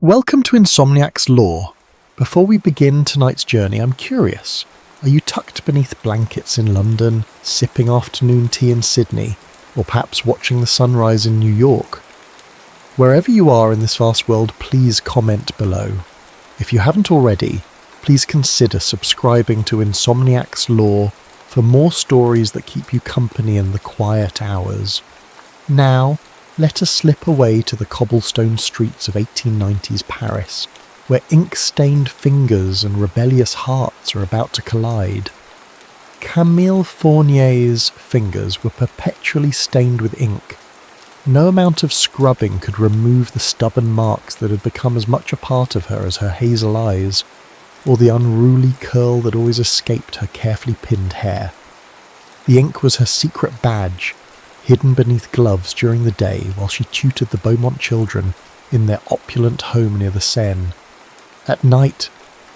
Welcome to Insomniac's Lore. Before we begin tonight's journey, I'm curious. Are you tucked beneath blankets in London, sipping afternoon tea in Sydney, or perhaps watching the sunrise in New York? Wherever you are in this vast world, please comment below. If you haven't already, please consider subscribing to Insomniac's Lore for more stories that keep you company in the quiet hours. Now, let us slip away to the cobblestone streets of 1890s Paris, where ink-stained fingers and rebellious hearts are about to collide. Camille Fournier's fingers were perpetually stained with ink. No amount of scrubbing could remove the stubborn marks that had become as much a part of her as her hazel eyes, or the unruly curl that always escaped her carefully pinned hair. The ink was her secret badge, hidden beneath gloves during the day while she tutored the Beaumont children in their opulent home near the Seine. At night,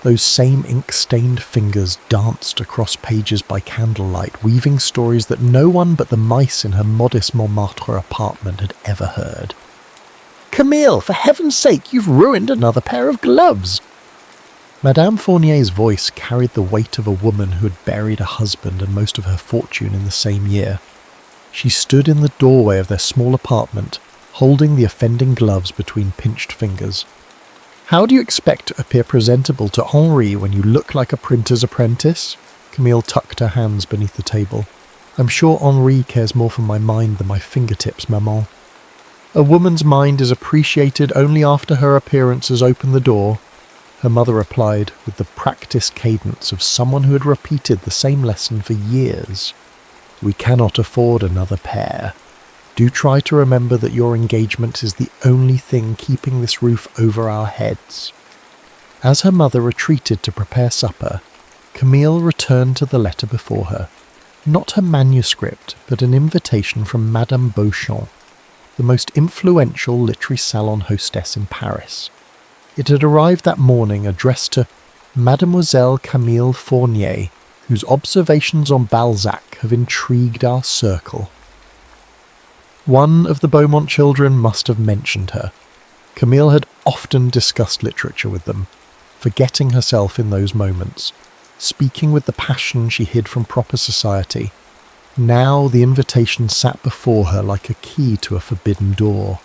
those same ink-stained fingers danced across pages by candlelight, weaving stories that no one but the mice in her modest Montmartre apartment had ever heard. "Camille, for heaven's sake, you've ruined another pair of gloves!" Madame Fournier's voice carried the weight of a woman who had buried a husband and most of her fortune in the same year. She stood in the doorway of their small apartment, holding the offending gloves between pinched fingers. "How do you expect to appear presentable to Henri when you look like a printer's apprentice?" Camille tucked her hands beneath the table. "I'm sure Henri cares more for my mind than my fingertips, maman." "A woman's mind is appreciated only after her appearance has opened the door," her mother replied with the practiced cadence of someone who had repeated the same lesson for years. "We cannot afford another pair. Do try to remember that your engagement is the only thing keeping this roof over our heads." As her mother retreated to prepare supper, Camille returned to the letter before her. Not her manuscript, but an invitation from Madame Beauchamp, the most influential literary salon hostess in Paris. It had arrived that morning addressed to Mademoiselle Camille Fournier, whose observations on Balzac have intrigued our circle. One of the Beaumont children must have mentioned her. Camille had often discussed literature with them, forgetting herself in those moments, speaking with the passion she hid from proper society. Now the invitation sat before her like a key to a forbidden door.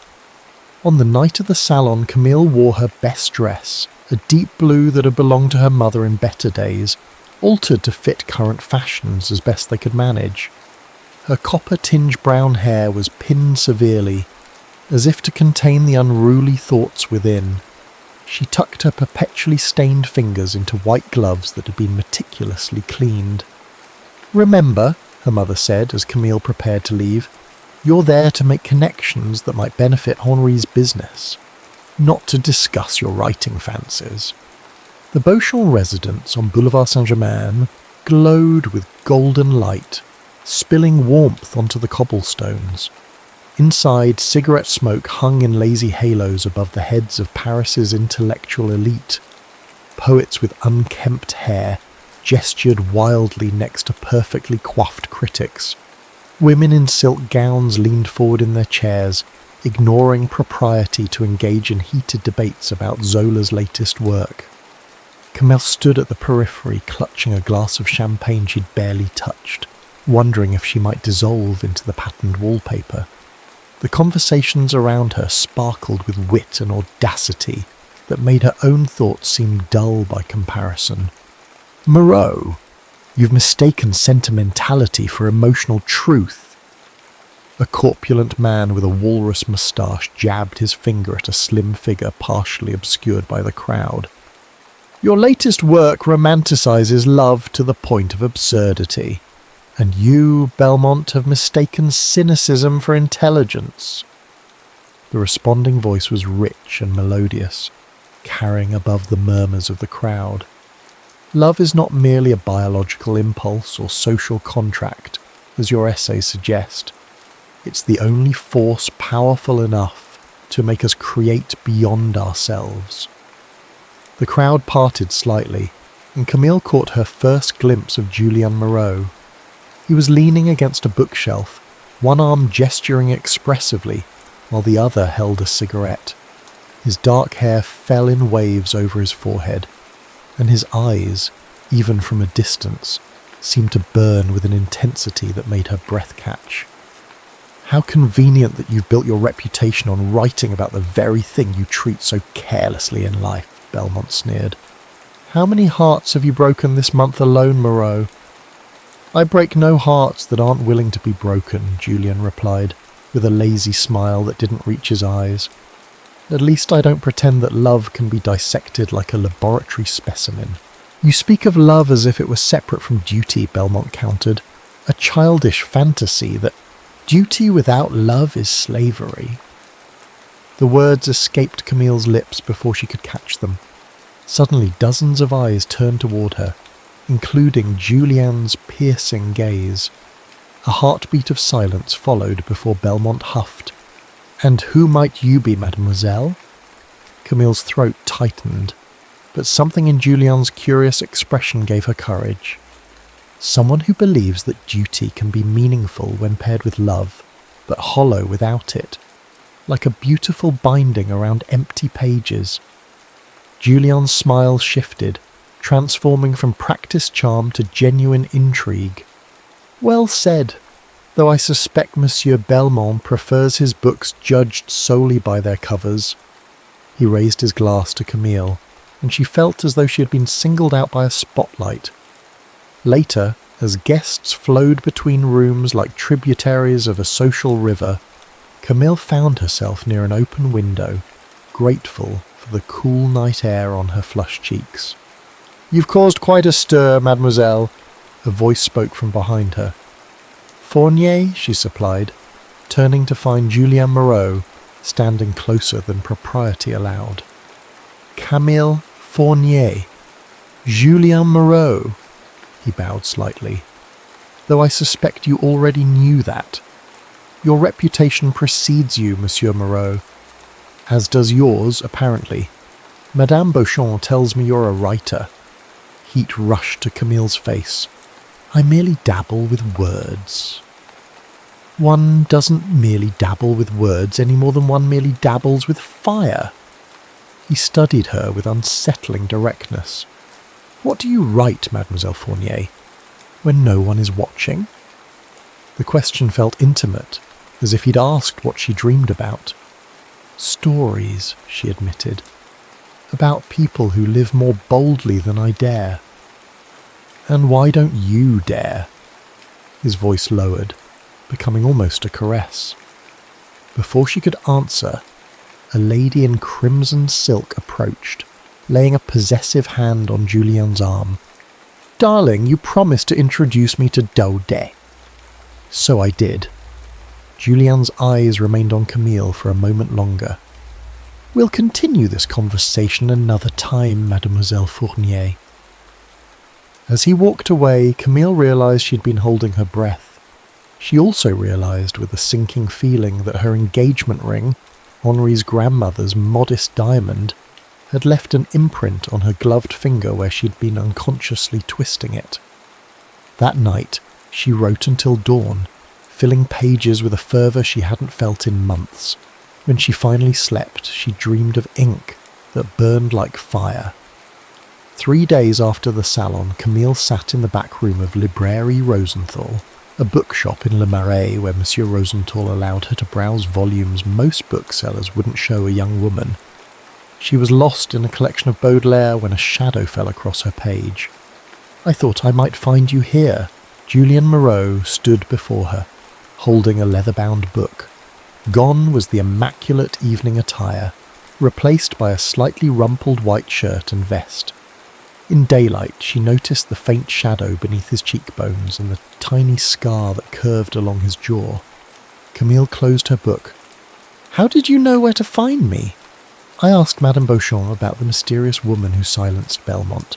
On the night of the salon, Camille wore her best dress, a deep blue that had belonged to her mother in better days, altered to fit current fashions as best they could manage. Her copper-tinged brown hair was pinned severely, as if to contain the unruly thoughts within. She tucked her perpetually stained fingers into white gloves that had been meticulously cleaned. "Remember," her mother said as Camille prepared to leave, "you're there to make connections that might benefit Henri's business, not to discuss your writing fancies." The Beauchamp residence on Boulevard Saint-Germain glowed with golden light, spilling warmth onto the cobblestones. Inside, cigarette smoke hung in lazy halos above the heads of Paris's intellectual elite. Poets with unkempt hair gestured wildly next to perfectly coiffed critics. Women in silk gowns leaned forward in their chairs, ignoring propriety to engage in heated debates about Zola's latest work. Camille stood at the periphery, clutching a glass of champagne she'd barely touched, wondering if she might dissolve into the patterned wallpaper. The conversations around her sparkled with wit and audacity that made her own thoughts seem dull by comparison. "Moreau, you've mistaken sentimentality for emotional truth." A corpulent man with a walrus moustache jabbed his finger at a slim figure partially obscured by the crowd. "Your latest work romanticizes love to the point of absurdity, and you, Belmont, have mistaken cynicism for intelligence." The responding voice was rich and melodious, carrying above the murmurs of the crowd. "Love is not merely a biological impulse or social contract, as your essays suggest. It's the only force powerful enough to make us create beyond ourselves." The crowd parted slightly, and Camille caught her first glimpse of Julien Moreau. He was leaning against a bookshelf, one arm gesturing expressively, while the other held a cigarette. His dark hair fell in waves over his forehead, and his eyes, even from a distance, seemed to burn with an intensity that made her breath catch. How convenient that you've built your reputation on writing about the very thing you treat so carelessly in life, Belmont sneered. How many hearts have you broken this month alone, Moreau? I break no hearts that aren't willing to be broken, Julian replied, with a lazy smile that didn't reach his eyes. At least I don't pretend that love can be dissected like a laboratory specimen. You speak of love as if it were separate from duty, Belmont countered. A childish fantasy that duty without love is slavery. The words escaped Camille's lips before she could catch them. Suddenly dozens of eyes turned toward her, including Julian's piercing gaze. A heartbeat of silence followed before Belmont huffed. And who might you be, mademoiselle? Camille's throat tightened, but something in Julian's curious expression gave her courage. Someone who believes that duty can be meaningful when paired with love, but hollow without it, like a beautiful binding around empty pages. Julian's smile shifted, transforming from practiced charm to genuine intrigue. Well said, though I suspect Monsieur Belmont prefers his books judged solely by their covers. He raised his glass to Camille, and she felt as though she had been singled out by a spotlight. Later, as guests flowed between rooms like tributaries of a social river, Camille found herself near an open window, grateful for the cool night air on her flushed cheeks. "You've caused quite a stir, mademoiselle," a voice spoke from behind her. "Fournier," she supplied, turning to find Julien Moreau standing closer than propriety allowed. "Camille Fournier. Julien Moreau." He bowed slightly. "Though I suspect you already knew that. Your reputation precedes you, Monsieur Moreau. As does yours, apparently. Madame Beauchamp tells me you're a writer." Heat rushed to Camille's face. "I merely dabble with words." "One doesn't merely dabble with words any more than one merely dabbles with fire." He studied her with unsettling directness. "What do you write, Mademoiselle Fournier, when no one is watching?" The question felt intimate, as if he'd asked what she dreamed about. "Stories," she admitted, "about people who live more boldly than I dare." "And why don't you dare?" His voice lowered, becoming almost a caress. Before she could answer, a lady in crimson silk approached, laying a possessive hand on Julien's arm. "Darling, you promised to introduce me to Daudet." "So I did." Julien's eyes remained on Camille for a moment longer. "We'll continue this conversation another time, Mademoiselle Fournier." As he walked away, Camille realised she'd been holding her breath. She also realised with a sinking feeling that her engagement ring, Henri's grandmother's modest diamond, had left an imprint on her gloved finger where she'd been unconsciously twisting it. That night, she wrote until dawn, filling pages with a fervour she hadn't felt in months. When she finally slept, she dreamed of ink that burned like fire. 3 days after the salon, Camille sat in the back room of Librairie Rosenthal, a bookshop in Le Marais where Monsieur Rosenthal allowed her to browse volumes most booksellers wouldn't show a young woman. She was lost in a collection of Baudelaire when a shadow fell across her page. "I thought I might find you here." Julien Moreau stood before her, holding a leather-bound book. Gone was the immaculate evening attire, replaced by a slightly rumpled white shirt and vest. In daylight, she noticed the faint shadow beneath his cheekbones and the tiny scar that curved along his jaw. Camille closed her book. "How did you know where to find me?" "I asked Madame Beauchamp about the mysterious woman who silenced Belmont.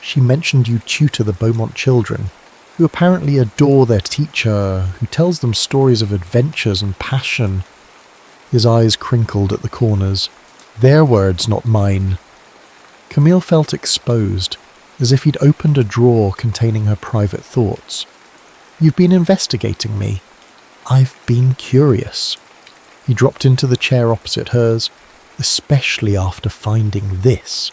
She mentioned you tutor the Beaumont children, who apparently adore their teacher, who tells them stories of adventures and passion." His eyes crinkled at the corners. "Their words, not mine." Camille felt exposed, as if he'd opened a drawer containing her private thoughts. "You've been investigating me." "I've been curious." He dropped into the chair opposite hers. especially after finding this.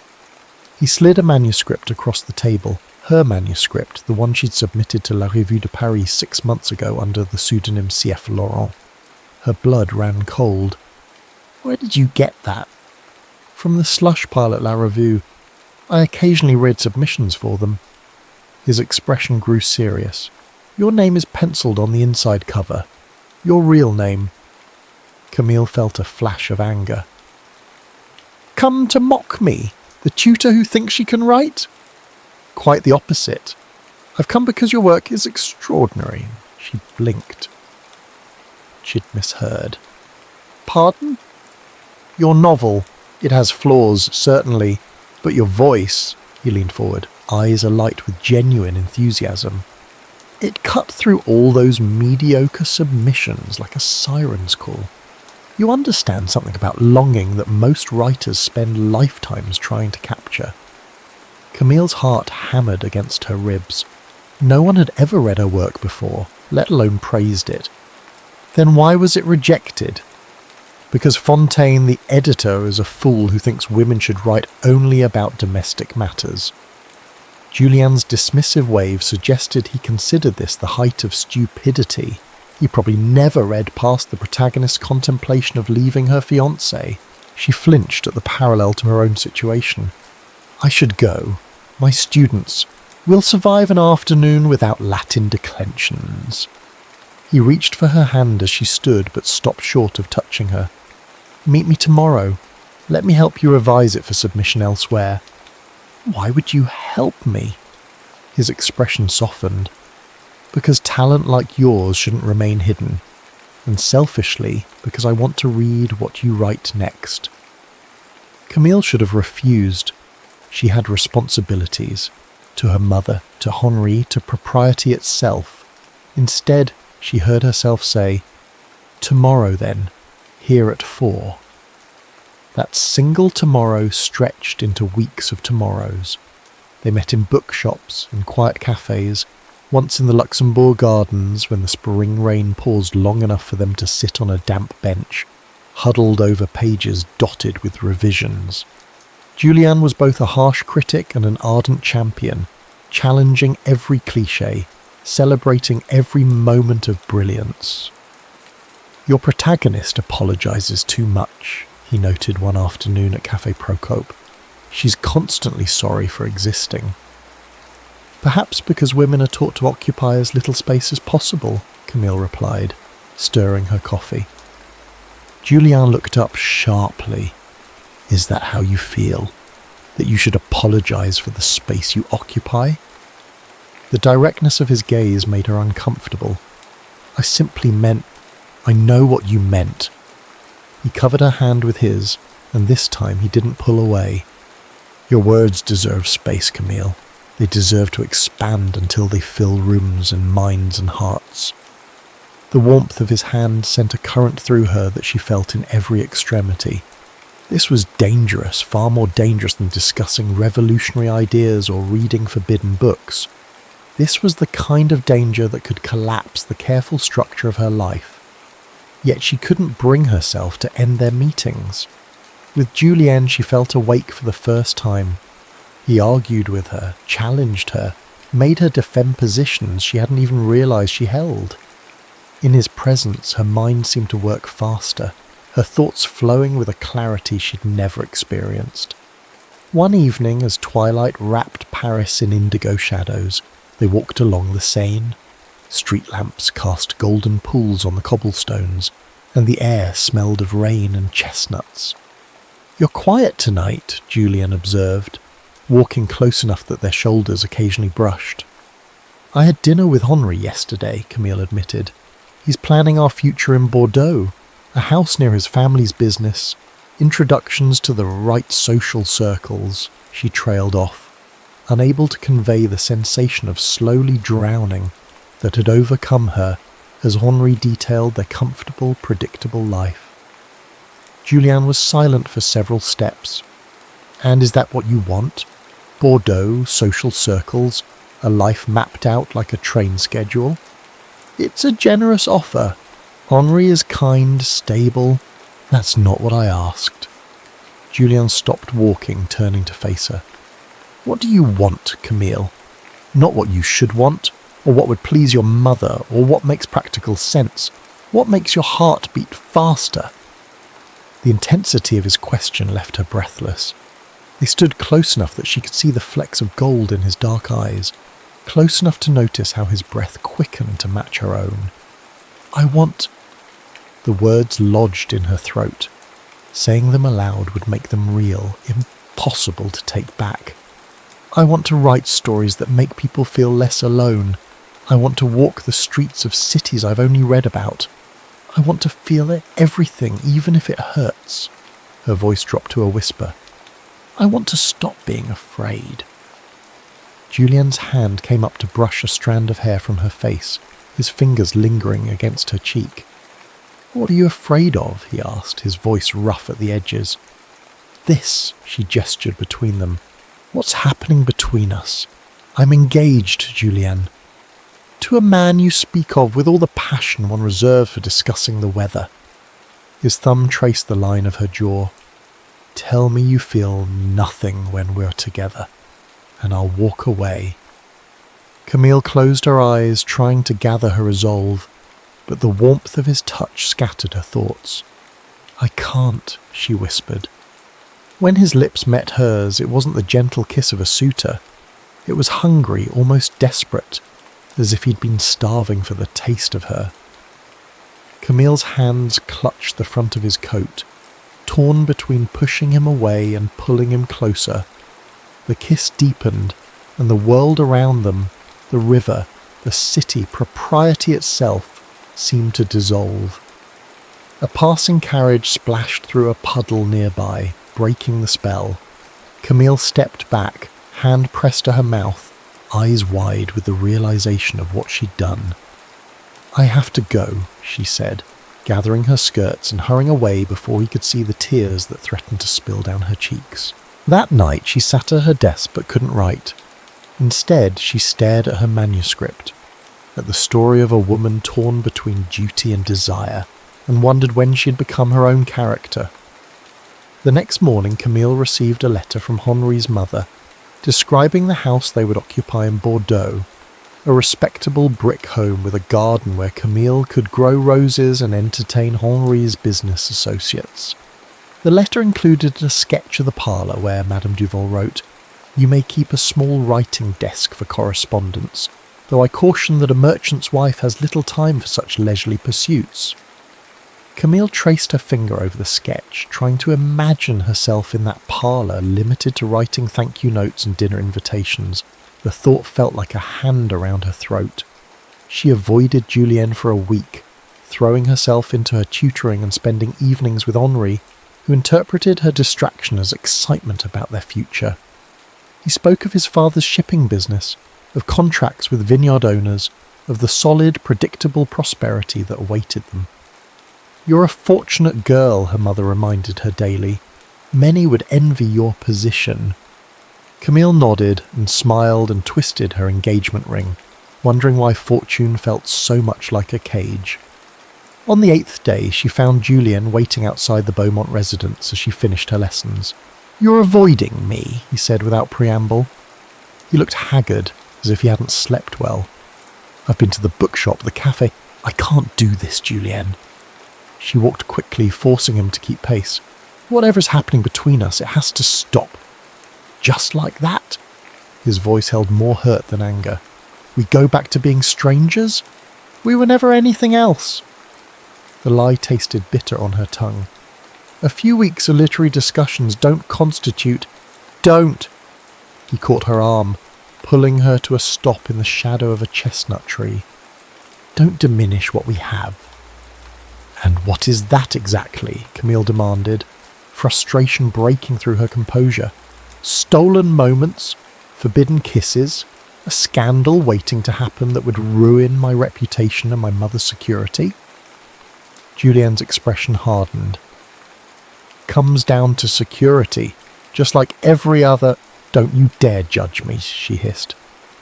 He slid a manuscript across the table, her manuscript, the one she'd submitted to La Revue de Paris 6 months ago under the pseudonym C.F. Laurent. Her blood ran cold. Where did you get that? From the slush pile at La Revue. I occasionally read submissions for them. His expression grew serious. Your name is penciled on the inside cover. Your real name. Camille felt a flash of anger. Come to mock me, the tutor who thinks she can write? Quite the opposite. I've come because your work is extraordinary. She blinked. She'd misheard. Pardon? Your novel. It has flaws, certainly, but your voice, he leaned forward, eyes alight with genuine enthusiasm. It cut through all those mediocre submissions like a siren's call. You understand something about longing that most writers spend lifetimes trying to capture. Camille's heart hammered against her ribs. No one had ever read her work before, let alone praised it. Then why was it rejected? Because Fontaine, the editor, is a fool who thinks women should write only about domestic matters. Julian's dismissive wave suggested he considered this the height of stupidity. He probably never read past the protagonist's contemplation of leaving her fiancé. She flinched at the parallel to her own situation. I should go. My students will survive an afternoon without Latin declensions. He reached for her hand as she stood, but stopped short of touching her. Meet me tomorrow. Let me help you revise it for submission elsewhere. Why would you help me? His expression softened. Because talent like yours shouldn't remain hidden. And selfishly, because I want to read what you write next. Camille should have refused. She had responsibilities. To her mother, to Henri, to propriety itself. Instead, she heard herself say, tomorrow then, here at 4. That single tomorrow stretched into weeks of tomorrows. They met in bookshops, in quiet cafes, once in the Luxembourg Gardens when the spring rain paused long enough for them to sit on a damp bench, huddled over pages dotted with revisions. Julian was both a harsh critic and an ardent champion, challenging every cliché, celebrating every moment of brilliance. Your protagonist apologizes too much, he noted one afternoon at Café Procope. She's constantly sorry for existing. Perhaps because women are taught to occupy as little space as possible, Camille replied, stirring her coffee. Julian looked up sharply. Is that how you feel? That you should apologize for the space you occupy? The directness of his gaze made her uncomfortable. I simply meant, I know what you meant. He covered her hand with his, and this time he didn't pull away. Your words deserve space, Camille. They deserve to expand until they fill rooms and minds and hearts. The warmth of his hand sent a current through her that she felt in every extremity. This was dangerous, far more dangerous than discussing revolutionary ideas or reading forbidden books. This was the kind of danger that could collapse the careful structure of her life. Yet she couldn't bring herself to end their meetings. With Julien she felt awake for the first time. He argued with her, challenged her, made her defend positions she hadn't even realised she held. In his presence her mind seemed to work faster, her thoughts flowing with a clarity she'd never experienced. One evening, as twilight wrapped Paris in indigo shadows, they walked along the Seine. Street lamps cast golden pools on the cobblestones, and the air smelled of rain and chestnuts. You're quiet tonight, Julian observed, walking close enough that their shoulders occasionally brushed. I had dinner with Henri yesterday, Camille admitted. He's planning our future in Bordeaux, a house near his family's business, introductions to the right social circles, she trailed off, unable to convey the sensation of slowly drowning that had overcome her as Henri detailed their comfortable, predictable life. Julian was silent for several steps. And is that what you want? Bordeaux, social circles, a life mapped out like a train schedule? It's a generous offer. Henri is kind, stable. That's not what I asked. Julian stopped walking, turning to face her. What do you want, Camille? Not what you should want, or what would please your mother, or what makes practical sense. What makes your heart beat faster? The intensity of his question left her breathless. They stood close enough that she could see the flecks of gold in his dark eyes, close enough to notice how his breath quickened to match her own. I want... The words lodged in her throat. Saying them aloud would make them real, impossible to take back. I want to write stories that make people feel less alone. I want to walk the streets of cities I've only read about. I want to feel everything, even if it hurts. Her voice dropped to a whisper. I want to stop being afraid. Julian's hand came up to brush a strand of hair from her face, his fingers lingering against her cheek. What are you afraid of? He asked, his voice rough at the edges. This, she gestured between them. What's happening between us? I'm engaged, Julian. To a man you speak of with all the passion one reserves for discussing the weather. His thumb traced the line of her jaw. Tell me you feel nothing when we're together, and I'll walk away. Camille closed her eyes, trying to gather her resolve, but the warmth of his touch scattered her thoughts. I can't, she whispered. When his lips met hers, it wasn't the gentle kiss of a suitor. It was hungry, almost desperate, as if he'd been starving for the taste of her. Camille's hands clutched the front of his coat, torn between pushing him away and pulling him closer. The kiss deepened, and the world around them, the river, the city, propriety itself, seemed to dissolve. A passing carriage splashed through a puddle nearby, breaking the spell. Camille stepped back, hand pressed to her mouth, eyes wide with the realization of what she'd done. I have to go, she said, gathering her skirts and hurrying away before he could see the tears that threatened to spill down her cheeks. That night she sat at her desk but couldn't write. Instead, she stared at her manuscript, at the story of a woman torn between duty and desire, and wondered when she'd become her own character. The next morning Camille received a letter from Henri's mother, describing the house they would occupy in Bordeaux, a respectable brick home with a garden where Camille could grow roses and entertain Henri's business associates. The letter included a sketch of the parlour where Madame Duval wrote, "You may keep a small writing desk for correspondence, though I caution that a merchant's wife has little time for such leisurely pursuits." Camille traced her finger over the sketch, trying to imagine herself in that parlour, limited to writing thank you notes and dinner invitations. The thought felt like a hand around her throat. She avoided Julienne for a week, throwing herself into her tutoring and spending evenings with Henri, who interpreted her distraction as excitement about their future. He spoke of his father's shipping business, of contracts with vineyard owners, of the solid, predictable prosperity that awaited them. "You're a fortunate girl," her mother reminded her daily. "Many would envy your position." Camille nodded and smiled and twisted her engagement ring, wondering why fortune felt so much like a cage. On the 8th day, she found Julian waiting outside the Beaumont residence as she finished her lessons. "You're avoiding me," he said without preamble. He looked haggard, as if he hadn't slept well. "I've been to the bookshop, the cafe. I can't do this, Julian." She walked quickly, forcing him to keep pace. "Whatever's happening between us, it has to stop." "Just like that?" His voice held more hurt than anger. "We go back to being strangers? We were never anything else." The lie tasted bitter on her tongue. "A few weeks of literary discussions don't constitute—" "Don't!" He caught her arm, pulling her to a stop in the shadow of a chestnut tree. "Don't diminish what we have." "And what is that exactly?" Camille demanded, frustration breaking through her composure. "Stolen moments? Forbidden kisses? A scandal waiting to happen that would ruin my reputation and my mother's security?" Julian's expression hardened. "Comes down to security, just like every other—" "Don't you dare judge me," she hissed.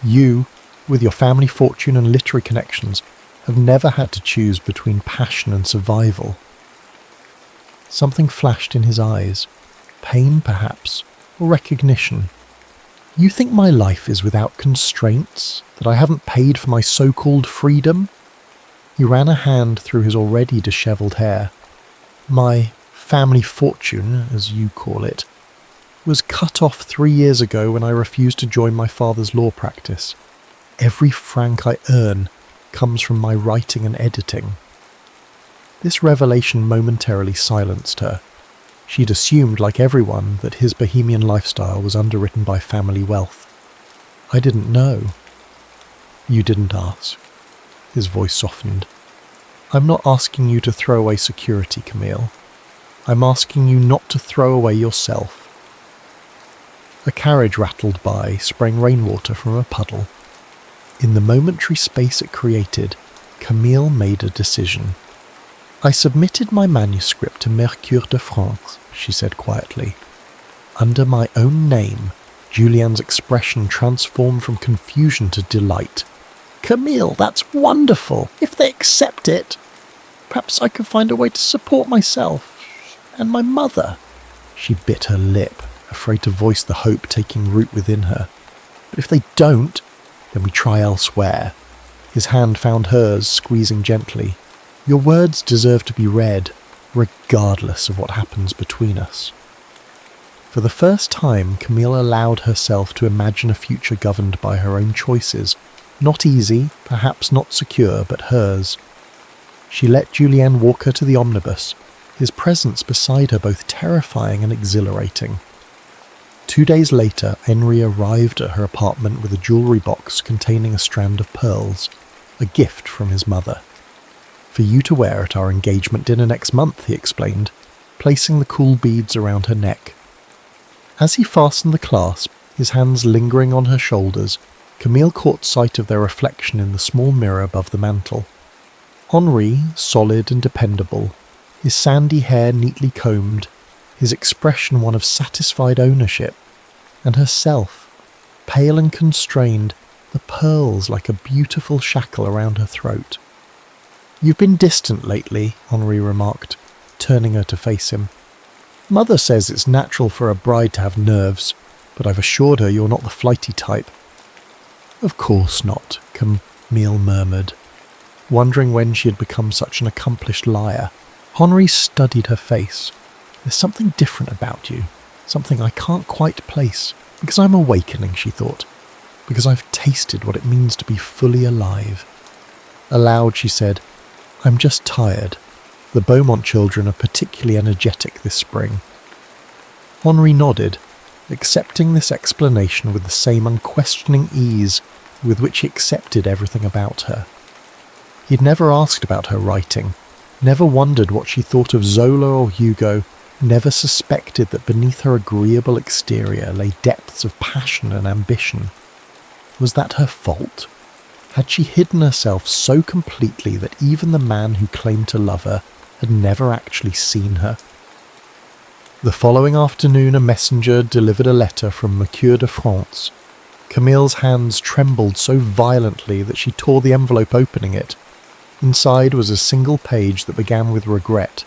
"You, with your family fortune and literary connections, have never had to choose between passion and survival." Something flashed in his eyes. Pain, perhaps, or recognition. You think my life is without constraints? That I haven't paid for my so-called freedom? He ran a hand through his already dishevelled hair. My family fortune, as you call it, was cut off 3 years ago when I refused to join my father's law practice. Every franc I earn comes from my writing and editing. This revelation momentarily silenced her. She'd assumed, like everyone, that his bohemian lifestyle was underwritten by family wealth. I didn't know. You didn't ask. His voice softened. I'm not asking you to throw away security, Camille. I'm asking you not to throw away yourself. A carriage rattled by, spraying rainwater from a puddle. In the momentary space it created, Camille made a decision. I submitted my manuscript to Mercure de France, she said quietly. Under my own name, Julian's expression transformed from confusion to delight. Camille, that's wonderful! If they accept it, perhaps I could find a way to support myself and my mother. She bit her lip, afraid to voice the hope taking root within her. But if they don't, then we try elsewhere. His hand found hers, squeezing gently. Your words deserve to be read, regardless of what happens between us. For the first time, Camille allowed herself to imagine a future governed by her own choices. Not easy, perhaps not secure, but hers. She let Julien walk her to the omnibus, his presence beside her both terrifying and exhilarating. 2 days later, Henri arrived at her apartment with a jewellery box containing a strand of pearls, a gift from his mother. For you to wear at our engagement dinner next month, he explained, placing the cool beads around her neck. As he fastened the clasp, his hands lingering on her shoulders, Camille caught sight of their reflection in the small mirror above the mantel. Henri, solid and dependable, his sandy hair neatly combed, his expression one of satisfied ownership, and herself, pale and constrained, the pearls like a beautiful shackle around her throat. You've been distant lately, Henri remarked, turning her to face him. Mother says it's natural for a bride to have nerves, but I've assured her you're not the flighty type. Of course not, Camille murmured, wondering when she had become such an accomplished liar. Henri studied her face. There's something different about you, something I can't quite place, because I'm awakening, she thought, because I've tasted what it means to be fully alive. Aloud she said, I'm just tired. The Beaumont children are particularly energetic this spring. Henri nodded, accepting this explanation with the same unquestioning ease with which he accepted everything about her. He'd never asked about her writing, never wondered what she thought of Zola or Hugo, never suspected that beneath her agreeable exterior lay depths of passion and ambition. Was that her fault? Had she hidden herself so completely that even the man who claimed to love her had never actually seen her? The following afternoon a messenger delivered a letter from Mercure de France. Camille's hands trembled so violently that she tore the envelope opening it. Inside was a single page that began with regret.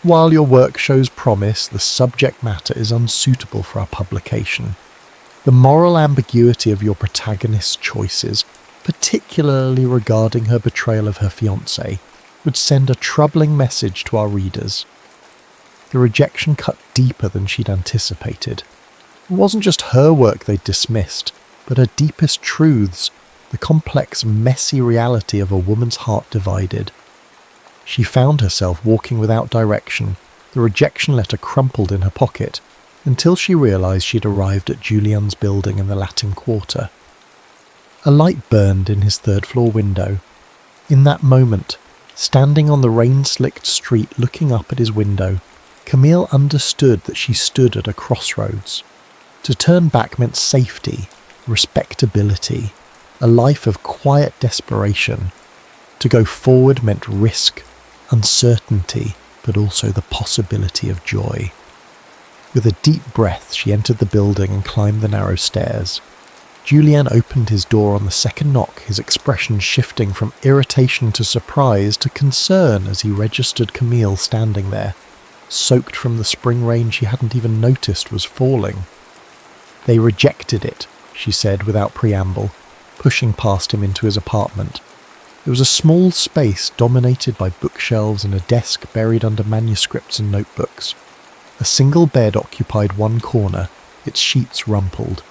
While your work shows promise, the subject matter is unsuitable for our publication. The moral ambiguity of your protagonist's choices, particularly regarding her betrayal of her fiancé, would send a troubling message to our readers. The rejection cut deeper than she'd anticipated. It wasn't just her work they'd dismissed, but her deepest truths, the complex, messy reality of a woman's heart divided. She found herself walking without direction, the rejection letter crumpled in her pocket, until she realised she'd arrived at Julian's building in the Latin Quarter. A light burned in his third-floor window. In that moment, standing on the rain-slicked street looking up at his window, Camille understood that she stood at a crossroads. To turn back meant safety, respectability, a life of quiet desperation. To go forward meant risk, uncertainty, but also the possibility of joy. With a deep breath, she entered the building and climbed the narrow stairs. Julien opened his door on the second knock, his expression shifting from irritation to surprise to concern as he registered Camille standing there. soaked from the spring rain she hadn't even noticed was falling. "They rejected it," she said without preamble, pushing past him into his apartment. It was a small space dominated by bookshelves and a desk buried under manuscripts and notebooks. A single bed occupied one corner, its sheets rumpled.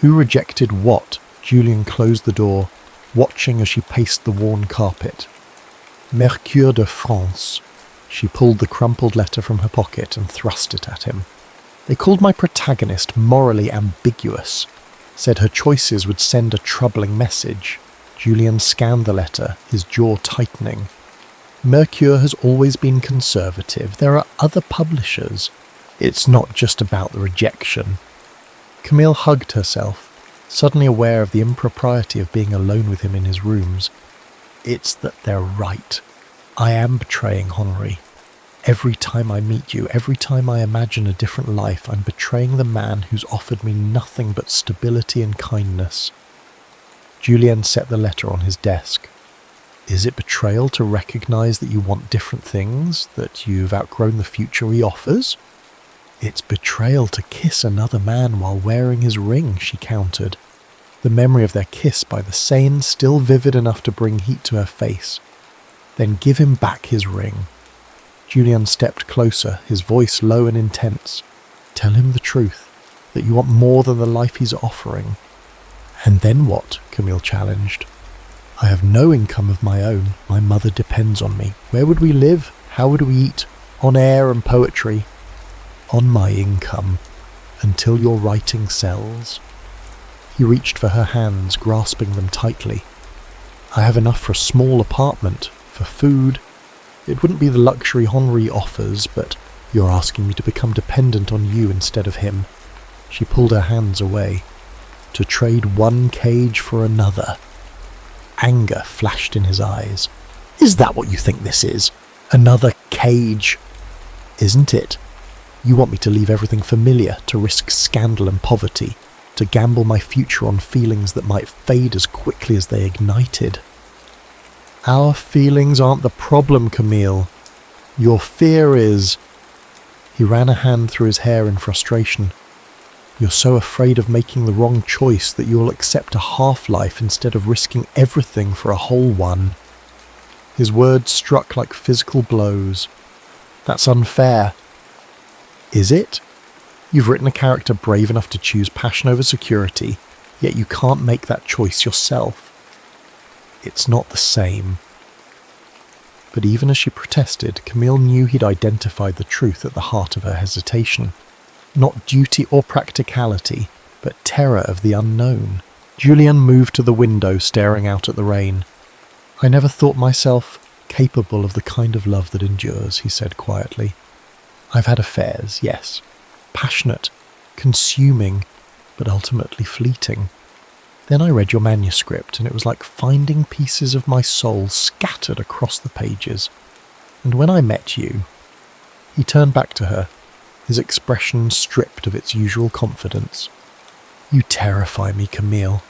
Who rejected what? Julian closed the door, watching as she paced the worn carpet. Mercure de France. She pulled the crumpled letter from her pocket and thrust it at him. They called my protagonist morally ambiguous, said her choices would send a troubling message. Julian scanned the letter, his jaw tightening. Mercure has always been conservative. There are other publishers. It's not just about the rejection. Camille hugged herself, suddenly aware of the impropriety of being alone with him in his rooms. It's that they're right. I am betraying Henri. Every time I meet you, every time I imagine a different life, I'm betraying the man who's offered me nothing but stability and kindness. Julian set the letter on his desk. Is it betrayal to recognise that you want different things, that you've outgrown the future he offers? It's betrayal to kiss another man while wearing his ring, she countered, the memory of their kiss by the Seine still vivid enough to bring heat to her face. Then give him back his ring. Julian stepped closer, his voice low and intense. Tell him the truth, that you want more than the life he's offering. And then what? Camille challenged. I have no income of my own. My mother depends on me. Where would we live? How would we eat? On air and poetry. On my income. Until your writing sells. He reached for her hands, grasping them tightly. I have enough for a small apartment, for food. It wouldn't be the luxury Henri offers, but you're asking me to become dependent on you instead of him. She pulled her hands away. To trade one cage for another. Anger flashed in his eyes. Is that what you think this is? Another cage? Isn't it? You want me to leave everything familiar, to risk scandal and poverty, to gamble my future on feelings that might fade as quickly as they ignited. Our feelings aren't the problem, Camille. Your fear is... He ran a hand through his hair in frustration. You're so afraid of making the wrong choice that you'll accept a half-life instead of risking everything for a whole one. His words struck like physical blows. That's unfair. Is it? You've written a character brave enough to choose passion over security, yet you can't make that choice yourself. It's not the same. But even as she protested, Camille knew he'd identified the truth at the heart of her hesitation. Not duty or practicality, but terror of the unknown. Julian moved to the window, staring out at the rain. I never thought myself capable of the kind of love that endures, he said quietly. I've had affairs, yes. Passionate, consuming, but ultimately fleeting. Then I read your manuscript, and it was like finding pieces of my soul scattered across the pages. And when I met you... He turned back to her, his expression stripped of its usual confidence. You terrify me, Camille.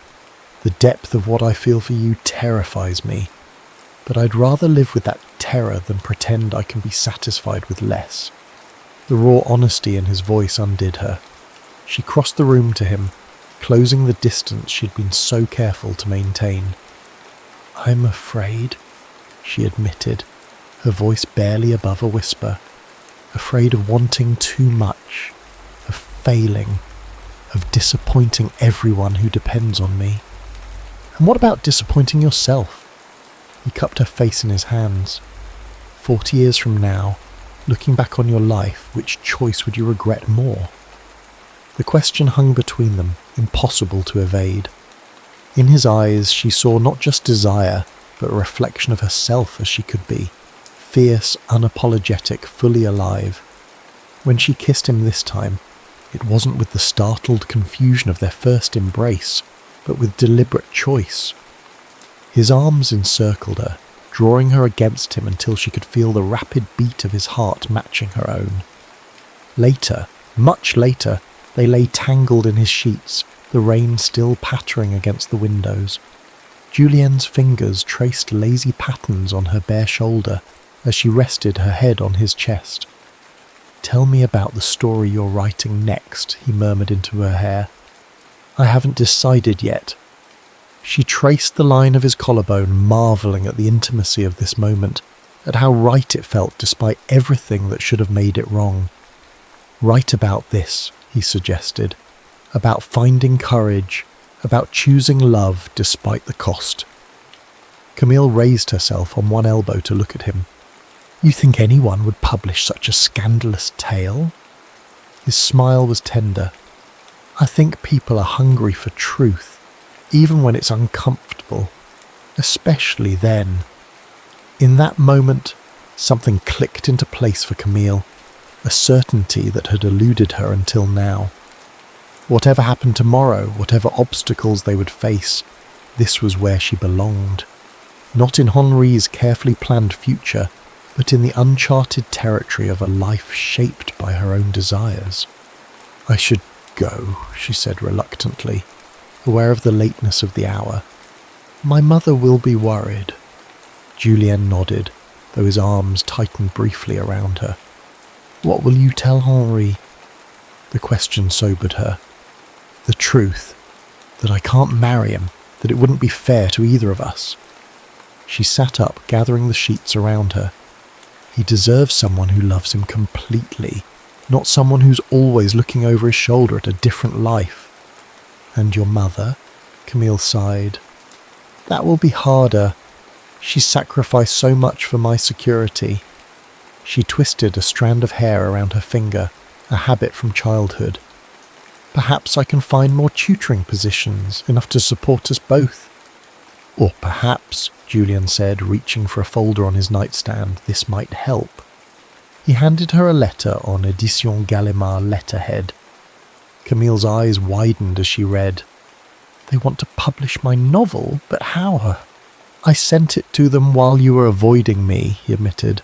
The depth of what I feel for you terrifies me. But I'd rather live with that terror than pretend I can be satisfied with less. The raw honesty in his voice undid her. She crossed the room to him, closing the distance she'd been so careful to maintain. I'm afraid, she admitted, her voice barely above a whisper. Afraid of wanting too much, of failing, of disappointing everyone who depends on me. And what about disappointing yourself? He cupped her face in his hands. 40 years from now, looking back on your life, which choice would you regret more? The question hung between them, impossible to evade. In his eyes she saw not just desire, but a reflection of herself as she could be. Fierce, unapologetic, fully alive. When she kissed him this time, it wasn't with the startled confusion of their first embrace, but with deliberate choice. His arms encircled her, drawing her against him until she could feel the rapid beat of his heart matching her own. Later, much later, they lay tangled in his sheets, the rain still pattering against the windows. Julien's fingers traced lazy patterns on her bare shoulder, as she rested her head on his chest. "Tell me about the story you're writing next," he murmured into her hair. "I haven't decided yet." She traced the line of his collarbone, marvelling at the intimacy of this moment, at how right it felt despite everything that should have made it wrong. "Write about this," he suggested, "about finding courage, about choosing love despite the cost." Camille raised herself on one elbow to look at him. "You think anyone would publish such a scandalous tale?" His smile was tender. "I think people are hungry for truth, even when it's uncomfortable, especially then." In that moment, something clicked into place for Camille, a certainty that had eluded her until now. Whatever happened tomorrow, whatever obstacles they would face, this was where she belonged. Not in Henri's carefully planned future, but in the uncharted territory of a life shaped by her own desires. "I should go," she said reluctantly, aware of the lateness of the hour. "My mother will be worried." Julien nodded, though his arms tightened briefly around her. "What will you tell Henri?" The question sobered her. "The truth. That I can't marry him, that it wouldn't be fair to either of us." She sat up, gathering the sheets around her. "He deserves someone who loves him completely, not someone who's always looking over his shoulder at a different life." "And your mother?" Camille sighed. "That will be harder. She's sacrificed so much for my security." She twisted a strand of hair around her finger, a habit from childhood. "Perhaps I can find more tutoring positions, enough to support us both." "Or perhaps," Julien said, reaching for a folder on his nightstand, "this might help." He handed her a letter on Edition Gallimard letterhead. Camille's eyes widened as she read. "They want to publish my novel, but how?" "I sent it to them while you were avoiding me," he admitted.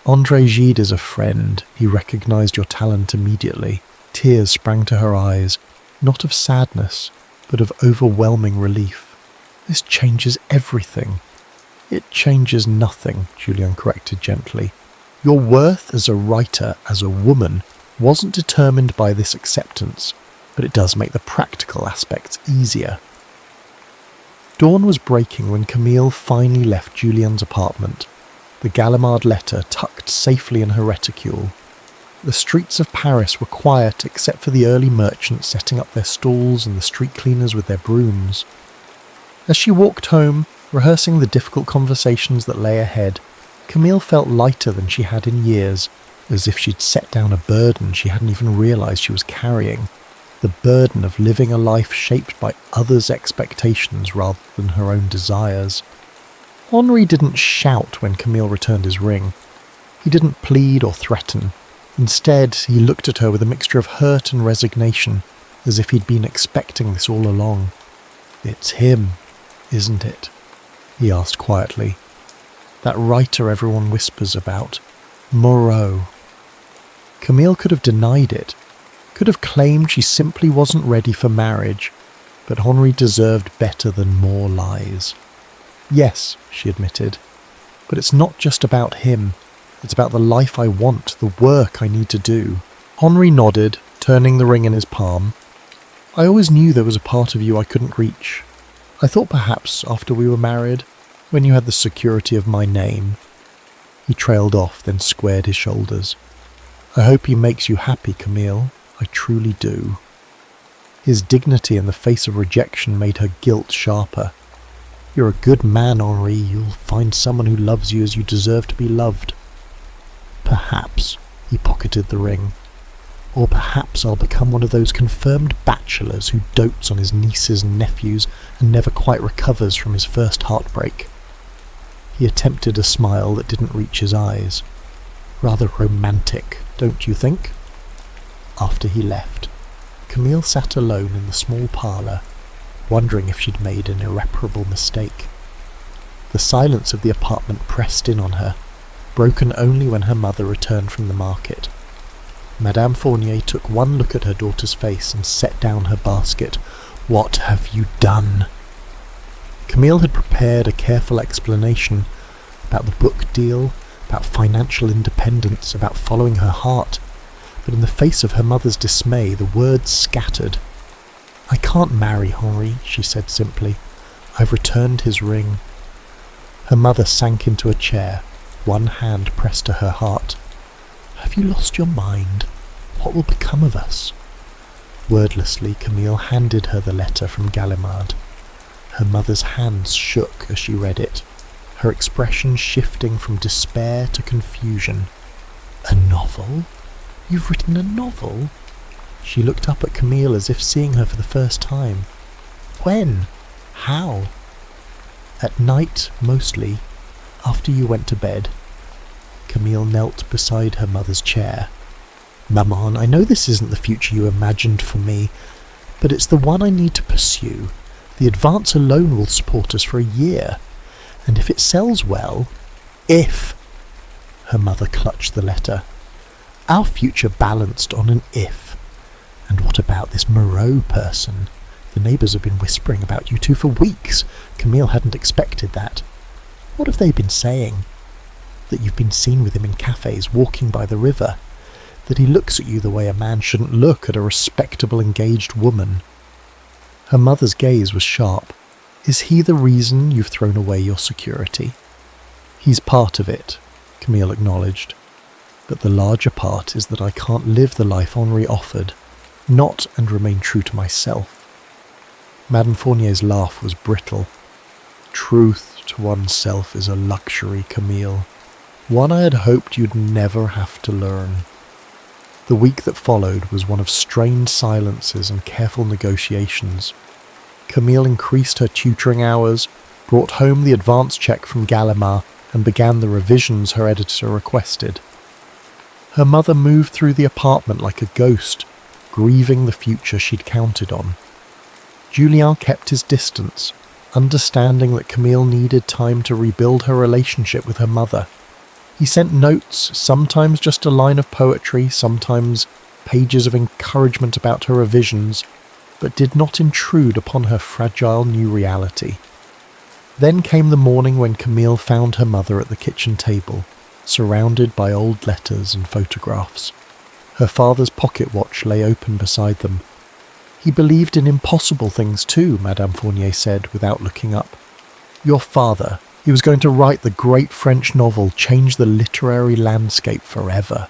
"André Gide is a friend. He recognized your talent immediately." Tears sprang to her eyes, not of sadness, but of overwhelming relief. "This changes everything." "It changes nothing," Julien corrected gently. "Your worth as a writer, as a woman, wasn't determined by this acceptance, but it does make the practical aspects easier." Dawn was breaking when Camille finally left Julien's apartment, the Gallimard letter tucked safely in her reticule. The streets of Paris were quiet except for the early merchants setting up their stalls and the street cleaners with their brooms. As she walked home, rehearsing the difficult conversations that lay ahead, Camille felt lighter than she had in years, as if she'd set down a burden she hadn't even realised she was carrying, the burden of living a life shaped by others' expectations rather than her own desires. Henri didn't shout when Camille returned his ring. He didn't plead or threaten. Instead, he looked at her with a mixture of hurt and resignation, as if he'd been expecting this all along. "It's him, isn't it?" he asked quietly. "That writer everyone whispers about, Moreau." Camille could have denied it, could have claimed she simply wasn't ready for marriage, but Henri deserved better than more lies. "Yes," she admitted, "but it's not just about him. It's about the life I want, the work I need to do." Henri nodded, turning the ring in his palm. "I always knew there was a part of you I couldn't reach. I thought perhaps after we were married, when you had the security of my name." He trailed off, then squared his shoulders. "I hope he makes you happy, Camille. I truly do." His dignity in the face of rejection made her guilt sharper. "You're a good man, Henri. You'll find someone who loves you as you deserve to be loved." "Perhaps," he pocketed the ring. "Or perhaps I'll become one of those confirmed bachelors who dotes on his nieces and nephews and never quite recovers from his first heartbreak." He attempted a smile that didn't reach his eyes. "Rather romantic, don't you think?" After he left, Camille sat alone in the small parlour, wondering if she'd made an irreparable mistake. The silence of the apartment pressed in on her, broken only when her mother returned from the market. Madame Fournier took one look at her daughter's face and set down her basket. "What have you done?" Camille had prepared a careful explanation about the book deal, about financial independence, about following her heart, but in the face of her mother's dismay, the words scattered. "I can't marry Henri," she said simply. "I've returned his ring." Her mother sank into a chair, one hand pressed to her heart. "Have you lost your mind? What will become of us?" Wordlessly, Camille handed her the letter from Gallimard. Her mother's hands shook as she read it, her expression shifting from despair to confusion. "A novel? You've written a novel?" She looked up at Camille as if seeing her for the first time. "When? How?" "At night, mostly, after you went to bed." Camille knelt beside her mother's chair. "Maman, I know this isn't the future you imagined for me, but it's the one I need to pursue. The advance alone will support us for a year. And if it sells well, if..." Her mother clutched the letter. "Our future balanced on an if. And what about this Moreau person? The neighbours have been whispering about you two for weeks." Camille hadn't expected that. "What have they been saying?" "That you've been seen with him in cafes, walking by the river. That he looks at you the way a man shouldn't look at a respectable engaged woman." Her mother's gaze was sharp. "Is he the reason you've thrown away your security?" "He's part of it," Camille acknowledged. "But the larger part is that I can't live the life Henri offered, not and remain true to myself." Madame Fournier's laugh was brittle. "Truth to oneself is a luxury, Camille. One I had hoped you'd never have to learn." The week that followed was one of strained silences and careful negotiations. Camille increased her tutoring hours, brought home the advance check from Gallimard, and began the revisions her editor requested. Her mother moved through the apartment like a ghost, grieving the future she'd counted on. Julien kept his distance, understanding that Camille needed time to rebuild her relationship with her mother. He sent notes, sometimes just a line of poetry, sometimes pages of encouragement about her revisions, but did not intrude upon her fragile new reality. Then came the morning when Camille found her mother at the kitchen table, surrounded by old letters and photographs. Her father's pocket watch lay open beside them. "He believed in impossible things too," Madame Fournier said without looking up. "Your father, he was going to write the great French novel, change the literary landscape forever."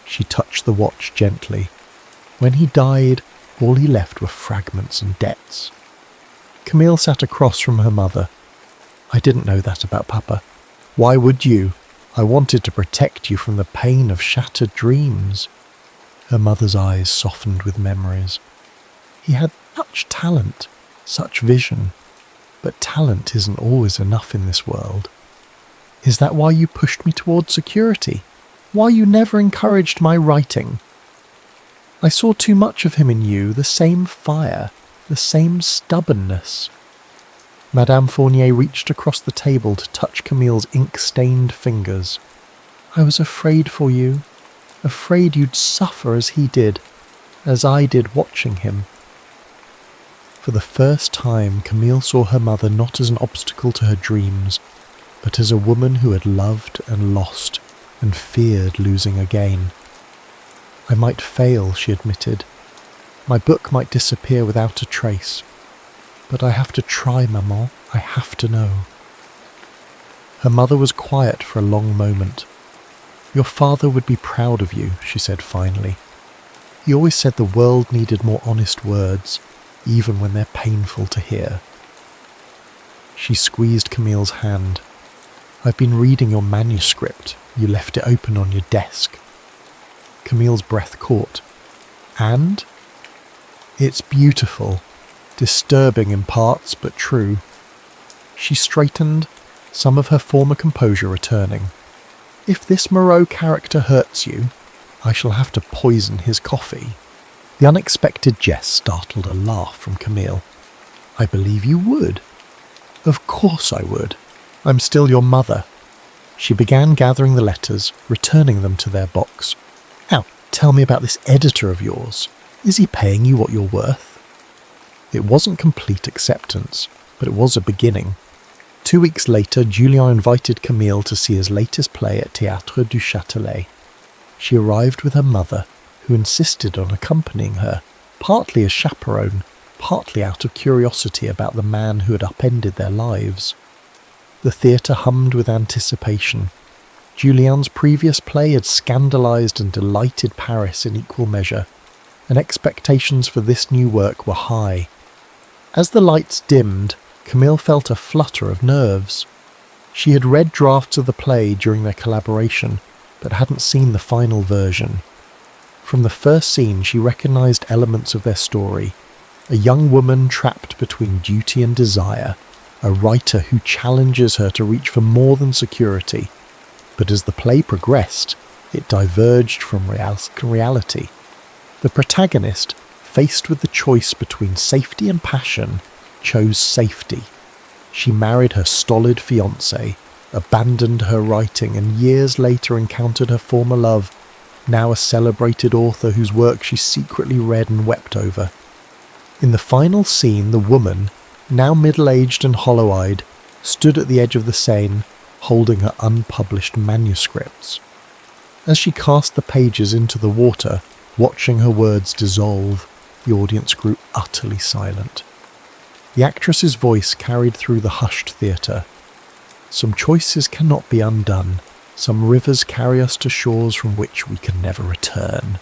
She touched the watch gently. "When he died, all he left were fragments and debts." Camille sat across from her mother. "I didn't know that about Papa. Why would you? I wanted to protect you from the pain of shattered dreams." Her mother's eyes softened with memories. "He had such talent, such vision. But talent isn't always enough in this world. Is that why you pushed me towards security? Why you never encouraged my writing? I saw too much of him in you, the same fire, the same stubbornness." Madame Fournier reached across the table to touch Camille's ink-stained fingers. "I was afraid for you, afraid you'd suffer as he did, as I did watching him." For the first time, Camille saw her mother not as an obstacle to her dreams, but as a woman who had loved and lost, and feared losing again. "I might fail," she admitted. "My book might disappear without a trace. But I have to try, Maman. I have to know." Her mother was quiet for a long moment. "Your father would be proud of you," she said finally. "He always said the world needed more honest words, even when they're painful to hear." She squeezed Camille's hand. "I've been reading your manuscript. You left it open on your desk." Camille's breath caught. "And?" "It's beautiful. Disturbing in parts, but true." She straightened, some of her former composure returning. "If this Moreau character hurts you, I shall have to poison his coffee." The unexpected jest startled a laugh from Camille. "I believe you would." "Of course I would. I'm still your mother." She began gathering the letters, returning them to their box. "Now, tell me about this editor of yours. Is he paying you what you're worth?" It wasn't complete acceptance, but it was a beginning. 2 weeks later, Julien invited Camille to see his latest play at Théâtre du Châtelet. She arrived with her mother, who insisted on accompanying her, partly as chaperone, partly out of curiosity about the man who had upended their lives. The theatre hummed with anticipation. Julien's previous play had scandalised and delighted Paris in equal measure, and expectations for this new work were high. As the lights dimmed, Camille felt a flutter of nerves. She had read drafts of the play during their collaboration, but hadn't seen the final version. From the first scene, she recognised elements of their story. A young woman trapped between duty and desire, a writer who challenges her to reach for more than security. But as the play progressed, it diverged from reality. The protagonist, faced with the choice between safety and passion, chose safety. She married her stolid fiancé, abandoned her writing, and years later encountered her former love, now a celebrated author whose work she secretly read and wept over. In the final scene, the woman, now middle-aged and hollow-eyed, stood at the edge of the Seine, holding her unpublished manuscripts. As she cast the pages into the water, watching her words dissolve, the audience grew utterly silent. The actress's voice carried through the hushed theatre. Some choices cannot be undone. Some rivers carry us to shores from which we can never return.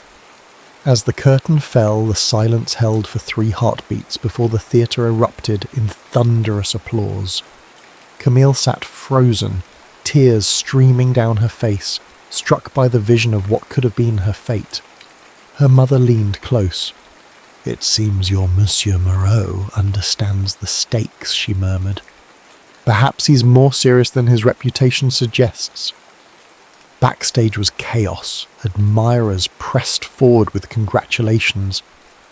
As the curtain fell, the silence held for 3 heartbeats before the theatre erupted in thunderous applause. Camille sat frozen, tears streaming down her face, struck by the vision of what could have been her fate. Her mother leaned close. "It seems your Monsieur Moreau understands the stakes," she murmured. "Perhaps he's more serious than his reputation suggests." Backstage was chaos. Admirers pressed forward with congratulations.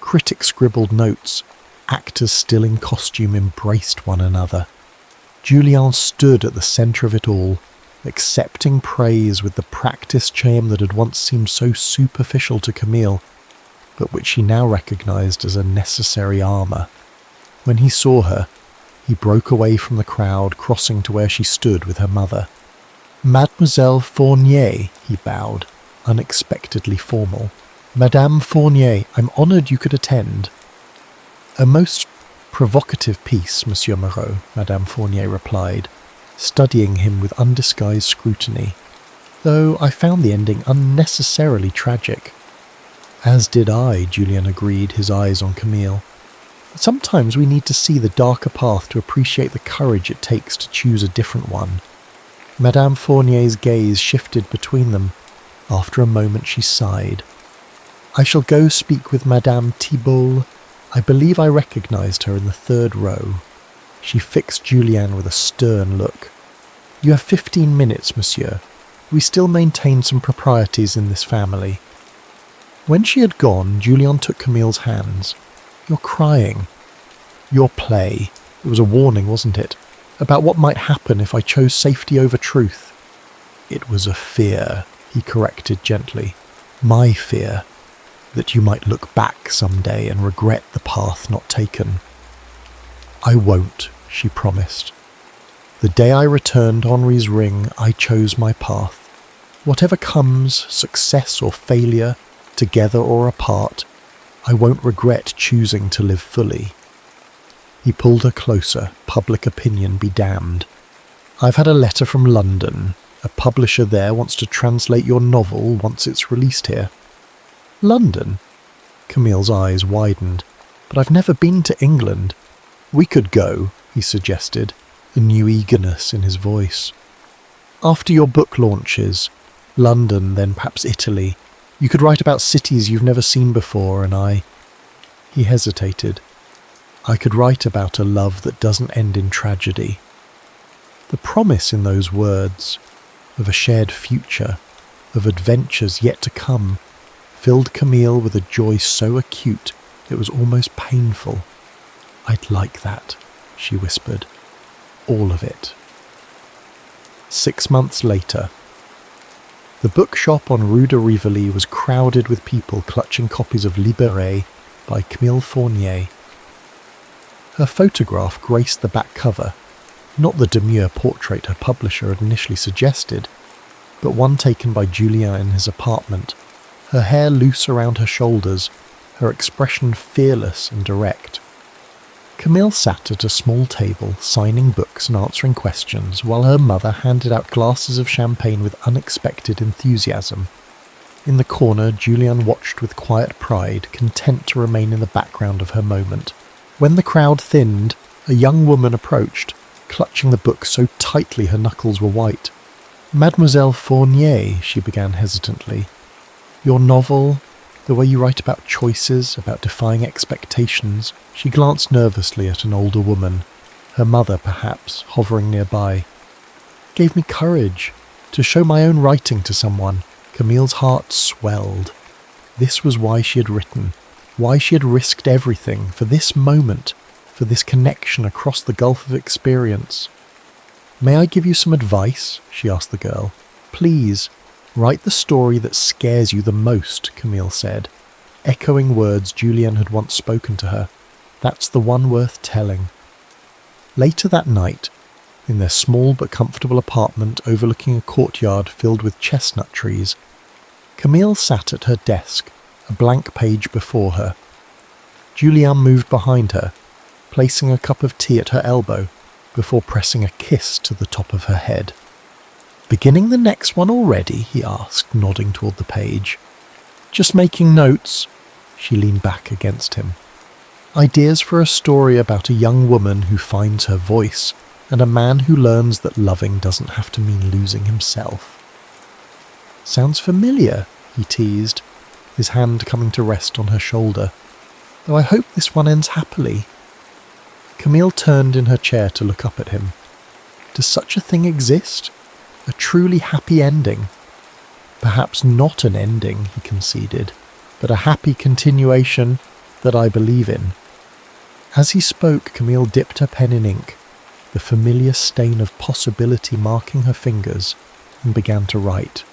Critics scribbled notes. Actors still in costume embraced one another. Julien stood at the centre of it all, accepting praise with the practiced charm that had once seemed so superficial to Camille, but which he now recognised as a necessary armour. When he saw her, he broke away from the crowd, crossing to where she stood with her mother. "Mademoiselle Fournier," he bowed, unexpectedly formal. "Madame Fournier, I'm honoured you could attend." "A most provocative piece, Monsieur Moreau," Madame Fournier replied, studying him with undisguised scrutiny, "though I found the ending unnecessarily tragic." "As did I," Julien agreed, his eyes on Camille. "Sometimes we need to see the darker path to appreciate the courage it takes to choose a different one." Madame Fournier's gaze shifted between them. After a moment she sighed. "I shall go speak with Madame Thibault. I believe I recognised her in the 3rd row." She fixed Julien with a stern look. "You have 15 minutes, monsieur. We still maintain some proprieties in this family." When she had gone, Julien took Camille's hands. "You're crying." "Your play. It was a warning, wasn't it? About what might happen if I chose safety over truth." "It was a fear," he corrected gently. "My fear. That you might look back someday and regret the path not taken." "I won't," she promised. "The day I returned Henri's ring, I chose my path. Whatever comes, success or failure, together or apart, I won't regret choosing to live fully." He pulled her closer, public opinion be damned. "I've had a letter from London. A publisher there wants to translate your novel once it's released here." "London?" Camille's eyes widened. "But I've never been to England." "We could go," he suggested, a new eagerness in his voice. "After your book launches, London, then perhaps Italy. You could write about cities you've never seen before, and I..." He hesitated. "I could write about a love that doesn't end in tragedy." The promise in those words, of a shared future, of adventures yet to come, filled Camille with a joy so acute it was almost painful. "I'd like that," she whispered. "All of it." 6 months later. The bookshop on Rue de Rivoli was crowded with people clutching copies of Libéré by Camille Fournier. Her photograph graced the back cover, not the demure portrait her publisher had initially suggested, but one taken by Julien in his apartment, her hair loose around her shoulders, her expression fearless and direct. Camille sat at a small table, signing books and answering questions, while her mother handed out glasses of champagne with unexpected enthusiasm. In the corner, Julianne watched with quiet pride, content to remain in the background of her moment. When the crowd thinned, a young woman approached, clutching the book so tightly her knuckles were white. "Mademoiselle Fournier," she began hesitantly. "Your novel, the way you write about choices, about defying expectations." She glanced nervously at an older woman, her mother perhaps, hovering nearby. "Gave me courage to show my own writing to someone." Camille's heart swelled. This was why she had written, why she had risked everything for this moment, for this connection across the gulf of experience. "May I give you some advice?" she asked the girl. "Please, write the story that scares you the most," Camille said, echoing words Julianne had once spoken to her. "That's the one worth telling." Later that night, in their small but comfortable apartment overlooking a courtyard filled with chestnut trees, Camille sat at her desk, a blank page before her. Julianne moved behind her, placing a cup of tea at her elbow before pressing a kiss to the top of her head. "Beginning the next one already?" he asked, nodding toward the page. "Just making notes." She leaned back against him. "Ideas for a story about a young woman who finds her voice, and a man who learns that loving doesn't have to mean losing himself." "Sounds familiar," he teased, his hand coming to rest on her shoulder. "Though I hope this one ends happily." Camille turned in her chair to look up at him. Does such a thing exist? A truly happy ending? Perhaps not an ending, he conceded, but a happy continuation that I believe in. As he spoke, Camille dipped her pen in ink, the familiar stain of possibility marking her fingers, and began to write.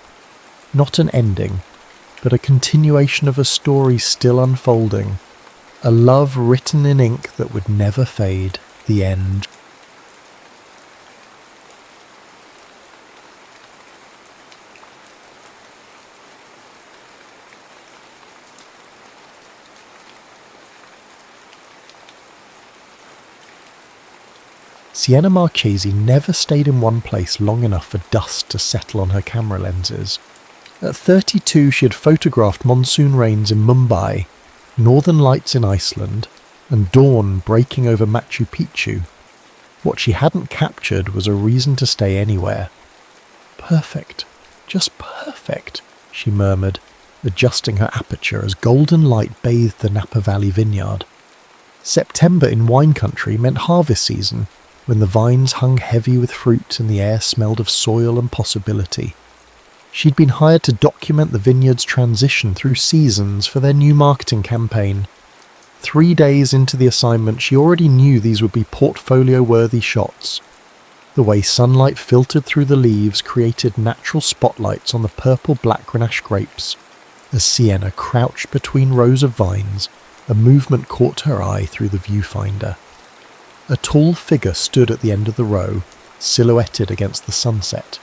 Not an ending, but a continuation of a story still unfolding, a love written in ink that would never fade, the end. Sienna Marchesi never stayed in one place long enough for dust to settle on her camera lenses. At 32, she had photographed monsoon rains in Mumbai, northern lights in Iceland, and dawn breaking over Machu Picchu. What she hadn't captured was a reason to stay anywhere. "Perfect, just perfect," she murmured, adjusting her aperture as golden light bathed the Napa Valley vineyard. September in wine country meant harvest season, when the vines hung heavy with fruit and the air smelled of soil and possibility. She'd been hired to document the vineyard's transition through seasons for their new marketing campaign. 3 days into the assignment, she already knew these would be portfolio-worthy shots. The way sunlight filtered through the leaves created natural spotlights on the purple-black Grenache grapes. As Sienna crouched between rows of vines, a movement caught her eye through the viewfinder. A tall figure stood at the end of the row, silhouetted against the sunset.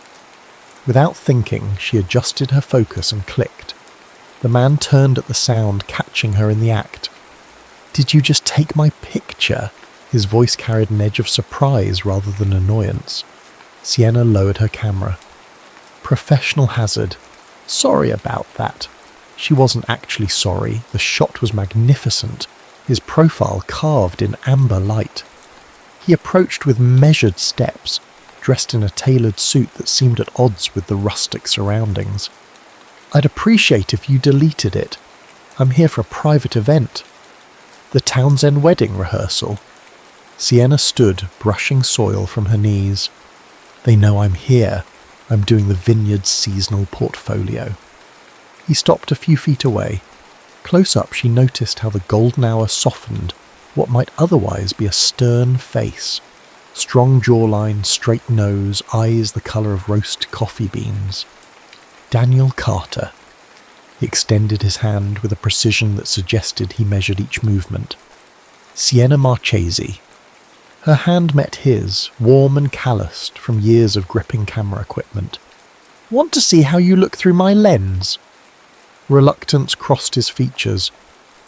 Without thinking, she adjusted her focus and clicked. The man turned at the sound, catching her in the act. "Did you just take my picture?" His voice carried an edge of surprise rather than annoyance. Sienna lowered her camera. "Professional hazard. Sorry about that." She wasn't actually sorry. The shot was magnificent, his profile carved in amber light. He approached with measured steps, dressed in a tailored suit that seemed at odds with the rustic surroundings. "I'd appreciate if you deleted it. I'm here for a private event." "The Townsend wedding rehearsal." Sienna stood, brushing soil from her knees. "They know I'm here. I'm doing the vineyard's seasonal portfolio." He stopped a few feet away. Close up, she noticed how the golden hour softened what might otherwise be a stern face. Strong jawline, straight nose, eyes the colour of roast coffee beans. Daniel Carter. He extended his hand with a precision that suggested he measured each movement. Sienna Marchesi. Her hand met his, warm and calloused from years of gripping camera equipment. "Want to see how you look through my lens?" Reluctance crossed his features,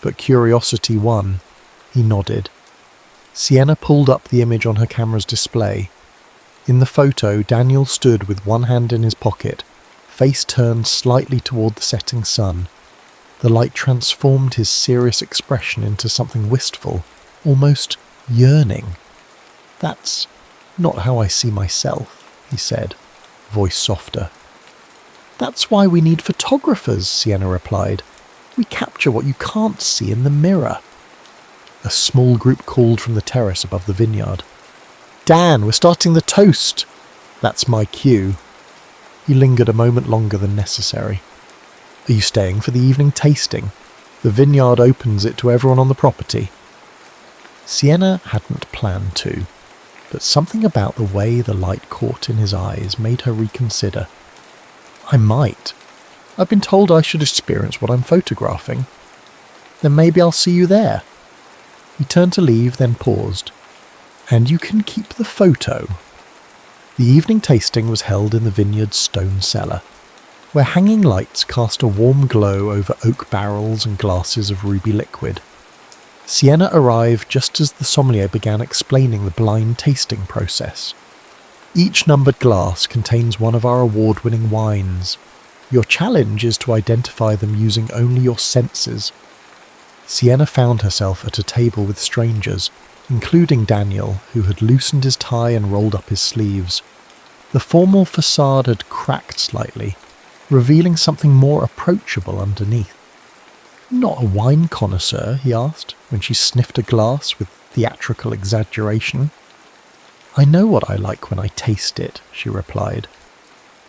but curiosity won. He nodded. Sienna pulled up the image on her camera's display. In the photo, Daniel stood with one hand in his pocket, face turned slightly toward the setting sun. The light transformed his serious expression into something wistful, almost yearning. "That's not how I see myself," he said, voice softer. "That's why we need photographers," Sienna replied. "We capture what you can't see in the mirror." A small group called from the terrace above the vineyard. "Dan, we're starting the toast!" "That's my cue." He lingered a moment longer than necessary. "Are you staying for the evening tasting? The vineyard opens it to everyone on the property." Sienna hadn't planned to, but something about the way the light caught in his eyes made her reconsider. "I might. I've been told I should experience what I'm photographing. Then maybe I'll see you there." He turned to leave, then paused. "And you can keep the photo." The evening tasting was held in the vineyard's stone cellar, where hanging lights cast a warm glow over oak barrels and glasses of ruby liquid. Sienna arrived just as the sommelier began explaining the blind tasting process. "Each numbered glass contains one of our award-winning wines. Your challenge is to identify them using only your senses." Sienna found herself at a table with strangers, including Daniel, who had loosened his tie and rolled up his sleeves. The formal facade had cracked slightly, revealing something more approachable underneath. "Not a wine connoisseur?" he asked, when she sniffed a glass with theatrical exaggeration. "I know what I like when I taste it," she replied.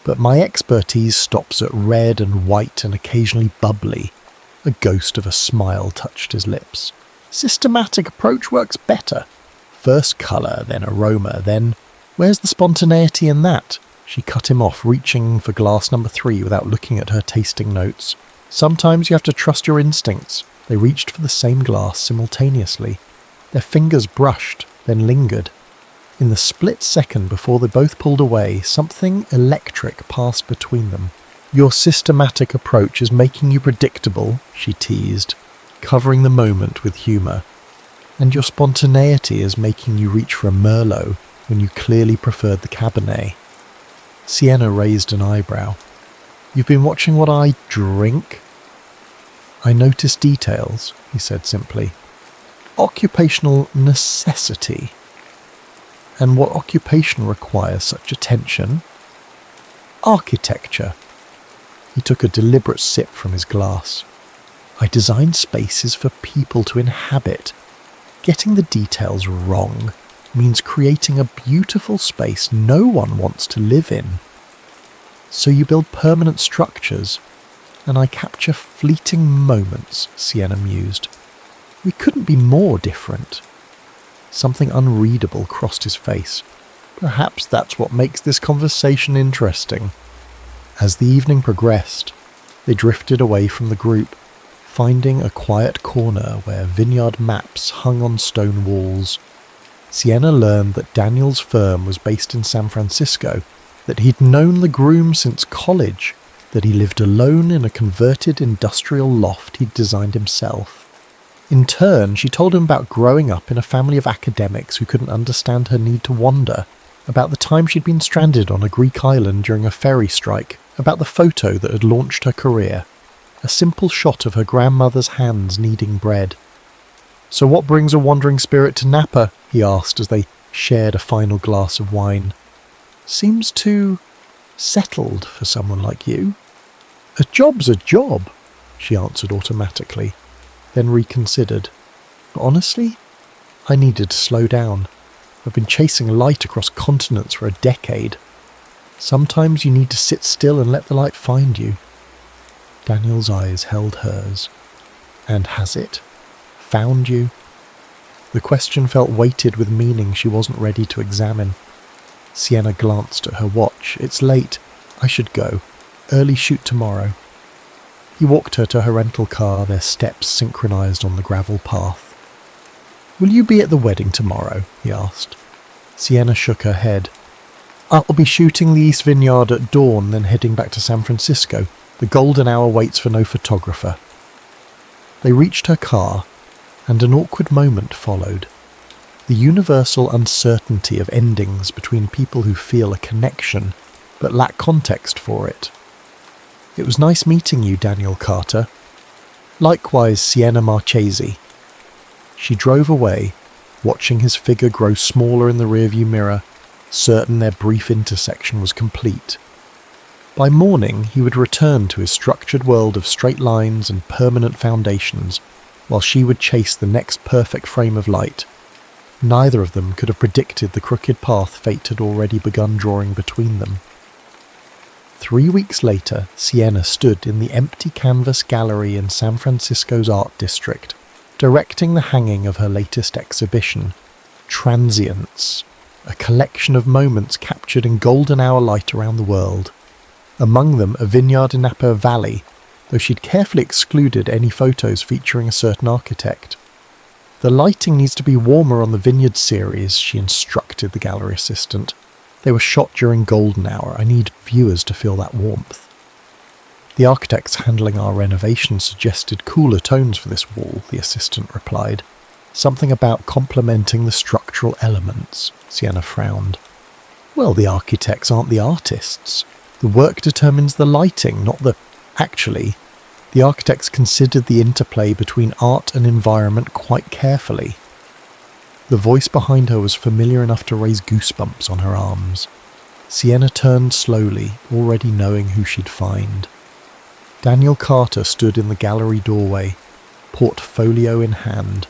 "But my expertise stops at red and white and occasionally bubbly." A ghost of a smile touched his lips. "Systematic approach works better. First colour, then aroma, then... Where's the spontaneity in that?" She cut him off, reaching for glass number 3 without looking at her tasting notes. "Sometimes you have to trust your instincts." They reached for the same glass simultaneously. Their fingers brushed, then lingered. In the split second before they both pulled away, something electric passed between them. "Your systematic approach is making you predictable," she teased, covering the moment with humour. "And your spontaneity is making you reach for a Merlot when you clearly preferred the Cabernet." Sienna raised an eyebrow. "You've been watching what I drink?" "I notice details," he said simply. "Occupational necessity." "And what occupation requires such attention?" "Architecture." He took a deliberate sip from his glass. "I design spaces for people to inhabit. Getting the details wrong means creating a beautiful space no one wants to live in. So you build permanent structures, and I capture fleeting moments," Sienna mused. "We couldn't be more different." Something unreadable crossed his face. "Perhaps that's what makes this conversation interesting." As the evening progressed, they drifted away from the group, finding a quiet corner where vineyard maps hung on stone walls. Sienna learned that Daniel's firm was based in San Francisco, that he'd known the groom since college, that he lived alone in a converted industrial loft he'd designed himself. In turn, she told him about growing up in a family of academics who couldn't understand her need to wander, about the time she'd been stranded on a Greek island during a ferry strike, about the photo that had launched her career, a simple shot of her grandmother's hands kneading bread. "So what brings a wandering spirit to Napa?" he asked as they shared a final glass of wine. "Seems too settled for someone like you." "A job's a job," she answered automatically, then reconsidered. "Honestly, I needed to slow down. I've been chasing light across continents for a decade. Sometimes you need to sit still and let the light find you." Daniel's eyes held hers. "And has it found you?" The question felt weighted with meaning she wasn't ready to examine. Sienna glanced at her watch. "It's late. I should go. Early shoot tomorrow." He walked her to her rental car, their steps synchronized on the gravel path. "Will you be at the wedding tomorrow?" he asked. Sienna shook her head. "I'll be shooting the East Vineyard at dawn, then heading back to San Francisco. The golden hour waits for no photographer. They reached her car, and an awkward moment followed. The universal uncertainty of endings between people who feel a connection, but lack context for it. It was nice meeting you, Daniel Carter. Likewise, Sienna Marchesi. She drove away, watching his figure grow smaller in the rearview mirror, certain their brief intersection was complete. By morning, he would return to his structured world of straight lines and permanent foundations, while she would chase the next perfect frame of light. Neither of them could have predicted the crooked path fate had already begun drawing between them. 3 weeks later, Sienna stood in the empty canvas gallery in San Francisco's art district, directing the hanging of her latest exhibition, Transience, a collection of moments captured in golden hour light around the world. Among them a vineyard in Napa Valley, though she'd carefully excluded any photos featuring a certain architect. The lighting needs to be warmer on the vineyard series, she instructed the gallery assistant. They were shot during golden hour. I need viewers to feel that warmth. The architects handling our renovation suggested cooler tones for this wall, the assistant replied. Something about complementing the structural elements, Sienna frowned. Well, the architects aren't the artists. The work determines the lighting, not the... Actually, the architects considered the interplay between art and environment quite carefully. The voice behind her was familiar enough to raise goosebumps on her arms. Sienna turned slowly, already knowing who she'd find. Daniel Carter stood in the gallery doorway, portfolio in hand,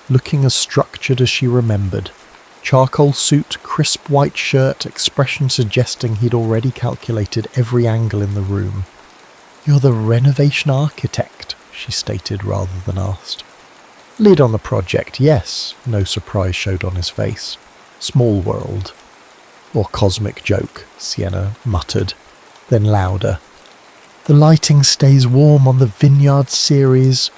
looking as structured as she remembered. Charcoal suit, crisp white shirt, expression suggesting he'd already calculated every angle in the room. "You're the renovation architect," she stated rather than asked. "Lid on the project, yes," no surprise showed on his face. "Small world." "Or cosmic joke," Sienna muttered, then louder. "The lighting stays warm on the vineyard series."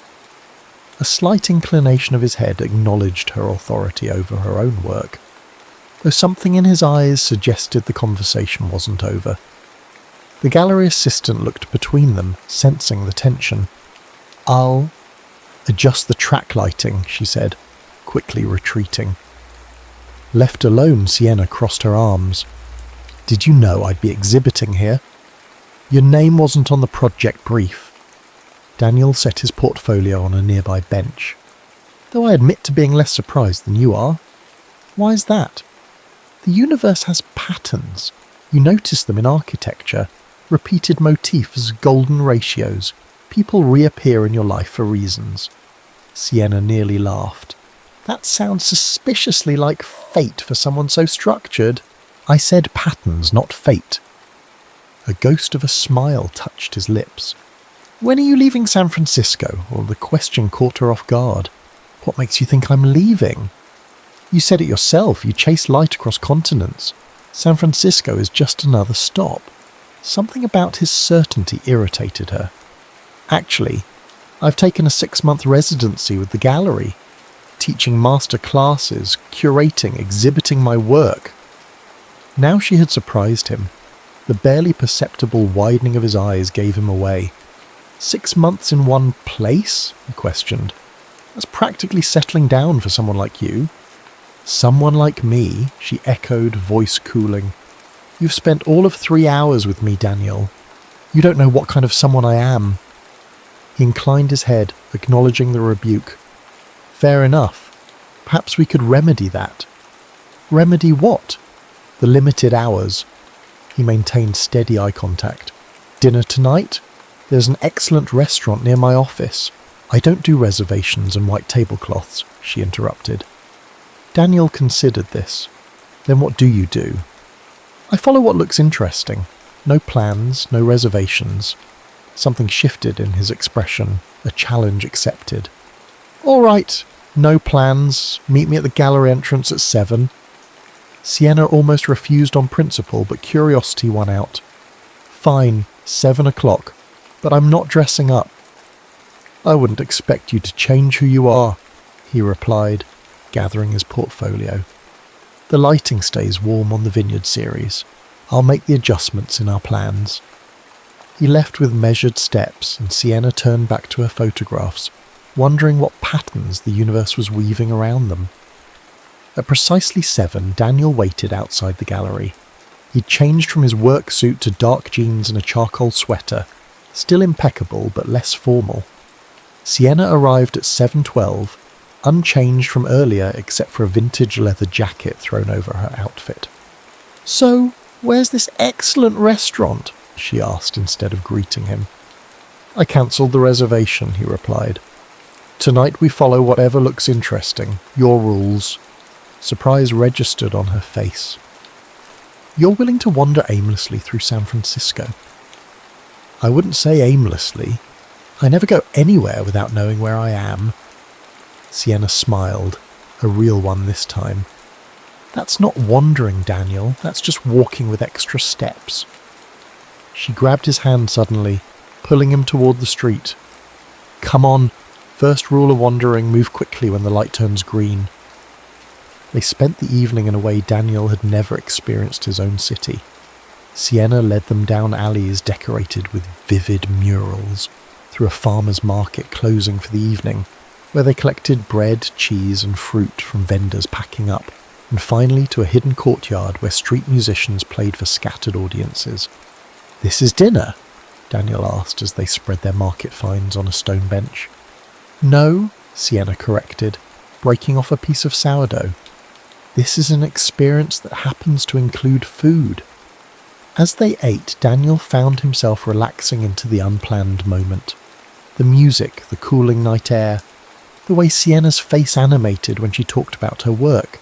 A slight inclination of his head acknowledged her authority over her own work, though something in his eyes suggested the conversation wasn't over. The gallery assistant looked between them, sensing the tension. "I'll adjust the track lighting," she said, quickly retreating. Left alone, Sienna crossed her arms. "Did you know I'd be exhibiting here? Your name wasn't on the project brief." Daniel set his portfolio on a nearby bench. "Though I admit to being less surprised than you are." "Why is that?" "The universe has patterns. You notice them in architecture. Repeated motifs, golden ratios. People reappear in your life for reasons." Sienna nearly laughed. "That sounds suspiciously like fate for someone so structured." "I said patterns, not fate." A ghost of a smile touched his lips. "When are you leaving San Francisco?" Or the question caught her off guard. "What makes you think I'm leaving?" "You said it yourself. You chase light across continents. San Francisco is just another stop." Something about his certainty irritated her. "Actually, I've taken a 6-month residency with the gallery, teaching master classes, curating, exhibiting my work." Now she had surprised him. The barely perceptible widening of his eyes gave him away. 6 months in one place? He questioned. "That's practically settling down for someone like you." "Someone like me," she echoed, voice cooling. "You've spent all of 3 hours with me, Daniel. You don't know what kind of someone I am." He inclined his head, acknowledging the rebuke. "Fair enough. Perhaps we could remedy that." "Remedy what?" "The limited hours." He maintained steady eye contact. "Dinner tonight? There's an excellent restaurant near my office." "I don't do reservations and white tablecloths," she interrupted. Daniel considered this. "Then what do you do?" "I follow what looks interesting. No plans, no reservations." Something shifted in his expression, a challenge accepted. "All right, no plans. Meet me at the gallery entrance at 7. Sienna almost refused on principle, but curiosity won out. "Fine, 7 o'clock, but I'm not dressing up." "I wouldn't expect you to change who you are," he replied, gathering his portfolio. "The lighting stays warm on the vineyard series. I'll make the adjustments in our plans." He left with measured steps, and Sienna turned back to her photographs, wondering what patterns the universe was weaving around them. At precisely 7, Daniel waited outside the gallery. He'd changed from his work suit to dark jeans and a charcoal sweater, still impeccable but less formal. Sienna arrived at 7:12, unchanged from earlier except for a vintage leather jacket thrown over her outfit. "So, where's this excellent restaurant?" she asked instead of greeting him. "I cancelled the reservation," he replied. "Tonight we follow whatever looks interesting, your rules." Surprise registered on her face. "You're willing to wander aimlessly through San Francisco?" "I wouldn't say aimlessly. I never go anywhere without knowing where I am." Sienna smiled, a real one this time. "That's not wandering, Daniel. That's just walking with extra steps." She grabbed his hand suddenly, pulling him toward the street. "Come on. First rule of wandering, move quickly when the light turns green." They spent the evening in a way Daniel had never experienced his own city. Sienna led them down alleys decorated with vivid murals, through a farmer's market closing for the evening, where they collected bread, cheese and fruit from vendors packing up, and finally to a hidden courtyard where street musicians played for scattered audiences. "This is dinner?" Daniel asked as they spread their market finds on a stone bench. "No," Sienna corrected, breaking off a piece of sourdough. "This is an experience that happens to include food." As they ate, Daniel found himself relaxing into the unplanned moment. The music, the cooling night air, the way Sienna's face animated when she talked about her work.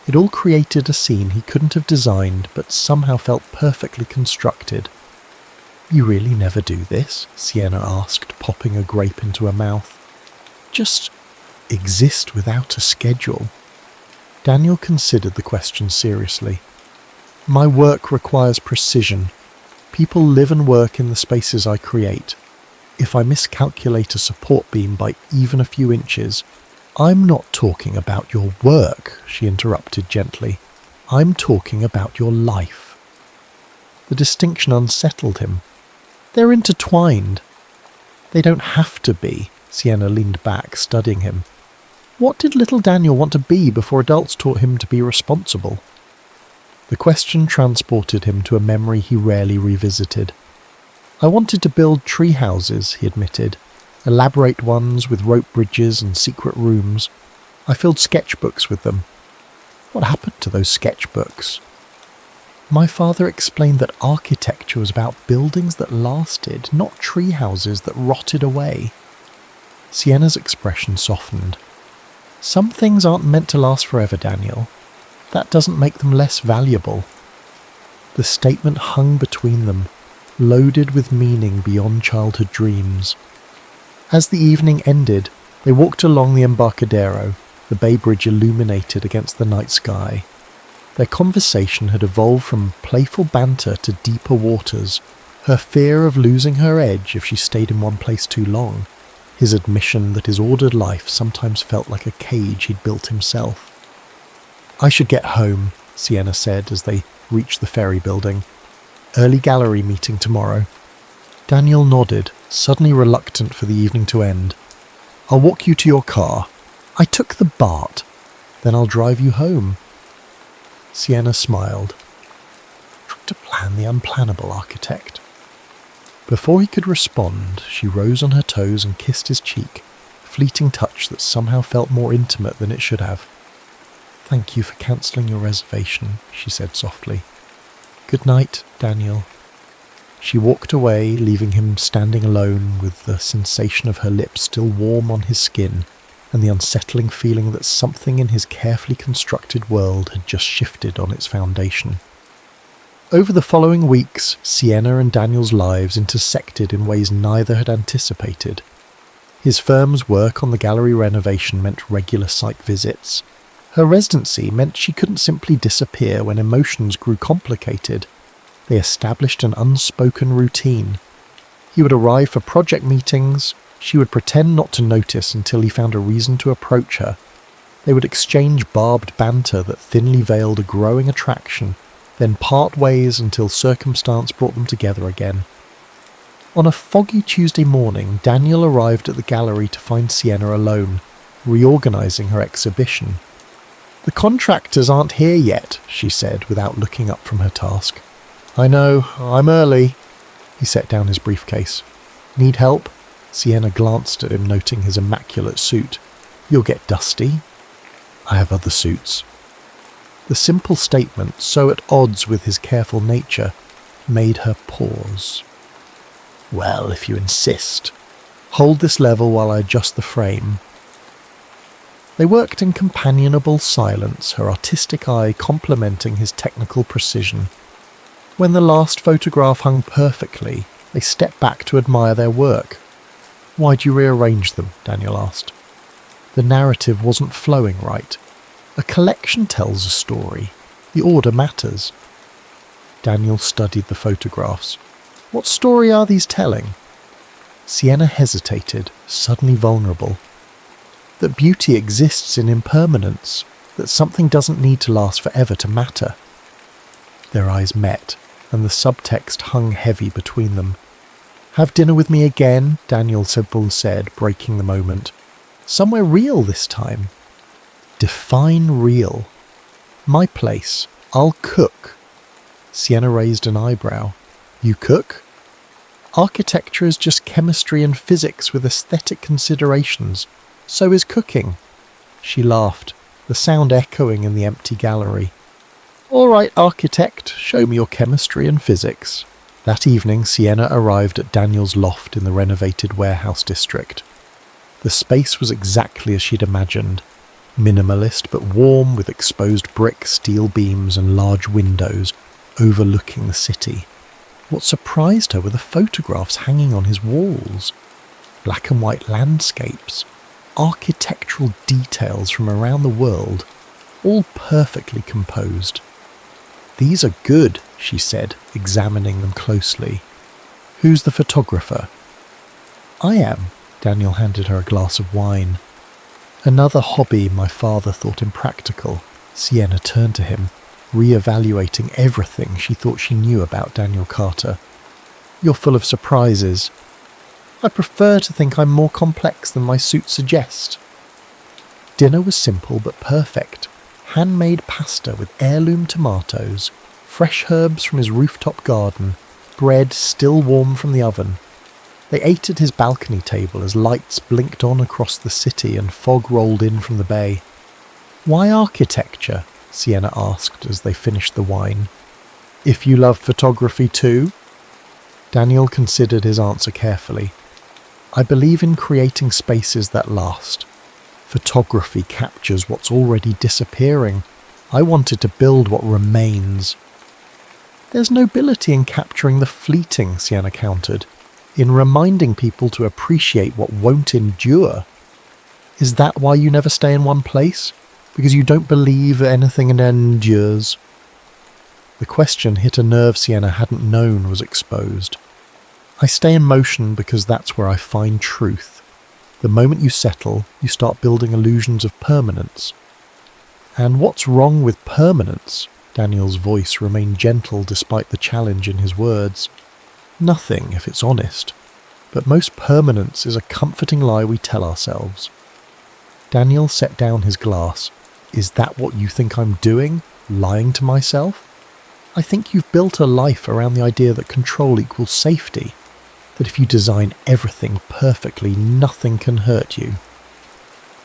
It all created a scene he couldn't have designed, but somehow felt perfectly constructed. "You really never do this?" Sienna asked, popping a grape into her mouth. "Just exist without a schedule?" Daniel considered the question seriously. "My work requires precision. People live and work in the spaces I create. If I miscalculate a support beam by even a few inches..." "I'm not talking about your work," she interrupted gently. "I'm talking about your life." The distinction unsettled him. "They're intertwined." "They don't have to be." Sienna leaned back, studying him. What did little Daniel want to be before adults taught him to be responsible? The question transported him to a memory he rarely revisited. "I wanted to build tree houses," he admitted, "elaborate ones with rope bridges and secret rooms. I filled sketchbooks with them." "What happened to those sketchbooks?" "My father explained that architecture was about buildings that lasted, not tree houses that rotted away." Sienna's expression softened. "Some things aren't meant to last forever, Daniel. That doesn't make them less valuable." The statement hung between them, loaded with meaning beyond childhood dreams. As the evening ended, they walked along the Embarcadero, the Bay Bridge illuminated against the night sky. Their conversation had evolved from playful banter to deeper waters, her fear of losing her edge if she stayed in one place too long, his admission that his ordered life sometimes felt like a cage he'd built himself. "I should get home," Sienna said as they reached the ferry building. "Early gallery meeting tomorrow." Daniel nodded, suddenly reluctant for the evening to end. "I'll walk you to your car." "I took the BART." "Then I'll drive you home." Sienna smiled. Trying to plan the unplannable, architect. Before he could respond, she rose on her toes and kissed his cheek, a fleeting touch that somehow felt more intimate than it should have. "Thank you for cancelling your reservation," she said softly. "Good night, Daniel." She walked away, leaving him standing alone with the sensation of her lips still warm on his skin and the unsettling feeling that something in his carefully constructed world had just shifted on its foundation. Over the following weeks, Sienna and Daniel's lives intersected in ways neither had anticipated. His firm's work on the gallery renovation meant regular site visits. Her residency meant she couldn't simply disappear when emotions grew complicated. They established an unspoken routine. He would arrive for project meetings. She would pretend not to notice until he found a reason to approach her. They would exchange barbed banter that thinly veiled a growing attraction, then part ways until circumstance brought them together again. On a foggy Tuesday morning, Daniel arrived at the gallery to find Sienna alone, reorganising her exhibition. "The contractors aren't here yet," she said without looking up from her task. "I know, I'm early." He set down his briefcase. "Need help?" Sienna glanced at him, noting his immaculate suit. "You'll get dusty." "I have other suits." The simple statement, so at odds with his careful nature, made her pause. "Well, if you insist. Hold this level while I adjust the frame." They worked in companionable silence, her artistic eye complementing his technical precision. When the last photograph hung perfectly, they stepped back to admire their work. "Why'd you rearrange them?" Daniel asked. The narrative wasn't flowing right. A collection tells a story. The order matters. Daniel studied the photographs. "What story are these telling?" Sienna hesitated, suddenly vulnerable. That beauty exists in impermanence, that something doesn't need to last forever to matter. Their eyes met, and the subtext hung heavy between them. "Have dinner with me again," Daniel Sibyl said, breaking the moment. "Somewhere real this time." "Define real." "My place. I'll cook." Sienna raised an eyebrow. "You cook?" "Architecture is just chemistry and physics with aesthetic considerations. So is cooking." She laughed, the sound echoing in the empty gallery. "All right, architect, show me your chemistry and physics." That evening, Sienna arrived at Daniel's loft in the renovated warehouse district. The space was exactly as she'd imagined. Minimalist but warm, with exposed brick, steel beams and large windows overlooking the city. What surprised her were the photographs hanging on his walls. Black and white landscapes, architectural details from around the world, all perfectly composed. "These are good," she said, examining them closely. "Who's the photographer?" "I am." Daniel handed her a glass of wine. "Another hobby my father thought impractical." Sienna turned to him, re-evaluating everything she thought she knew about Daniel Carter. "You're full of surprises." "I prefer to think I'm more complex than my suit suggests." Dinner was simple but perfect. Handmade pasta with heirloom tomatoes, fresh herbs from his rooftop garden, bread still warm from the oven. They ate at his balcony table as lights blinked on across the city and fog rolled in from the bay. "Why architecture?" Sienna asked as they finished the wine. "If you love photography too?" Daniel considered his answer carefully. "I believe in creating spaces that last. Photography captures what's already disappearing. I wanted to build what remains." "There's nobility in capturing the fleeting," Sienna countered, "in reminding people to appreciate what won't endure." "Is that why you never stay in one place? Because you don't believe anything endures?" The question hit a nerve Sienna hadn't known was exposed. "I stay in motion because that's where I find truth. The moment you settle, you start building illusions of permanence." "And what's wrong with permanence?" Daniel's voice remained gentle despite the challenge in his words. "Nothing, if it's honest. But most permanence is a comforting lie we tell ourselves." Daniel set down his glass. "Is that what you think I'm doing? Lying to myself?" "I think you've built a life around the idea that control equals safety. That if you design everything perfectly, nothing can hurt you."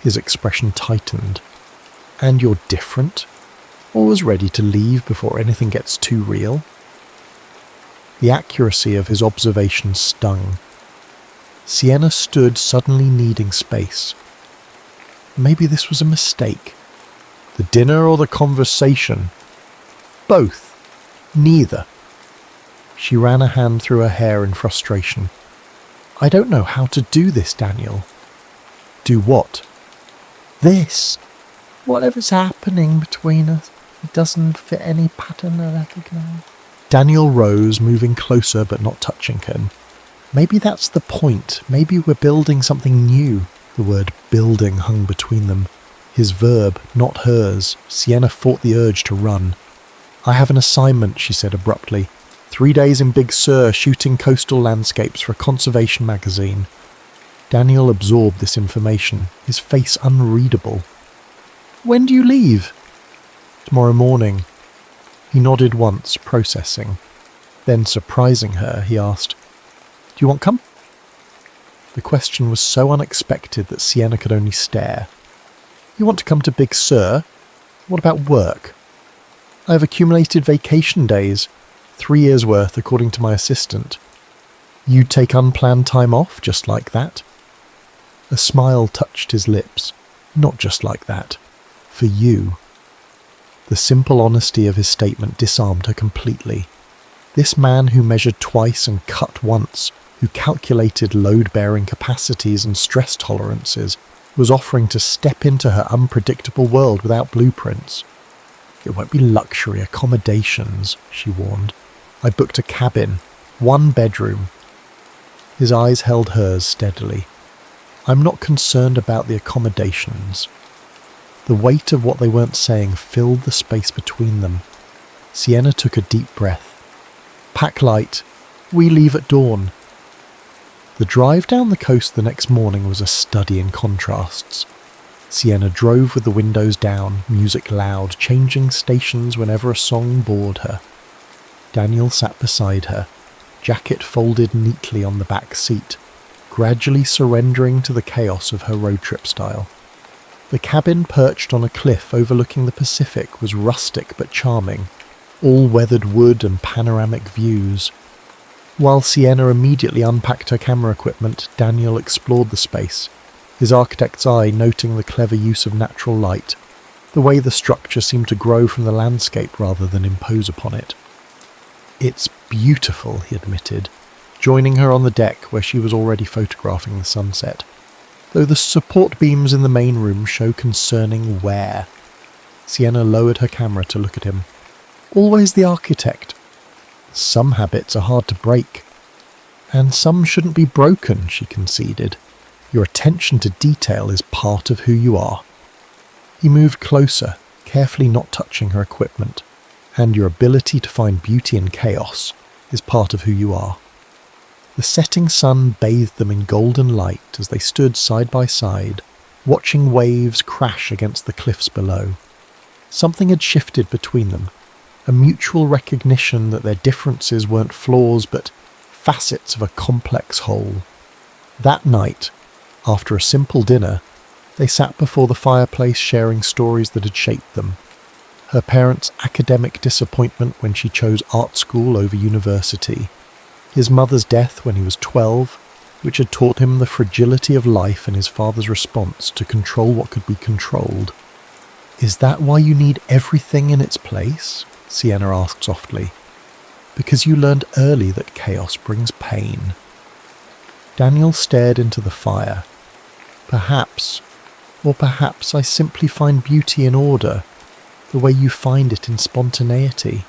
His expression tightened. "And you're different? Always ready to leave before anything gets too real?" The accuracy of his observation stung. Sienna stood, suddenly needing space. Maybe this was a mistake. The dinner or the conversation? Both. Neither. She ran a hand through her hair in frustration. "I don't know how to do this, Daniel." "Do what?" "This. Whatever's happening between us, it doesn't fit any pattern I recognize." Daniel rose, moving closer but not touching him. "Maybe that's the point. Maybe we're building something new." The word building hung between them. His verb, not hers. Sienna fought the urge to run. "I have an assignment," she said abruptly. 3 days in Big Sur shooting coastal landscapes for a conservation magazine. Daniel absorbed this information, his face unreadable. When do you leave? Tomorrow morning. He nodded once, processing. Then, surprising her, he asked, Do you want come? The question was so unexpected that Sienna could only stare. You want to come to Big Sur? What about work? I have accumulated vacation days, 3 years' worth according to my assistant. You'd take unplanned time off just like that? A smile touched his lips. Not just like that. For you. The simple honesty of his statement disarmed her completely. This man who measured twice and cut once, who calculated load-bearing capacities and stress tolerances, was offering to step into her unpredictable world without blueprints. It won't be luxury accommodations, she warned. I booked a cabin, 1 bedroom. His eyes held hers steadily. I'm not concerned about the accommodations. The weight of what they weren't saying filled the space between them. Sienna took a deep breath. Pack light. We leave at dawn. The drive down the coast the next morning was a study in contrasts. Sienna drove with the windows down, music loud, changing stations whenever a song bored her. Daniel sat beside her, jacket folded neatly on the back seat, gradually surrendering to the chaos of her road trip style. The cabin perched on a cliff overlooking the Pacific was rustic but charming, all weathered wood and panoramic views. While Sienna immediately unpacked her camera equipment, Daniel explored the space, his architect's eye noting the clever use of natural light, the way the structure seemed to grow from the landscape rather than impose upon it. It's beautiful, he admitted, joining her on the deck where she was already photographing the sunset, though the support beams in the main room show concerning wear. Sienna lowered her camera to look at him. Always the architect. Some habits are hard to break. And some shouldn't be broken, she conceded. Your attention to detail is part of who you are. He moved closer, carefully not touching her equipment. And your ability to find beauty in chaos is part of who you are. The setting sun bathed them in golden light as they stood side by side, watching waves crash against the cliffs below. Something had shifted between them, a mutual recognition that their differences weren't flaws but facets of a complex whole. That night, after a simple dinner, they sat before the fireplace sharing stories that had shaped them. Her parents' academic disappointment when she chose art school over university, his mother's death when he was 12, which had taught him the fragility of life and his father's response to control what could be controlled. Is that why you need everything in its place? Sienna asked softly. Because you learned early that chaos brings pain. Daniel stared into the fire. Perhaps I simply find beauty in order, the way you find it in spontaneity.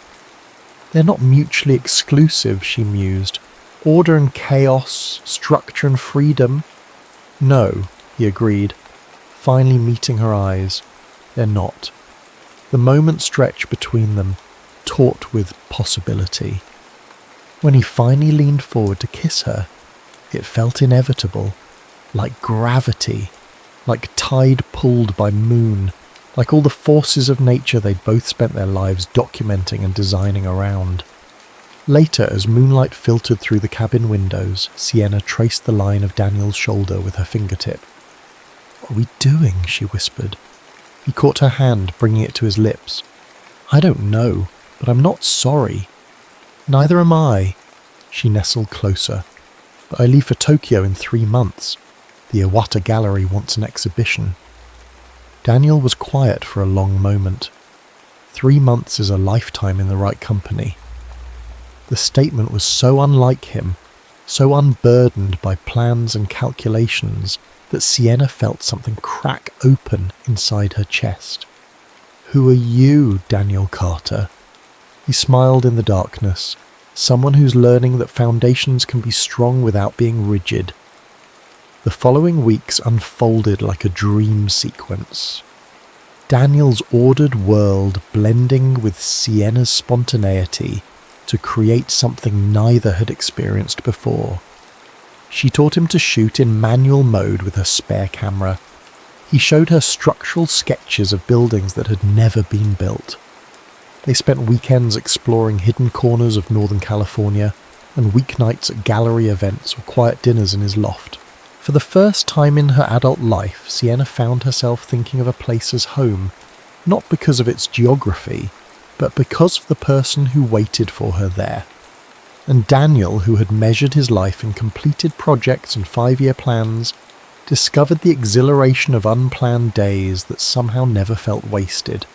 They're not mutually exclusive, she mused. Order and chaos, structure and freedom. No, he agreed, finally meeting her eyes. They're not. The moment stretched between them, taut with possibility. When he finally leaned forward to kiss her, it felt inevitable, like gravity, like tide pulled by moon, like all the forces of nature they'd both spent their lives documenting and designing around. Later, as moonlight filtered through the cabin windows, Sienna traced the line of Daniel's shoulder with her fingertip. What are we doing? She whispered. He caught her hand, bringing it to his lips. I don't know, but I'm not sorry. Neither am I. She nestled closer. But I leave for Tokyo in 3 months. The Iwata Gallery wants an exhibition. Daniel was quiet for a long moment. 3 months is a lifetime in the right company. The statement was so unlike him, so unburdened by plans and calculations, that Sienna felt something crack open inside her chest. Who are you, Daniel Carter? He smiled in the darkness, someone who's learning that foundations can be strong without being rigid. The following weeks unfolded like a dream sequence. Daniel's ordered world blending with Sienna's spontaneity to create something neither had experienced before. She taught him to shoot in manual mode with her spare camera. He showed her structural sketches of buildings that had never been built. They spent weekends exploring hidden corners of Northern California and weeknights at gallery events or quiet dinners in his loft. For the first time in her adult life, Sienna found herself thinking of a place as home, not because of its geography, but because of the person who waited for her there. And Daniel, who had measured his life in completed projects and 5-year plans, discovered the exhilaration of unplanned days that somehow never felt wasted.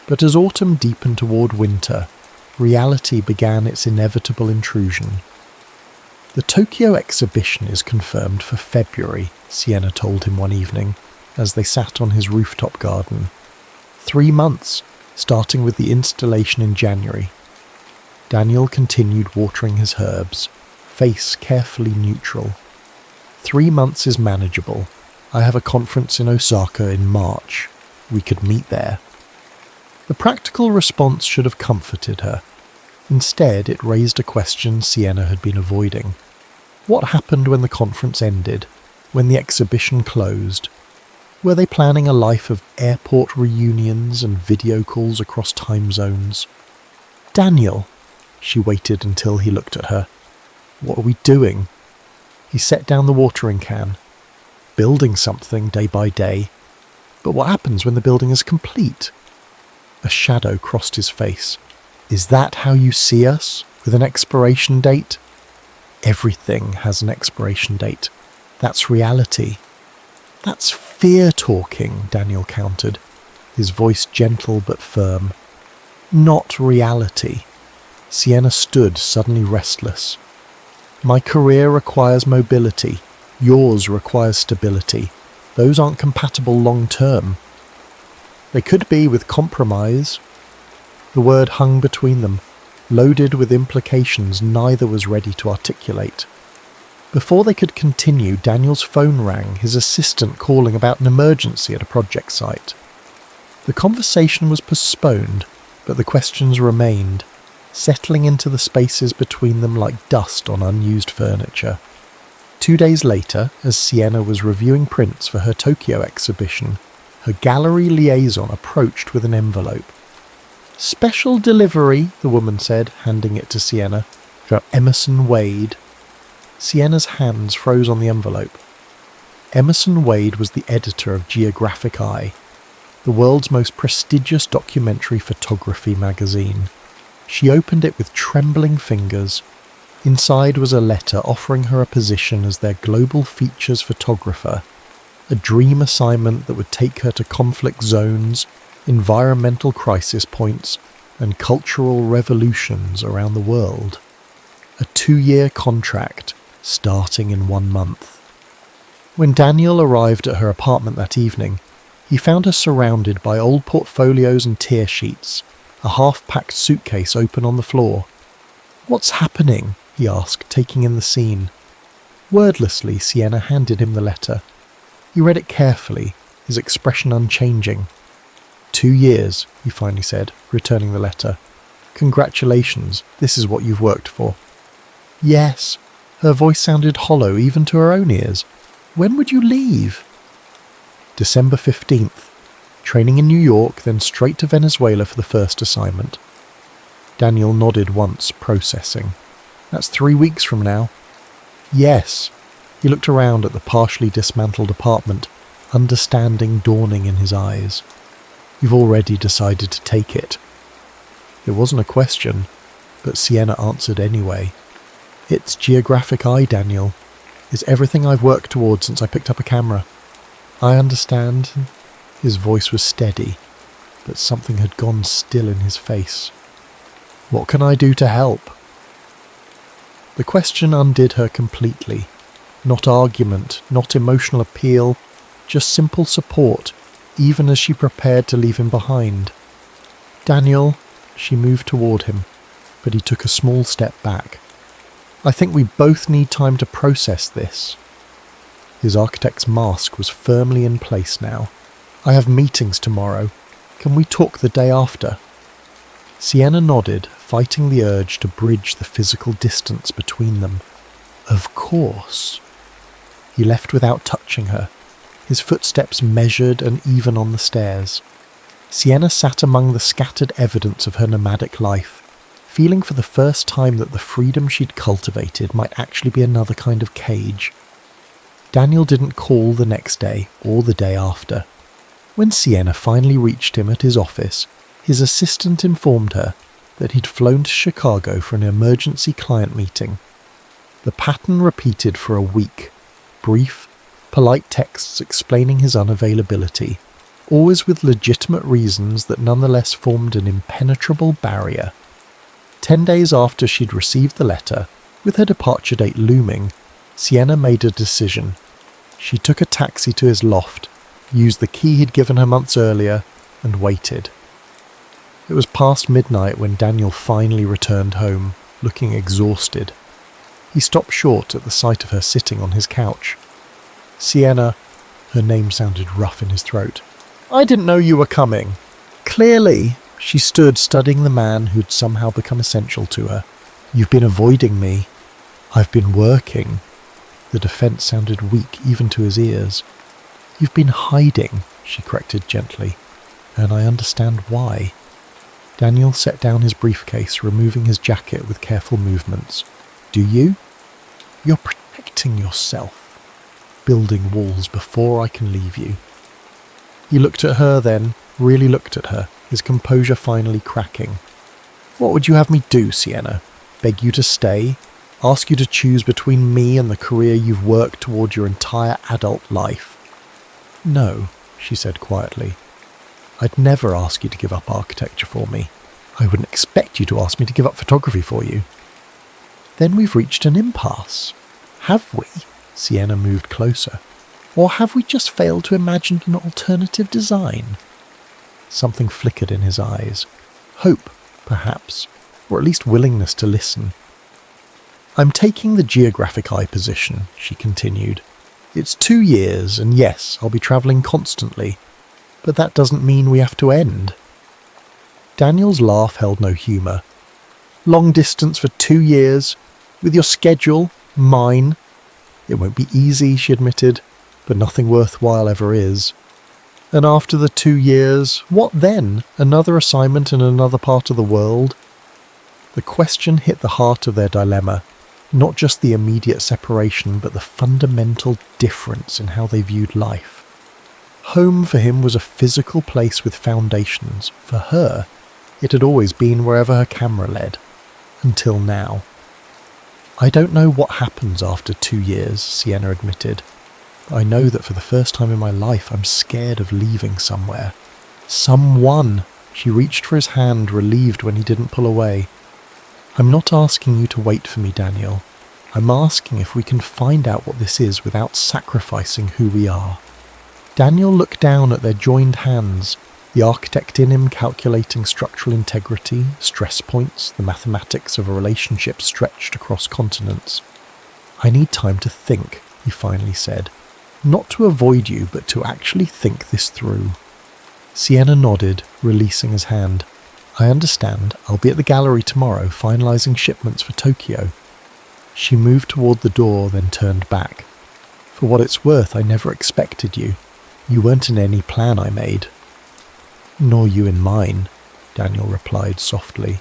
But as autumn deepened toward winter, reality began its inevitable intrusion. The Tokyo exhibition is confirmed for February, Sienna told him one evening, as they sat on his rooftop garden. 3 months, starting with the installation in January. Daniel continued watering his herbs, face carefully neutral. 3 months is manageable. I have a conference in Osaka in March. We could meet there. The practical response should have comforted her. Instead, it raised a question Sienna had been avoiding. What happened when the conference ended, when the exhibition closed? Were they planning a life of airport reunions and video calls across time zones? Daniel, she waited until he looked at her. What are we doing? He set down the watering can. Building something day by day. But what happens when the building is complete? A shadow crossed his face. Is that how you see us, with an expiration date? Everything has an expiration date. That's reality. That's fear talking, Daniel countered, his voice gentle but firm. Not reality. Sienna stood suddenly restless. My career requires mobility. Yours requires stability. Those aren't compatible long term. They could be with compromise. The word hung between them, loaded with implications neither was ready to articulate. Before they could continue, Daniel's phone rang, his assistant calling about an emergency at a project site. The conversation was postponed, but the questions remained, settling into the spaces between them like dust on unused furniture. 2 days later, as Sienna was reviewing prints for her Tokyo exhibition, her gallery liaison approached with an envelope. Special delivery, the woman said, handing it to Sienna, from Emerson Wade. Sienna's hands froze on the envelope. Emerson Wade was the editor of Geographic Eye, the world's most prestigious documentary photography magazine. She opened it with trembling fingers. Inside was a letter offering her a position as their global features photographer, a dream assignment that would take her to conflict zones, environmental crisis points, and cultural revolutions around the world. A 2-year contract, starting in 1 month. When Daniel arrived at her apartment that evening, he found her surrounded by old portfolios and tear sheets, a half-packed suitcase open on the floor. What's happening? He asked, taking in the scene. Wordlessly, Sienna handed him the letter. He read it carefully, his expression unchanging. 2 years, he finally said, returning the letter. Congratulations, this is what you've worked for. Yes. Her voice sounded hollow even to her own ears. When would you leave? December 15th. Training in New York, then straight to Venezuela for the first assignment. Daniel nodded once, processing. That's 3 weeks from now. Yes. He looked around at the partially dismantled apartment, understanding dawning in his eyes. You've already decided to take it. It wasn't a question, but Sienna answered anyway. It's Geographic Eye, Daniel. It's everything I've worked towards since I picked up a camera. I understand. His voice was steady, but something had gone still in his face. What can I do to help? The question undid her completely. Not argument, not emotional appeal, just simple support, even as she prepared to leave him behind. Daniel, she moved toward him, but he took a small step back. I think we both need time to process this. His architect's mask was firmly in place now. I have meetings tomorrow. Can we talk the day after? Sienna nodded, fighting the urge to bridge the physical distance between them. Of course. He left without touching her, his footsteps measured and even on the stairs. Sienna sat among the scattered evidence of her nomadic life, feeling for the first time that the freedom she'd cultivated might actually be another kind of cage. Daniel didn't call the next day or the day after. When Sienna finally reached him at his office, his assistant informed her that he'd flown to Chicago for an emergency client meeting. The pattern repeated for a week, brief, polite texts explaining his unavailability, always with legitimate reasons that nonetheless formed an impenetrable barrier. 10 days after she'd received the letter, with her departure date looming, Sienna made a decision. She took a taxi to his loft, used the key he'd given her months earlier, and waited. It was past midnight when Daniel finally returned home, looking exhausted. He stopped short at the sight of her sitting on his couch. "Sienna," her name sounded rough in his throat. "I didn't know you were coming." Clearly, she stood studying the man who'd somehow become essential to her. "You've been avoiding me." "I've been working." The defense sounded weak even to his ears. "You've been hiding," she corrected gently, "and I understand why." Daniel set down his briefcase, removing his jacket with careful movements. "Do you?" "You're protecting yourself, building walls before I can leave you." He looked at her then, really looked at her, his composure finally cracking. "What would you have me do, Sienna? Beg you to stay? Ask you to choose between me and the career you've worked toward your entire adult life?" "No," she said quietly. "I'd never ask you to give up architecture for me. I wouldn't expect you to ask me to give up photography for you." "Then we've reached an impasse. Have we?" Sienna moved closer. "Or have we just failed to imagine an alternative design?" Something flickered in his eyes. Hope, perhaps, or at least willingness to listen. "I'm taking the geographic eye position," she continued. "It's 2 years, and yes, I'll be travelling constantly, but that doesn't mean we have to end." Daniel's laugh held no humour. "Long distance for 2 years? With your schedule? Mine?" "It won't be easy," she admitted, "but nothing worthwhile ever is." "And after the 2 years, what then? Another assignment in another part of the world?" The question hit the heart of their dilemma, not just the immediate separation, but the fundamental difference in how they viewed life. Home for him was a physical place with foundations. For her, it had always been wherever her camera led. Until now. "I don't know what happens after 2 years, Sienna admitted. But I know that for the first time in my life I'm scared of leaving somewhere. Someone! She reached for his hand, relieved when he didn't pull away. "I'm not asking you to wait for me, Daniel. I'm asking if we can find out what this is without sacrificing who we are." Daniel looked down at their joined hands, the architect in him calculating structural integrity, stress points, the mathematics of a relationship stretched across continents. "I need time to think," he finally said. "Not to avoid you, but to actually think this through." Sienna nodded, releasing his hand. "I understand. I'll be at the gallery tomorrow, finalising shipments for Tokyo." She moved toward the door, then turned back. "For what it's worth, I never expected you. You weren't in any plan I made." "Nor you in mine," Daniel replied softly.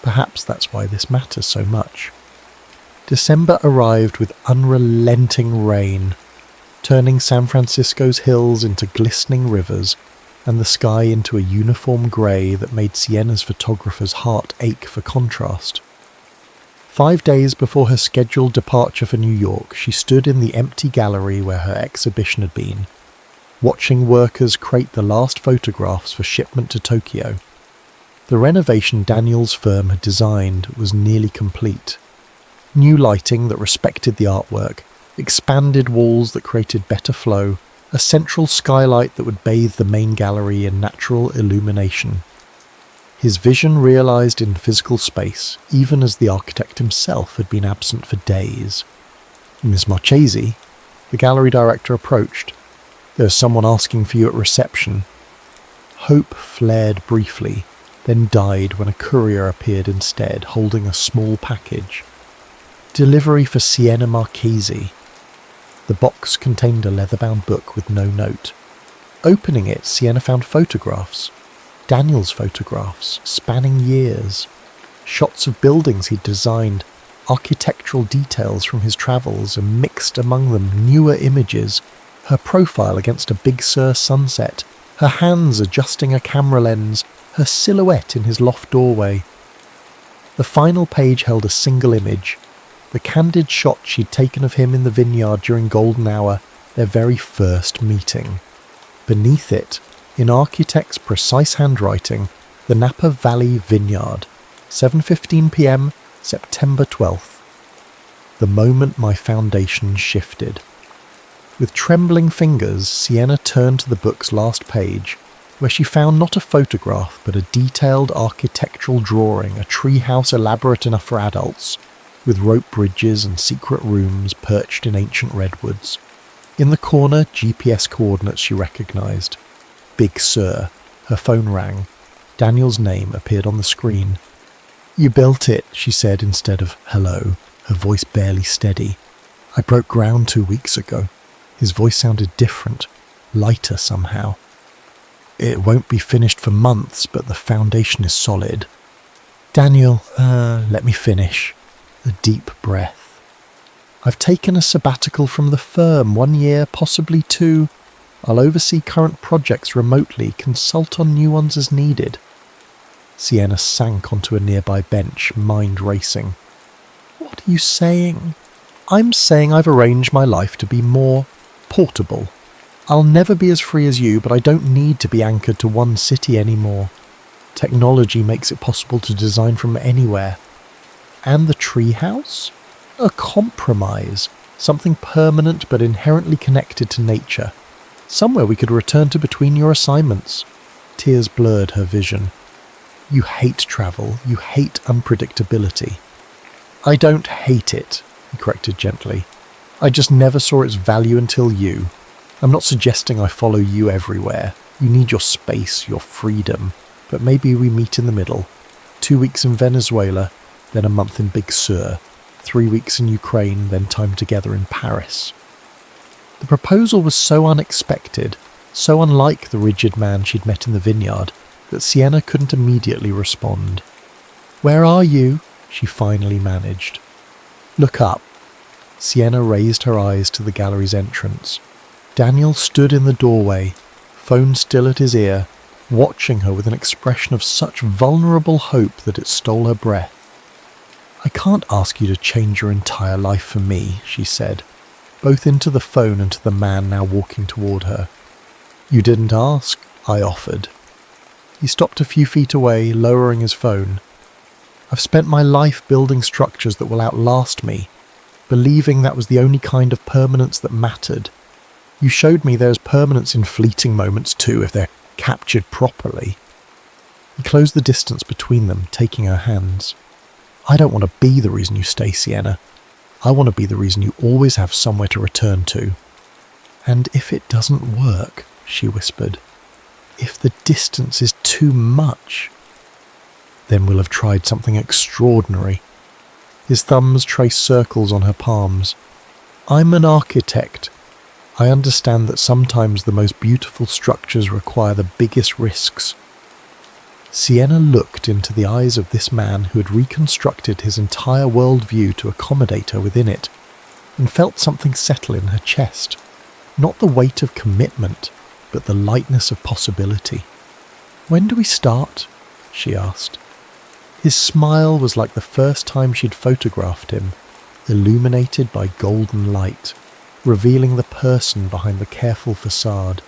"Perhaps that's why this matters so much." December arrived with unrelenting rain, turning San Francisco's hills into glistening rivers and the sky into a uniform grey that made Sienna's photographer's heart ache for contrast. 5 days before her scheduled departure for New York, she stood in the empty gallery where her exhibition had been, watching workers crate the last photographs for shipment to Tokyo. The renovation Daniel's firm had designed was nearly complete. New lighting that respected the artwork, expanded walls that created better flow, a central skylight that would bathe the main gallery in natural illumination. His vision realised in physical space, even as the architect himself had been absent for days. "Miss Marchese," the gallery director approached. "There's someone asking for you at reception." Hope flared briefly. then died when a courier appeared instead, holding a small package. Delivery for Siena Marchesi. The box contained a leather-bound book with no note. Opening it, Siena found photographs. Daniel's photographs, spanning years. Shots of buildings he'd designed, architectural details from his travels, and mixed among them newer images, her profile against a Big Sur sunset, her hands adjusting a camera lens, her silhouette in his loft doorway. The final page held a single image, the candid shot she'd taken of him in the vineyard during golden hour, their very first meeting. Beneath it, in architect's precise handwriting, the Napa Valley Vineyard, 7:15 p.m, September 12th. The moment my foundation shifted. With trembling fingers, Siena turned to the book's last page, where she found not a photograph but a detailed architectural drawing, a treehouse elaborate enough for adults, with rope bridges and secret rooms perched in ancient redwoods. In the corner, GPS coordinates she recognised. Big Sur. Her phone rang. Daniel's name appeared on the screen. "You built it," she said instead of "hello," her voice barely steady. "I broke ground 2 weeks ago." His voice sounded different, lighter somehow. "It won't be finished for months, but the foundation is solid." "Daniel, let me finish." A deep breath. "I've taken a sabbatical from the firm, 1 year, possibly 2. I'll oversee current projects remotely, consult on new ones as needed." Siena sank onto a nearby bench, mind racing. "What are you saying?" "I'm saying I've arranged my life to be more portable. I'll never be as free as you, but I don't need to be anchored to one city anymore. Technology makes it possible to design from anywhere. And the treehouse? A compromise, something permanent but inherently connected to nature. Somewhere we could return to between your assignments." Tears blurred her vision. "You hate travel, you hate unpredictability." "I don't hate it," he corrected gently. "I just never saw its value until you. I'm not suggesting I follow you everywhere. You need your space, your freedom. But maybe we meet in the middle. 2 weeks in Venezuela, then a month in Big Sur. 3 weeks in Ukraine, then time together in Paris." The proposal was so unexpected, so unlike the rigid man she'd met in the vineyard, that Siena couldn't immediately respond. "Where are you?" she finally managed. "Look up." Siena raised her eyes to the gallery's entrance. Daniel stood in the doorway, phone still at his ear, watching her with an expression of such vulnerable hope that it stole her breath. "I can't ask you to change your entire life for me," she said, both into the phone and to the man now walking toward her. "You didn't ask," I offered. He stopped a few feet away, lowering his phone. "I've spent my life building structures that will outlast me, believing that was the only kind of permanence that mattered. You showed me there's permanence in fleeting moments too, if they're captured properly." He closed the distance between them, taking her hands. "I don't want to be the reason you stay, Siena. I want to be the reason you always have somewhere to return to." "And if it doesn't work," she whispered, "if the distance is too much, then we'll have tried something extraordinary." His thumbs traced circles on her palms. "I'm an architect. I understand that sometimes the most beautiful structures require the biggest risks." Siena looked into the eyes of this man who had reconstructed his entire worldview to accommodate her within it, and felt something settle in her chest. Not the weight of commitment, but the lightness of possibility. "When do we start?" she asked. His smile was like the first time she'd photographed him, illuminated by golden light, revealing the person behind the careful facade.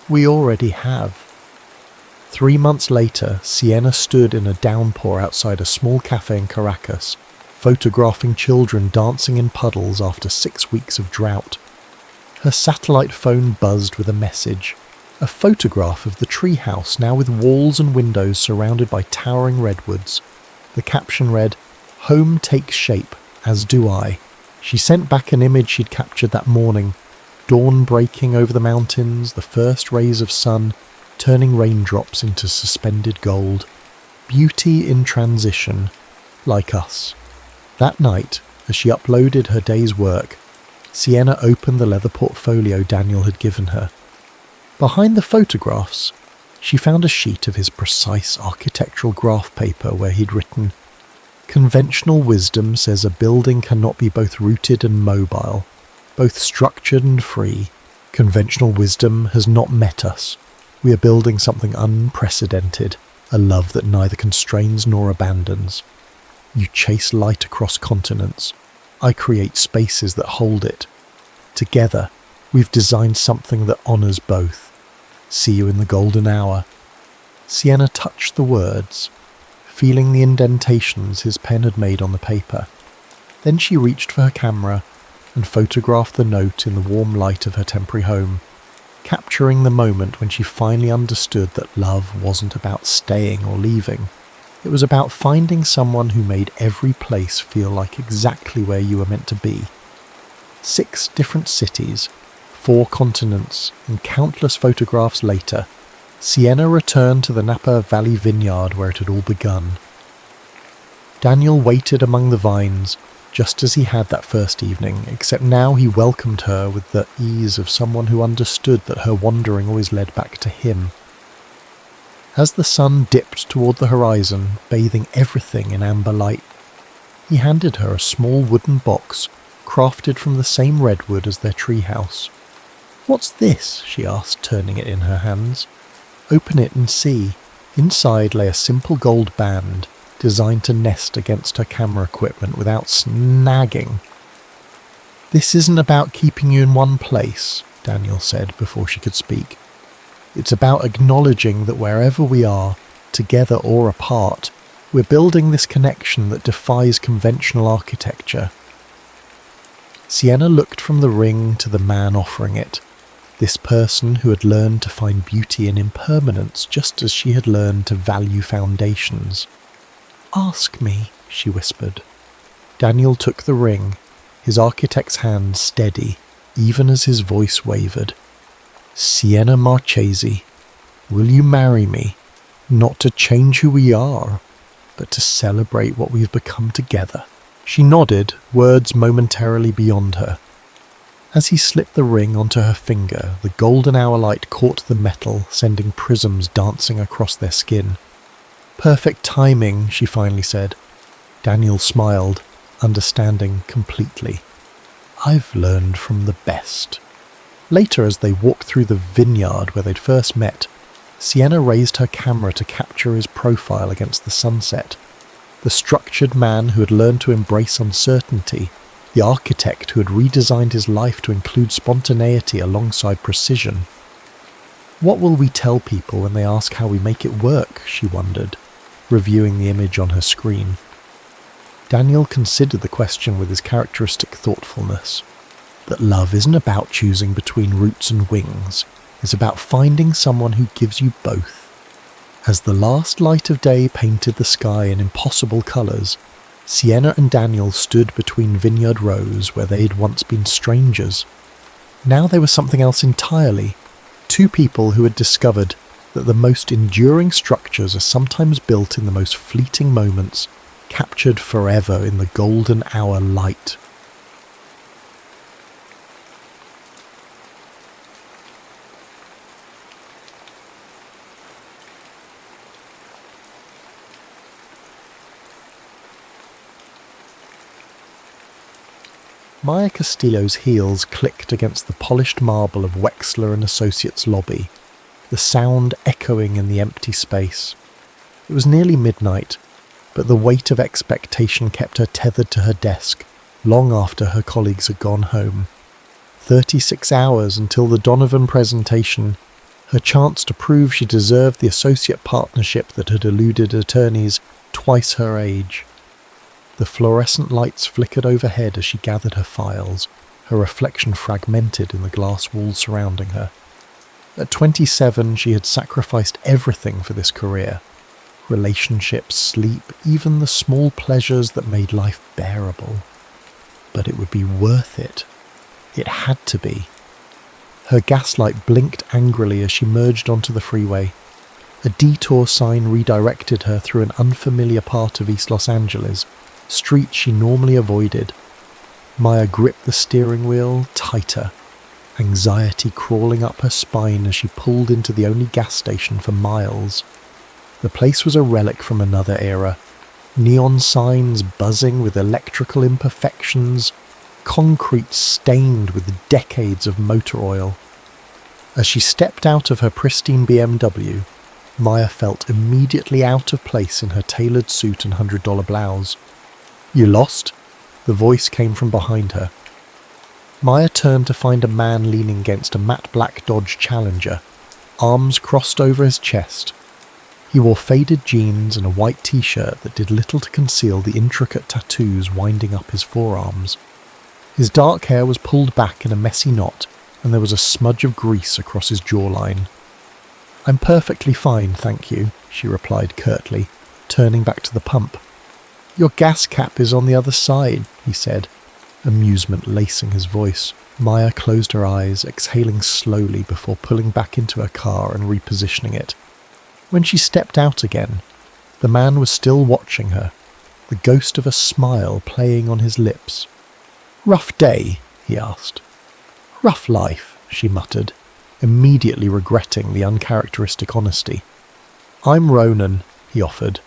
"We already have." 3 months later, Siena stood in a downpour outside a small cafe in Caracas, photographing children dancing in puddles after 6 weeks of drought. Her satellite phone buzzed with a message, a photograph of the treehouse now with walls and windows surrounded by towering redwoods. The caption read, "Home takes shape, as do I." She sent back an image she'd captured that morning, dawn breaking over the mountains, the first rays of sun turning raindrops into suspended gold. Beauty in transition, like us. That night, as she uploaded her day's work, Sienna opened the leather portfolio Daniel had given her. Behind the photographs, she found a sheet of his precise architectural graph paper where he'd written, "Conventional wisdom says a building cannot be both rooted and mobile, both structured and free. Conventional wisdom has not met us. We are building something unprecedented, a love that neither constrains nor abandons. You chase light across continents. I create spaces that hold it. Together, we've designed something that honours both. See you in the golden hour." Sienna touched the words, feeling the indentations his pen had made on the paper. Then she reached for her camera and photographed the note in the warm light of her temporary home, capturing the moment when she finally understood that love wasn't about staying or leaving. It was about finding someone who made every place feel like exactly where you were meant to be. 6 different cities, 4 continents, and countless photographs later, Sienna returned to the Napa Valley vineyard where it had all begun. Daniel waited among the vines, just as he had that first evening, except now he welcomed her with the ease of someone who understood that her wandering always led back to him. As the sun dipped toward the horizon, bathing everything in amber light, he handed her a small wooden box crafted from the same redwood as their treehouse. "What's this?" she asked, turning it in her hands. "Open it and see." Inside lay a simple gold band, designed to nest against her camera equipment without snagging. "This isn't about keeping you in one place," Daniel said before she could speak. "It's about acknowledging that wherever we are, together or apart, we're building this connection that defies conventional architecture." Sienna looked from the ring to the man offering it, this person who had learned to find beauty in impermanence just as she had learned to value foundations. "Ask me," she whispered. Daniel took the ring, his architect's hand steady, even as his voice wavered. "Sienna Marchesi, will you marry me, not to change who we are, but to celebrate what we've become together?" She nodded, words momentarily beyond her. As he slipped the ring onto her finger, the golden hour light caught the metal, sending prisms dancing across their skin. "Perfect timing," she finally said. Daniel smiled, understanding completely. "I've learned from the best." Later, as they walked through the vineyard where they'd first met, Sienna raised her camera to capture his profile against the sunset. The structured man who had learned to embrace uncertainty, the architect who had redesigned his life to include spontaneity alongside precision. What will we tell people when they ask how we make it work, she wondered, reviewing the image on her screen. Daniel considered the question with his characteristic thoughtfulness. That love isn't about choosing between roots and wings. It's about finding someone who gives you both. As the last light of day painted the sky in impossible colours, Sienna and Daniel stood between vineyard rows where they'd once been strangers. Now they were something else entirely. Two people who had discovered that the most enduring structures are sometimes built in the most fleeting moments, captured forever in the golden hour light. Maya Castillo's heels clicked against the polished marble of Wexler and Associates' lobby, the sound echoing in the empty space. It was nearly midnight, but the weight of expectation kept her tethered to her desk long after her colleagues had gone home. 36 hours until the Donovan presentation, her chance to prove she deserved the associate partnership that had eluded attorneys twice her age. The fluorescent lights flickered overhead as she gathered her files, her reflection fragmented in the glass walls surrounding her. At 27, she had sacrificed everything for this career. Relationships, sleep, even the small pleasures that made life bearable. But it would be worth it. It had to be. Her gaslight blinked angrily as she merged onto the freeway. A detour sign redirected her through an unfamiliar part of East Los Angeles, streets she normally avoided. Maya gripped the steering wheel tighter, anxiety crawling up her spine as she pulled into the only gas station for miles. The place was a relic from another era. Neon signs buzzing with electrical imperfections, concrete stained with decades of motor oil. As she stepped out of her pristine BMW, Maya felt immediately out of place in her tailored suit and $100 blouse. "You lost?" The voice came from behind her. Maya turned to find a man leaning against a matte black Dodge Challenger, arms crossed over his chest. He wore faded jeans and a white t-shirt that did little to conceal the intricate tattoos winding up his forearms. His dark hair was pulled back in a messy knot, and there was a smudge of grease across his jawline. "I'm perfectly fine, thank you," she replied curtly, turning back to the pump. "Your gas cap is on the other side," he said, amusement lacing his voice. Maya closed her eyes, exhaling slowly before pulling back into her car and repositioning it. When she stepped out again, the man was still watching her, the ghost of a smile playing on his lips. "Rough day?" he asked. "Rough life," she muttered, immediately regretting the uncharacteristic honesty. "I'm Ronan," he offered,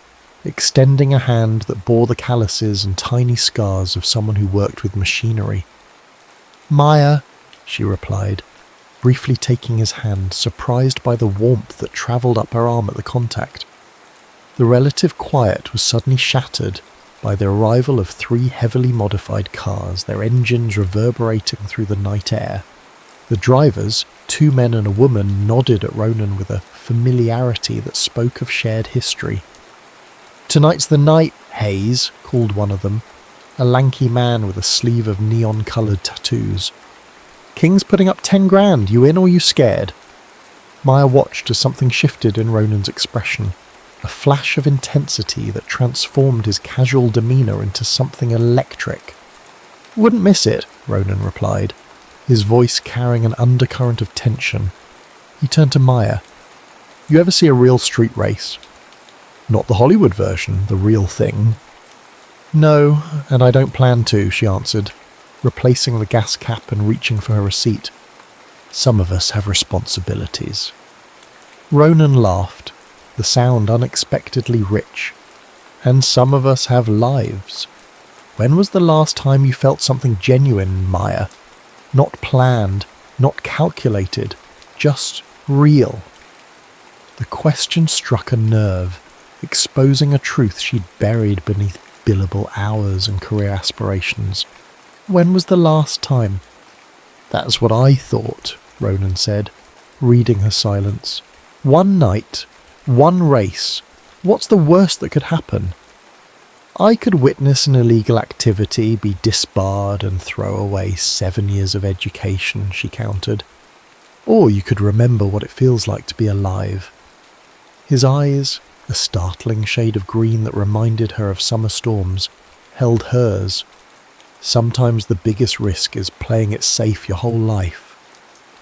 extending a hand that bore the calluses and tiny scars of someone who worked with machinery. "Maya," she replied, briefly taking his hand, surprised by the warmth that travelled up her arm at the contact. The relative quiet was suddenly shattered by the arrival of 3 heavily modified cars, their engines reverberating through the night air. The drivers, 2 men and a woman, nodded at Ronan with a familiarity that spoke of shared history. "Tonight's the night, Hayes," called one of them, a lanky man with a sleeve of neon-coloured tattoos. "King's putting up 10 grand, you in or you scared?" Maya watched as something shifted in Ronan's expression, a flash of intensity that transformed his casual demeanour into something electric. "Wouldn't miss it," Ronan replied, his voice carrying an undercurrent of tension. He turned to Maya. "You ever see a real street race?" "Not the Hollywood version, the real thing." "No, and I don't plan to," she answered, replacing the gas cap and reaching for her receipt. "Some of us have responsibilities." Ronan laughed, the sound unexpectedly rich. "And some of us have lives. When was the last time you felt something genuine, Maya? Not planned, not calculated, just real." The question struck a nerve, exposing a truth she'd buried beneath billable hours and career aspirations. When was the last time? "That's what I thought," Ronan said, reading her silence. "One night, one race. What's the worst that could happen? I could witness an illegal activity, be disbarred and throw away 7 years of education," she countered. "Or you could remember what it feels like to be alive." His eyes, a startling shade of green that reminded her of summer storms, held hers. "Sometimes the biggest risk is playing it safe your whole life."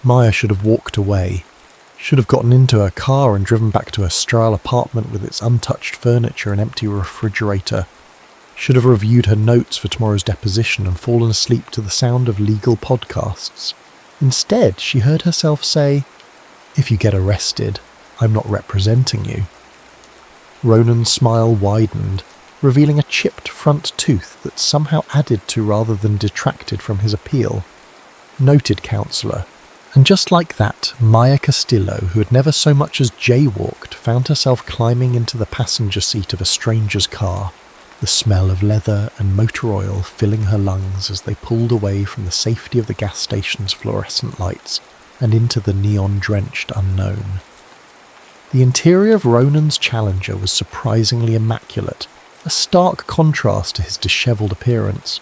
Maya should have walked away, should have gotten into her car and driven back to her sterile apartment with its untouched furniture and empty refrigerator, should have reviewed her notes for tomorrow's deposition and fallen asleep to the sound of legal podcasts. Instead, she heard herself say, "If you get arrested, I'm not representing you." Ronan's smile widened, revealing a chipped front tooth that somehow added to rather than detracted from his appeal. Noted counsellor. And just like that, Maya Castillo, who had never so much as jaywalked, found herself climbing into the passenger seat of a stranger's car, the smell of leather and motor oil filling her lungs as they pulled away from the safety of the gas station's fluorescent lights and into the neon-drenched unknown. The interior of Ronan's Challenger was surprisingly immaculate, a stark contrast to his dishevelled appearance.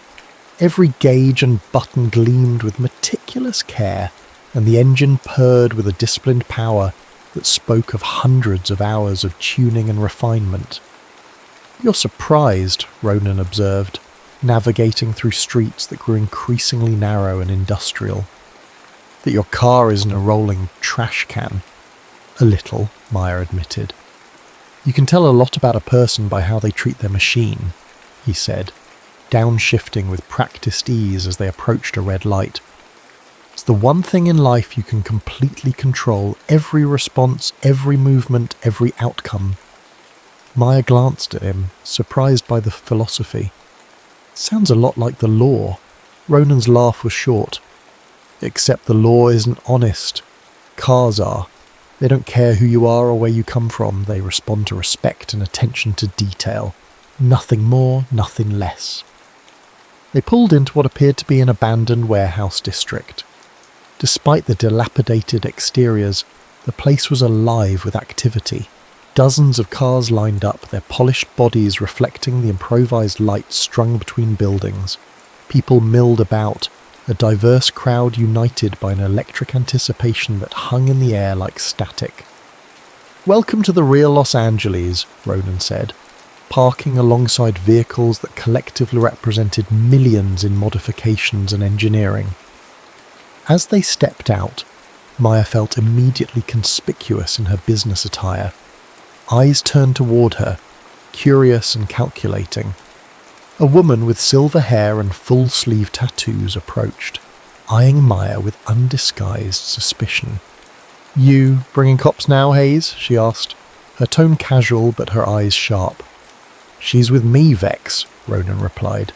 Every gauge and button gleamed with meticulous care, and the engine purred with a disciplined power that spoke of hundreds of hours of tuning and refinement. "You're surprised," Ronan observed, navigating through streets that grew increasingly narrow and industrial. "That your car isn't a rolling trash can." A little, Maya admitted. You can tell a lot about a person by how they treat their machine, he said, downshifting with practiced ease as they approached a red light. It's the one thing in life you can completely control, every response, every movement, every outcome. Maya glanced at him, surprised by the philosophy. Sounds a lot like the law. Ronan's laugh was short. Except the law isn't honest. Cars are. They don't care who you are or where you come from. They respond to respect and attention to detail. Nothing more, nothing less. They pulled into what appeared to be an abandoned warehouse district. Despite the dilapidated exteriors, the place was alive with activity. Dozens of cars lined up, their polished bodies reflecting the improvised lights strung between buildings. People milled about, a diverse crowd united by an electric anticipation that hung in the air like static. "Welcome to the real Los Angeles," Ronan said, parking alongside vehicles that collectively represented millions in modifications and engineering. As they stepped out, Maya felt immediately conspicuous in her business attire. Eyes turned toward her, curious and calculating. A woman with silver hair and full-sleeve tattoos approached, eyeing Maya with undisguised suspicion. "You bringing cops now, Hayes?" she asked, her tone casual but her eyes sharp. "She's with me, Vex," Ronan replied,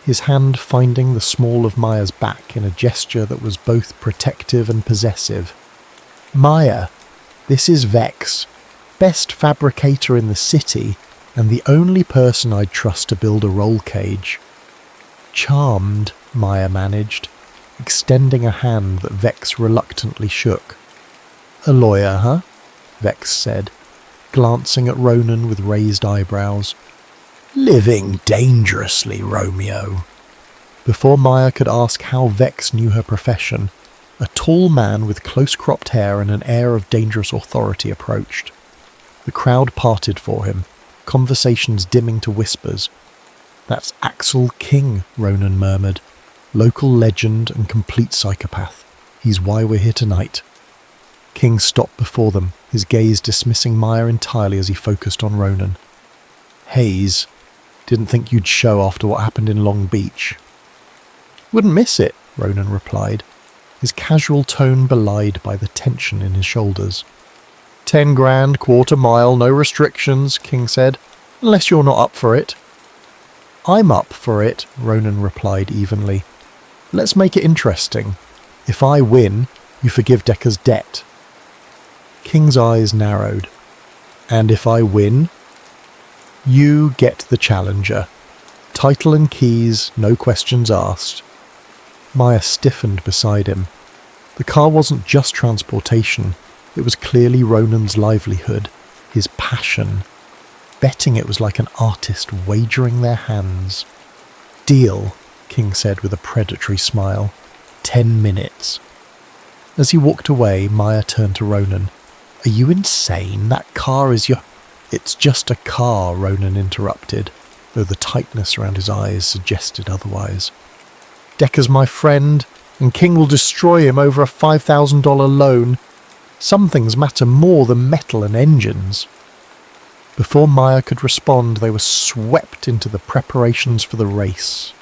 his hand finding the small of Maya's back in a gesture that was both protective and possessive. "Maya, this is Vex, best fabricator in the city, and the only person I'd trust to build a roll cage." "Charmed," Maya managed, extending a hand that Vex reluctantly shook. "A lawyer, huh?" Vex said, glancing at Ronan with raised eyebrows. "Living dangerously, Romeo." Before Maya could ask how Vex knew her profession, a tall man with close-cropped hair and an air of dangerous authority approached. The crowd parted for him, conversations dimming to whispers. "That's Axel King," Ronan murmured. "Local legend and complete psychopath. He's why we're here tonight." King stopped before them, his gaze dismissing Maya entirely as he focused on Ronan. "Hayes, didn't think you'd show after what happened in Long Beach." "Wouldn't miss it," Ronan replied, his casual tone belied by the tension in his shoulders. 10 grand, quarter mile, no restrictions," King said, "unless you're not up for it." "I'm up for it," Ronan replied evenly. "Let's make it interesting. If I win, you forgive Decker's debt." King's eyes narrowed. "And if I win?" "You get the challenger. Title and keys, no questions asked." Maya stiffened beside him. The car wasn't just transportation. It was clearly Ronan's livelihood, his passion. Betting it was like an artist wagering their hands. "Deal," King said with a predatory smile. 10 minutes. As he walked away, Maya turned to Ronan. "Are you insane? That car is your—" "It's just a car," Ronan interrupted, though the tightness around his eyes suggested otherwise. "Decker's my friend, and King will destroy him over a $5,000 loan. Some things matter more than metal and engines." Before Maya could respond, they were swept into the preparations for the race.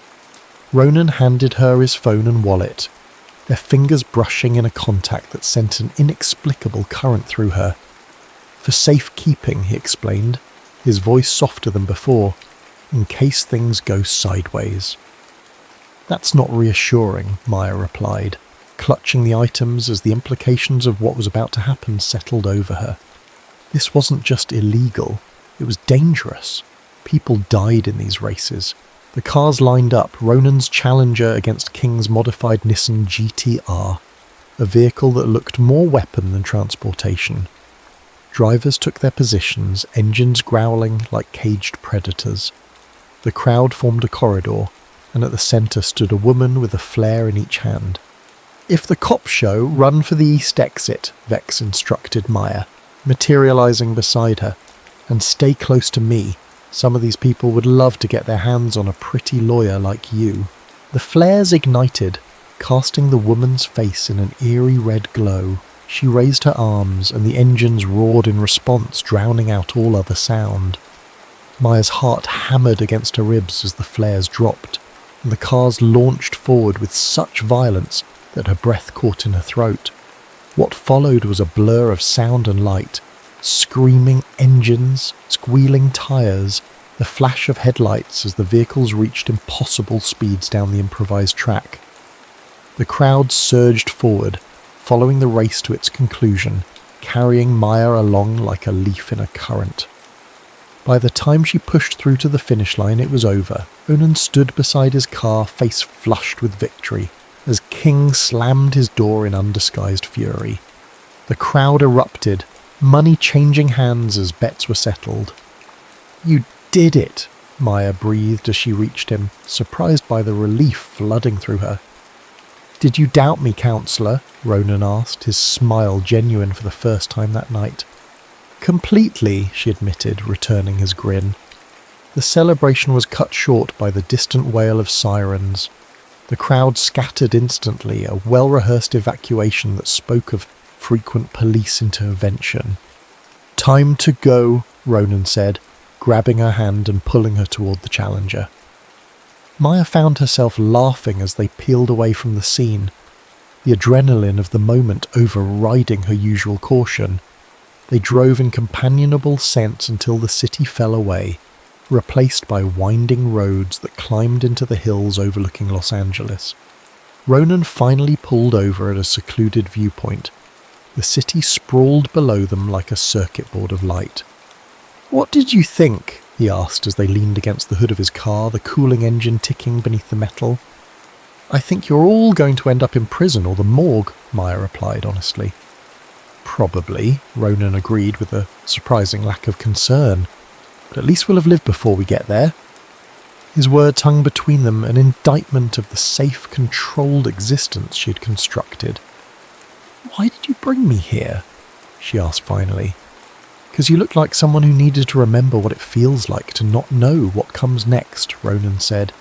Ronan handed her his phone and wallet, their fingers brushing in a contact that sent an inexplicable current through her. "For safekeeping," he explained, his voice softer than before, "in case things go sideways." "That's not reassuring," Maya replied, clutching the items as the implications of what was about to happen settled over her. This wasn't just illegal, it was dangerous. People died in these races. The cars lined up, Ronan's Challenger against King's modified Nissan GT-R, a vehicle that looked more weapon than transportation. Drivers took their positions, engines growling like caged predators. The crowd formed a corridor, and at the centre stood a woman with a flare in each hand. "If the cops show, run for the east exit," Vex instructed Maya, materialising beside her. "And stay close to me. Some of these people would love to get their hands on a pretty lawyer like you." The flares ignited, casting the woman's face in an eerie red glow. She raised her arms, and the engines roared in response, drowning out all other sound. Maya's heart hammered against her ribs as the flares dropped, and the cars launched forward with such violence that her breath caught in her throat. What followed was a blur of sound and light, screaming engines, squealing tyres, the flash of headlights as the vehicles reached impossible speeds down the improvised track. The crowd surged forward, following the race to its conclusion, carrying Maya along like a leaf in a current. By the time she pushed through to the finish line, it was over. Ronan stood beside his car, face flushed with victory, as King slammed his door in undisguised fury. The crowd erupted, money changing hands as bets were settled. "You did it," Maya breathed as she reached him, surprised by the relief flooding through her. "Did you doubt me, counsellor?" Ronan asked, his smile genuine for the first time that night. "Completely," she admitted, returning his grin. The celebration was cut short by the distant wail of sirens. The crowd scattered instantly, a well-rehearsed evacuation that spoke of frequent police intervention. "Time to go," Ronan said, grabbing her hand and pulling her toward the Challenger. Maya found herself laughing as they peeled away from the scene, the adrenaline of the moment overriding her usual caution. They drove in companionable scent until the city fell away, replaced by winding roads that climbed into the hills overlooking Los Angeles. Ronan finally pulled over at a secluded viewpoint. The city sprawled below them like a circuit board of light. "What did you think?" he asked as they leaned against the hood of his car, the cooling engine ticking beneath the metal. "I think you're all going to end up in prison or the morgue," Maya replied honestly. "Probably," Ronan agreed with a surprising lack of concern. "But at least we'll have lived before we get there." His words hung between them, an indictment of the safe, controlled existence she had constructed. "Why did you bring me here?" she asked finally. "'Cause you look like someone who needed to remember what it feels like to not know what comes next," Ronan said,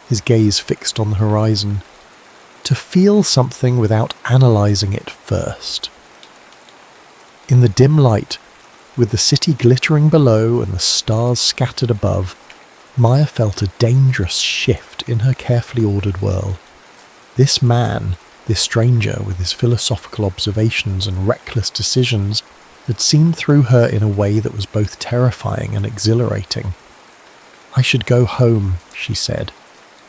his gaze fixed on the horizon. "To feel something without analysing it first." In the dim light, with the city glittering below and the stars scattered above, Maya felt a dangerous shift in her carefully ordered world. This man, this stranger with his philosophical observations and reckless decisions, had seen through her in a way that was both terrifying and exhilarating. "I should go home," she said,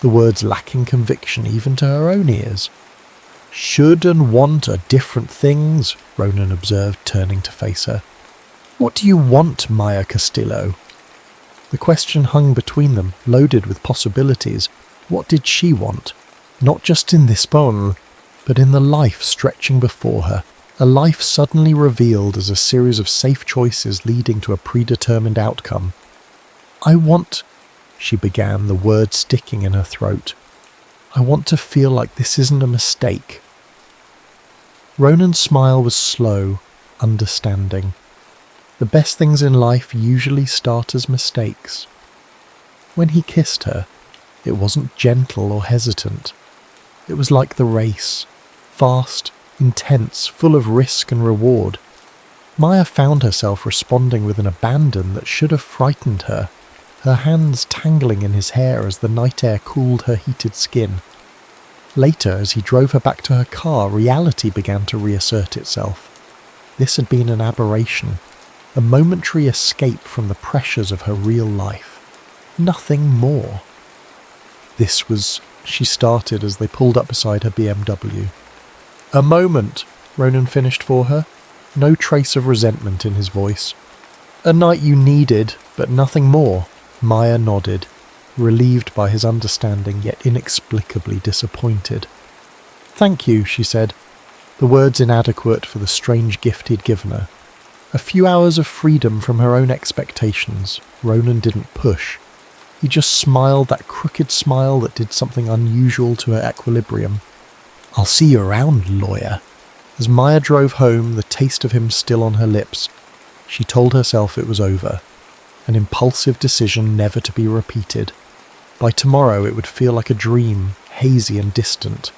the words lacking conviction even to her own ears. "Should and want are different things," Ronan observed, turning to face her. "What do you want, Maya Castillo?" The question hung between them, loaded with possibilities. What did she want? Not just in this moment, but in the life stretching before her, a life suddenly revealed as a series of safe choices leading to a predetermined outcome. "I want," she began, the words sticking in her throat. "I want to feel like this isn't a mistake." Ronan's smile was slow, understanding. The best things in life usually start as mistakes. When he kissed her, it wasn't gentle or hesitant. It was like the race, fast, intense, full of risk and reward. Maya found herself responding with an abandon that should have frightened her, her hands tangling in his hair as the night air cooled her heated skin. Later, as he drove her back to her car, reality began to reassert itself. This had been an aberration, a momentary escape from the pressures of her real life. Nothing more. "This was," she started as they pulled up beside her BMW. "A moment," Ronan finished for her, no trace of resentment in his voice. "A night you needed, but nothing more." Maya nodded, relieved by his understanding yet inexplicably disappointed. "Thank you," she said, the words inadequate for the strange gift he'd given her. A few hours of freedom from her own expectations. Ronan didn't push. He just smiled, that crooked smile that did something unusual to her equilibrium. "I'll see you around, lawyer." As Maya drove home, the taste of him still on her lips, she told herself it was over. An impulsive decision never to be repeated. By tomorrow it would feel like a dream, hazy and distant.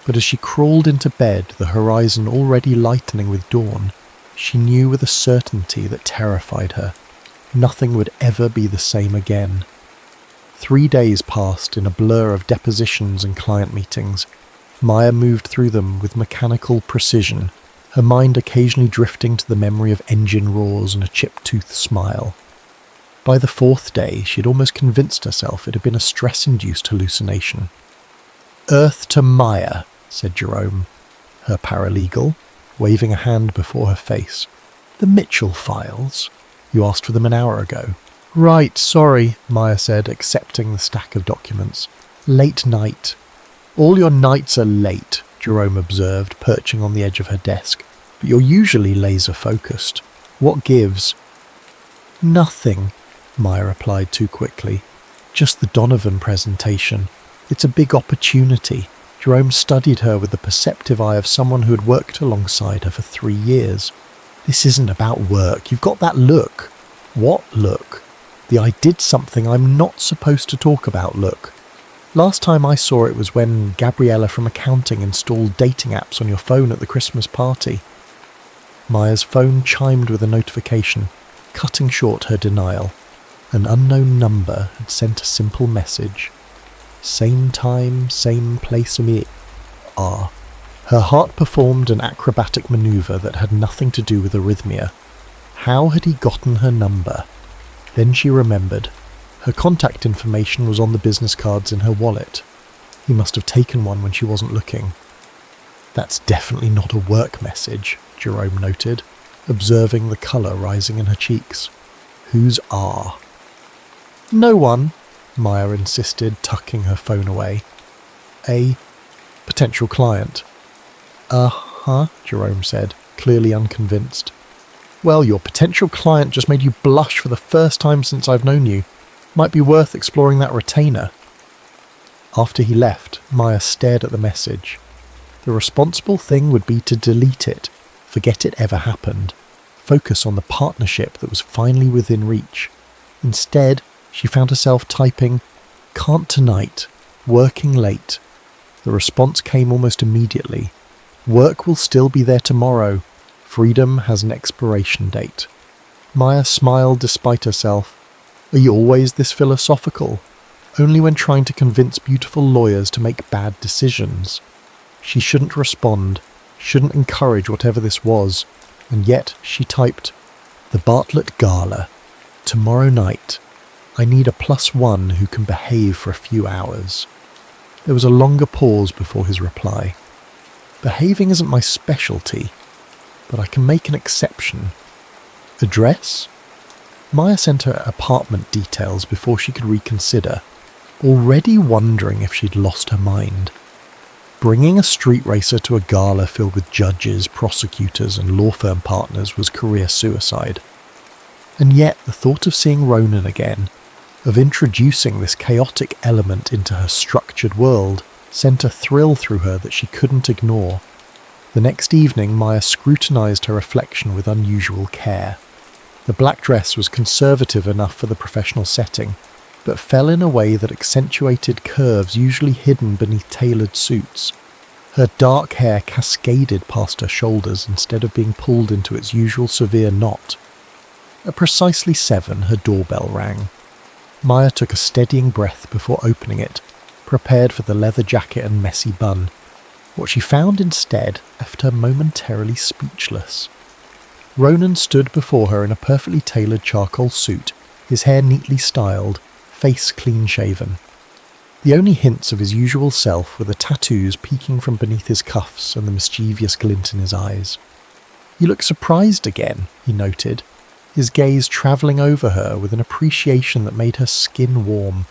But as she crawled into bed, the horizon already lightening with dawn, she knew with a certainty that terrified her. Nothing would ever be the same again. 3 days passed in a blur of depositions and client meetings. Maya moved through them with mechanical precision, her mind occasionally drifting to the memory of engine roars and a chipped-tooth smile. By the 4th day, she had almost convinced herself it had been a stress-induced hallucination. "Earth to Maya," said Jerome, her paralegal, waving a hand before her face. "The Mitchell files? You asked for them an hour ago." "Right, sorry," Maya said, accepting the stack of documents. "Late night." "All your nights are late," Jerome observed, perching on the edge of her desk. "But you're usually laser-focused. What gives?" "Nothing," Maya replied too quickly. "Just the Donovan presentation. It's a big opportunity." Jerome studied her with the perceptive eye of someone who had worked alongside her for 3 years. "This isn't about work. You've got that look." "What look?" "The I did something I'm not supposed to talk about look. Last time I saw it was when Gabriella from accounting installed dating apps on your phone at the Christmas party." Maya's phone chimed with a notification, cutting short her denial. An unknown number had sent a simple message. Same time, same place me. Her heart performed an acrobatic manoeuvre that had nothing to do with arrhythmia. How had he gotten her number? Then she remembered. Her contact information was on the business cards in her wallet. He must have taken one when she wasn't looking. "That's definitely not a work message," Jerome noted, observing the colour rising in her cheeks. "Who's R?" "No one," Maya insisted, tucking her phone away. "A potential client." "Uh-huh," Jerome said, clearly unconvinced. "Well, your potential client just made you blush for the first time since I've known you. Might be worth exploring that retainer." After he left, Maya stared at the message. The responsible thing would be to delete it, forget it ever happened, focus on the partnership that was finally within reach. Instead, she found herself typing, "Can't tonight, working late." The response came almost immediately. "Work will still be there tomorrow. Freedom has an expiration date." Maya smiled despite herself. "Are you always this philosophical? Only when trying to convince beautiful lawyers to make bad decisions." She shouldn't respond, shouldn't encourage whatever this was, and yet she typed, "The Bartlett Gala. Tomorrow night. I need a +1 who can behave for a few hours." There was a longer pause before his reply. "Behaving isn't my specialty, but I can make an exception. Address?" Maya sent her apartment details before she could reconsider, already wondering if she'd lost her mind. Bringing a street racer to a gala filled with judges, prosecutors and law firm partners was career suicide. And yet the thought of seeing Ronan again, of introducing this chaotic element into her structured world, sent a thrill through her that she couldn't ignore. The next evening, Maya scrutinized her reflection with unusual care. The black dress was conservative enough for the professional setting, but fell in a way that accentuated curves usually hidden beneath tailored suits. Her dark hair cascaded past her shoulders instead of being pulled into its usual severe knot. At precisely 7, her doorbell rang. Maya took a steadying breath before opening it, prepared for the leather jacket and messy bun. What she found instead left her momentarily speechless. Ronan stood before her in a perfectly tailored charcoal suit, his hair neatly styled, face clean-shaven. The only hints of his usual self were the tattoos peeking from beneath his cuffs and the mischievous glint in his eyes. "You look surprised again," he noted, his gaze travelling over her with an appreciation that made her skin warm.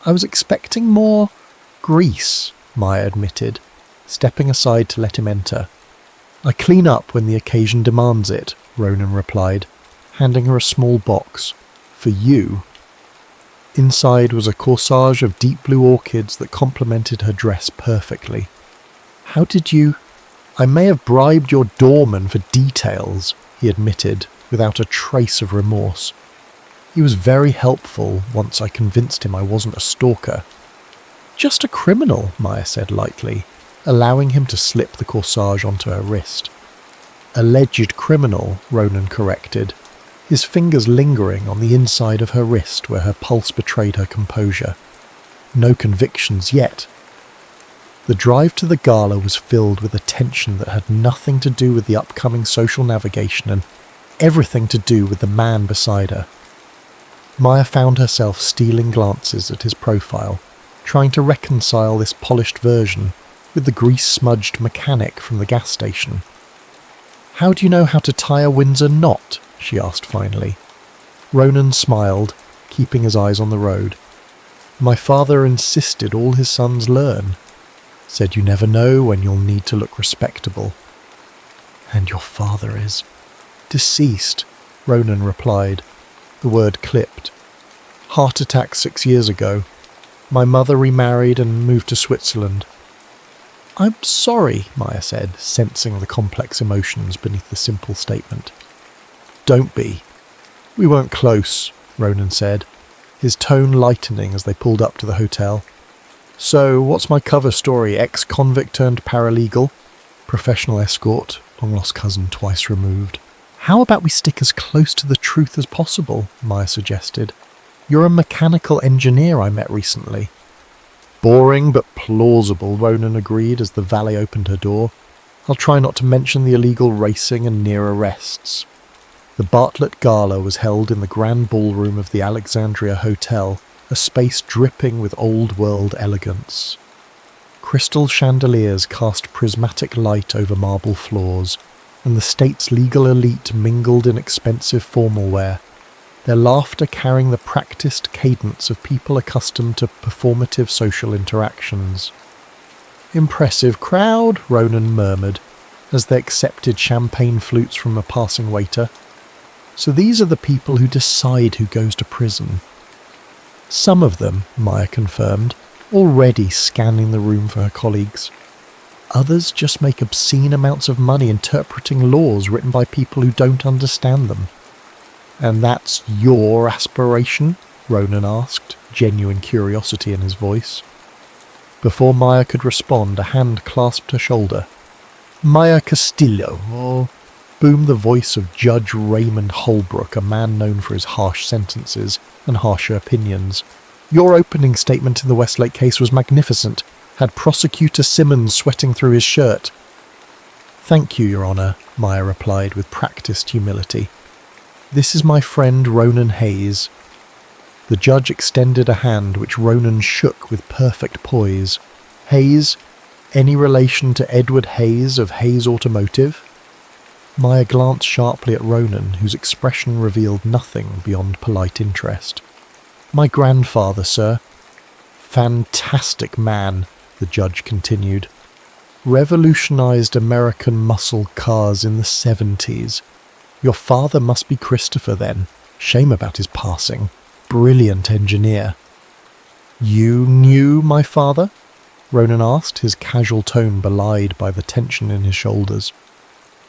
"I was expecting more grease," Maya admitted, stepping aside to let him enter. "I clean up when the occasion demands it," Ronan replied, handing her a small box. "For you." Inside was a corsage of deep blue orchids that complemented her dress perfectly. "How did you—" "I may have bribed your doorman for details," he admitted, without a trace of remorse. "He was very helpful once I convinced him I wasn't a stalker." "Just a criminal," Maya said lightly. allowing him to slip the corsage onto her wrist. Alleged criminal, Ronan corrected, his fingers lingering on the inside of her wrist where her pulse betrayed her composure. No convictions yet. The drive to the gala was filled with a tension that had nothing to do with the upcoming social navigation and everything to do with the man beside her. Maya found herself stealing glances at his profile, trying to reconcile this polished version with the grease-smudged mechanic from the gas station. "How do you know how to tie a Windsor knot?" she asked finally. Ronan smiled, keeping his eyes on the road. "My father insisted all his sons learn. Said you never know when you'll need to look respectable." "And your father is deceased," Ronan replied, the word clipped. "Heart attack 6 years ago. My mother remarried and moved to Switzerland." "I'm sorry," Maya said, sensing the complex emotions beneath the simple statement. "Don't be. We weren't close," Ronan said, his tone lightening as they pulled up to the hotel. "So, what's my cover story? Ex-convict turned paralegal? Professional escort, long-lost cousin twice removed." "How about we stick as close to the truth as possible?" Maya suggested. "You're a mechanical engineer I met recently." "Boring but plausible," Ronan agreed as the valet opened her door. "I'll try not to mention the illegal racing and near arrests." The Bartlett Gala was held in the grand ballroom of the Alexandria Hotel, a space dripping with old-world elegance. Crystal chandeliers cast prismatic light over marble floors, and the state's legal elite mingled in expensive formal wear, their laughter carrying the practiced cadence of people accustomed to performative social interactions. "Impressive crowd," Ronan murmured, as they accepted champagne flutes from a passing waiter. "So these are the people who decide who goes to prison." "Some of them," Maya confirmed, already scanning the room for her colleagues. "Others just make obscene amounts of money interpreting laws written by people who don't understand them." "And that's your aspiration?" Ronan asked, genuine curiosity in his voice. Before Maya could respond, a hand clasped her shoulder. "Maya Castillo," boomed the voice of Judge Raymond Holbrook, a man known for his harsh sentences and harsher opinions. "Your opening statement in the Westlake case was magnificent. Had Prosecutor Simmons sweating through his shirt." "Thank you, Your Honour," Maya replied with practised humility. "This is my friend Ronan Hayes." The judge extended a hand which Ronan shook with perfect poise. "Hayes? Any relation to Edward Hayes of Hayes Automotive?" Maya glanced sharply at Ronan, whose expression revealed nothing beyond polite interest. "My grandfather, sir." "Fantastic man," the judge continued. "Revolutionized American muscle cars in the 70s. Your father must be Christopher then. Shame about his passing. Brilliant engineer." "You knew my father?" Ronan asked, his casual tone belied by the tension in his shoulders.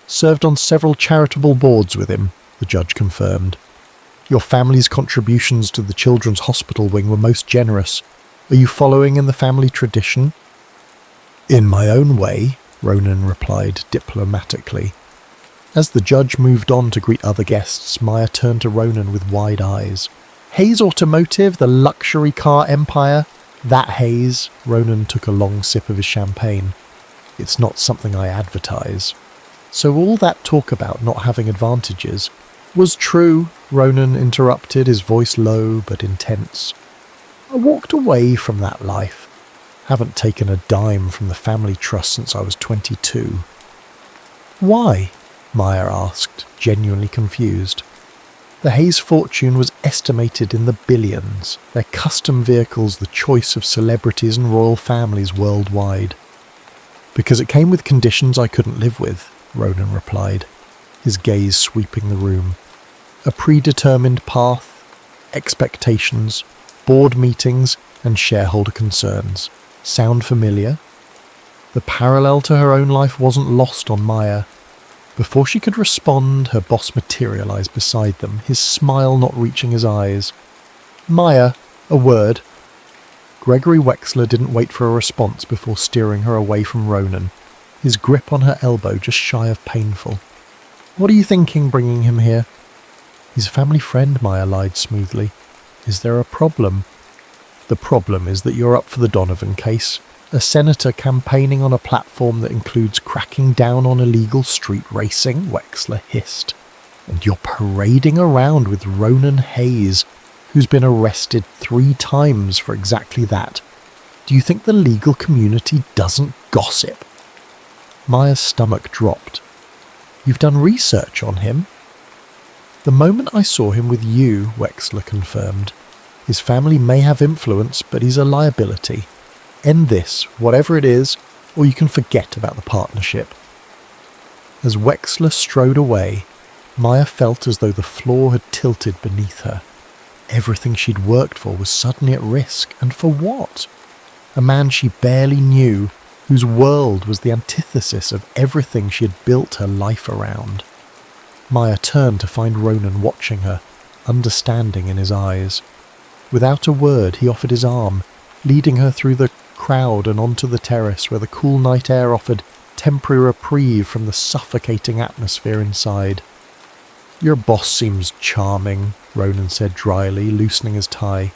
"Served on several charitable boards with him," the judge confirmed. "Your family's contributions to the Children's Hospital wing were most generous. Are you following in the family tradition?" "In my own way," Ronan replied diplomatically. As the judge moved on to greet other guests, Maya turned to Ronan with wide eyes. "Hayes Automotive, the luxury car empire? That Hayes?" Ronan took a long sip of his champagne. "It's not something I advertise." "So all that talk about not having advantages was true," Ronan interrupted, his voice low but intense. "I walked away from that life. Haven't taken a dime from the family trust since I was 22. "Why?" Maya asked, genuinely confused. The Hayes fortune was estimated in the billions, their custom vehicles the choice of celebrities and royal families worldwide. "Because it came with conditions I couldn't live with," Ronan replied, his gaze sweeping the room. "A predetermined path, expectations, board meetings, and shareholder concerns. Sound familiar?" The parallel to her own life wasn't lost on Maya. Before she could respond, her boss materialized beside them, his smile not reaching his eyes. "Maya, a word." Gregory Wexler didn't wait for a response before steering her away from Ronan, his grip on her elbow just shy of painful. "What are you thinking bringing him here?" "He's a family friend," Maya lied smoothly. "Is there a problem?" "The problem is that you're up for the Donovan case, a senator campaigning on a platform that includes cracking down on illegal street racing," Wexler hissed. "And you're parading around with Ronan Hayes, who's been arrested 3 times for exactly that. Do you think the legal community doesn't gossip?" Maya's stomach dropped. "You've done research on him?" "The moment I saw him with you," Wexler confirmed. "His family may have influence, but he's a liability. End this, whatever it is, or you can forget about the partnership." As Wexler strode away, Maya felt as though the floor had tilted beneath her. Everything she'd worked for was suddenly at risk, and for what? A man she barely knew, whose world was the antithesis of everything she had built her life around. Maya turned to find Ronan watching her, understanding in his eyes. Without a word, he offered his arm, leading her through the crowd and onto the terrace where the cool night air offered temporary reprieve from the suffocating atmosphere inside. "Your boss seems charming," Ronan said dryly, loosening his tie.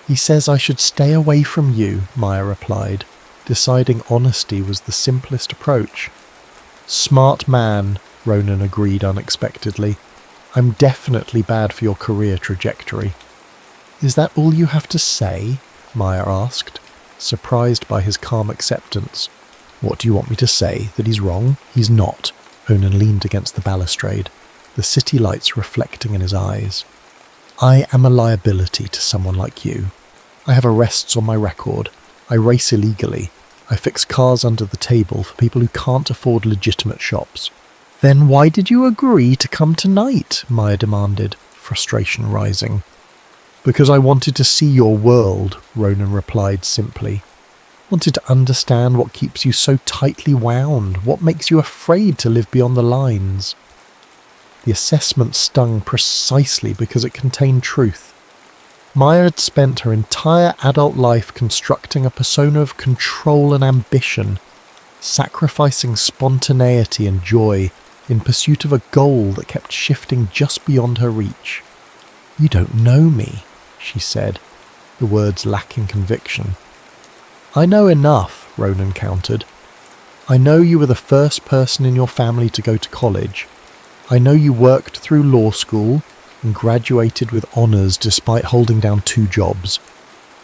"He says I should stay away from you," Maya replied, deciding honesty was the simplest approach. "Smart man," Ronan agreed unexpectedly. "I'm definitely bad for your career trajectory." "Is that all you have to say?" Maya asked, surprised by his calm acceptance. "What do you want me to say? That he's wrong?" "He's not." Ronan leaned against the balustrade, the city lights reflecting in his eyes. "I am a liability to someone like you. I have arrests on my record. I race illegally. I fix cars under the table for people who can't afford legitimate shops." "Then why did you agree to come tonight?" Maya demanded, frustration rising. "Because I wanted to see your world," Ronan replied simply. "Wanted to understand what keeps you so tightly wound, what makes you afraid to live beyond the lines." The assessment stung precisely because it contained truth. Maya had spent her entire adult life constructing a persona of control and ambition, sacrificing spontaneity and joy in pursuit of a goal that kept shifting just beyond her reach. "You don't know me," she said, the words lacking conviction. "I know enough," Ronan countered. "I know you were the first person in your family to go to college. I know you worked through law school and graduated with honours despite holding down 2 jobs.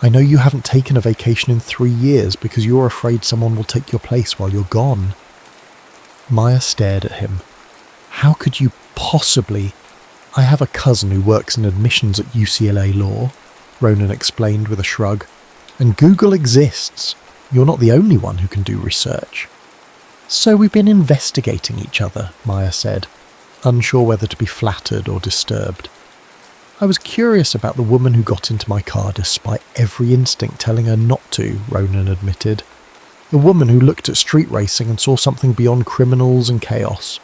I know you haven't taken a vacation in 3 years because you're afraid someone will take your place while you're gone." Maya stared at him. "How could you possibly—" "I have a cousin who works in admissions at UCLA Law," Ronan explained with a shrug. "And Google exists. You're not the only one who can do research." "So we've been investigating each other," Maya said, unsure whether to be flattered or disturbed. "I was curious about the woman who got into my car despite every instinct telling her not to," Ronan admitted. "The woman who looked at street racing and saw something beyond criminals and chaos."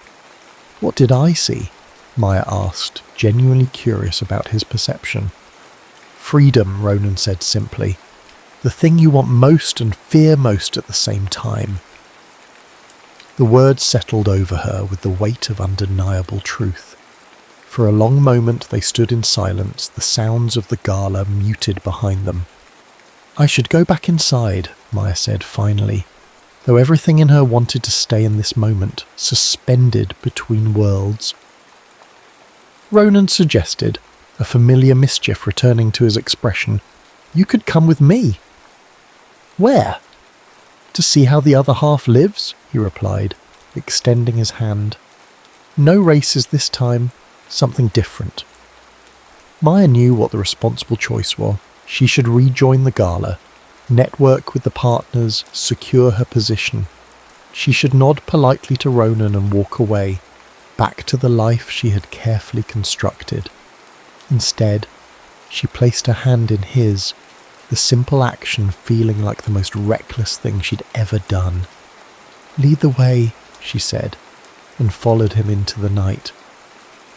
"What did I see?" Maya asked, genuinely curious about his perception. "Freedom," Ronan said simply. "The thing you want most and fear most at the same time." The words settled over her with the weight of undeniable truth. For a long moment they stood in silence, the sounds of the gala muted behind them. "I should go back inside," Maya said finally, though everything in her wanted to stay in this moment, suspended between worlds. Ronan suggested, a familiar mischief returning to his expression. "You could come with me." "Where?" "To see how the other half lives," he replied, extending his hand. "No races this time, something different." Maya knew what the responsible choice was. She should rejoin the gala, network with the partners, secure her position. She should nod politely to Ronan and walk away, back to the life she had carefully constructed. Instead, she placed her hand in his, the simple action feeling like the most reckless thing she'd ever done. "Lead the way," she said, and followed him into the night.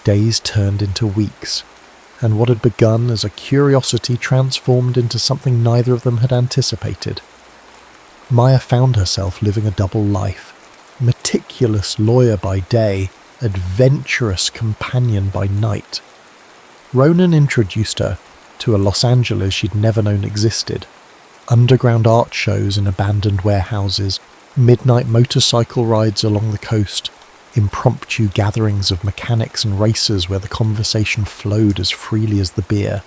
Days turned into weeks. and what had begun as a curiosity transformed into something neither of them had anticipated. Maya found herself living a double life, meticulous lawyer by day, adventurous companion by night. Ronan introduced her to a Los Angeles she'd never known existed. Underground art shows in abandoned warehouses, midnight motorcycle rides along the coast, impromptu gatherings of mechanics and racers where the conversation flowed as freely as the beer.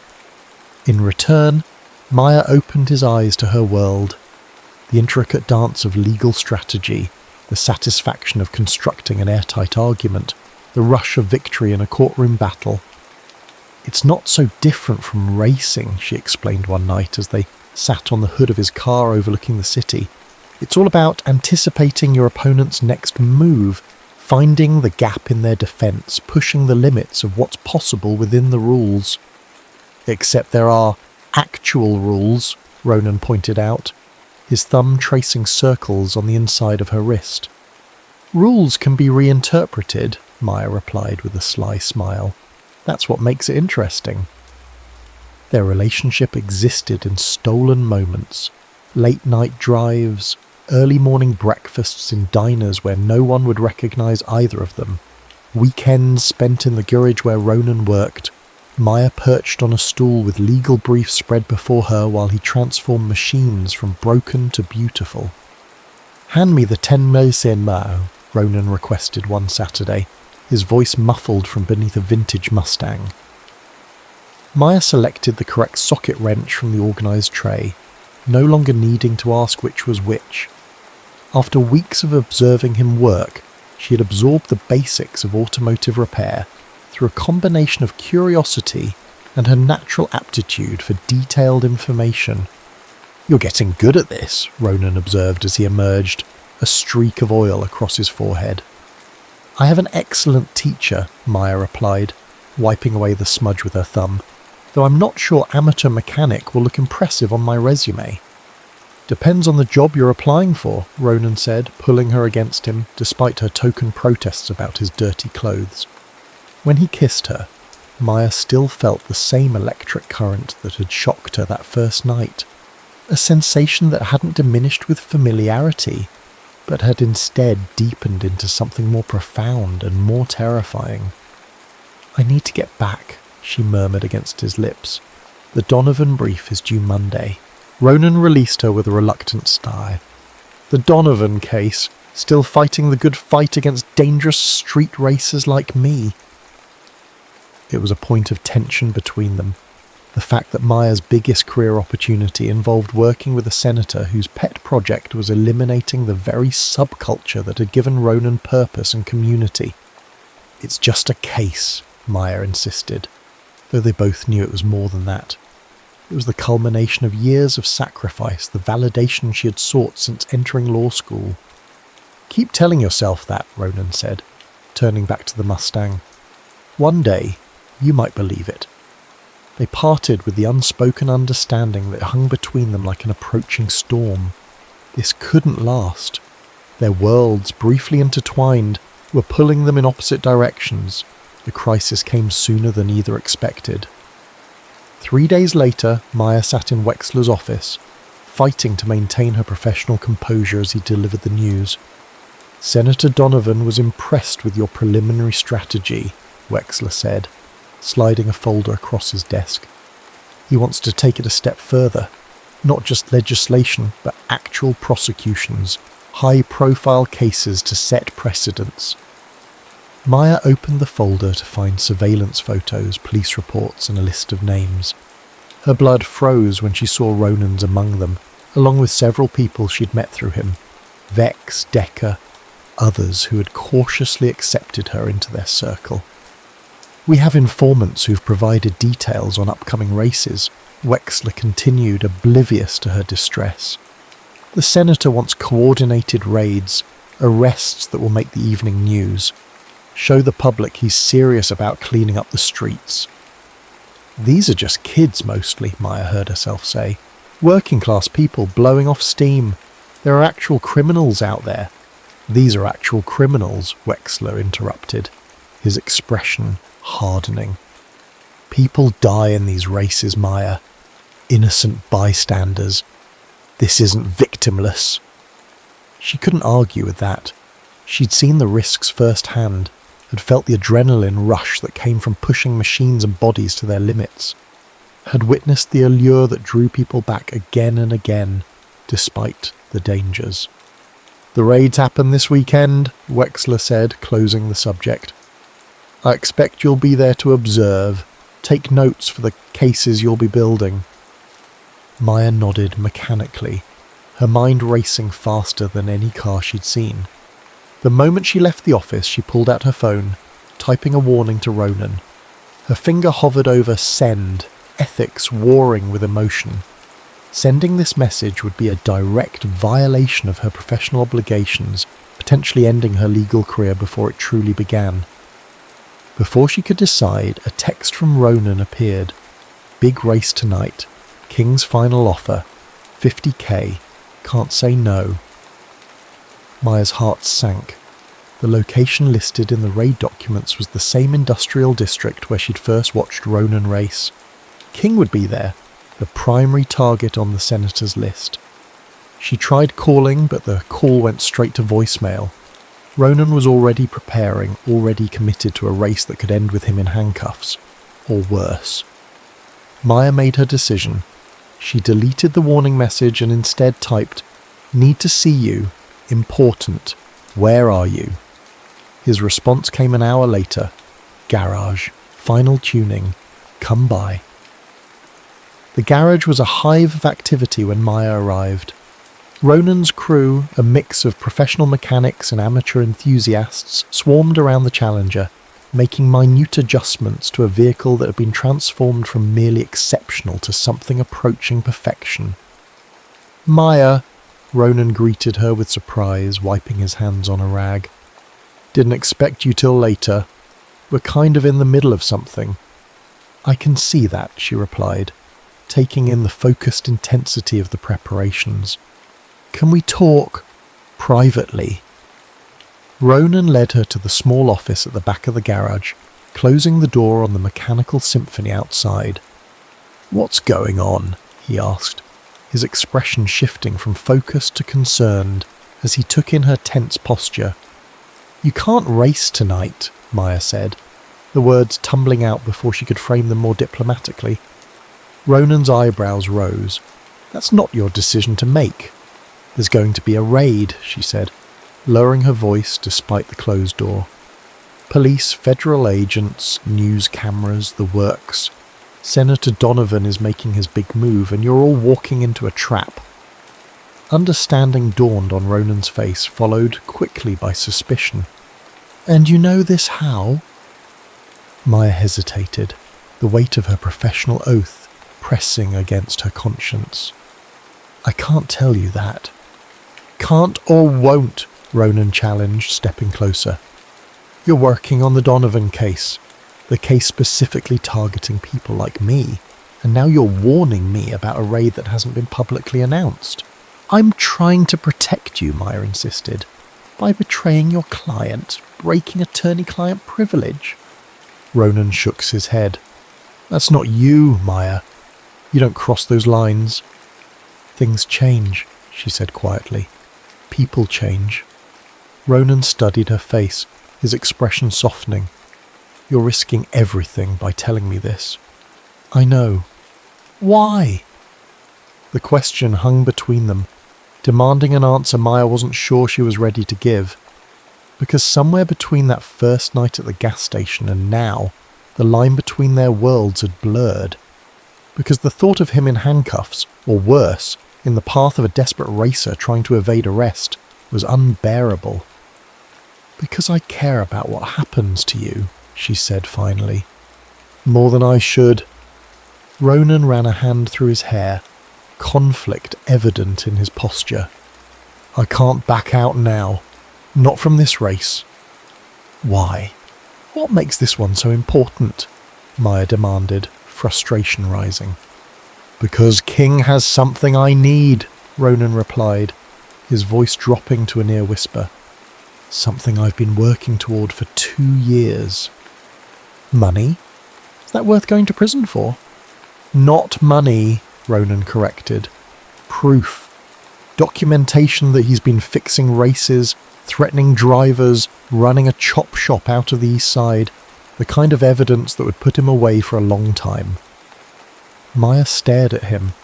In return, Maya opened his eyes to her world, the intricate dance of legal strategy, the satisfaction of constructing an airtight argument, the rush of victory in a courtroom battle. "It's not so different from racing," she explained one night as they sat on the hood of his car overlooking the city. "It's all about anticipating your opponent's next move, finding the gap in their defense, pushing the limits of what's possible within the rules." "Except there are actual rules," Ronan pointed out, his thumb tracing circles on the inside of her wrist. "Rules can be reinterpreted," Maya replied with a sly smile. "That's what makes it interesting." Their relationship existed in stolen moments, late-night drives, early morning breakfasts in diners where no one would recognize either of them, weekends spent in the garage where Ronan worked, Maya perched on a stool with legal briefs spread before her while he transformed machines from broken to beautiful. "Hand me the 10 Mosen Mao," Ronan requested one Saturday, his voice muffled from beneath a vintage Mustang. Maya selected the correct socket wrench from the organised tray, no longer needing to ask which was which. After weeks of observing him work, she had absorbed the basics of automotive repair through a combination of curiosity and her natural aptitude for detailed information. "You're getting good at this," Ronan observed as he emerged, a streak of oil across his forehead. "I have an excellent teacher," Maya replied, wiping away the smudge with her thumb, "though I'm not sure amateur mechanic will look impressive on my resume." "Depends on the job you're applying for," Ronan said, pulling her against him, despite her token protests about his dirty clothes. When he kissed her, Maya still felt the same electric current that had shocked her that first night, a sensation that hadn't diminished with familiarity, but had instead deepened into something more profound and more terrifying. "I need to get back," she murmured against his lips. "The Donovan brief is due Monday." Ronan released her with a reluctant sigh. "The Donovan case, still fighting the good fight against dangerous street racers like me." It was a point of tension between them, the fact that Maya's biggest career opportunity involved working with a senator whose pet project was eliminating the very subculture that had given Ronan purpose and community. "It's just a case," Maya insisted, though they both knew it was more than that. It was the culmination of years of sacrifice, the validation she had sought since entering law school. "Keep telling yourself that," Ronan said, turning back to the Mustang. "One day, you might believe it." They parted with the unspoken understanding that hung between them like an approaching storm. This couldn't last. Their worlds, briefly intertwined, were pulling them in opposite directions. The crisis came sooner than either expected. 3 days later, Maya sat in Wexler's office, fighting to maintain her professional composure as he delivered the news. "Senator Donovan was impressed with your preliminary strategy," Wexler said, sliding a folder across his desk. "He wants to take it a step further. Not just legislation, but actual prosecutions, high-profile cases to set precedents." Maya opened the folder to find surveillance photos, police reports, and a list of names. Her blood froze when she saw Ronan's among them, along with several people she'd met through him. Vex, Decker, others who had cautiously accepted her into their circle. "We have informants who've provided details on upcoming races," Wexler continued, oblivious to her distress. "The senator wants coordinated raids, arrests that will make the evening news. Show the public he's serious about cleaning up the streets." "These are just kids mostly," Maya heard herself say. "Working-class people blowing off steam. There are actual criminals out there." "These are actual criminals," Wexler interrupted, his expression hardening. People die in these races, Maya. Innocent bystanders. This isn't victimless. She couldn't argue with that. She'd seen the risks firsthand, had felt the adrenaline rush that came from pushing machines and bodies to their limits, had witnessed the allure that drew people back again and again, despite the dangers. "The raids happen this weekend," Wexler said, closing the subject. "I expect you'll be there to observe, take notes for the cases you'll be building." Maya nodded mechanically, her mind racing faster than any car she'd seen. The moment she left the office, she pulled out her phone, typing a warning to Ronan. Her finger hovered over send, ethics warring with emotion. Sending this message would be a direct violation of her professional obligations, potentially ending her legal career before it truly began. Before she could decide, a text from Ronan appeared. "Big race tonight. King's final offer. 50k. Can't say no." Maya's heart sank. The location listed in the raid documents was the same industrial district where she'd first watched Ronan race. King would be there, the primary target on the senator's list. She tried calling, but the call went straight to voicemail. Ronan was already preparing, already committed to a race that could end with him in handcuffs, or worse. Maya made her decision. She deleted the warning message and instead typed, "Need to see you. Important. Where are you?" His response came an hour later. "Garage. Final tuning. Come by." The garage was a hive of activity when Maya arrived. Ronan's crew, a mix of professional mechanics and amateur enthusiasts, swarmed around the Challenger, making minute adjustments to a vehicle that had been transformed from merely exceptional to something approaching perfection. "Maya," Ronan greeted her with surprise, wiping his hands on a rag. "Didn't expect you till later. We're kind of in the middle of something." "I can see that," she replied, taking in the focused intensity of the preparations. "Can we talk privately?" Ronan led her to the small office at the back of the garage, closing the door on the mechanical symphony outside. "What's going on?" he asked, his expression shifting from focused to concerned as he took in her tense posture. "You can't race tonight," Maya said, the words tumbling out before she could frame them more diplomatically. Ronan's eyebrows rose. "That's not your decision to make." "There's going to be a raid," she said, lowering her voice despite the closed door. "Police, federal agents, news cameras, the works. Senator Donovan is making his big move, and you're all walking into a trap." Understanding dawned on Ronan's face, followed quickly by suspicion. "And you know this how?" Maya hesitated, the weight of her professional oath pressing against her conscience. "I can't tell you that." "Can't or won't," Ronan challenged, stepping closer. "You're working on the Donovan case, the case specifically targeting people like me, and now you're warning me about a raid that hasn't been publicly announced." "I'm trying to protect you," Maya insisted, "by betraying your client, breaking attorney-client privilege." Ronan shook his head. "That's not you, Maya. You don't cross those lines." "Things change," she said quietly. "People change." Ronan studied her face, his expression softening. "You're risking everything by telling me this." "I know." "Why?" The question hung between them, demanding an answer Maya wasn't sure she was ready to give. Because somewhere between that first night at the gas station and now, the line between their worlds had blurred. Because the thought of him in handcuffs, or worse, in the path of a desperate racer trying to evade arrest, was unbearable. "Because I care about what happens to you," she said finally. "More than I should." Ronan ran a hand through his hair, conflict evident in his posture. "I can't back out now. Not from this race." "Why? What makes this one so important?" Maya demanded, frustration rising. "Because King has something I need," Ronan replied, his voice dropping to a near whisper. "Something I've been working toward for 2 years." "Money?" Is that worth going to prison for? Not money, Ronan corrected. Proof. Documentation that he's been fixing races, threatening drivers, running a chop shop out of the East Side. The kind of evidence that would put him away for a long time. Maya stared at him.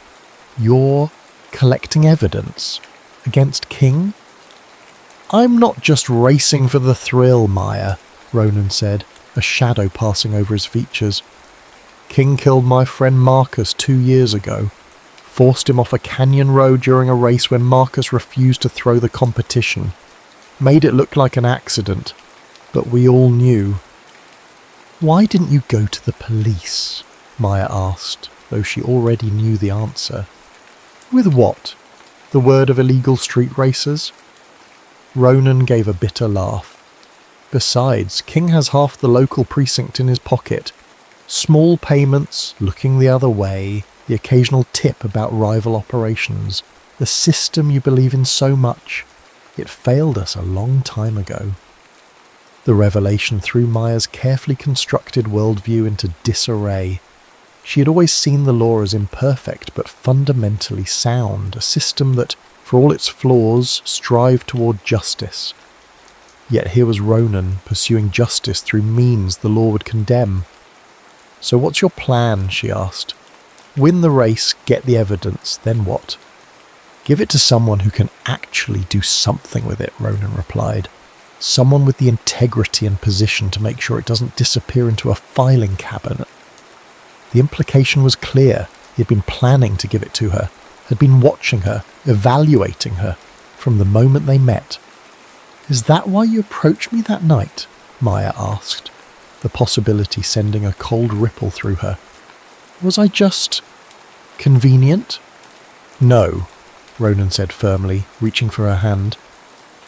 You're collecting evidence? Against King? I'm not just racing for the thrill, Maya, Ronan said, a shadow passing over his features. King killed my friend Marcus 2 years ago. Forced him off a canyon road during a race when Marcus refused to throw the competition. Made it look like an accident, but we all knew. Why didn't you go to the police? Maya asked, though she already knew the answer. With what? The word of illegal street racers? Ronan gave a bitter laugh. Besides, King has half the local precinct in his pocket. Small payments, looking the other way, the occasional tip about rival operations. The system you believe in so much. It failed us a long time ago. The revelation threw Maya's carefully constructed worldview into disarray. She had always seen the law as imperfect but fundamentally sound, a system that, for all its flaws, strived toward justice. Yet here was Ronan pursuing justice through means the law would condemn. So what's your plan? She asked. Win the race, get the evidence, then what? Give it to someone who can actually do something with it, Ronan replied. Someone with the integrity and position to make sure it doesn't disappear into a filing cabinet. The implication was clear. He had been planning to give it to her, had been watching her, evaluating her, from the moment they met. Is that why you approached me that night? Maya asked, the possibility sending a cold ripple through her. Was I just convenient? No, Ronan said firmly, reaching for her hand.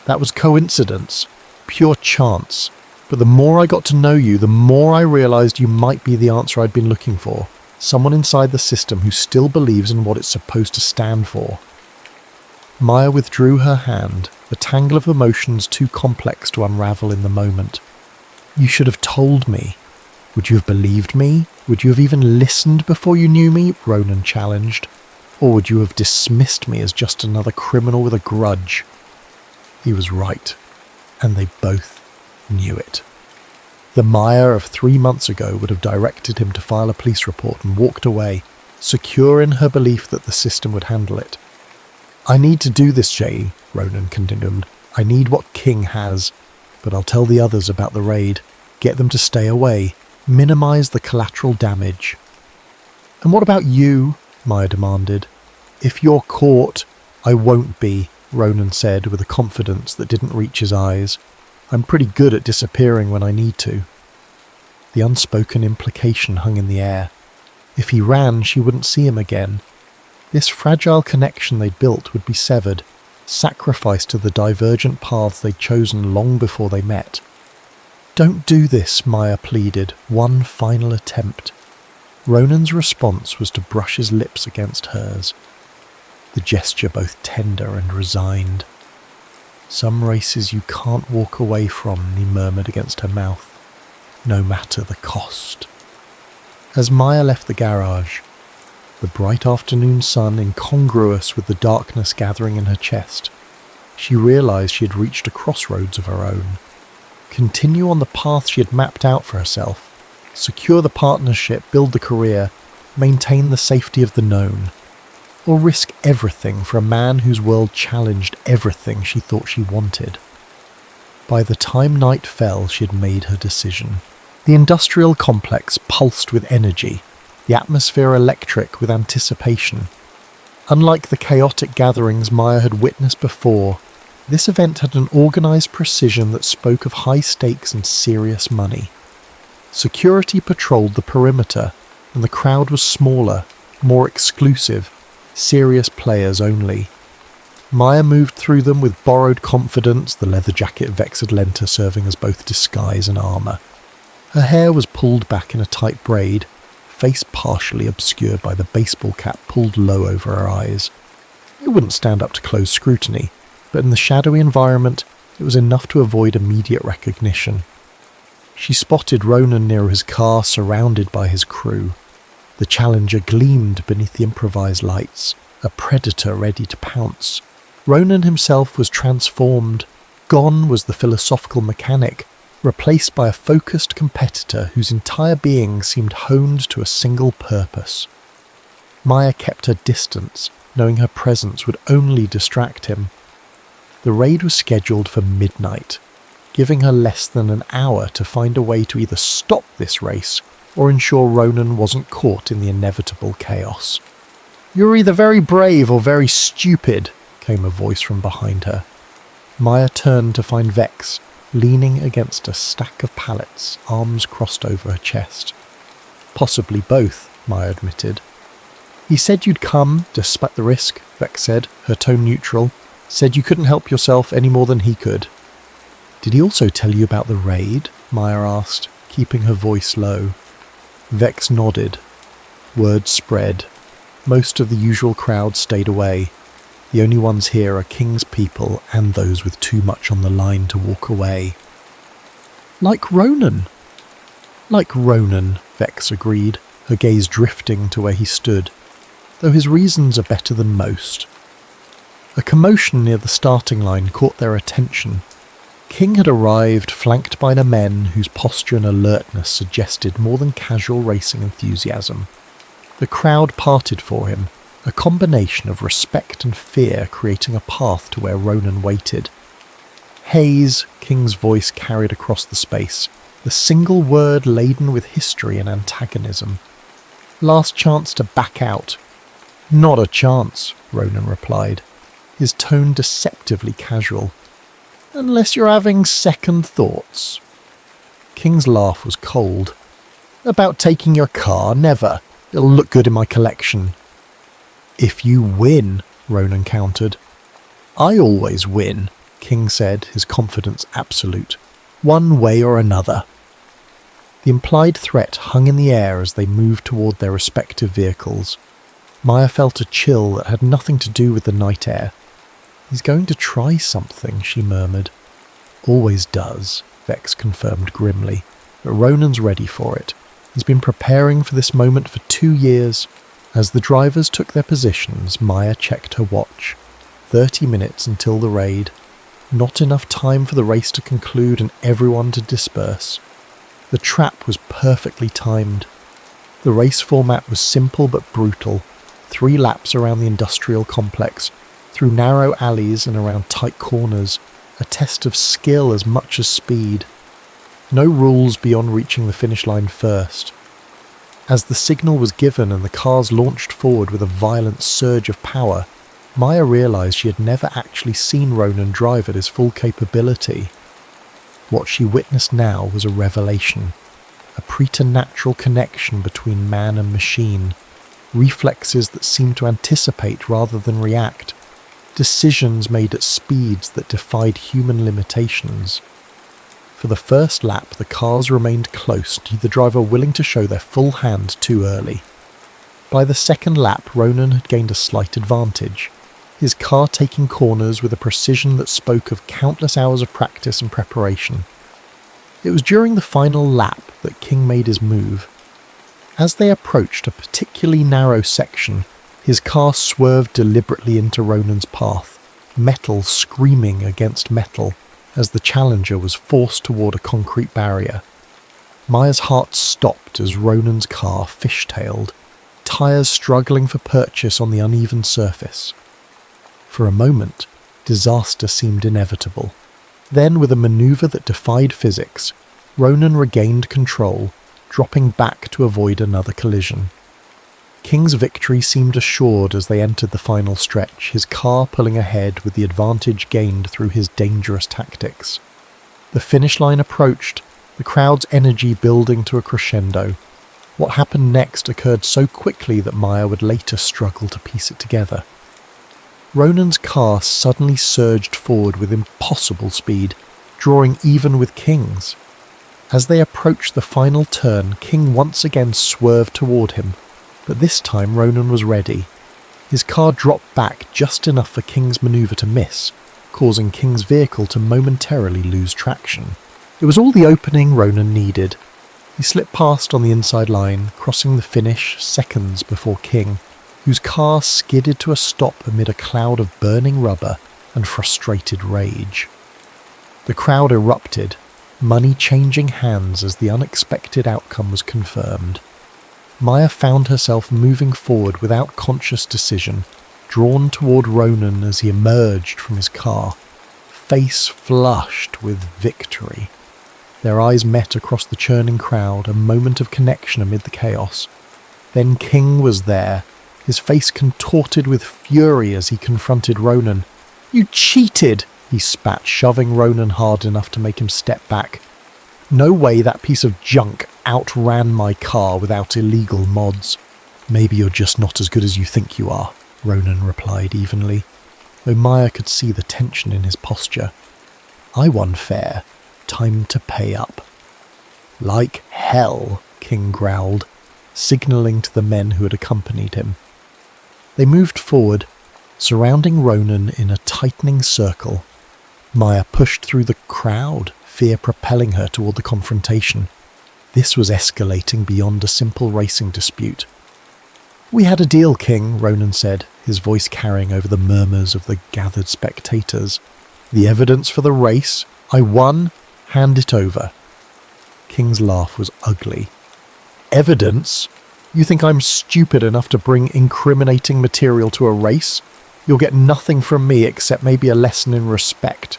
That was coincidence. Pure chance. But the more I got to know you, the more I realised you might be the answer I'd been looking for. Someone inside the system who still believes in what it's supposed to stand for. Maya withdrew her hand, a tangle of emotions too complex to unravel in the moment. You should have told me. Would you have believed me? Would you have even listened before you knew me? Ronan challenged. Or would you have dismissed me as just another criminal with a grudge? He was right. And they both knew it. The Maya of 3 months ago would have directed him to file a police report and walked away, secure in her belief that the system would handle it. I need to do this, Jay, Ronan continued. I need what King has, but I'll tell the others about the raid, get them to stay away, minimise the collateral damage. And what about you? Maya demanded. If you're caught, I won't be, Ronan said with a confidence that didn't reach his eyes. I'm pretty good at disappearing when I need to. The unspoken implication hung in the air. If he ran, she wouldn't see him again. This fragile connection they'd built would be severed, sacrificed to the divergent paths they'd chosen long before they met. Don't do this, Maya pleaded, one final attempt. Ronan's response was to brush his lips against hers, the gesture both tender and resigned. Some races you can't walk away from, he murmured against her mouth, no matter the cost. As Maya left the garage, the bright afternoon sun incongruous with the darkness gathering in her chest, she realised she had reached a crossroads of her own. Continue on the path she had mapped out for herself, secure the partnership, build the career, maintain the safety of the known, or risk everything for a man whose world challenged everything she thought she wanted. By the time night fell, she had made her decision. The industrial complex pulsed with energy, the atmosphere electric with anticipation. Unlike the chaotic gatherings Maya had witnessed before, this event had an organised precision that spoke of high stakes and serious money. Security patrolled the perimeter, and the crowd was smaller, more exclusive, serious players only. Maya moved through them with borrowed confidence, the leather jacket Vex had lent her serving as both disguise and armour. Her hair was pulled back in a tight braid, face partially obscured by the baseball cap pulled low over her eyes. It wouldn't stand up to close scrutiny, but in the shadowy environment, it was enough to avoid immediate recognition. She spotted Ronan near his car, surrounded by his crew. The Challenger gleamed beneath the improvised lights, a predator ready to pounce. Ronan himself was transformed. Gone was the philosophical mechanic, replaced by a focused competitor whose entire being seemed honed to a single purpose. Maya kept her distance, knowing her presence would only distract him. The raid was scheduled for midnight, giving her less than an hour to find a way to either stop this race or ensure Ronan wasn't caught in the inevitable chaos. "You're either very brave or very stupid," came a voice from behind her. Maya turned to find Vex, leaning against a stack of pallets, arms crossed over her chest. "Possibly both," Maya admitted. "He said you'd come, despite the risk," Vex said, her tone neutral. "Said you couldn't help yourself any more than he could." "Did he also tell you about the raid?" Maya asked, keeping her voice low. Vex nodded. Word spread. Most of the usual crowd stayed away. The only ones here are King's people and those with too much on the line to walk away. "Like Ronan." "Like Ronan," Vex agreed, her gaze drifting to where he stood, though his reasons are better than most. A commotion near the starting line caught their attention. King had arrived, flanked by the men whose posture and alertness suggested more than casual racing enthusiasm. The crowd parted for him, a combination of respect and fear creating a path to where Ronan waited. "Haze," King's voice carried across the space, the single word laden with history and antagonism. "Last chance to back out." "Not a chance," Ronan replied, his tone deceptively casual. "Unless you're having second thoughts." King's laugh was cold. "About taking your car? Never. It'll look good in my collection." "If you win," Ronan countered. "I always win," King said, his confidence absolute. "One way or another." The implied threat hung in the air as they moved toward their respective vehicles. Maya felt a chill that had nothing to do with the night air. "He's going to try something," she murmured. "Always does," Vex confirmed grimly, but Ronan's ready for it. He's been preparing for this moment for 2 years. As the drivers took their positions, Maya checked her watch. 30 minutes until the raid. Not enough time for the race to conclude and everyone to disperse. The trap was perfectly timed. The race format was simple but brutal. 3 laps around the industrial complex, through narrow alleys and around tight corners, a test of skill as much as speed. No rules beyond reaching the finish line first. As the signal was given and the cars launched forward with a violent surge of power, Maya realised she had never actually seen Ronan drive at his full capability. What she witnessed now was a revelation, a preternatural connection between man and machine, reflexes that seemed to anticipate rather than react, decisions made at speeds that defied human limitations. For the first lap, the cars remained close, neither driver willing to show their full hand too early. By the second lap, Ronan had gained a slight advantage, his car taking corners with a precision that spoke of countless hours of practice and preparation. It was during the final lap that King made his move. As they approached a particularly narrow section, his car swerved deliberately into Ronan's path, metal screaming against metal as the Challenger was forced toward a concrete barrier. Maya's heart stopped as Ronan's car fishtailed, tyres struggling for purchase on the uneven surface. For a moment, disaster seemed inevitable. Then, with a manoeuvre that defied physics, Ronan regained control, dropping back to avoid another collision. King's victory seemed assured as they entered the final stretch, his car pulling ahead with the advantage gained through his dangerous tactics. The finish line approached, the crowd's energy building to a crescendo. What happened next occurred so quickly that Maya would later struggle to piece it together. Ronan's car suddenly surged forward with impossible speed, drawing even with King's. As they approached the final turn, King once again swerved toward him, but this time Ronan was ready. His car dropped back just enough for King's manoeuvre to miss, causing King's vehicle to momentarily lose traction. It was all the opening Ronan needed. He slipped past on the inside line, crossing the finish seconds before King, whose car skidded to a stop amid a cloud of burning rubber and frustrated rage. The crowd erupted, money changing hands as the unexpected outcome was confirmed. Maya found herself moving forward without conscious decision, drawn toward Ronan as he emerged from his car, face flushed with victory. Their eyes met across the churning crowd, a moment of connection amid the chaos. Then King was there, his face contorted with fury as he confronted Ronan. "You cheated!" he spat, shoving Ronan hard enough to make him step back. "No way that piece of junk outran my car without illegal mods." "Maybe you're just not as good as you think you are," Ronan replied evenly, though Maya could see the tension in his posture. "I won fair. Time to pay up." "Like hell," King growled, signalling to the men who had accompanied him. They moved forward, surrounding Ronan in a tightening circle. Maya pushed through the crowd, fear propelling her toward the confrontation. This was escalating beyond a simple racing dispute. "We had a deal, King," Ronan said, his voice carrying over the murmurs of the gathered spectators. "The evidence for the race. I won. Hand it over." King's laugh was ugly. "Evidence? You think I'm stupid enough to bring incriminating material to a race? You'll get nothing from me except maybe a lesson in respect."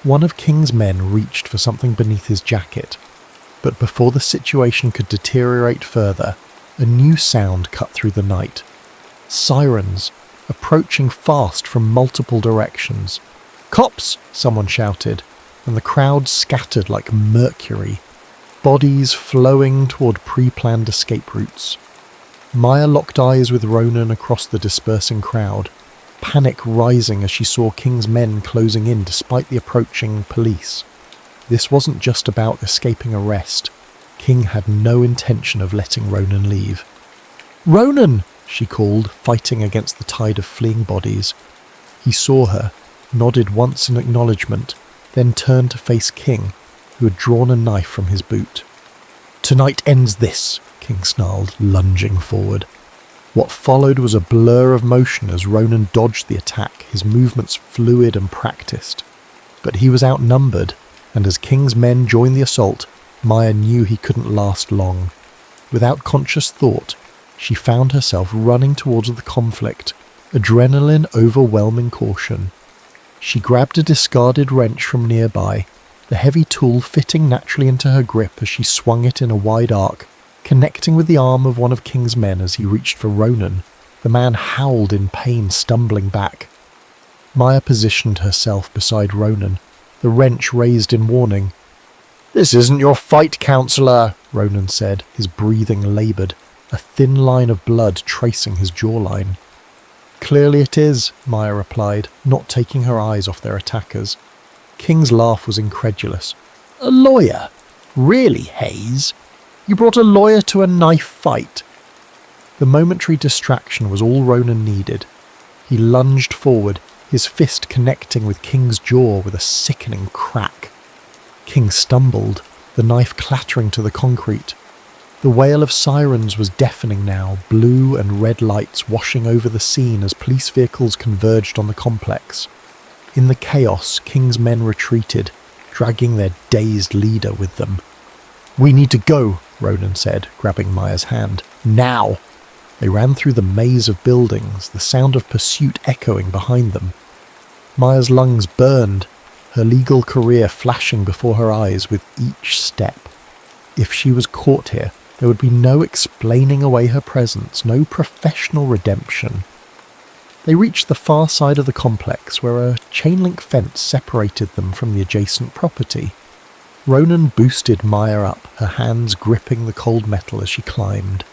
One of King's men reached for something beneath his jacket, but before the situation could deteriorate further, a new sound cut through the night. Sirens, approaching fast from multiple directions. "Cops!" someone shouted, and the crowd scattered like mercury, bodies flowing toward pre-planned escape routes. Maya locked eyes with Ronan across the dispersing crowd, panic rising as she saw King's men closing in despite the approaching police. This wasn't just about escaping arrest. King had no intention of letting Ronan leave. "Ronan!" she called, fighting against the tide of fleeing bodies. He saw her, nodded once in acknowledgement, then turned to face King, who had drawn a knife from his boot. "Tonight ends this," King snarled, lunging forward. What followed was a blur of motion as Ronan dodged the attack, his movements fluid and practiced. But he was outnumbered, and as King's men joined the assault, Maya knew he couldn't last long. Without conscious thought, she found herself running towards the conflict, adrenaline overwhelming caution. She grabbed a discarded wrench from nearby, the heavy tool fitting naturally into her grip as she swung it in a wide arc, connecting with the arm of one of King's men as he reached for Ronan. The man howled in pain, stumbling back. Maya positioned herself beside Ronan, the wrench raised in warning. "This isn't your fight, counselor," Ronan said, his breathing laboured, a thin line of blood tracing his jawline. "Clearly it is," Maya replied, not taking her eyes off their attackers. King's laugh was incredulous. "A lawyer? Really, Hayes? You brought a lawyer to a knife fight?" The momentary distraction was all Ronan needed. He lunged forward, his fist connecting with King's jaw with a sickening crack. King stumbled, the knife clattering to the concrete. The wail of sirens was deafening now, blue and red lights washing over the scene as police vehicles converged on the complex. In the chaos, King's men retreated, dragging their dazed leader with them. "We need to go," Ronan said, grabbing Maya's hand. "Now!" They ran through the maze of buildings, the sound of pursuit echoing behind them. Maya's lungs burned, her legal career flashing before her eyes with each step. If she was caught here, there would be no explaining away her presence, no professional redemption. They reached the far side of the complex where a chain-link fence separated them from the adjacent property. Ronan boosted Maya up, her hands gripping the cold metal as she climbed.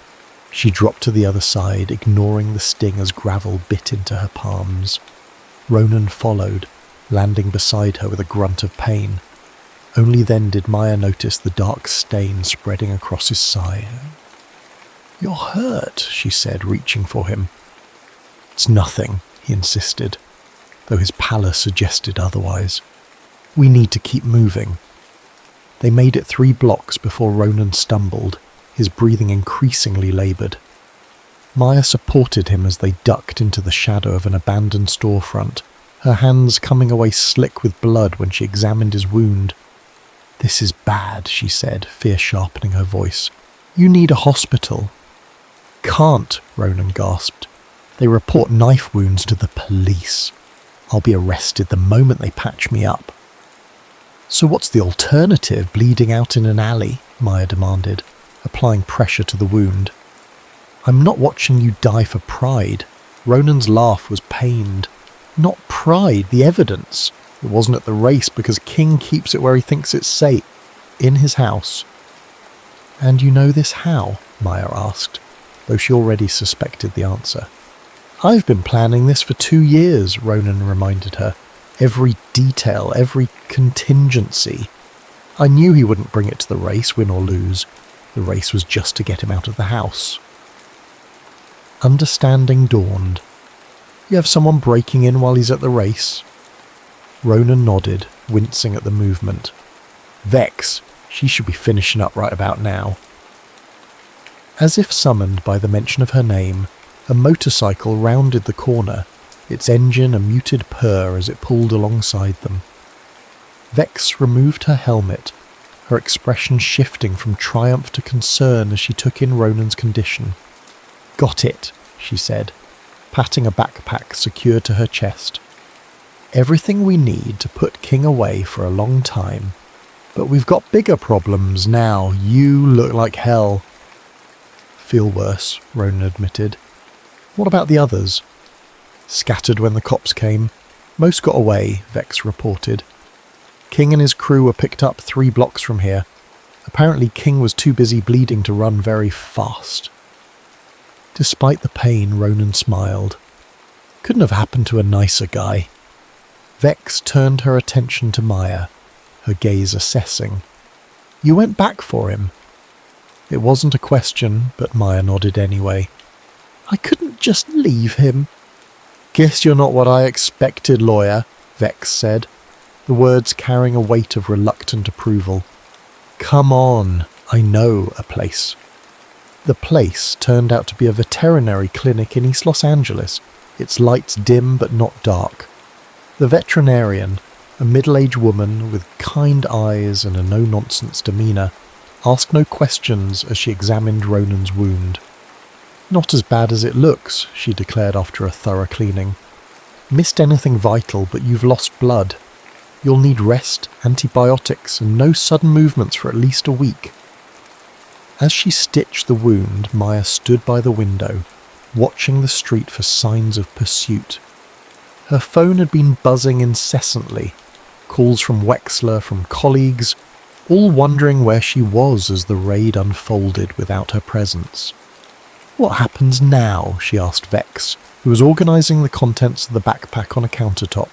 She dropped to the other side, ignoring the sting as gravel bit into her palms. Ronan followed, landing beside her with a grunt of pain. Only then did Maya notice the dark stain spreading across his side. "You're hurt," she said, reaching for him. "It's nothing," he insisted, though his pallor suggested otherwise. "We need to keep moving." They made it 3 blocks before Ronan stumbled, his breathing increasingly laboured. Maya supported him as they ducked into the shadow of an abandoned storefront, her hands coming away slick with blood when she examined his wound. "This is bad," she said, fear sharpening her voice. "You need a hospital." "Can't," Ronan gasped. "They report knife wounds to the police. I'll be arrested the moment they patch me up." "So what's the alternative, bleeding out in an alley?" Maya demanded, applying pressure to the wound. "I'm not watching you die for pride." Ronan's laugh was pained. "Not pride, the evidence. It wasn't at the race because King keeps it where he thinks it's safe, in his house." "And you know this how?" Maya asked, though she already suspected the answer. "I've been planning this for 2 years," Ronan reminded her. "Every detail, every contingency. I knew he wouldn't bring it to the race, win or lose. The race was just to get him out of the house." Understanding dawned. "You have someone breaking in while he's at the race?" Ronan nodded, wincing at the movement. "Vex. She should be finishing up right about now." As if summoned by the mention of her name, a motorcycle rounded the corner, its engine a muted purr as it pulled alongside them. Vex removed her helmet, her expression shifting from triumph to concern as she took in Ronan's condition. "Got it," she said, patting a backpack secured to her chest. "Everything we need to put King away for a long time. But we've got bigger problems now. You look like hell." "Feel worse," Ronan admitted. "What about the others?" "Scattered when the cops came. Most got away," Vex reported. "King and his crew were picked up 3 blocks from here. Apparently King was too busy bleeding to run very fast." Despite the pain, Ronan smiled. Couldn't have happened to a nicer guy. Vex turned her attention to Maya, her gaze assessing. "You went back for him?" It wasn't a question, but Maya nodded anyway. "I couldn't just leave him." "Guess you're not what I expected, lawyer," Vex said, the words carrying a weight of reluctant approval. "Come on, I know a place." The place turned out to be a veterinary clinic in East Los Angeles, its lights dim but not dark. The veterinarian, a middle-aged woman with kind eyes and a no-nonsense demeanour, asked no questions as she examined Ronan's wound. "Not as bad as it looks," she declared after a thorough cleaning. "Missed anything vital, but you've lost blood. You'll need rest, antibiotics, and no sudden movements for at least a week." As she stitched the wound, Maya stood by the window, watching the street for signs of pursuit. Her phone had been buzzing incessantly, calls from Wexler, from colleagues, all wondering where she was as the raid unfolded without her presence. "What happens now?" she asked Vex, who was organising the contents of the backpack on a countertop.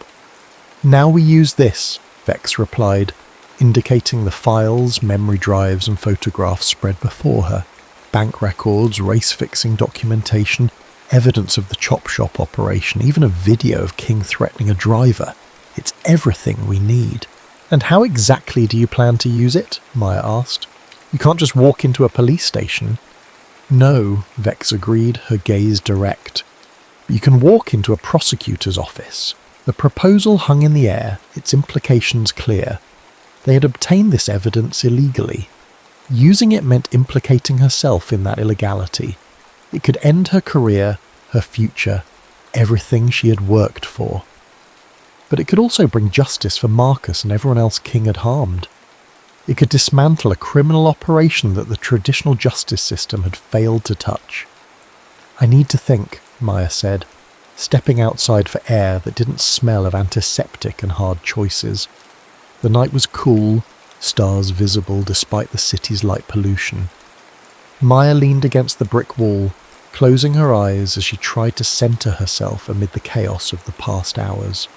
"Now we use this," Vex replied, indicating the files, memory drives and photographs spread before her. Bank records, race-fixing documentation, evidence of the chop shop operation, even a video of King threatening a driver. It's everything we need. "And how exactly do you plan to use it?" Maya asked. "You can't just walk into a police station." "No," Vex agreed, her gaze direct. "But you can walk into a prosecutor's office." The proposal hung in the air, its implications clear. They had obtained this evidence illegally. Using it meant implicating herself in that illegality. It could end her career, her future, everything she had worked for. But it could also bring justice for Marcus and everyone else King had harmed. It could dismantle a criminal operation that the traditional justice system had failed to touch. "I need to think," Maya said, stepping outside for air that didn't smell of antiseptic and hard choices. The night was cool, stars visible despite the city's light pollution. Maya leaned against the brick wall, closing her eyes as she tried to centre herself amid the chaos of the past hours.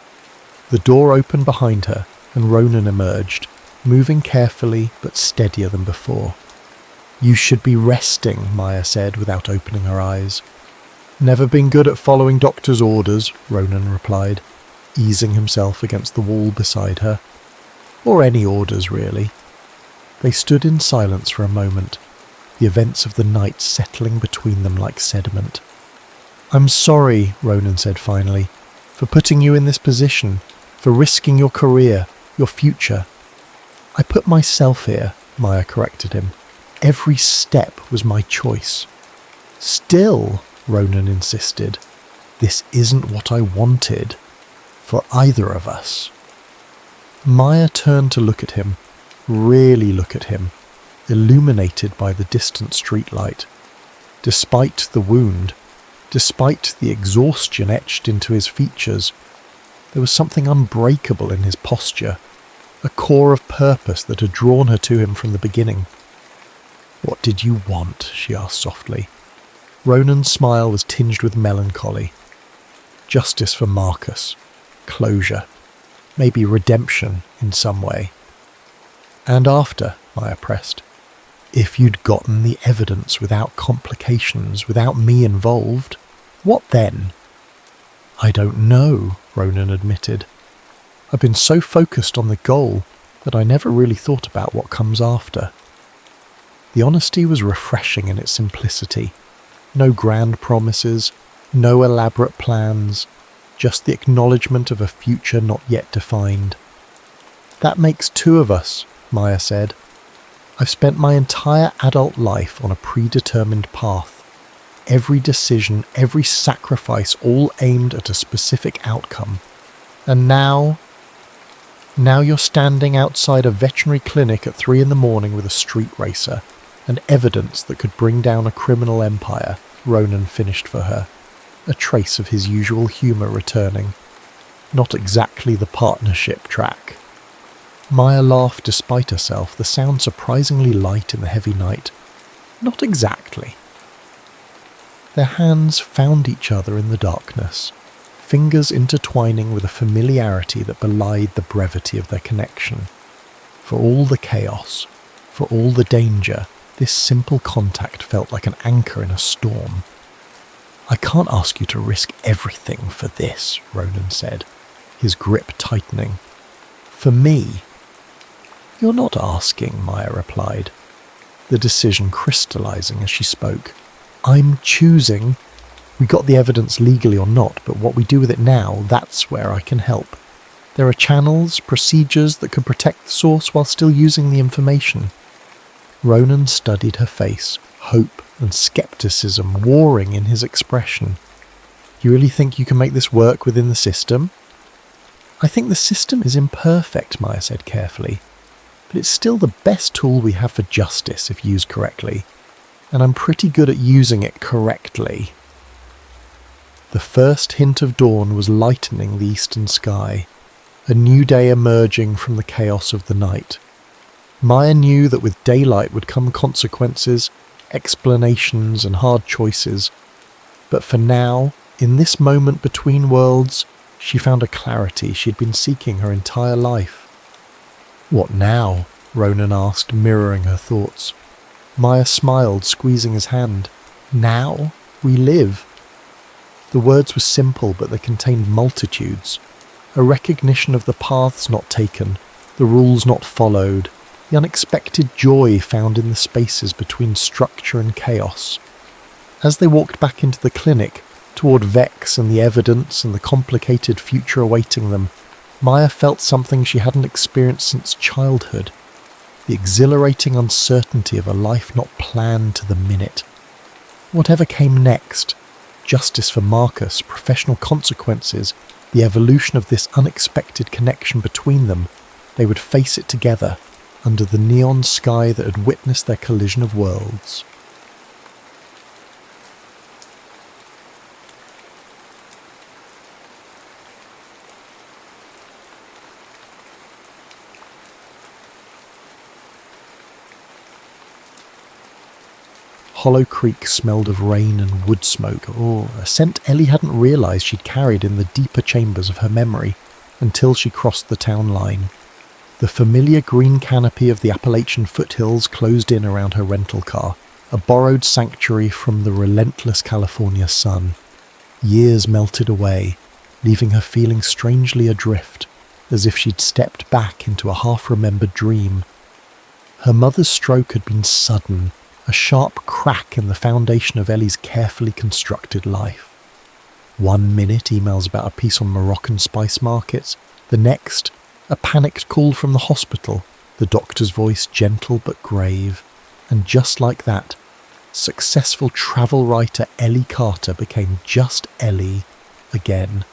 The door opened behind her, and Ronan emerged, moving carefully but steadier than before. "You should be resting," Maya said without opening her eyes. "Never been good at following doctor's orders," Ronan replied, easing himself against the wall beside her. "Or any orders, really." They stood in silence for a moment, the events of the night settling between them like sediment. "I'm sorry," Ronan said finally, "for putting you in this position, for risking your career, your future." "I put myself here," Maya corrected him. "Every step was my choice." "Still," Ronan insisted, "this isn't what I wanted for either of us." Maya turned to look at him, really look at him, illuminated by the distant streetlight. Despite the wound, despite the exhaustion etched into his features, there was something unbreakable in his posture, a core of purpose that had drawn her to him from the beginning. "What did you want?" she asked softly. Ronan's smile was tinged with melancholy. "Justice for Marcus. Closure. Maybe redemption in some way." "And after," Maya pressed, "if you'd gotten the evidence without complications, without me involved, what then?" "I don't know," Ronan admitted. "I've been so focused on the goal that I never really thought about what comes after." The honesty was refreshing in its simplicity. No grand promises, no elaborate plans, just the acknowledgement of a future not yet defined. "That makes two of us," Maya said. "I've spent my entire adult life on a predetermined path. Every decision, every sacrifice, all aimed at a specific outcome. And now you're standing outside a veterinary clinic at 3 a.m. with a street racer, and evidence that could bring down a criminal empire," Ronan finished for her, a trace of his usual humour returning. "Not exactly the partnership track." Maya laughed despite herself, the sound surprisingly light in the heavy night. "Not exactly." Their hands found each other in the darkness, fingers intertwining with a familiarity that belied the brevity of their connection. For all the chaos, for all the danger, this simple contact felt like an anchor in a storm. "I can't ask you to risk everything for this," Ronan said, his grip tightening. "For me." "You're not asking," Maya replied, the decision crystallizing as she spoke. "I'm choosing. We got the evidence legally or not, but what we do with it now, that's where I can help. There are channels, procedures that could protect the source while still using the information." Ronan studied her face, hope and skepticism warring in his expression. "You really think you can make this work within the system?" "I think the system is imperfect," Maya said carefully, "but it's still the best tool we have for justice if used correctly, and I'm pretty good at using it correctly." The first hint of dawn was lightening the eastern sky, a new day emerging from the chaos of the night. Maya knew that with daylight would come consequences, explanations and hard choices, but for now, in this moment between worlds, she found a clarity she'd been seeking her entire life. "What now?" Ronan asked, mirroring her thoughts. Maya smiled, squeezing his hand. "Now we live." The words were simple, but they contained multitudes. A recognition of the paths not taken, the rules not followed, the unexpected joy found in the spaces between structure and chaos. As they walked back into the clinic, toward Vex and the evidence and the complicated future awaiting them, Maya felt something she hadn't experienced since childhood. The exhilarating uncertainty of a life not planned to the minute. Whatever came next, justice for Marcus, professional consequences, the evolution of this unexpected connection between them, they would face it together, under the neon sky that had witnessed their collision of worlds. Hollow Creek smelled of rain and wood smoke, a scent Ellie hadn't realised she'd carried in the deeper chambers of her memory until she crossed the town line. The familiar green canopy of the Appalachian foothills closed in around her rental car, a borrowed sanctuary from the relentless California sun. Years melted away, leaving her feeling strangely adrift, as if she'd stepped back into a half-remembered dream. Her mother's stroke had been sudden, a sharp crack in the foundation of Ellie's carefully constructed life. 1 minute, emails about a piece on Moroccan spice markets. The next, a panicked call from the hospital, the doctor's voice gentle but grave. And just like that, successful travel writer Ellie Carter became just Ellie again,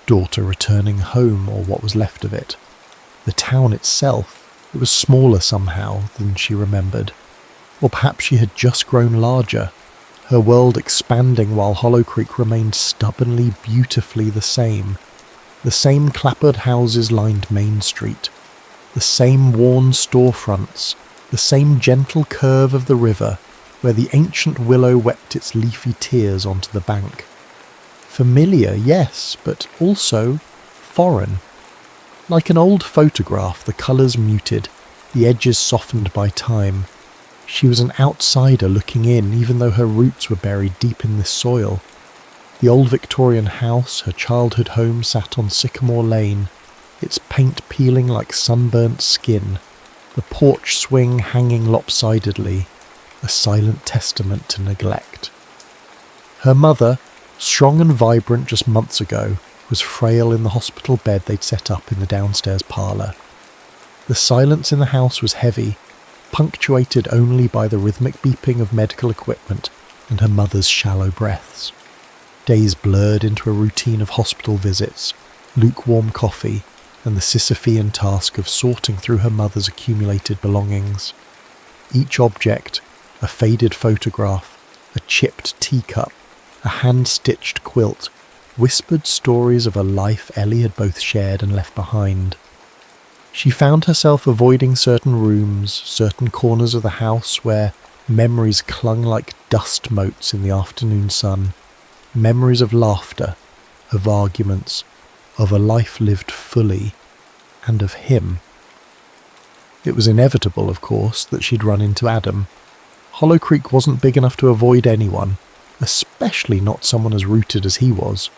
daughter returning home, or what was left of it. The town itself, it was smaller somehow than she remembered. Or perhaps she had just grown larger, her world expanding while Hollow Creek remained stubbornly, beautifully the same. The same clapboard houses lined Main Street, the same worn storefronts, the same gentle curve of the river where the ancient willow wept its leafy tears onto the bank. Familiar, yes, but also foreign. Like an old photograph, the colours muted, the edges softened by time. She was an outsider looking in, even though her roots were buried deep in this soil. The old Victorian house, her childhood home, sat on Sycamore Lane, its paint peeling like sunburnt skin, the porch swing hanging lopsidedly, a silent testament to neglect. Her mother, strong and vibrant just months ago, was frail in the hospital bed they'd set up in the downstairs parlour. The silence in the house was heavy, punctuated only by the rhythmic beeping of medical equipment and her mother's shallow breaths. Days blurred into a routine of hospital visits, lukewarm coffee, and the Sisyphean task of sorting through her mother's accumulated belongings. Each object, a faded photograph, a chipped teacup, a hand-stitched quilt, whispered stories of a life Ellie had both shared and left behind. She found herself avoiding certain rooms, certain corners of the house where memories clung like dust motes in the afternoon sun, memories of laughter, of arguments, of a life lived fully, and of him. It was inevitable, of course, that she'd run into Adam. Hollow Creek wasn't big enough to avoid anyone, especially not someone as rooted as he was.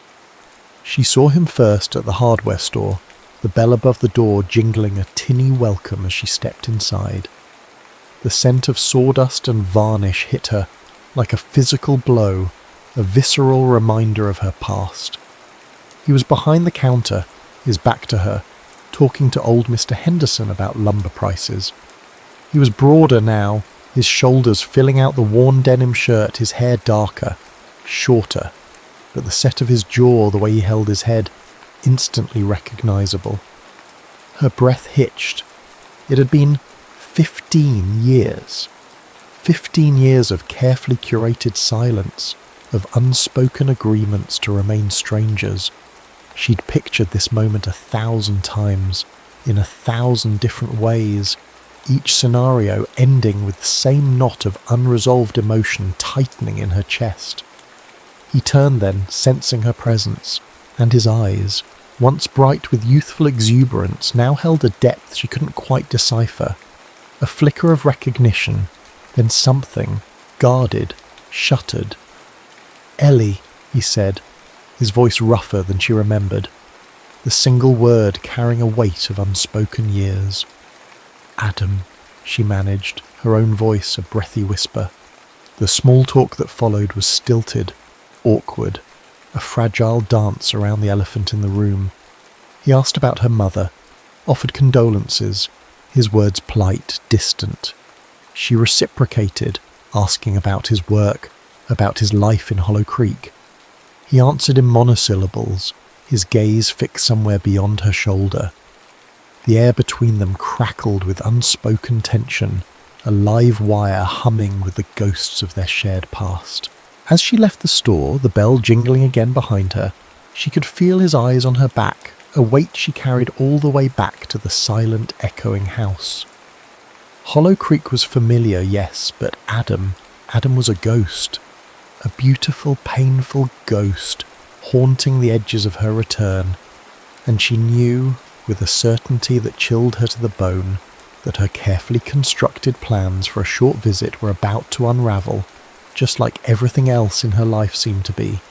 She saw him first at the hardware store, the bell above the door jingling a tinny welcome as she stepped inside. The scent of sawdust and varnish hit her like a physical blow, a visceral reminder of her past. He was behind the counter, his back to her, talking to old Mr. Henderson about lumber prices. He was broader now, his shoulders filling out the worn denim shirt, his hair darker, shorter, but the set of his jaw, the way he held his head, instantly recognisable. Her breath hitched. It had been 15 years. 15 years of carefully curated silence, of unspoken agreements to remain strangers. She'd pictured this moment 1,000 times, in 1,000 different ways, each scenario ending with the same knot of unresolved emotion tightening in her chest. He turned then, sensing her presence, and his eyes, once bright with youthful exuberance, now held a depth she couldn't quite decipher. A flicker of recognition, then something, guarded, shuttered. "Ellie," he said, his voice rougher than she remembered, the single word carrying a weight of unspoken years. "Adam," she managed, her own voice a breathy whisper. The small talk that followed was stilted, awkward, a fragile dance around the elephant in the room. He asked about her mother, offered condolences, his words polite, distant. She reciprocated, asking about his work, about his life in Hollow Creek. He answered in monosyllables, his gaze fixed somewhere beyond her shoulder. The air between them crackled with unspoken tension, a live wire humming with the ghosts of their shared past. As she left the store, the bell jingling again behind her, she could feel his eyes on her back, a weight she carried all the way back to the silent, echoing house. Hollow Creek was familiar, yes, but Adam was a ghost. A beautiful, painful ghost, haunting the edges of her return, and she knew, with a certainty that chilled her to the bone, that her carefully constructed plans for a short visit were about to unravel, just like everything else in her life seemed to be.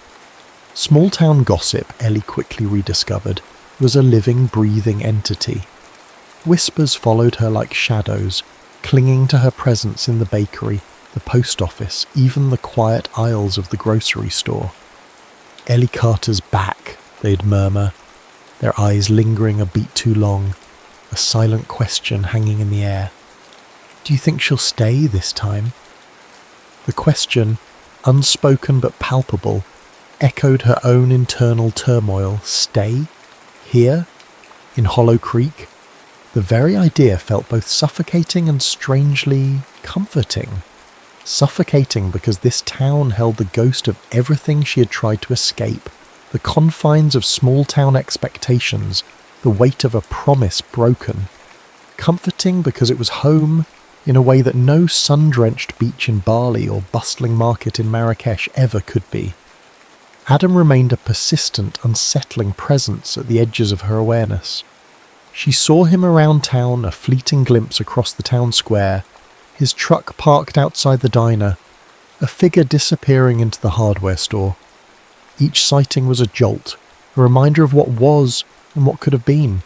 Small-town gossip, Ellie quickly rediscovered, was a living, breathing entity. Whispers followed her like shadows, clinging to her presence in the bakery, the post office, even the quiet aisles of the grocery store. "Ellie Carter's back," they'd murmur, their eyes lingering a beat too long, a silent question hanging in the air. "Do you think she'll stay this time?" The question, unspoken but palpable, echoed her own internal turmoil. Stay? Here? In Hollow Creek? The very idea felt both suffocating and strangely comforting. Suffocating because this town held the ghost of everything she had tried to escape, the confines of small-town expectations, the weight of a promise broken. Comforting because it was home in a way that no sun-drenched beach in Bali or bustling market in Marrakesh ever could be. Adam remained a persistent, unsettling presence at the edges of her awareness. She saw him around town, a fleeting glimpse across the town square, his truck parked outside the diner, a figure disappearing into the hardware store. Each sighting was a jolt, a reminder of what was and what could have been.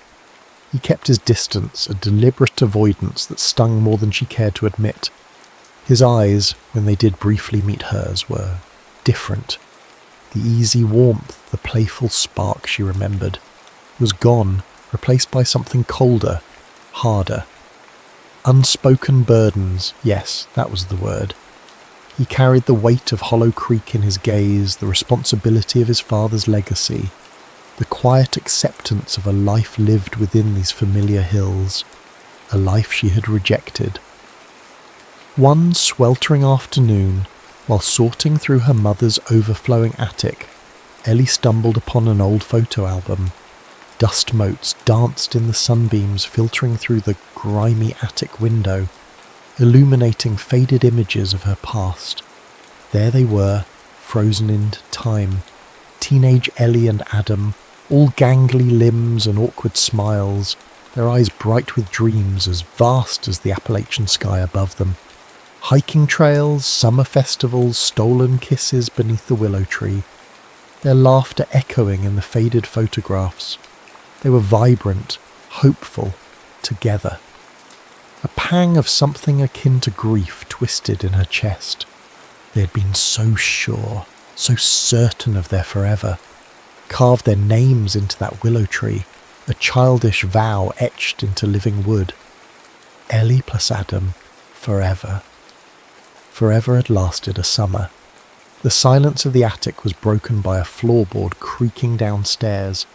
He kept his distance, a deliberate avoidance that stung more than she cared to admit. His eyes, when they did briefly meet hers, were different. The easy warmth, the playful spark she remembered, was gone, replaced by something colder, harder. Unspoken burdens, yes, that was the word. He carried the weight of Hollow Creek in his gaze, the responsibility of his father's legacy, the quiet acceptance of a life lived within these familiar hills, a life she had rejected. One sweltering afternoon, while sorting through her mother's overflowing attic, Ellie stumbled upon an old photo album. Dust motes danced in the sunbeams filtering through the grimy attic window, illuminating faded images of her past. There they were, frozen into time. Teenage Ellie and Adam, all gangly limbs and awkward smiles, their eyes bright with dreams as vast as the Appalachian sky above them. Hiking trails, summer festivals, stolen kisses beneath the willow tree, their laughter echoing in the faded photographs. They were vibrant, hopeful, together. A pang of something akin to grief twisted in her chest. They had been so sure, so certain of their forever, carved their names into that willow tree, a childish vow etched into living wood. Ellie plus Adam, forever. Forever had lasted a summer. The silence of the attic was broken by a floorboard creaking downstairs.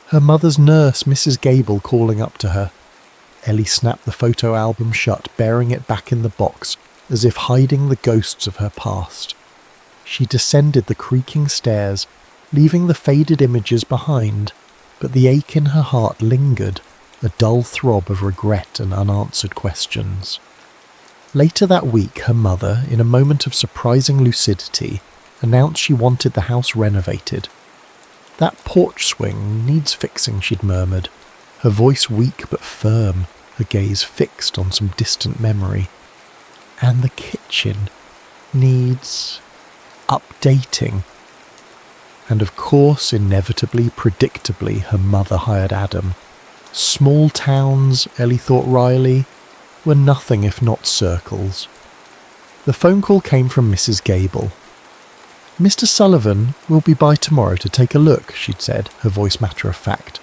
Her mother's nurse, Mrs. Gable, calling up to her. Ellie snapped the photo album shut, bearing it back in the box, as if hiding the ghosts of her past. She descended the creaking stairs, leaving the faded images behind, but the ache in her heart lingered, a dull throb of regret and unanswered questions. Later that week, her mother, in a moment of surprising lucidity, announced she wanted the house renovated. "That porch swing needs fixing," she'd murmured, her voice weak but firm, her gaze fixed on some distant memory. "And the kitchen needs updating." And of course, inevitably, predictably, her mother hired Adam. Small towns, Ellie thought wryly, were nothing if not circles. The phone call came from Mrs. Gable. "Mr. Sullivan will be by tomorrow to take a look," she'd said, her voice matter-of-fact.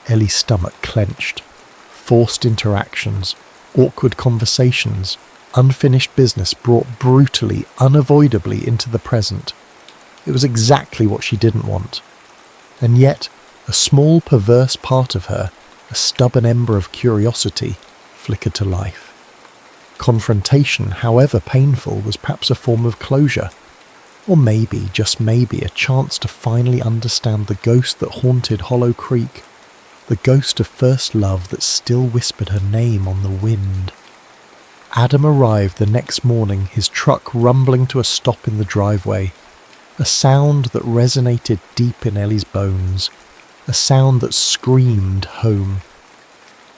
Ellie's stomach clenched. Forced interactions, awkward conversations, unfinished business brought brutally, unavoidably into the present. It was exactly what she didn't want. And yet, a small perverse part of her, a stubborn ember of curiosity, flickered to life. Confrontation, however painful, was perhaps a form of closure. Or maybe, just maybe, a chance to finally understand the ghost that haunted Hollow Creek, the ghost of first love that still whispered her name on the wind. Adam arrived the next morning, his truck rumbling to a stop in the driveway, a sound that resonated deep in Ellie's bones, a sound that screamed home.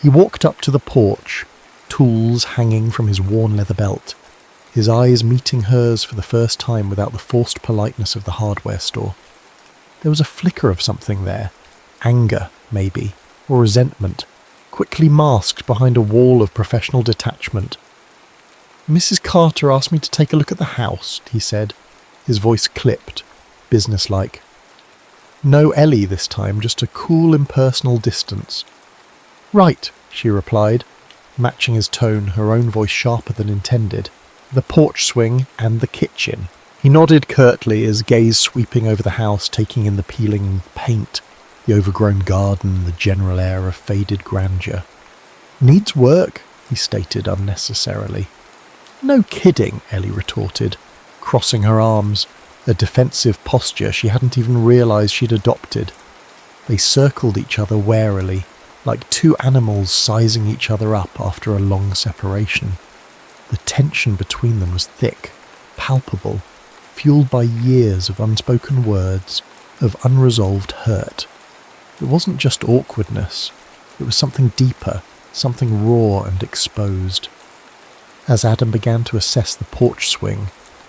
He walked up to the porch, tools hanging from his worn leather belt, his eyes meeting hers for the first time without the forced politeness of the hardware store. There was a flicker of something there, anger, maybe, or resentment, quickly masked behind a wall of professional detachment, Mrs. Carter asked me to take a look at the house, he said, his voice clipped, businesslike. No Ellie this time, just a cool, impersonal distance. Right, she replied, matching his tone, her own voice sharper than intended. The porch swing and the kitchen. He nodded curtly, his gaze sweeping over the house, taking in the peeling paint, the overgrown garden, the general air of faded grandeur. Needs work, he stated unnecessarily. No kidding, Ellie retorted, crossing her arms, a defensive posture she hadn't even realised she'd adopted. They circled each other warily, like two animals sizing each other up after a long separation. The tension between them was thick, palpable, fueled by years of unspoken words, of unresolved hurt. It wasn't just awkwardness, it was something deeper, something raw and exposed. As Adam began to assess the porch swing,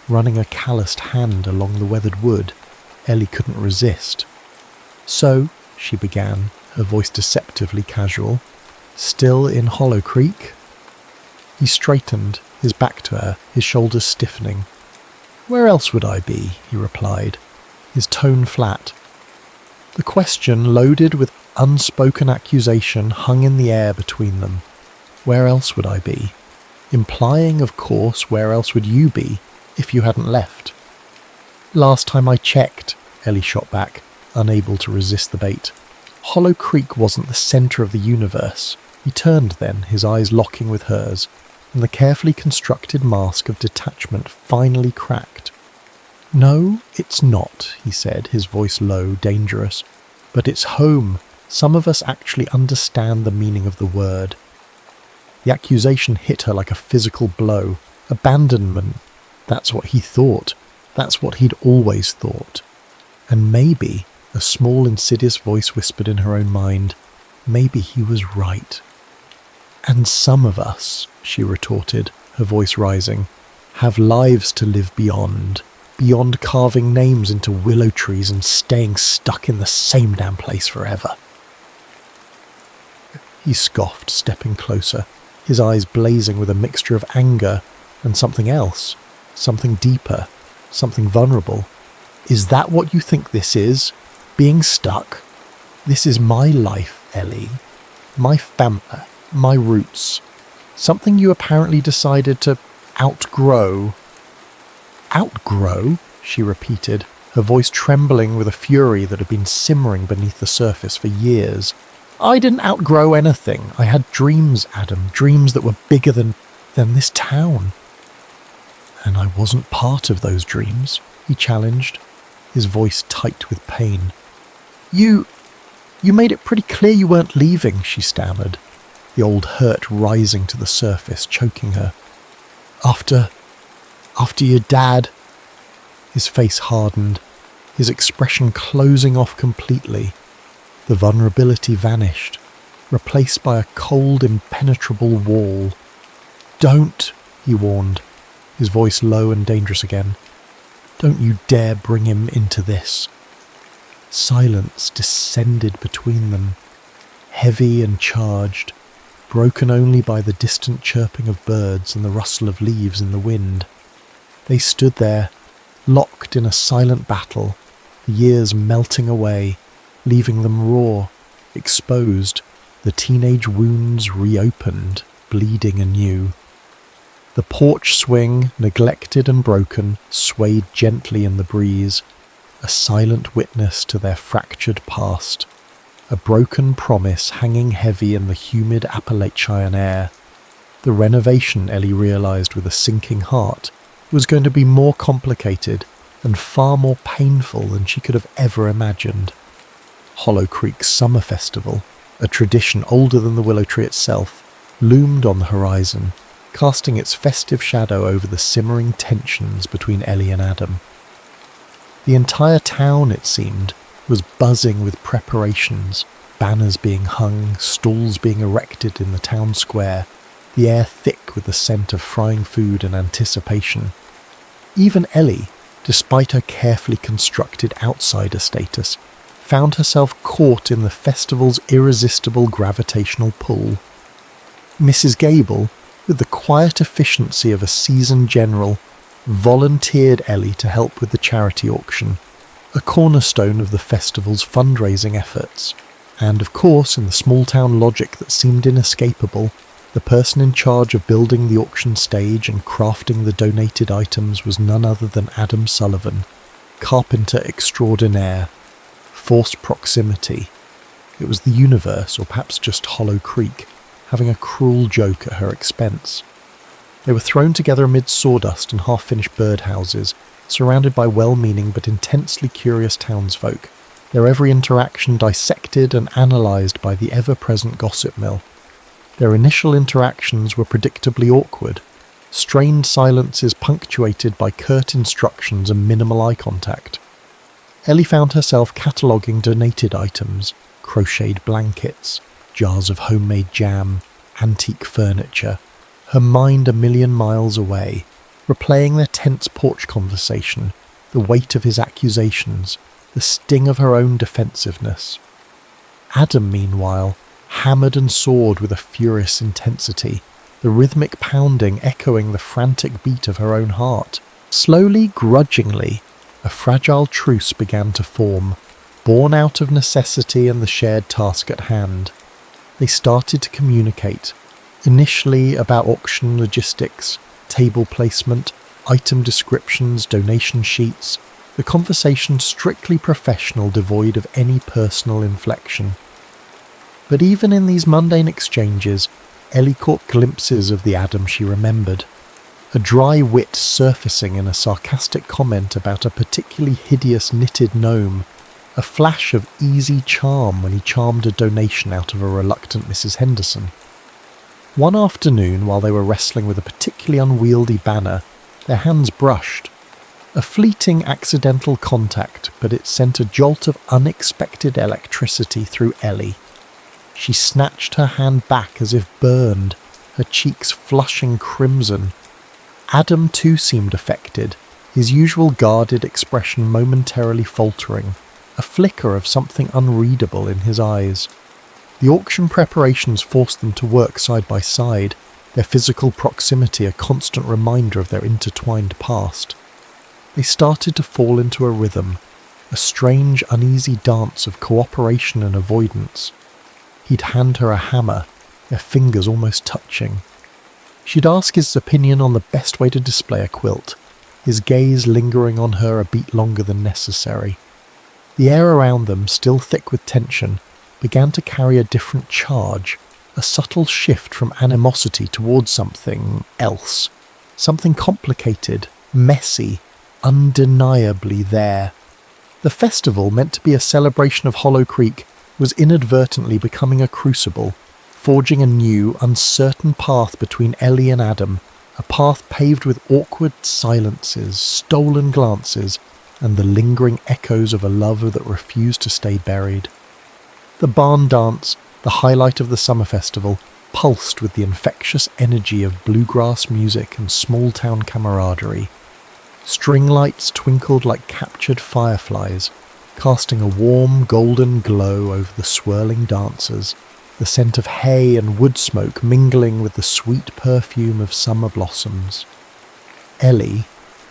running a calloused hand along the weathered wood, Ellie couldn't resist. So, she began, her voice deceptively casual, still in Hollow Creek? He straightened, his back to her, his shoulders stiffening. Where else would I be? He replied, his tone flat. The question, loaded with unspoken accusation, hung in the air between them. Where else would I be? Implying, of course, where else would you be if you hadn't left? Last time I checked, Ellie shot back, unable to resist the bait. Hollow Creek wasn't the centre of the universe. He turned then, his eyes locking with hers, and the carefully constructed mask of detachment finally cracked. No, it's not, he said, his voice low, dangerous. But it's home. Some of us actually understand the meaning of the word. The accusation hit her like a physical blow. Abandonment. That's what he thought. That's what he'd always thought. And maybe, a small insidious voice whispered in her own mind, maybe he was right. And some of us, she retorted, her voice rising, have lives to live beyond carving names into willow trees and staying stuck in the same damn place forever. He scoffed, stepping closer, his eyes blazing with a mixture of anger and something else, something deeper, something vulnerable. Is that what you think this is? Being stuck? This is my life, Ellie. My family, my roots. Something you apparently decided to outgrow. Outgrow? She repeated, her voice trembling with a fury that had been simmering beneath the surface for years. I didn't outgrow anything. I had dreams, Adam, dreams that were bigger than this town. And I wasn't part of those dreams, he challenged, his voice tight with pain. You made it pretty clear you weren't leaving, she stammered, the old hurt rising to the surface, choking her. After your dad. His face hardened, his expression closing off completely. The vulnerability vanished, replaced by a cold, impenetrable wall. Don't, he warned, his voice low and dangerous again. Don't you dare bring him into this. Silence descended between them, heavy and charged, broken only by the distant chirping of birds and the rustle of leaves in the wind. They stood there, locked in a silent battle, the years melting away, leaving them raw, exposed, the teenage wounds reopened, bleeding anew. The porch swing, neglected and broken, swayed gently in the breeze, a silent witness to their fractured past, a broken promise hanging heavy in the humid Appalachian air. The renovation, Ellie realised with a sinking heart, was going to be more complicated and far more painful than she could have ever imagined. Hollow Creek's summer festival, a tradition older than the willow tree itself, loomed on the horizon, casting its festive shadow over the simmering tensions between Ellie and Adam. The entire town, it seemed, was buzzing with preparations, banners being hung, stalls being erected in the town square, the air thick with the scent of frying food and anticipation. Even Ellie, despite her carefully constructed outsider status, found herself caught in the festival's irresistible gravitational pull. Mrs. Gable, with the quiet efficiency of a seasoned general, volunteered Ellie to help with the charity auction, a cornerstone of the festival's fundraising efforts. And of course, in the small-town logic that seemed inescapable, the person in charge of building the auction stage and crafting the donated items was none other than Adam Sullivan, carpenter extraordinaire. Forced proximity. It was the universe, or perhaps just Hollow Creek, having a cruel joke at her expense. They were thrown together amid sawdust and half-finished birdhouses, surrounded by well-meaning but intensely curious townsfolk, their every interaction dissected and analysed by the ever-present gossip mill. Their initial interactions were predictably awkward, strained silences punctuated by curt instructions and minimal eye contact. Ellie found herself cataloguing donated items, crocheted blankets, jars of homemade jam, antique furniture, her mind a million miles away, replaying their tense porch conversation, the weight of his accusations, the sting of her own defensiveness. Adam, meanwhile, hammered and sawed with a furious intensity, the rhythmic pounding echoing the frantic beat of her own heart. Slowly, grudgingly, a fragile truce began to form, born out of necessity and the shared task at hand. They started to communicate, initially about auction logistics, table placement, item descriptions, donation sheets, the conversation strictly professional, devoid of any personal inflection. But even in these mundane exchanges, Ellie caught glimpses of the Adam she remembered. A dry wit surfacing in a sarcastic comment about a particularly hideous knitted gnome, a flash of easy charm when he charmed a donation out of a reluctant Mrs. Henderson. One afternoon, while they were wrestling with a particularly unwieldy banner, their hands brushed. A fleeting accidental contact, but it sent a jolt of unexpected electricity through Ellie. She snatched her hand back as if burned, her cheeks flushing crimson. Adam too seemed affected, his usual guarded expression momentarily faltering, a flicker of something unreadable in his eyes. The auction preparations forced them to work side by side, their physical proximity a constant reminder of their intertwined past. They started to fall into a rhythm, a strange, uneasy dance of cooperation and avoidance. He'd hand her a hammer, their fingers almost touching. She'd ask his opinion on the best way to display a quilt, his gaze lingering on her a beat longer than necessary. The air around them, still thick with tension, began to carry a different charge, a subtle shift from animosity towards something else, something complicated, messy, undeniably there. The festival, meant to be a celebration of Hollow Creek, was inadvertently becoming a crucible, forging a new, uncertain path between Ellie and Adam, a path paved with awkward silences, stolen glances, and the lingering echoes of a love that refused to stay buried. The barn dance, the highlight of the summer festival, pulsed with the infectious energy of bluegrass music and small-town camaraderie. String lights twinkled like captured fireflies, casting a warm golden glow over the swirling dancers, the scent of hay and wood smoke mingling with the sweet perfume of summer blossoms. Ellie,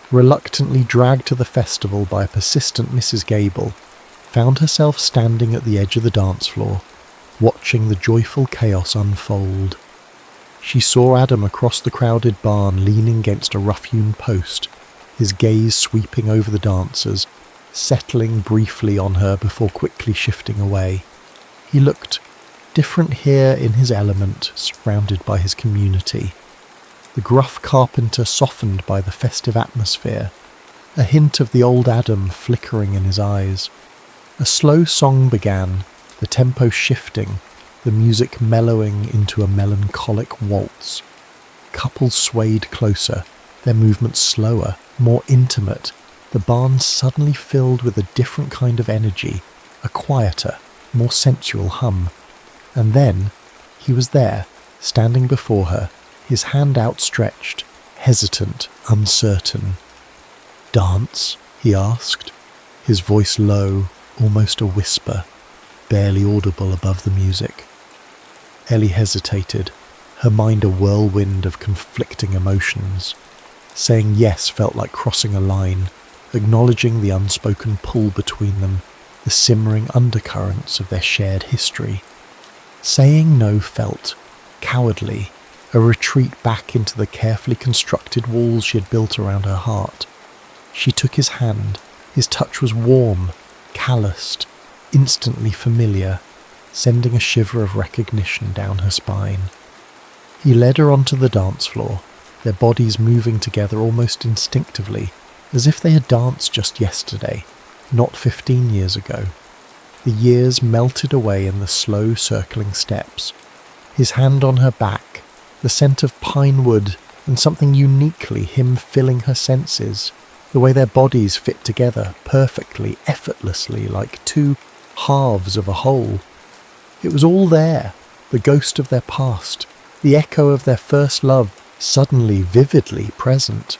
reluctantly dragged to the festival by a persistent Mrs. Gable, found herself standing at the edge of the dance floor, watching the joyful chaos unfold. She saw Adam across the crowded barn leaning against a rough-hewn post, his gaze sweeping over the dancers, settling briefly on her before quickly shifting away. He looked different here in his element, surrounded by his community. The gruff carpenter softened by the festive atmosphere, a hint of the old Adam flickering in his eyes. A slow song began, the tempo shifting, the music mellowing into a melancholic waltz. Couples swayed closer, their movements slower, more intimate, the barn suddenly filled with a different kind of energy, a quieter, more sensual hum. And then, he was there, standing before her, his hand outstretched, hesitant, uncertain. "Dance?" he asked, his voice low, almost a whisper, barely audible above the music. Ellie hesitated, her mind a whirlwind of conflicting emotions. Saying yes felt like crossing a line, acknowledging the unspoken pull between them, the simmering undercurrents of their shared history. Saying no felt cowardly, a retreat back into the carefully constructed walls she had built around her heart. She took his hand. His touch was warm, calloused, instantly familiar, sending a shiver of recognition down her spine. He led her onto the dance floor, their bodies moving together almost instinctively, as if they had danced just yesterday, not 15 years ago. The years melted away in the slow circling steps. His hand on her back, the scent of pine wood and something uniquely him filling her senses, the way their bodies fit together perfectly, effortlessly, like two halves of a whole. It was all there, the ghost of their past, the echo of their first love, suddenly vividly present.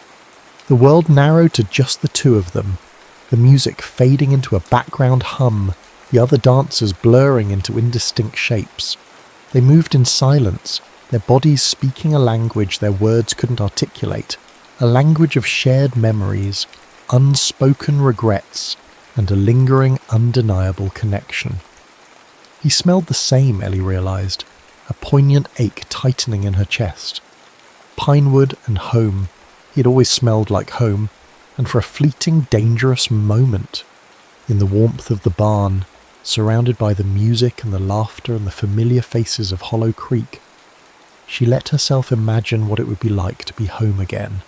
The world narrowed to just the two of them, the music fading into a background hum, the other dancers blurring into indistinct shapes. They moved in silence, their bodies speaking a language their words couldn't articulate, a language of shared memories, unspoken regrets, and a lingering, undeniable connection. He smelled the same, Ellie realised, a poignant ache tightening in her chest. Pinewood and home. He had always smelled like home, and for a fleeting, dangerous moment, in the warmth of the barn, surrounded by the music and the laughter and the familiar faces of Hollow Creek, she let herself imagine what it would be like to be home again.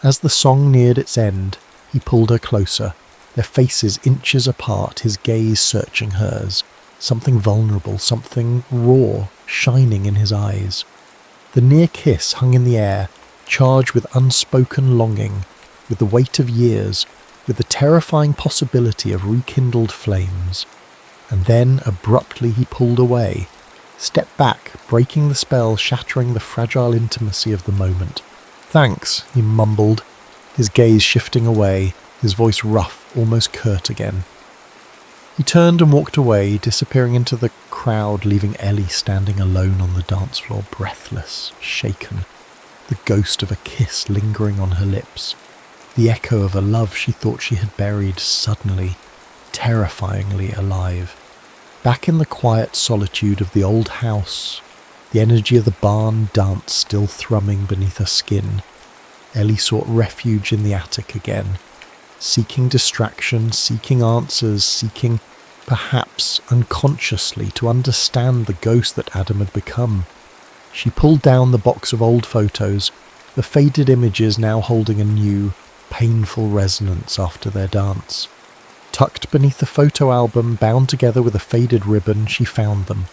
As the song neared its end, he pulled her closer, their faces inches apart, his gaze searching hers, something vulnerable, something raw, shining in his eyes. The near kiss hung in the air, charged with unspoken longing, with the weight of years, with the terrifying possibility of rekindled flames. And then, abruptly, he pulled away, stepped back, breaking the spell, shattering the fragile intimacy of the moment. "Thanks," he mumbled, his gaze shifting away, his voice rough, almost curt again. He turned and walked away, disappearing into the crowd, leaving Ellie standing alone on the dance floor, breathless, shaken, the ghost of a kiss lingering on her lips, the echo of a love she thought she had buried, suddenly, terrifyingly alive. Back in the quiet solitude of the old house, the energy of the barn dance still thrumming beneath her skin, Ellie sought refuge in the attic again, seeking distraction, seeking answers, seeking, perhaps unconsciously, to understand the ghost that Adam had become. She pulled down the box of old photos, the faded images now holding a new, painful resonance after their dance. Tucked beneath the photo album, bound together with a faded ribbon, she found them.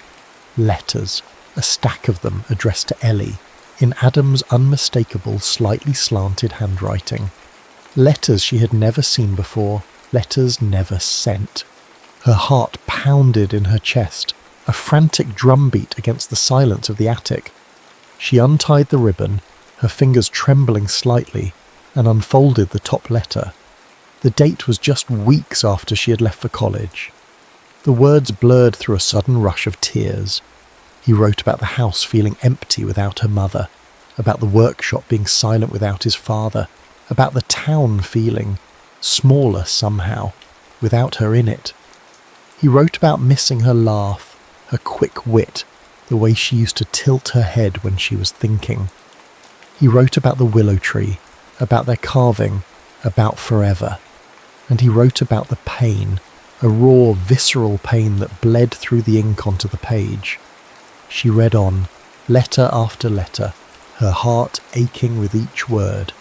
Letters, a stack of them addressed to Ellie, in Adam's unmistakable, slightly slanted handwriting. Letters she had never seen before, letters never sent. Her heart pounded in her chest, a frantic drumbeat against the silence of the attic. She untied the ribbon, her fingers trembling slightly, and unfolded the top letter. The date was just weeks after she had left for college. The words blurred through a sudden rush of tears. He wrote about the house feeling empty without her mother, about the workshop being silent without his father, about the town feeling smaller somehow, without her in it. He wrote about missing her laugh, her quick wit, the way she used to tilt her head when she was thinking. He wrote about the willow tree, about their carving, about forever. And he wrote about the pain, a raw, visceral pain that bled through the ink onto the page. She read on, letter after letter, her heart aching with each word.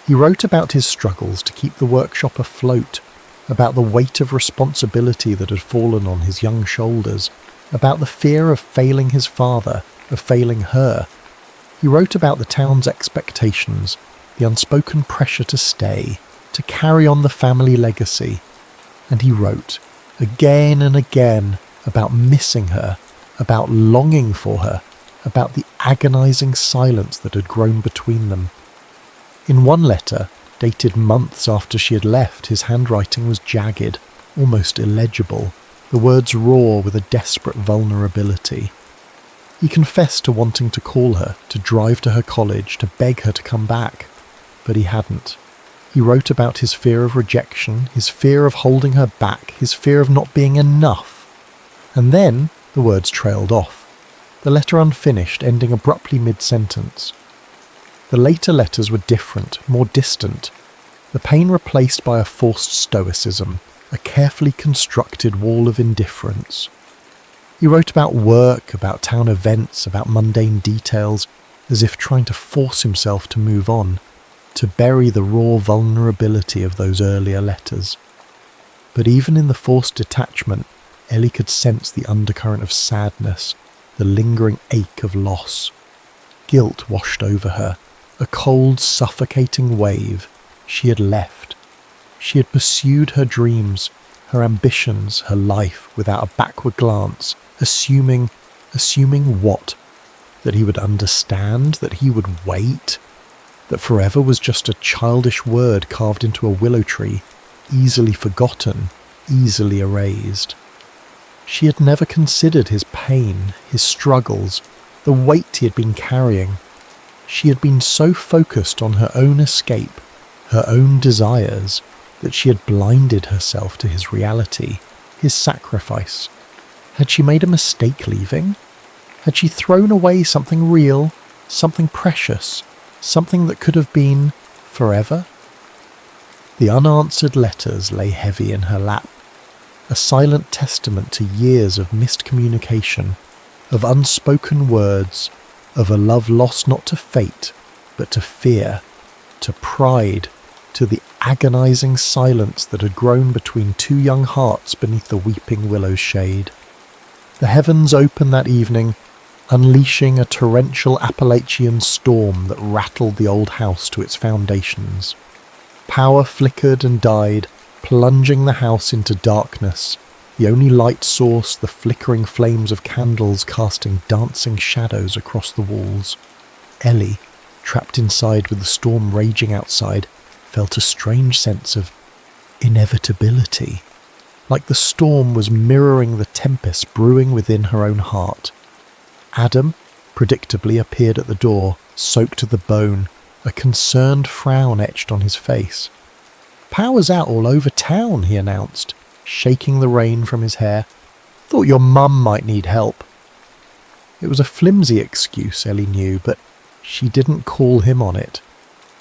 He wrote about his struggles to keep the workshop afloat, about the weight of responsibility that had fallen on his young shoulders, about the fear of failing his father, of failing her. He wrote about the town's expectations, the unspoken pressure to stay, to carry on the family legacy. And he wrote, again and again, about missing her, about longing for her, about the agonizing silence that had grown between them. In one letter, dated months after she had left, his handwriting was jagged, almost illegible, the words raw with a desperate vulnerability. He confessed to wanting to call her, to drive to her college, to beg her to come back, but he hadn't. He wrote about his fear of rejection, his fear of holding her back, his fear of not being enough. And then the words trailed off, the letter unfinished, ending abruptly mid-sentence. The later letters were different, more distant, the pain replaced by a forced stoicism, a carefully constructed wall of indifference. He wrote about work, about town events, about mundane details, as if trying to force himself to move on, to bury the raw vulnerability of those earlier letters. But even in the forced detachment, Ellie could sense the undercurrent of sadness, the lingering ache of loss. Guilt washed over her, a cold, suffocating wave. She had left. She had pursued her dreams, her ambitions, her life, without a backward glance, assuming what? That he would understand, that he would wait, that forever was just a childish word carved into a willow tree, easily forgotten, easily erased. She had never considered his pain, his struggles, the weight he had been carrying. She had been so focused on her own escape, her own desires, that she had blinded herself to his reality, his sacrifice. Had she made a mistake leaving? Had she thrown away something real, something precious, something that could have been forever? The unanswered letters lay heavy in her lap, a silent testament to years of missed communication, of unspoken words, of a love lost not to fate, but to fear, to pride, to the agonizing silence that had grown between two young hearts beneath the weeping willow's shade. The heavens opened that evening, unleashing a torrential Appalachian storm that rattled the old house to its foundations. Power flickered and died, plunging the house into darkness, the only light source the flickering flames of candles casting dancing shadows across the walls. Ellie, trapped inside with the storm raging outside, felt a strange sense of inevitability, like the storm was mirroring the tempest brewing within her own heart. Adam predictably appeared at the door, soaked to the bone, a concerned frown etched on his face. "Power's out all over town," he announced, shaking the rain from his hair. "Thought your mum might need help." It was a flimsy excuse, Ellie knew, but she didn't call him on it.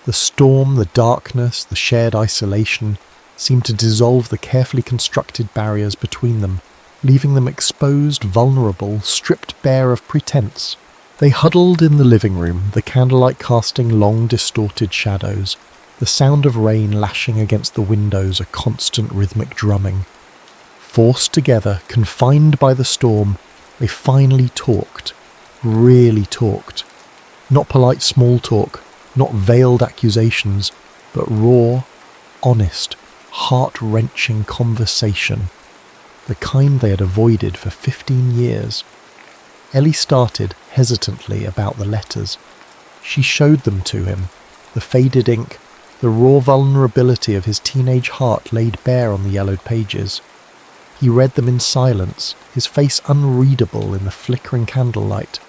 The storm, the darkness, the shared isolation seemed to dissolve the carefully constructed barriers between them, leaving them exposed, vulnerable, stripped bare of pretense. They huddled in the living room, the candlelight casting long, distorted shadows, the sound of rain lashing against the windows a constant rhythmic drumming. Forced together, confined by the storm, they finally talked, really talked. Not polite small talk, not veiled accusations, but raw, honest, heart-wrenching conversation, the kind they had avoided for 15 years. Ellie started, hesitantly, about the letters. She showed them to him, the faded ink, the raw vulnerability of his teenage heart laid bare on the yellowed pages. He read them in silence, his face unreadable in the flickering candlelight,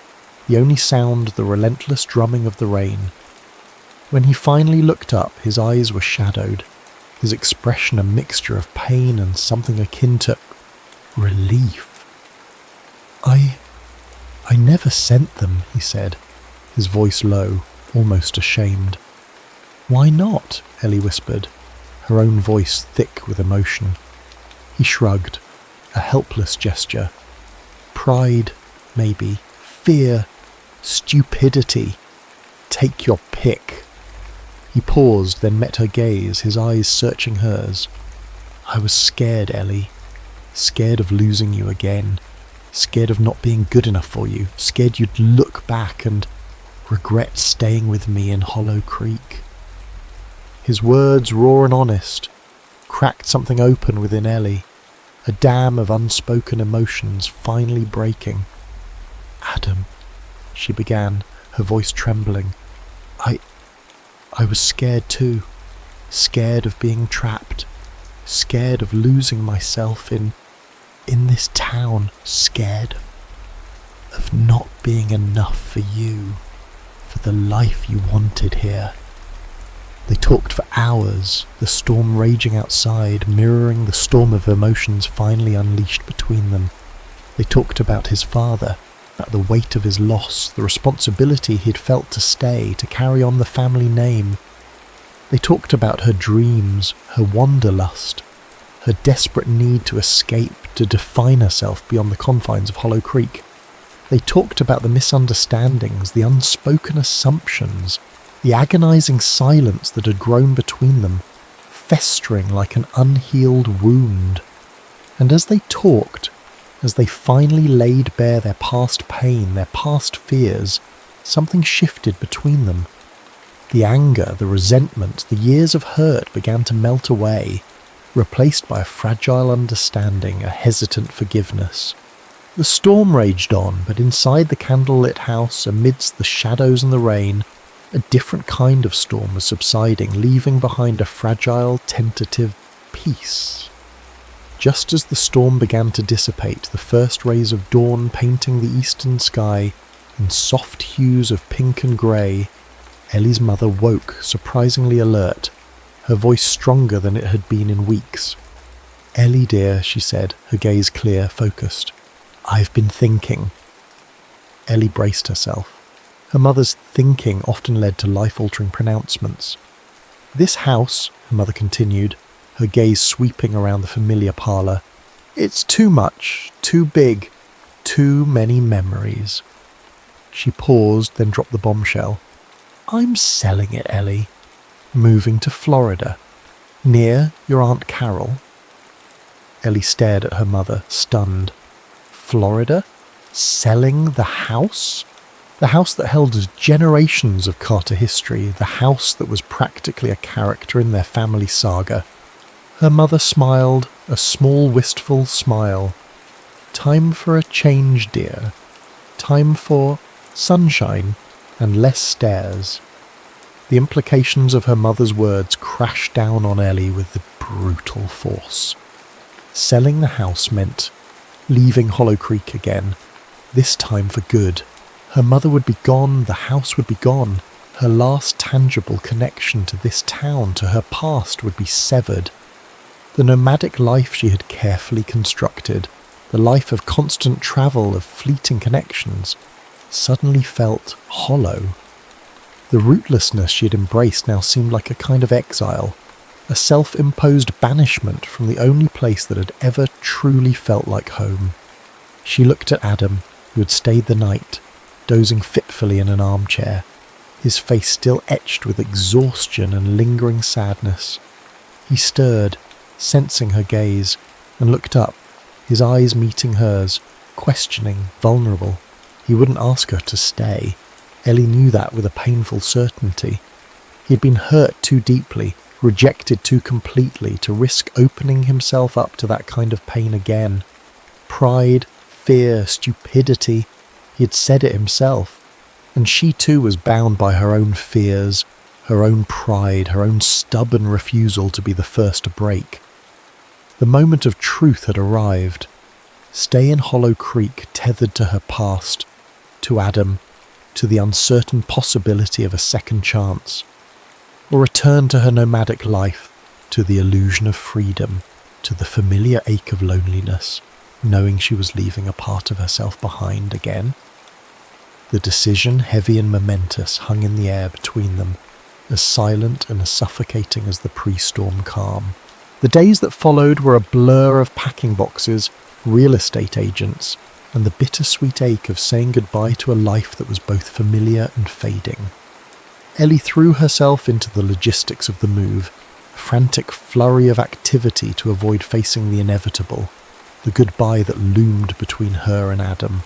the only sound the relentless drumming of the rain. When he finally looked up, his eyes were shadowed, his expression a mixture of pain and something akin to relief. I never sent them," he said, his voice low, almost ashamed. "Why not?" Ellie whispered, her own voice thick with emotion. He shrugged, a helpless gesture. Pride, maybe. Fear. Stupidity. Take your pick. He paused, then met her gaze, his eyes searching hers. "I was scared, Ellie. Scared of losing you again. Scared of not being good enough for you. Scared you'd look back and regret staying with me in Hollow Creek." His words, raw and honest, cracked something open within Ellie, a dam of unspoken emotions finally breaking. "Adam," she began, her voice trembling. I was scared too. Scared of being trapped. Scared of losing myself in this town. Scared." of not being enough for you, for the life you wanted here. They talked for hours, the storm raging outside, mirroring the storm of emotions finally unleashed between them. They talked about his father, about the weight of his loss, the responsibility he'd felt to stay, to carry on the family name. They talked about her dreams, her wanderlust, her desperate need to escape, to define herself beyond the confines of Hollow Creek. They talked about the misunderstandings, the unspoken assumptions, the agonizing silence that had grown between them, festering like an unhealed wound. And as they talked, as they finally laid bare their past pain, their past fears, something shifted between them. The anger, the resentment, the years of hurt began to melt away, replaced by a fragile understanding, a hesitant forgiveness. The storm raged on, but inside the candlelit house, amidst the shadows and the rain, a different kind of storm was subsiding, leaving behind a fragile, tentative peace. Just as the storm began to dissipate, the first rays of dawn painting the eastern sky in soft hues of pink and grey, Ellie's mother woke, surprisingly alert, her voice stronger than it had been in weeks. "Ellie dear," she said, her gaze clear, focused. "I've been thinking." Ellie braced herself. Her mother's thinking often led to life-altering pronouncements. "This house," her mother continued, her gaze sweeping around the familiar parlour, "it's too much, too big, too many memories." She paused, then dropped the bombshell. "I'm selling it, Ellie. Moving to Florida. Near your Aunt Carol." Ellie stared at her mother, stunned. Florida? Selling the house? The house that held generations of Carter history, the house that was practically a character in their family saga. Her mother smiled, a small wistful smile. "Time for a change, dear. Time for sunshine and less stairs." The implications of her mother's words crashed down on Ellie with brutal force. Selling the house meant leaving Hollow Creek again, this time for good. Her mother would be gone, the house would be gone. Her last tangible connection to this town, to her past, would be severed. The nomadic life she had carefully constructed, the life of constant travel, of fleeting connections, suddenly felt hollow. The rootlessness she had embraced now seemed like a kind of exile, a self-imposed banishment from the only place that had ever truly felt like home. She looked at Adam, who had stayed the night, dozing fitfully in an armchair, his face still etched with exhaustion and lingering sadness. He stirred, sensing her gaze, and looked up, his eyes meeting hers, questioning, vulnerable. He wouldn't ask her to stay. Ellie knew that with a painful certainty. He had been hurt too deeply, rejected too completely to risk opening himself up to that kind of pain again. Pride, fear, stupidity, he had said it himself. And she too was bound by her own fears, her own pride, her own stubborn refusal to be the first to break. The moment of truth had arrived. Stay in Hollow Creek, tethered to her past, to Adam, to the uncertain possibility of a second chance, or return to her nomadic life, to the illusion of freedom, to the familiar ache of loneliness, knowing she was leaving a part of herself behind again. The decision, heavy and momentous, hung in the air between them, as silent and as suffocating as the pre-storm calm. The days that followed were a blur of packing boxes, real estate agents, and the bittersweet ache of saying goodbye to a life that was both familiar and fading. Ellie threw herself into the logistics of the move, a frantic flurry of activity to avoid facing the inevitable, the goodbye that loomed between her and Adam.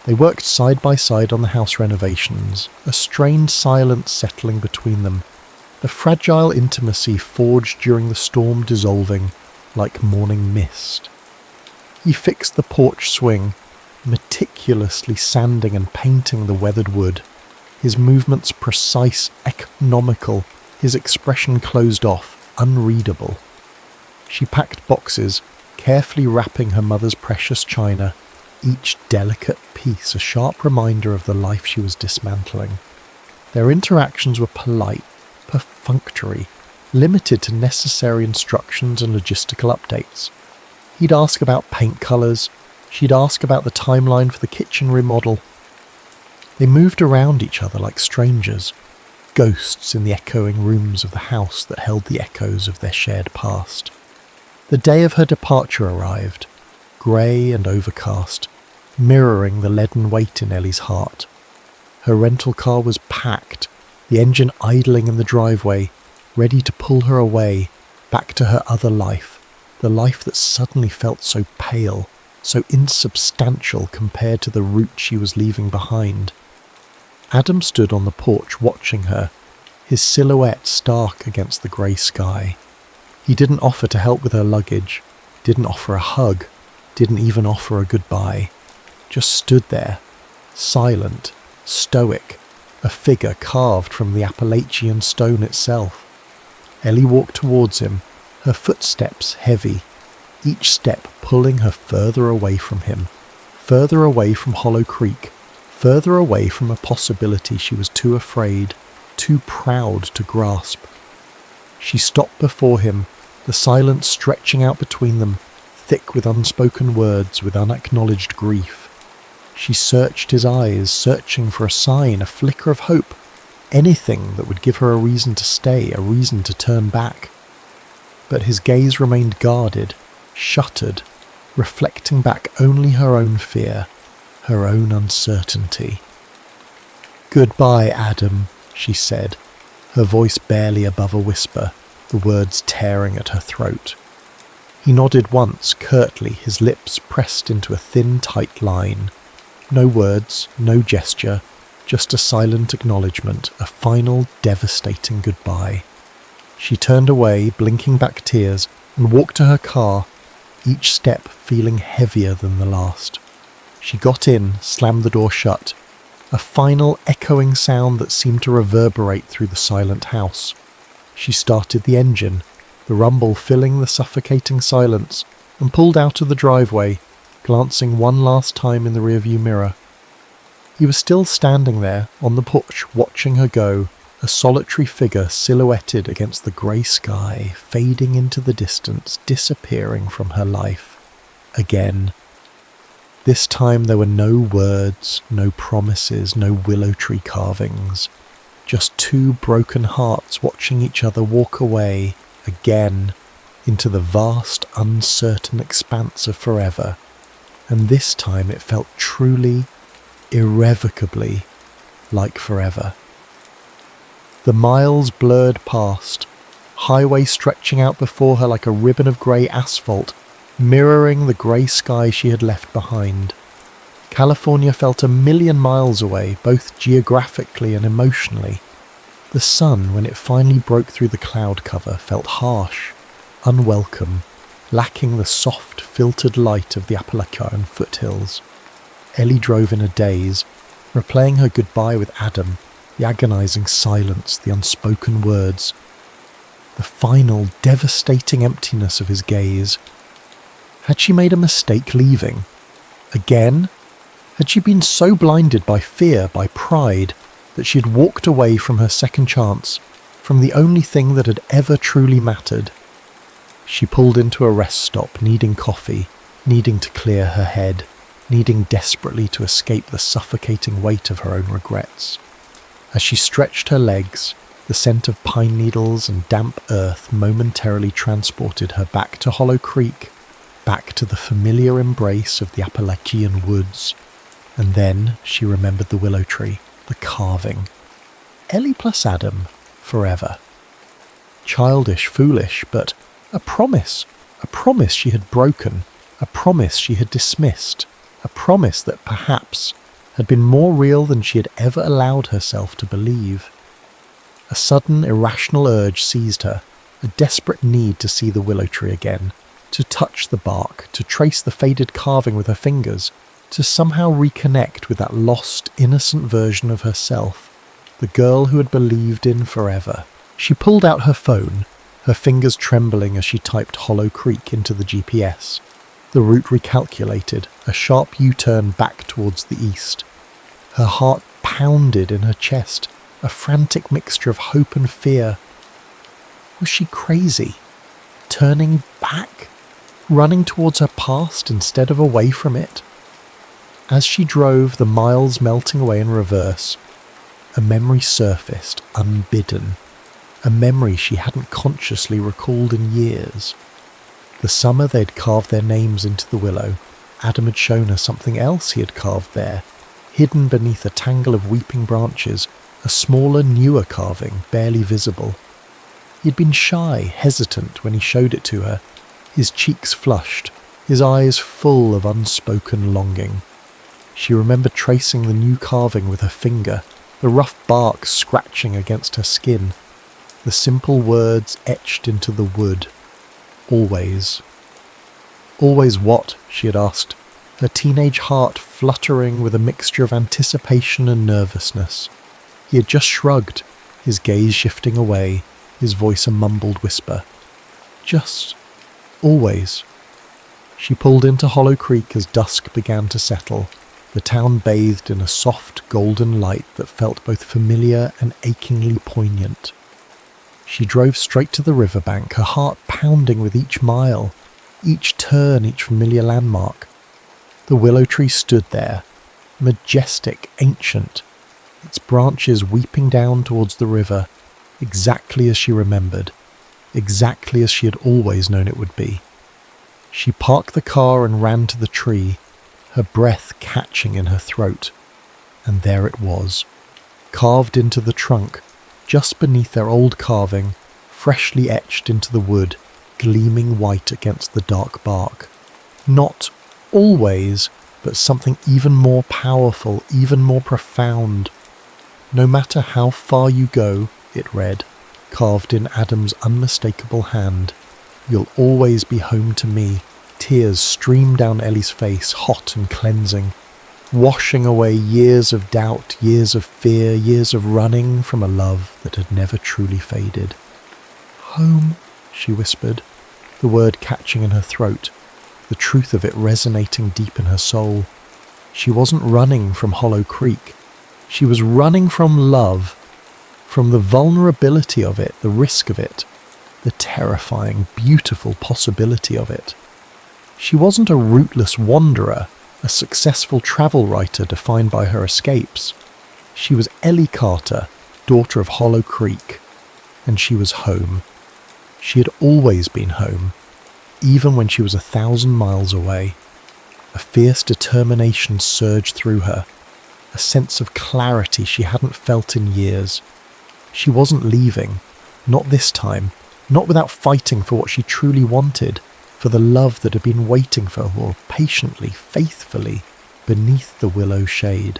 They worked side by side on the house renovations, a strained silence settling between them, a fragile intimacy forged during the storm dissolving like morning mist. He fixed the porch swing, meticulously sanding and painting the weathered wood, his movements precise, economical, his expression closed off, unreadable. She packed boxes, carefully wrapping her mother's precious china, each delicate piece a sharp reminder of the life she was dismantling. Their interactions were polite, perfunctory, limited to necessary instructions and logistical updates. He'd ask about paint colours, she'd ask about the timeline for the kitchen remodel. They moved around each other like strangers, ghosts in the echoing rooms of the house that held the echoes of their shared past. The day of her departure arrived, grey and overcast, mirroring the leaden weight in Ellie's heart. Her rental car was packed, the engine idling in the driveway, ready to pull her away, back to her other life, the life that suddenly felt so pale, so insubstantial compared to the route she was leaving behind. Adam stood on the porch watching her, his silhouette stark against the grey sky. He didn't offer to help with her luggage, didn't offer a hug, didn't even offer a goodbye. Just stood there, silent, stoic, a figure carved from the Appalachian stone itself. Ellie walked towards him, her footsteps heavy, each step pulling her further away from him, further away from Hollow Creek, further away from a possibility she was too afraid, too proud to grasp. She stopped before him, the silence stretching out between them, thick with unspoken words, with unacknowledged grief. She searched his eyes, searching for a sign, a flicker of hope, anything that would give her a reason to stay, a reason to turn back. But his gaze remained guarded, shuttered, reflecting back only her own fear, her own uncertainty. "Goodbye, Adam," she said, her voice barely above a whisper, the words tearing at her throat. He nodded once, curtly, his lips pressed into a thin, tight line. No words, no gesture, just a silent acknowledgement, a final, devastating goodbye. She turned away, blinking back tears, and walked to her car, each step feeling heavier than the last. She got in, slammed the door shut, a final echoing sound that seemed to reverberate through the silent house. She started the engine, the rumble filling the suffocating silence, and pulled out of the driveway, glancing one last time in the rearview mirror. He was still standing there, on the porch, watching her go, a solitary figure silhouetted against the grey sky, fading into the distance, disappearing from her life. Again. This time there were no words, no promises, no willow tree carvings. Just two broken hearts watching each other walk away, again, into the vast, uncertain expanse of forever. And this time it felt truly, irrevocably, like forever. The miles blurred past, highway stretching out before her like a ribbon of grey asphalt, mirroring the grey sky she had left behind. California felt 1,000,000 miles away, both geographically and emotionally. The sun, when it finally broke through the cloud cover, felt harsh, unwelcome, lacking the soft, filtered light of the Appalachian foothills. Ellie drove in a daze, replaying her goodbye with Adam, the agonizing silence, the unspoken words, the final, devastating emptiness of his gaze. Had she made a mistake leaving? Again? Had she been so blinded by fear, by pride, that she had walked away from her second chance, from the only thing that had ever truly mattered? She pulled into a rest stop, needing coffee, needing to clear her head, needing desperately to escape the suffocating weight of her own regrets. As she stretched her legs, the scent of pine needles and damp earth momentarily transported her back to Hollow Creek, back to the familiar embrace of the Appalachian woods. And then she remembered the willow tree, the carving. Ellie plus Adam, forever. Childish, foolish, but a promise she had broken, a promise she had dismissed, a promise that perhaps had been more real than she had ever allowed herself to believe. A sudden, irrational urge seized her, a desperate need to see the willow tree again, to touch the bark, to trace the faded carving with her fingers, to somehow reconnect with that lost, innocent version of herself, the girl who had believed in forever. She pulled out her phone, her fingers trembling as she typed Hollow Creek into the GPS. The route recalculated, a sharp U-turn back towards the east. Her heart pounded in her chest, a frantic mixture of hope and fear. Was she crazy? Turning back? Running towards her past instead of away from it? As she drove, the miles melting away in reverse, a memory surfaced, unbidden. A memory she hadn't consciously recalled in years. The summer they'd carved their names into the willow, Adam had shown her something else he had carved there, hidden beneath a tangle of weeping branches, a smaller, newer carving, barely visible. He'd been shy, hesitant when he showed it to her, his cheeks flushed, his eyes full of unspoken longing. She remembered tracing the new carving with her finger, the rough bark scratching against her skin, the simple words etched into the wood. Always. Always what? She had asked, her teenage heart fluttering with a mixture of anticipation and nervousness. He had just shrugged, his gaze shifting away, his voice a mumbled whisper. Just. Always. She pulled into Hollow Creek as dusk began to settle, the town bathed in a soft golden light that felt both familiar and achingly poignant. She drove straight to the riverbank, her heart pounding with each mile, each turn, each familiar landmark. The willow tree stood there, majestic, ancient, its branches weeping down towards the river, exactly as she remembered, exactly as she had always known it would be. She parked the car and ran to the tree, her breath catching in her throat. And there it was, carved into the trunk, just beneath their old carving, freshly etched into the wood, gleaming white against the dark bark. Not always, but something even more powerful, even more profound. No matter how far you go, it read, carved in Adam's unmistakable hand, you'll always be home to me. Tears streamed down Ellie's face, hot and cleansing, washing away years of doubt, years of fear, years of running from a love that had never truly faded. Home, she whispered, the word catching in her throat, the truth of it resonating deep in her soul. She wasn't running from Hollow Creek. She was running from love, from the vulnerability of it, the risk of it, the terrifying, beautiful possibility of it. She wasn't a rootless wanderer, a successful travel writer defined by her escapes. She was Ellie Carter, daughter of Hollow Creek, and she was home. She had always been home, even when she was 1,000 miles away. A fierce determination surged through her, a sense of clarity she hadn't felt in years. She wasn't leaving, not this time, not without fighting for what she truly wanted, for the love that had been waiting for her patiently, faithfully, beneath the willow shade.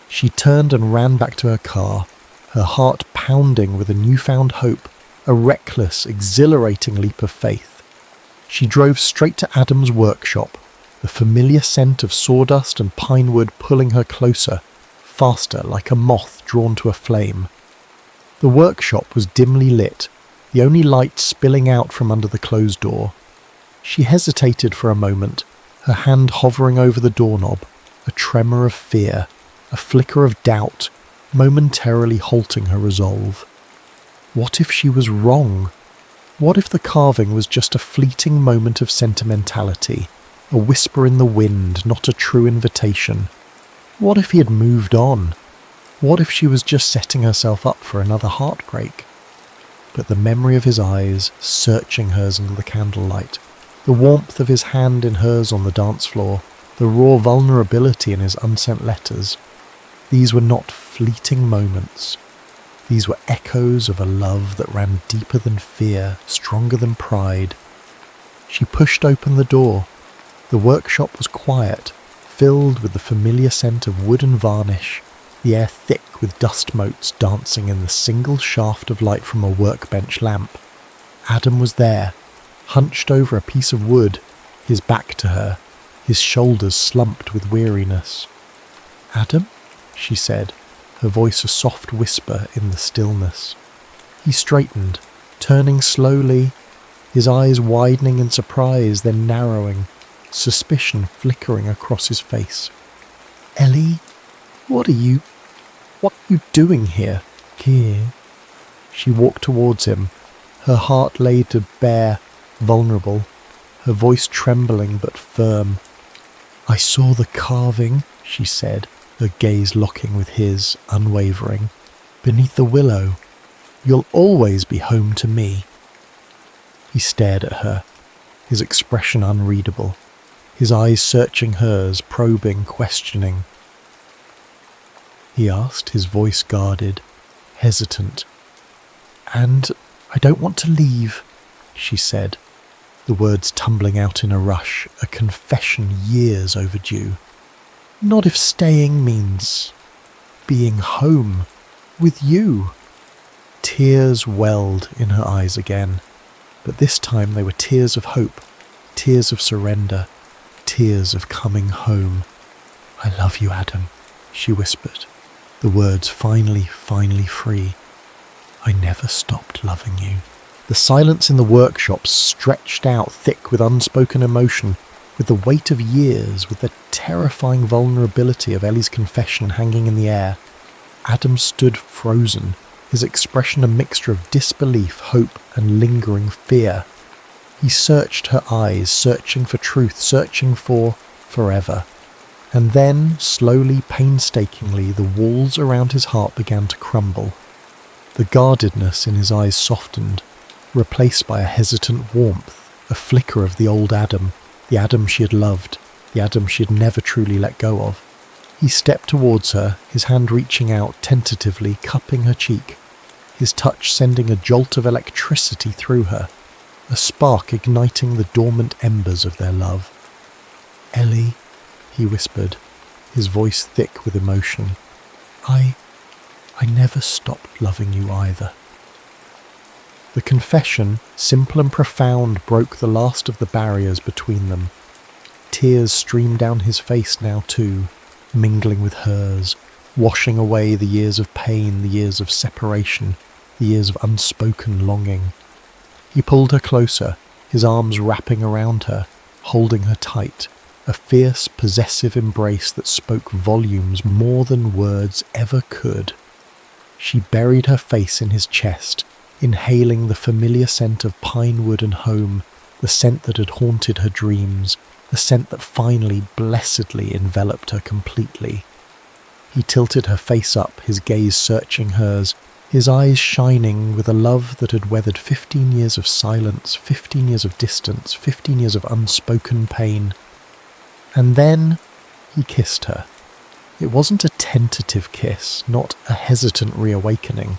She turned and ran back to her car, her heart pounding with a newfound hope, a reckless, exhilarating leap of faith. She drove straight to Adam's workshop, the familiar scent of sawdust and pine wood pulling her closer, faster like a moth drawn to a flame. The workshop was dimly lit, the only light spilling out from under the closed door. She hesitated for a moment, her hand hovering over the doorknob, a tremor of fear, a flicker of doubt, momentarily halting her resolve. What if she was wrong? What if the carving was just a fleeting moment of sentimentality, a whisper in the wind, not a true invitation? What if he had moved on? What if she was just setting herself up for another heartbreak? But the memory of his eyes, searching hers under the candlelight, the warmth of his hand in hers on the dance floor, the raw vulnerability in his unsent letters, these were not fleeting moments. These were echoes of a love that ran deeper than fear, stronger than pride. She pushed open the door. The workshop was quiet, filled with the familiar scent of wood and varnish, the air thick with dust motes dancing in the single shaft of light from a workbench lamp. Adam was there, hunched over a piece of wood, his back to her, his shoulders slumped with weariness. "Adam?" she said, her voice a soft whisper in the stillness. He straightened, turning slowly, his eyes widening in surprise, then narrowing, suspicion flickering across his face. "Ellie, what are you doing here?" "Here." She walked towards him, her heart laid bare, vulnerable, her voice trembling but firm. "I saw the carving," she said, her gaze locking with his, unwavering. "Beneath the willow. You'll always be home to me." He stared at her, his expression unreadable, his eyes searching hers, probing, questioning. He asked, his voice guarded, hesitant. "And I don't want to leave," she said, the words tumbling out in a rush, a confession years overdue. "Not if staying means being home with you." Tears welled in her eyes again, but this time they were tears of hope, tears of surrender, tears of coming home. "I love you, Adam," she whispered, the words finally free. "I never stopped loving you." The silence in the workshop stretched out thick with unspoken emotion, with the weight of years, with the terrifying vulnerability of Ellie's confession hanging in the air. Adam stood frozen, his expression a mixture of disbelief, hope, and lingering fear. He searched her eyes, searching for truth, searching for forever. And then, slowly, painstakingly, the walls around his heart began to crumble. The guardedness in his eyes softened, replaced by a hesitant warmth, a flicker of the old Adam, the Adam she had loved, the Adam she had never truly let go of. He stepped towards her, his hand reaching out, tentatively cupping her cheek, his touch sending a jolt of electricity through her, a spark igniting the dormant embers of their love. "Ellie," he whispered, his voice thick with emotion, I never stopped loving you either." The confession, simple and profound, broke the last of the barriers between them. Tears streamed down his face now too, mingling with hers, washing away the years of pain, the years of separation, the years of unspoken longing. He pulled her closer, his arms wrapping around her, holding her tight, a fierce, possessive embrace that spoke volumes more than words ever could. She buried her face in his chest, inhaling the familiar scent of pine wood and home, the scent that had haunted her dreams, the scent that finally, blessedly enveloped her completely. He tilted her face up, his gaze searching hers, his eyes shining with a love that had weathered 15 years of silence, 15 years of distance, 15 years of unspoken pain. And then he kissed her. It wasn't a tentative kiss, not a hesitant reawakening.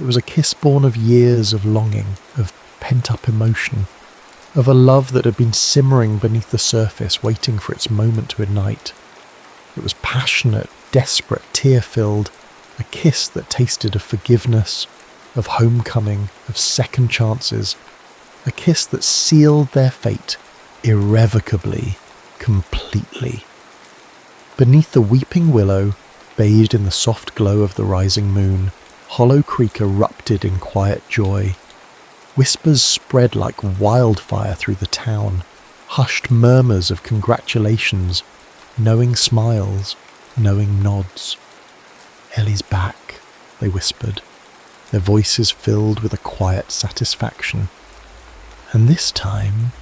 It was a kiss born of years of longing, of pent-up emotion, of a love that had been simmering beneath the surface, waiting for its moment to ignite. It was passionate, desperate, tear-filled, a kiss that tasted of forgiveness, of homecoming, of second chances, a kiss that sealed their fate irrevocably, completely. Beneath the weeping willow, bathed in the soft glow of the rising moon, Hollow Creek erupted in quiet joy. Whispers spread like wildfire through the town, hushed murmurs of congratulations, knowing smiles, knowing nods. "Ellie's back," they whispered, their voices filled with a quiet satisfaction. "And this time,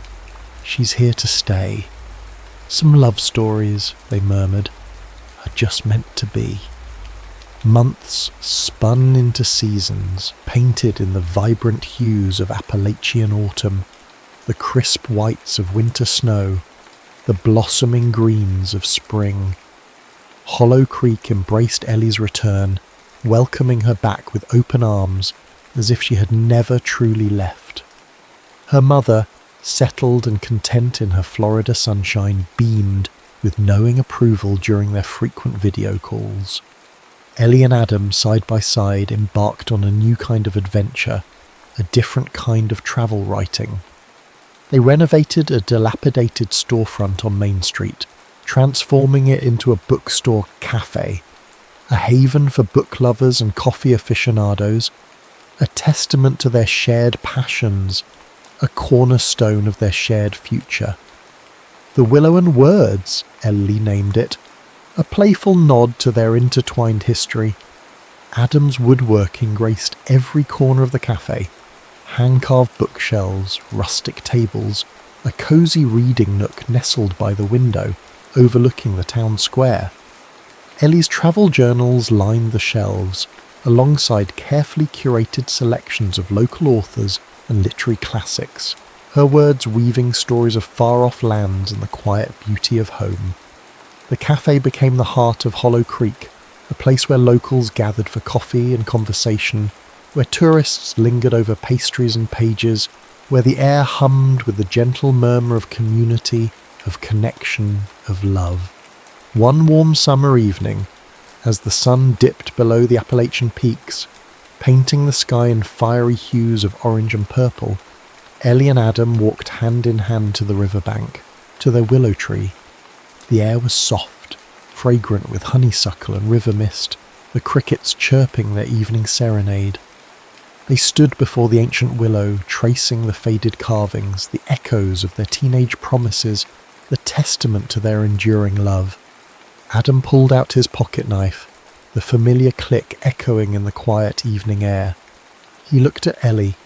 she's here to stay. Some love stories," they murmured, "are just meant to be." Months spun into seasons, painted in the vibrant hues of Appalachian autumn, the crisp whites of winter snow, the blossoming greens of spring. Hollow Creek embraced Ellie's return, welcoming her back with open arms, as if she had never truly left. Her mother, settled and content in her Florida sunshine, beamed with knowing approval during their frequent video calls. Ellie and Adam, side by side, embarked on a new kind of adventure, a different kind of travel writing. They renovated a dilapidated storefront on Main Street, transforming it into a bookstore cafe, a haven for book lovers and coffee aficionados, a testament to their shared passions, a cornerstone of their shared future. The Willow and Words, Ellie named it, a playful nod to their intertwined history. Adam's woodworking graced every corner of the cafe. Hand-carved bookshelves, rustic tables, a cosy reading nook nestled by the window, overlooking the town square. Ellie's travel journals lined the shelves, alongside carefully curated selections of local authors and literary classics, her words weaving stories of far-off lands and the quiet beauty of home. The cafe became the heart of Hollow Creek, a place where locals gathered for coffee and conversation, where tourists lingered over pastries and pages, where the air hummed with the gentle murmur of community, of connection, of love. One warm summer evening, as the sun dipped below the Appalachian peaks, painting the sky in fiery hues of orange and purple, Ellie and Adam walked hand in hand to the riverbank, to their willow tree. The air was soft, fragrant with honeysuckle and river mist, the crickets chirping their evening serenade. They stood before the ancient willow, tracing the faded carvings, the echoes of their teenage promises, the testament to their enduring love. Adam pulled out his pocket knife, the familiar click echoing in the quiet evening air. He looked at Ellie,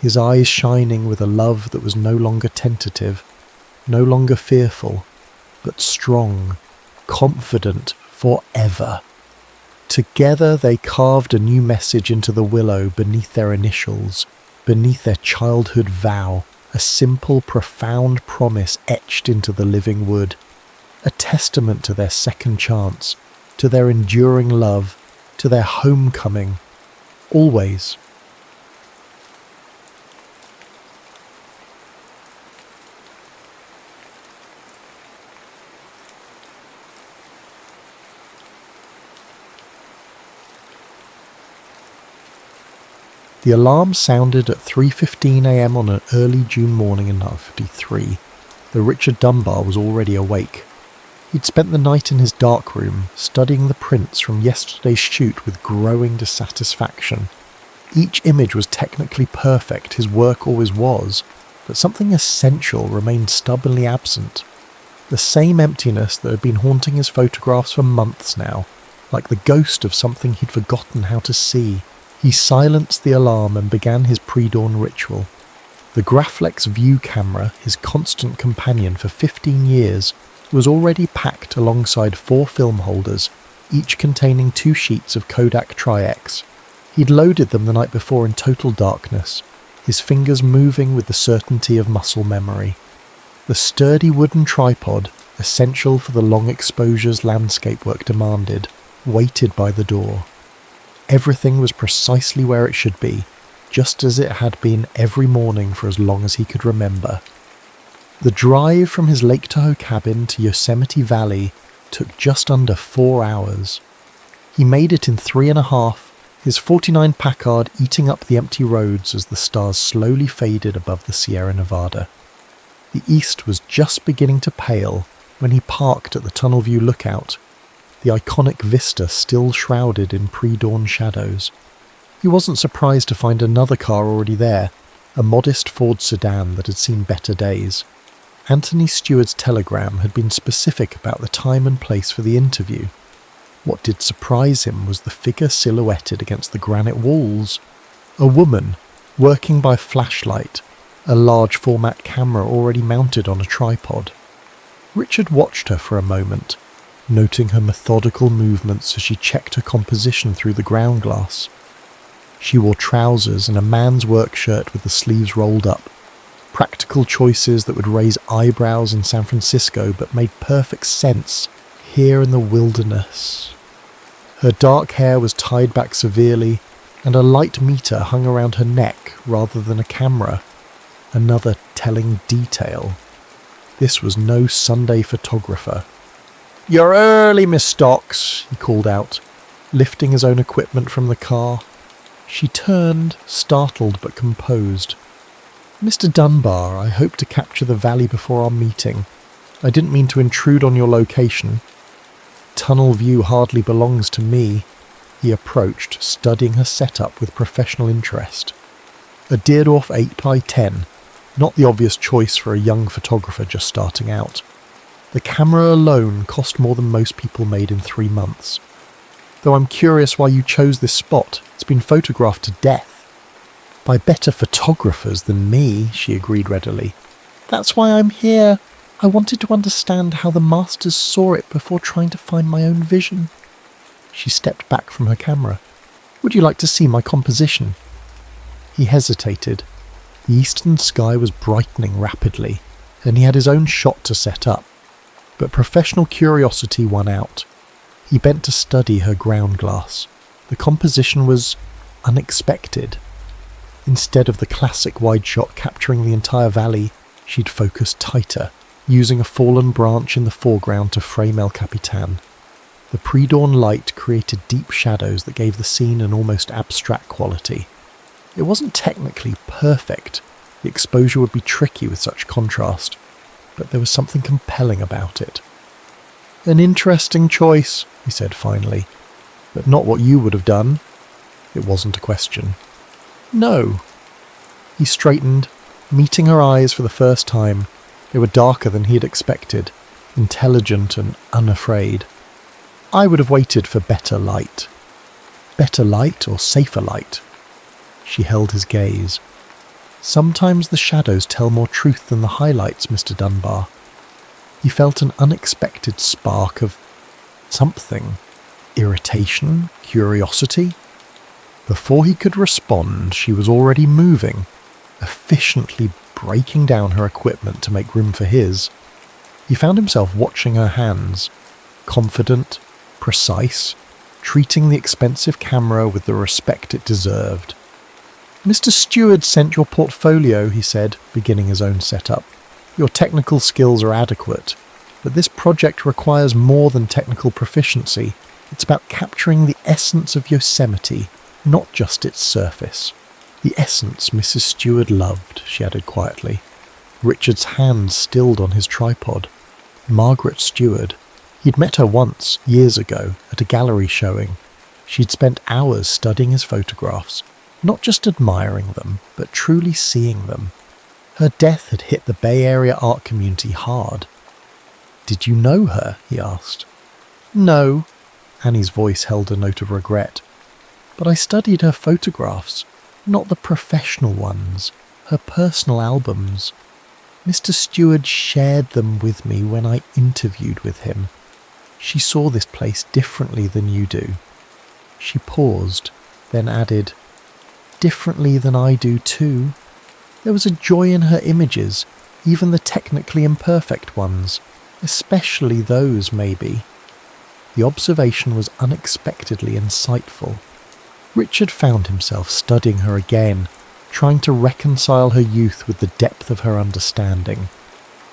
his eyes shining with a love that was no longer tentative, no longer fearful, but strong, confident forever. Together they carved a new message into the willow beneath their initials, beneath their childhood vow, a simple, profound promise etched into the living wood, a testament to their second chance, to their enduring love, to their homecoming, always. The alarm sounded at 3:15 a.m. on an early June morning in 1953, though Richard Dunbar was already awake. He'd spent the night in his darkroom, studying the prints from yesterday's shoot with growing dissatisfaction. Each image was technically perfect, his work always was, but something essential remained stubbornly absent. The same emptiness that had been haunting his photographs for months now, like the ghost of something he'd forgotten how to see. He silenced the alarm and began his pre-dawn ritual. The Graflex View camera, his constant companion for 15 years, was already packed alongside 4 film holders, each containing 2 sheets of Kodak Tri-X. He'd loaded them the night before in total darkness, his fingers moving with the certainty of muscle memory. The sturdy wooden tripod, essential for the long exposures landscape work demanded, waited by the door. Everything was precisely where it should be, just as it had been every morning for as long as he could remember. The drive from his Lake Tahoe cabin to Yosemite Valley took just under 4 hours. He made it in 3.5, his 49 Packard eating up the empty roads as the stars slowly faded above the Sierra Nevada. The east was just beginning to pale when he parked at the Tunnel View Lookout, the iconic vista still shrouded in pre-dawn shadows. He wasn't surprised to find another car already there, a modest Ford sedan that had seen better days. Anthony Stewart's telegram had been specific about the time and place for the interview. What did surprise him was the figure silhouetted against the granite walls. A woman, working by flashlight, a large format camera already mounted on a tripod. Richard watched her for a moment, noting her methodical movements as she checked her composition through the ground glass. She wore trousers and a man's work shirt with the sleeves rolled up, practical choices that would raise eyebrows in San Francisco but made perfect sense here in the wilderness. Her dark hair was tied back severely, and a light meter hung around her neck rather than a camera, another telling detail. This was no Sunday photographer. "You're early, Miss Stocks," he called out, lifting his own equipment from the car. She turned, startled but composed. "Mr. Dunbar, I hope to capture the valley before our meeting. I didn't mean to intrude on your location. Tunnel View hardly belongs to me," he approached, studying her setup with professional interest. A Deardorff 8x10, not the obvious choice for a young photographer just starting out. The camera alone cost more than most people made in 3 months. Though I'm curious why you chose this spot. It's been photographed to death. By better photographers than me, she agreed readily. That's why I'm here. I wanted to understand how the masters saw it before trying to find my own vision. She stepped back from her camera. Would you like to see my composition? He hesitated. The eastern sky was brightening rapidly, and he had his own shot to set up. But professional curiosity won out. He bent to study her ground glass. The composition was unexpected. Instead of the classic wide shot capturing the entire valley, she'd focused tighter, using a fallen branch in the foreground to frame El Capitan. The pre-dawn light created deep shadows that gave the scene an almost abstract quality. It wasn't technically perfect. The exposure would be tricky with such contrast, but there was something compelling about it. An interesting choice, he said finally, but not what you would have done. It wasn't a question. No. He straightened, meeting her eyes for the first time. They were darker than he had expected, intelligent and unafraid. I would have waited for better light. Better light or safer light? She held his gaze. Sometimes the shadows tell more truth than the highlights, Mr. Dunbar. He felt an unexpected spark of something. Irritation? Curiosity? Before he could respond, she was already moving, efficiently breaking down her equipment to make room for his. He found himself watching her hands, confident, precise, treating the expensive camera with the respect it deserved. Mr. Stewart sent your portfolio, he said, beginning his own setup. Your technical skills are adequate, but this project requires more than technical proficiency. It's about capturing the essence of Yosemite, not just its surface. The essence Mrs. Stewart loved, she added quietly. Richard's hand stilled on his tripod. Margaret Stewart. He'd met her once, years ago, at a gallery showing. She'd spent hours studying his photographs, not just admiring them, but truly seeing them. Her death had hit the Bay Area art community hard. Did you know her? He asked. No. Annie's voice held a note of regret. But I studied her photographs, not the professional ones, her personal albums. Mr. Stewart shared them with me when I interviewed with him. She saw this place differently than you do. She paused, then added, differently than I do too. There was a joy in her images, even the technically imperfect ones, especially those, maybe. The observation was unexpectedly insightful. Richard found himself studying her again, trying to reconcile her youth with the depth of her understanding.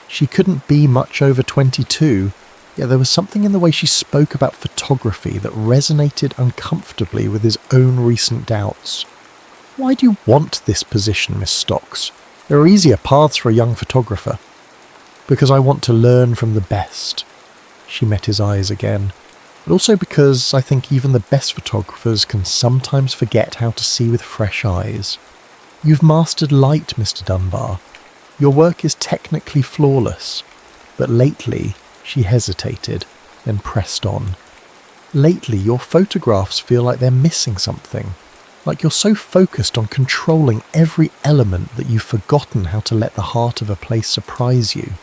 She couldn't be much over 22, yet there was something in the way she spoke about photography that resonated uncomfortably with his own recent doubts. Why do you want this position, Miss Stocks? There are easier paths for a young photographer. Because I want to learn from the best. She met his eyes again. But also because I think even the best photographers can sometimes forget how to see with fresh eyes. You've mastered light, Mr. Dunbar. Your work is technically flawless. But lately, she hesitated, then pressed on. Lately, your photographs feel like they're missing something. Like you're so focused on controlling every element that you've forgotten how to let the heart of a place surprise you.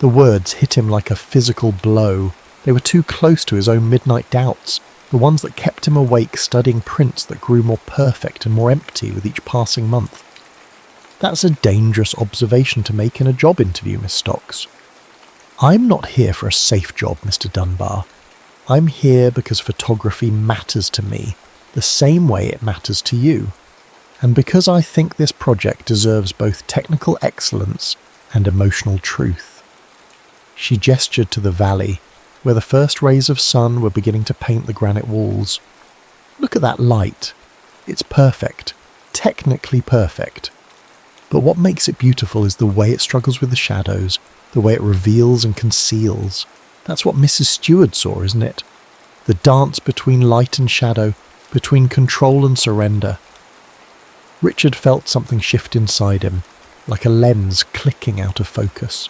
The words hit him like a physical blow. They were too close to his own midnight doubts, the ones that kept him awake studying prints that grew more perfect and more empty with each passing month. That's a dangerous observation to make in a job interview, Miss Stocks. I'm not here for a safe job, Mr. Dunbar. I'm here because photography matters to me, the same way it matters to you, and because I think this project deserves both technical excellence and emotional truth. She gestured to the valley, where the first rays of sun were beginning to paint the granite walls. Look at that light. It's perfect, technically perfect. But what makes it beautiful is the way it struggles with the shadows, the way it reveals and conceals. That's what Mrs. Stewart saw, isn't it? The dance between light and shadow, between control and surrender. Richard felt something shift inside him, like a lens clicking out of focus.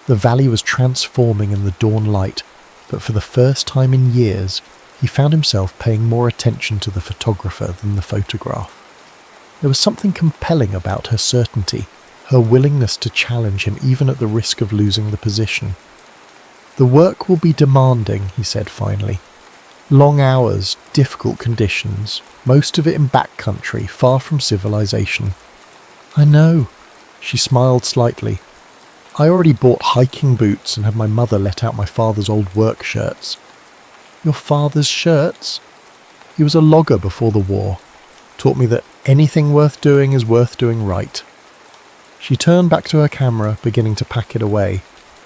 The valley was transforming in the dawn light, but for the first time in years, he found himself paying more attention to the photographer than the photograph. There was something compelling about her certainty, her willingness to challenge him even at the risk of losing the position. "The work will be demanding," he said finally. "Long hours, difficult conditions, most of it in backcountry, far from civilization." "I know," she smiled slightly. "I already bought hiking boots and had my mother let out my father's old work shirts." "Your father's shirts?" "He was a logger before the war. Taught me that anything worth doing is worth doing right." She turned back to her camera, beginning to pack it away.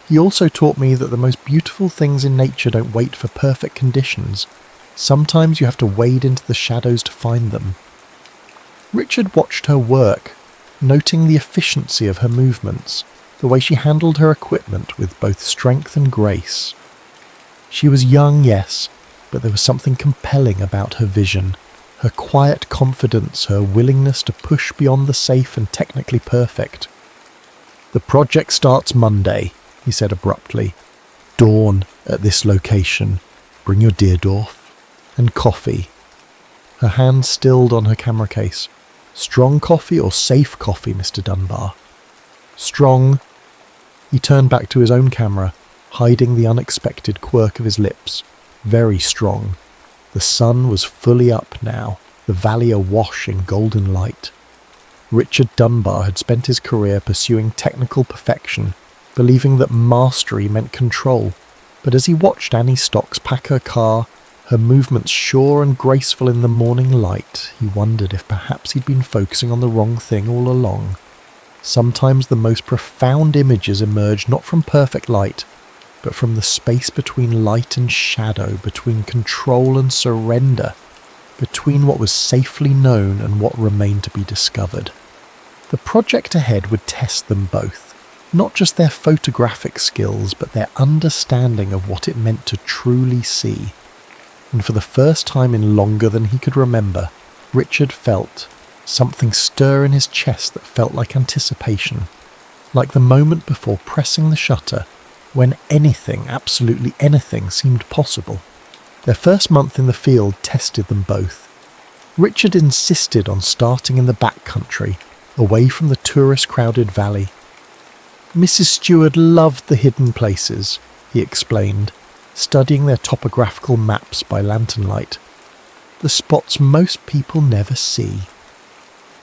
"He also taught me that the most beautiful things in nature don't wait for perfect conditions. Sometimes you have to wade into the shadows to find them." Richard watched her work, noting the efficiency of her movements, the way she handled her equipment with both strength and grace. She was young, yes, but there was something compelling about her vision, her quiet confidence, her willingness to push beyond the safe and technically perfect. "The project starts Monday," he said abruptly. "Dawn at this location. Bring your Deerdorf. And coffee." Her hand stilled on her camera case. "Strong coffee or safe coffee, Mr. Dunbar?" "Strong." He turned back to his own camera, hiding the unexpected quirk of his lips. "Very strong." The sun was fully up now, the valley awash in golden light. Richard Dunbar had spent his career pursuing technical perfection, believing that mastery meant control. But as he watched Annie Stocks pack her car, her movements sure and graceful in the morning light, he wondered if perhaps he'd been focusing on the wrong thing all along. Sometimes the most profound images emerge not from perfect light, but from the space between light and shadow, between control and surrender, between what was safely known and what remained to be discovered. The project ahead would test them both, not just their photographic skills, but their understanding of what it meant to truly see. And for the first time in longer than he could remember, Richard felt something stir in his chest that felt like anticipation, like the moment before pressing the shutter, when anything, absolutely anything, seemed possible. Their first month in the field tested them both. Richard insisted on starting in the backcountry, away from the tourist-crowded valley. "Mrs. Stewart loved the hidden places," he explained, studying their topographical maps by lantern light. "The spots most people never see."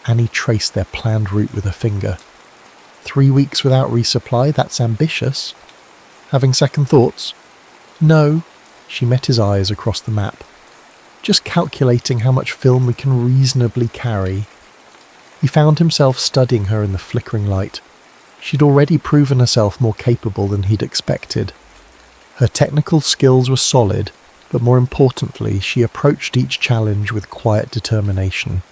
Annie traced their planned route with her finger. 3 weeks without resupply, that's ambitious. Having second thoughts? "No," she met his eyes across the map. "Just calculating how much film we can reasonably carry." He found himself studying her in the flickering light. She'd already proven herself more capable than he'd expected. Her technical skills were solid, but more importantly, she approached each challenge with quiet determination.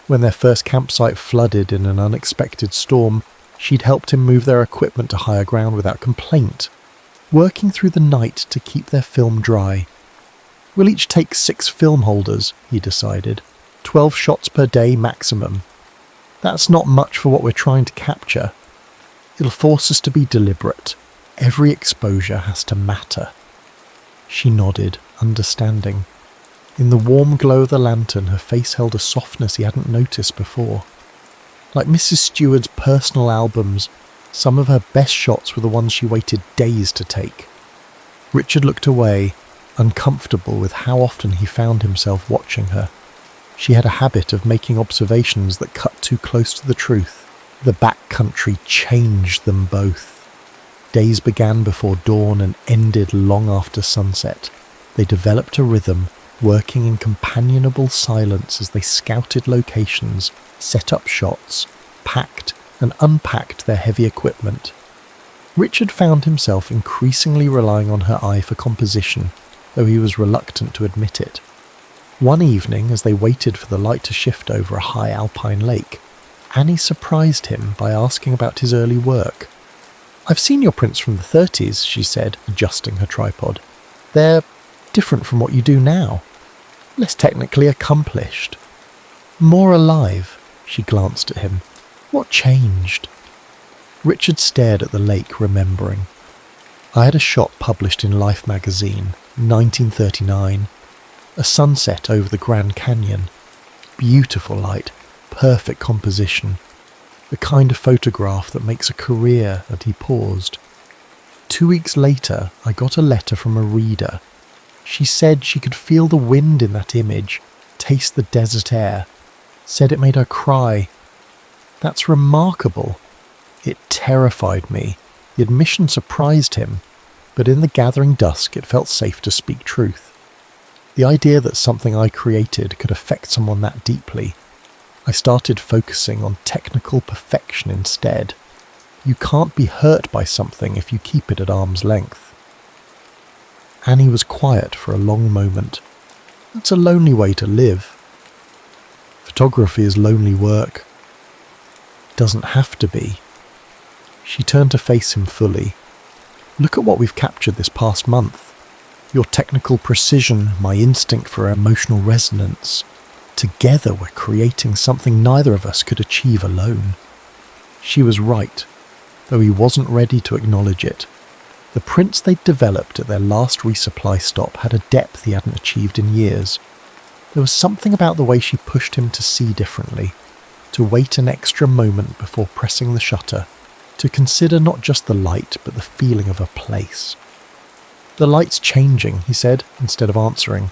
When their first campsite flooded in an unexpected storm, she'd helped him move their equipment to higher ground without complaint, working through the night to keep their film dry. "We'll each take 6 film holders," he decided. 12 shots per day maximum. That's not much for what we're trying to capture. It'll force us to be deliberate. Every exposure has to matter." She nodded, understanding. In the warm glow of the lantern, her face held a softness he hadn't noticed before. Like Mrs. Stewart's personal albums, some of her best shots were the ones she waited days to take. Richard looked away, uncomfortable with how often he found himself watching her. She had a habit of making observations that cut too close to the truth. The backcountry changed them both. Days began before dawn and ended long after sunset. They developed a rhythm, working in companionable silence as they scouted locations, set up shots, packed and unpacked their heavy equipment. Richard found himself increasingly relying on her eye for composition, though he was reluctant to admit it. One evening, as they waited for the light to shift over a high alpine lake, Annie surprised him by asking about his early work. "I've seen your prints from the 30s, she said, adjusting her tripod. "They're different from what you do now. Less technically accomplished. More alive." She glanced at him. "What changed?" Richard stared at the lake, remembering. I had a shot published in Life magazine, 1939. A sunset over the Grand Canyon. Beautiful light, perfect composition. The kind of photograph that makes a career, and he paused. 2 weeks later, I got a letter from a reader. She said she could feel the wind in that image, taste the desert air. Said it made her cry. That's remarkable. It terrified me. The admission surprised him, but in the gathering dusk it felt safe to speak truth. The idea that something I created could affect someone that deeply. I started focusing on technical perfection instead. You can't be hurt by something if you keep it at arm's length. Annie was quiet for a long moment. That's a lonely way to live. Photography is lonely work. It doesn't have to be. She turned to face him fully. Look at what we've captured this past month. Your technical precision, my instinct for emotional resonance. Together we're creating something neither of us could achieve alone. She was right, though he wasn't ready to acknowledge it. The prints they'd developed at their last resupply stop had a depth he hadn't achieved in years. There was something about the way she pushed him to see differently, to wait an extra moment before pressing the shutter, to consider not just the light but the feeling of a place. The light's changing, he said, instead of answering,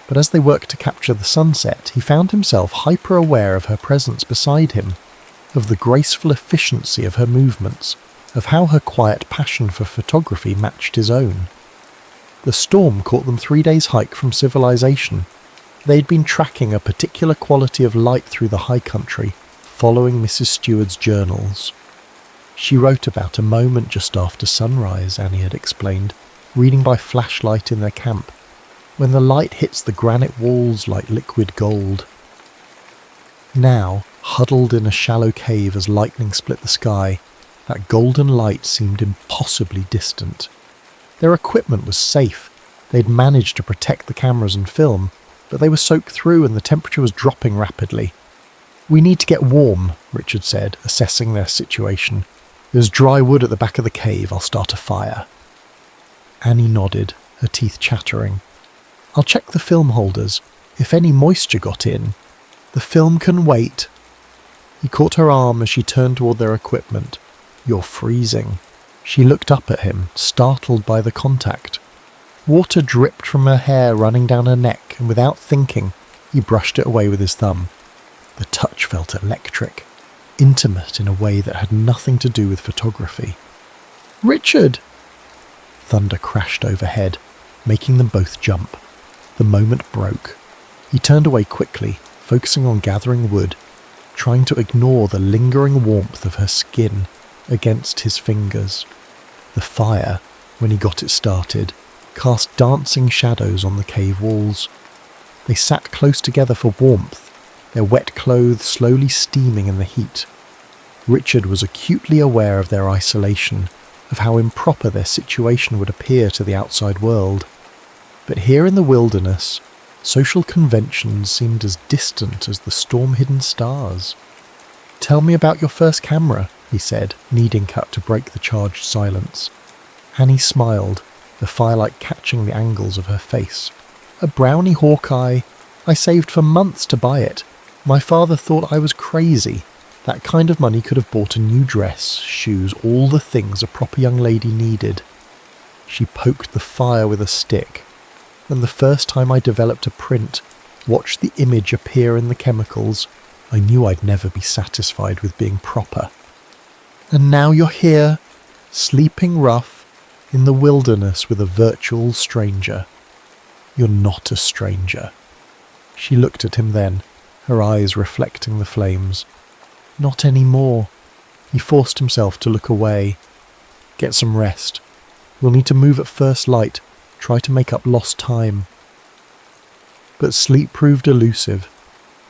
but as they worked to capture the sunset, he found himself hyper-aware of her presence beside him, of the graceful efficiency of her movements, of how her quiet passion for photography matched his own. The storm caught them 3 days' hike from civilization. They'd been tracking a particular quality of light through the high country, following Mrs. Steward's journals. She wrote about a moment just after sunrise, Annie had explained, reading by flashlight in their camp, when the light hits the granite walls like liquid gold. Now, huddled in a shallow cave as lightning split the sky, that golden light seemed impossibly distant. Their equipment was safe. They'd managed to protect the cameras and film, but they were soaked through and the temperature was dropping rapidly. We need to get warm, Richard said, assessing their situation. There's dry wood at the back of the cave. I'll start a fire. Annie nodded, her teeth chattering. I'll check the film holders. If any moisture got in. The film can wait. He caught her arm as she turned toward their equipment. You're freezing. She looked up at him, startled by the contact. Water dripped from her hair running down her neck, and without thinking, he brushed it away with his thumb. The touch felt electric, intimate in a way that had nothing to do with photography. Richard! Thunder crashed overhead, making them both jump. The moment broke. He turned away quickly, focusing on gathering wood, trying to ignore the lingering warmth of her skin against his fingers. The fire, when he got it started, cast dancing shadows on the cave walls. They sat close together for warmth, their wet clothes slowly steaming in the heat. Richard was acutely aware of their isolation, of how improper their situation would appear to the outside world. But here in the wilderness, social conventions seemed as distant as the storm-hidden stars. Tell me about your first camera, he said, kneading cut to break the charged silence. Annie smiled, the firelight catching the angles of her face. A brownie Hawkeye. I saved for months to buy it. My father thought I was crazy. That kind of money could have bought a new dress, shoes, all the things a proper young lady needed. She poked the fire with a stick. And the first time I developed a print, watched the image appear in the chemicals, I knew I'd never be satisfied with being proper. And now you're here, sleeping rough, in the wilderness with a virtual stranger. You're not a stranger. She looked at him then, her eyes reflecting the flames. Not anymore. He forced himself to look away. Get some rest. We'll need to move at first light, try to make up lost time. But sleep proved elusive.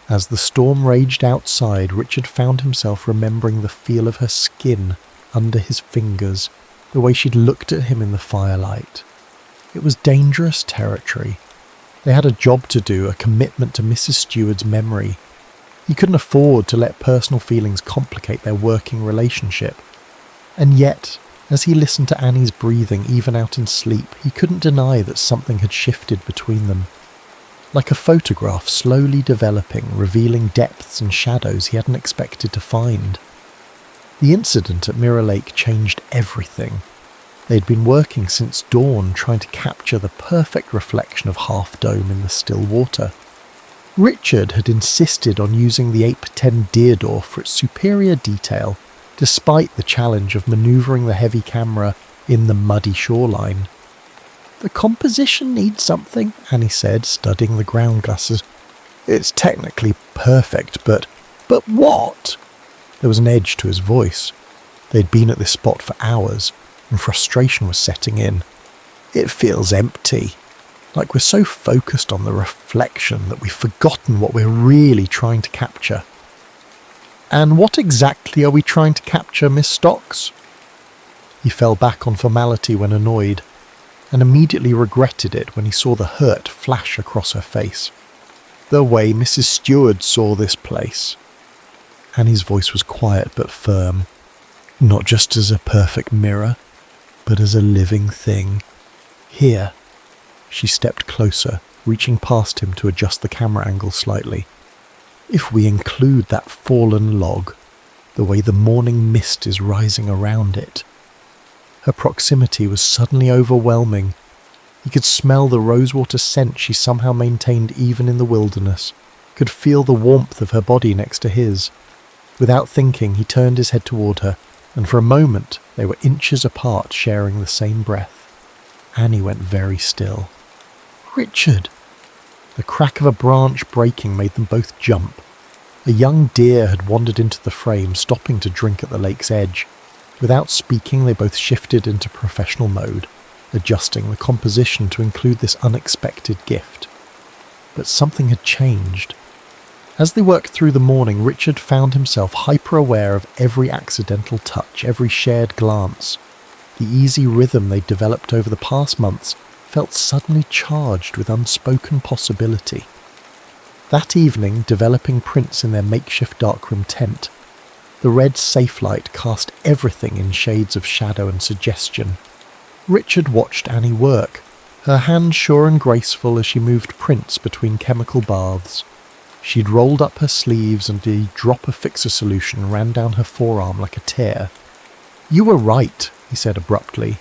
As the storm raged outside, Richard found himself remembering the feel of her skin under his fingers, the way she'd looked at him in the firelight. It was dangerous territory. They had a job to do, a commitment to Mrs. Steward's memory. He couldn't afford to let personal feelings complicate their working relationship. And yet, as he listened to Annie's breathing even out in sleep, he couldn't deny that something had shifted between them. Like a photograph slowly developing, revealing depths and shadows he hadn't expected to find. The incident at Mirror Lake changed everything. They'd been working since dawn trying to capture the perfect reflection of Half Dome in the still water. Richard had insisted on using the 8x10 Deerdorf for its superior detail, despite the challenge of manoeuvring the heavy camera in the muddy shoreline. "The composition needs something," Annie said, studying the ground glasses. "It's technically perfect, but what?" There was an edge to his voice. They'd been at this spot for hours, and frustration was setting in. "It feels empty. Like we're so focused on the reflection that we've forgotten what we're really trying to capture." "And what exactly are we trying to capture, Miss Stocks?" He fell back on formality when annoyed, and immediately regretted it when he saw the hurt flash across her face. "The way Mrs. Stewart saw this place." Annie's voice was quiet but firm. "Not just as a perfect mirror, but as a living thing. Here." She stepped closer, reaching past him to adjust the camera angle slightly. "If we include that fallen log, the way the morning mist is rising around it." Her proximity was suddenly overwhelming. He could smell the rosewater scent she somehow maintained even in the wilderness, could feel the warmth of her body next to his. Without thinking, he turned his head toward her, and for a moment they were inches apart, sharing the same breath. Annie went very still. "Richard!" The crack of a branch breaking made them both jump. A young deer had wandered into the frame, stopping to drink at the lake's edge. Without speaking, they both shifted into professional mode, adjusting the composition to include this unexpected gift. But something had changed. As they worked through the morning, Richard found himself hyper-aware of every accidental touch, every shared glance. The easy rhythm they'd developed over the past months felt suddenly charged with unspoken possibility. That evening, developing prints in their makeshift darkroom tent, the red safe light cast everything in shades of shadow and suggestion. Richard watched Annie work, her hands sure and graceful as she moved prints between chemical baths. She'd rolled up her sleeves and a drop of fixer solution ran down her forearm like a tear. "You were right," he said abruptly.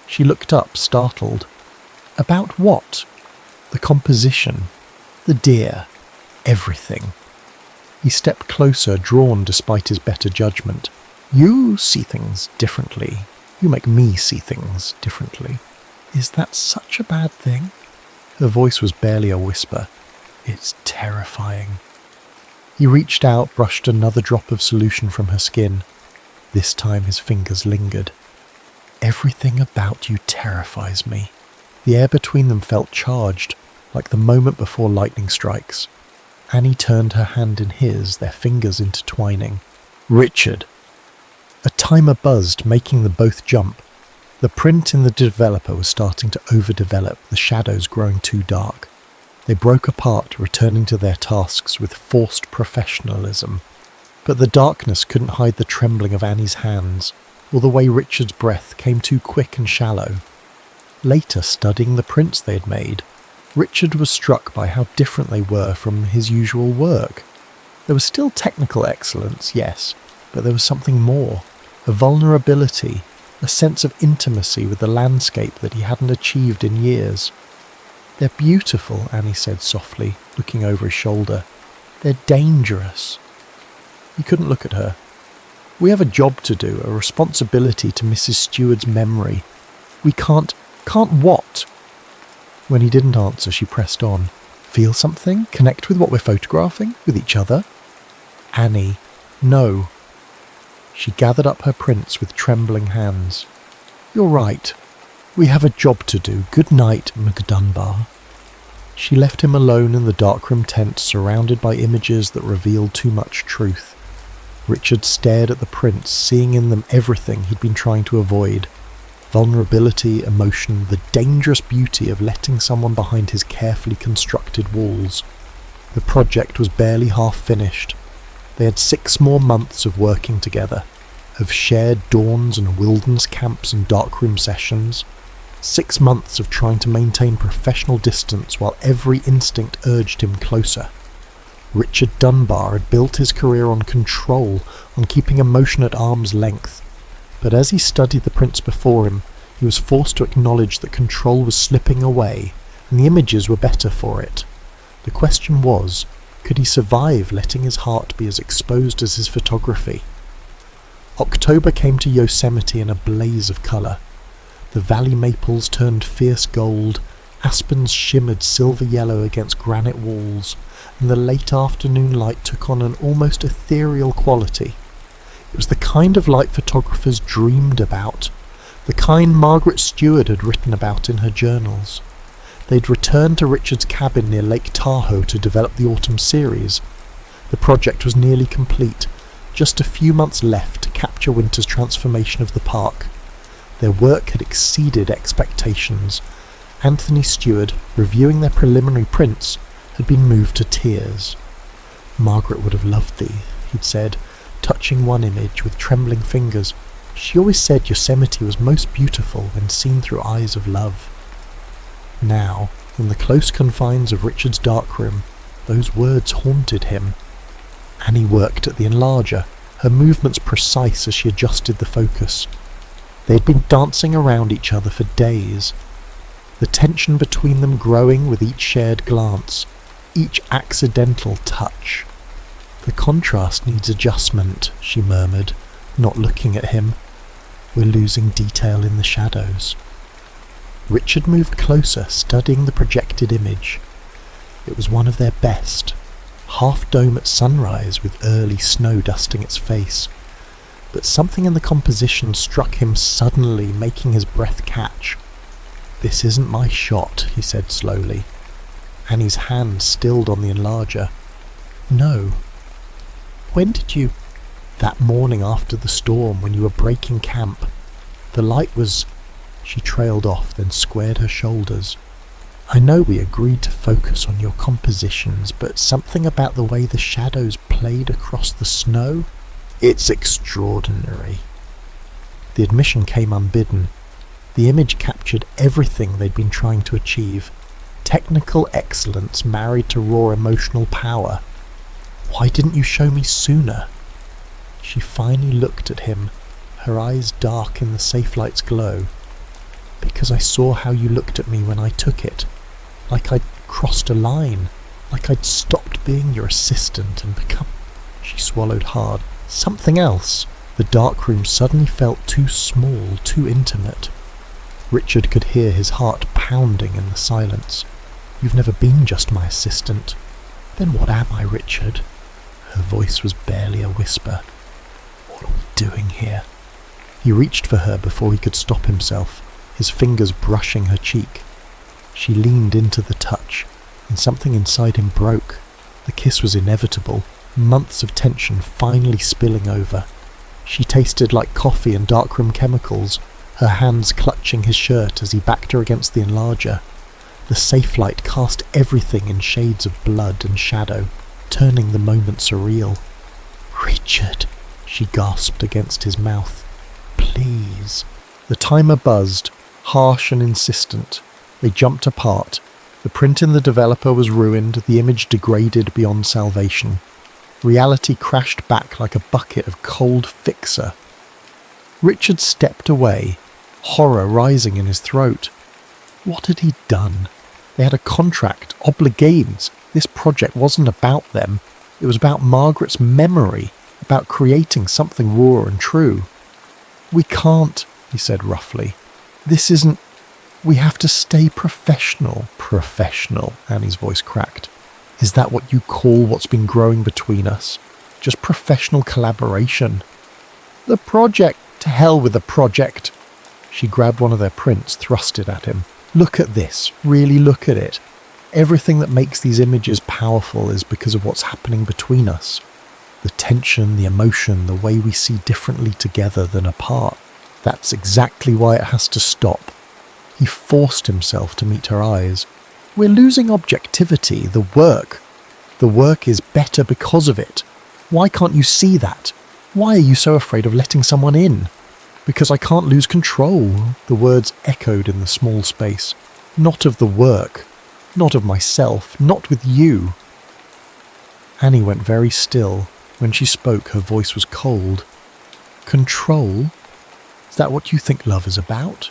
She looked up, startled. "About what?" "The composition. The deer. Everything." He stepped closer, drawn despite his better judgment. "You see things differently. You make me see things differently." "Is that such a bad thing?" Her voice was barely a whisper. "It's terrifying." He reached out, brushed another drop of solution from her skin. This time his fingers lingered. "Everything about you terrifies me." The air between them felt charged, like the moment before lightning strikes. Annie turned her hand in his, their fingers intertwining. "Richard!" A timer buzzed, making them both jump. The print in the developer was starting to overdevelop, the shadows growing too dark. They broke apart, returning to their tasks with forced professionalism. But the darkness couldn't hide the trembling of Annie's hands, or the way Richard's breath came too quick and shallow. Later, studying the prints they had made, Richard was struck by how different they were from his usual work. There was still technical excellence, yes, but there was something more, a vulnerability, a sense of intimacy with the landscape that he hadn't achieved in years. "They're beautiful," Annie said softly, looking over his shoulder. "They're dangerous." He couldn't look at her. "We have a job to do, a responsibility to Mrs. Stewart's memory. We can't what?" When he didn't answer, she pressed on. "Feel something? Connect with what we're photographing? With each other?" "Annie, no." She gathered up her prints with trembling hands. "You're right. We have a job to do. Good night, McDunbar." She left him alone in the darkroom tent, surrounded by images that revealed too much truth. Richard stared at the prints, seeing in them everything he'd been trying to avoid. Vulnerability, emotion, the dangerous beauty of letting someone behind his carefully constructed walls. The project was barely half finished. They had 6 more months of working together, of shared dawns and wilderness camps and darkroom sessions. 6 months of trying to maintain professional distance while every instinct urged him closer. Richard Dunbar had built his career on control, on keeping emotion at arm's length. But as he studied the prints before him, he was forced to acknowledge that control was slipping away, and the images were better for it. The question was, could he survive letting his heart be as exposed as his photography? October came to Yosemite in a blaze of colour. The valley maples turned fierce gold, aspens shimmered silver yellow against granite walls, and the late afternoon light took on an almost ethereal quality. It was the kind of light photographers dreamed about, the kind Margaret Stewart had written about in her journals. They'd returned to Richard's cabin near Lake Tahoe to develop the autumn series. The project was nearly complete, just a few months left to capture winter's transformation of the park. Their work had exceeded expectations. Anthony Stewart, reviewing their preliminary prints, had been moved to tears. "Margaret would have loved thee," he'd said, touching one image with trembling fingers. "She always said Yosemite was most beautiful when seen through eyes of love." Now, in the close confines of Richard's darkroom, those words haunted him. Annie worked at the enlarger, her movements precise as she adjusted the focus. They had been dancing around each other for days, the tension between them growing with each shared glance, each accidental touch. "The contrast needs adjustment," she murmured, not looking at him. "We're losing detail in the shadows." Richard moved closer, studying the projected image. It was one of their best, half dome at sunrise with early snow dusting its face. But something in the composition struck him suddenly, making his breath catch. "This isn't my shot," he said slowly. Annie's hand stilled on the enlarger. "No. When did you—" "That morning after the storm, when you were breaking camp. The light was—" She trailed off, then squared her shoulders. "I know we agreed to focus on your compositions, but something about the way the shadows played across the snow? It's extraordinary." The admission came unbidden. The image captured everything they'd been trying to achieve. Technical excellence married to raw emotional power. "Why didn't you show me sooner?" She finally looked at him, her eyes dark in the safe light's glow. "Because I saw how you looked at me when I took it. Like I'd crossed a line. Like I'd stopped being your assistant and become—" She swallowed hard. "Something else." The darkroom suddenly felt too small, too intimate. Richard could hear his heart pounding in the silence. "You've never been just my assistant." "Then what am I, Richard?" Her voice was barely a whisper. "What are we doing here?" He reached for her before he could stop himself, his fingers brushing her cheek. She leaned into the touch, and something inside him broke. The kiss was inevitable, months of tension finally spilling over. She tasted like coffee and darkroom chemicals, her hands clutching his shirt as he backed her against the enlarger. The safe light cast everything in shades of blood and shadow, turning the moment surreal. "Richard," she gasped against his mouth. "Please." The timer buzzed, harsh and insistent. They jumped apart. The print in the developer was ruined, the image degraded beyond salvation. Reality crashed back like a bucket of cold fixer. Richard stepped away, horror rising in his throat. What had he done? They had a contract, obligations. This project wasn't about them. It was about Margaret's memory, about creating something raw and true. "We can't," he said roughly. "This isn't... We have to stay professional." "Professional," Annie's voice cracked. "Is that what you call what's been growing between us? Just professional collaboration?" "The project! To hell with the project!" She grabbed one of their prints, thrust it at him. "Look at this. Really look at it. Everything that makes these images powerful is because of what's happening between us. The tension, the emotion, the way we see differently together than apart. That's exactly why it has to stop." He forced himself to meet her eyes. "We're losing objectivity, the work. The work is better because of it. Why can't you see that? Why are you so afraid of letting someone in? Because I can't lose control, the words echoed in the small space. Not of the work, not of myself, not with you. Annie went very still. When she spoke, her voice was cold. Control? Is that what you think love is about?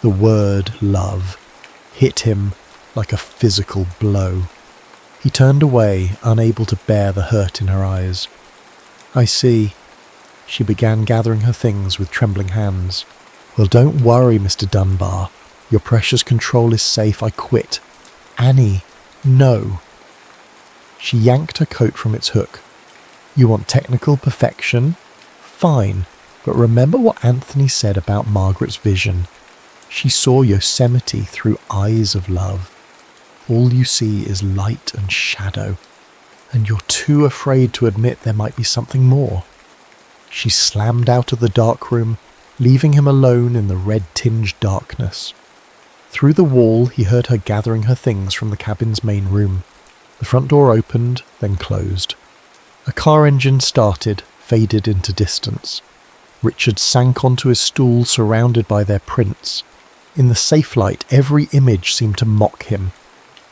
The word love hit him like a physical blow. He turned away, unable to bear the hurt in her eyes. I see. She began gathering her things with trembling hands. Well, don't worry, Mr. Dunbar. Your precious control is safe. I quit. Annie, no. She yanked her coat from its hook. You want technical perfection? Fine, but remember what Anthony said about Margaret's vision. She saw Yosemite through eyes of love. All you see is light and shadow, and you're too afraid to admit there might be something more. She slammed out of the dark room, leaving him alone in the red-tinged darkness. Through the wall, he heard her gathering her things from the cabin's main room. The front door opened, then closed. A car engine started, faded into distance. Richard sank onto his stool, surrounded by their prints. In the safe light, every image seemed to mock him.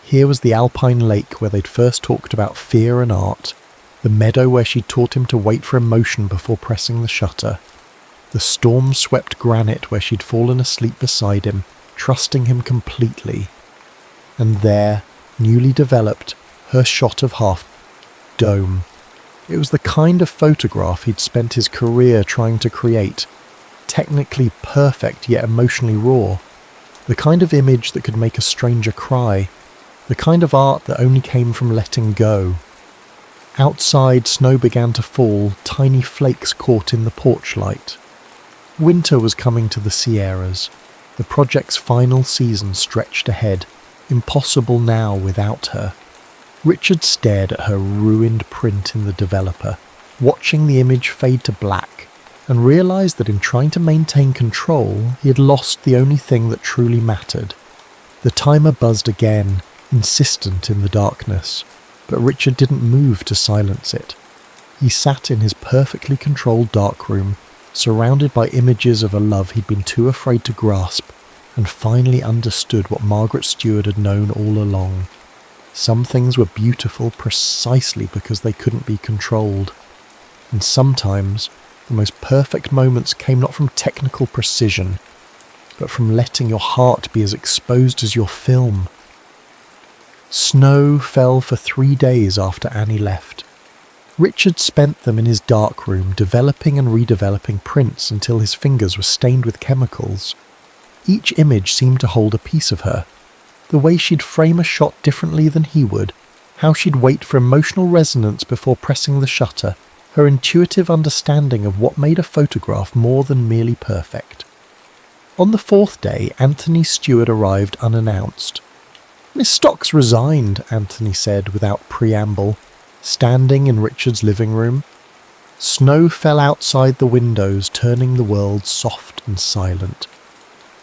Here was the alpine lake where they'd first talked about fear and art, the meadow where she'd taught him to wait for emotion before pressing the shutter, the storm-swept granite where she'd fallen asleep beside him, trusting him completely. And there, newly developed, her shot of half-dome. It was the kind of photograph he'd spent his career trying to create, technically perfect yet emotionally raw, the kind of image that could make a stranger cry, the kind of art that only came from letting go. Outside, snow began to fall, tiny flakes caught in the porch light. Winter was coming to the Sierras. The project's final season stretched ahead, impossible now without her. Richard stared at her ruined print in the developer, watching the image fade to black, and realised that in trying to maintain control, he had lost the only thing that truly mattered. The timer buzzed again, insistent in the darkness, but Richard didn't move to silence it. He sat in his perfectly controlled dark room, surrounded by images of a love he'd been too afraid to grasp, and finally understood what Margaret Stewart had known all along. Some things were beautiful precisely because they couldn't be controlled. And sometimes, the most perfect moments came not from technical precision, but from letting your heart be as exposed as your film. Snow fell for 3 days after Annie left. Richard spent them in his dark room, developing and redeveloping prints until his fingers were stained with chemicals. Each image seemed to hold a piece of her. The way she'd frame a shot differently than he would, how she'd wait for emotional resonance before pressing the shutter, her intuitive understanding of what made a photograph more than merely perfect. On the 4th day, Anthony Stewart arrived unannounced. Miss Stocks resigned, Anthony said without preamble, standing in Richard's living room. Snow fell outside the windows, turning the world soft and silent.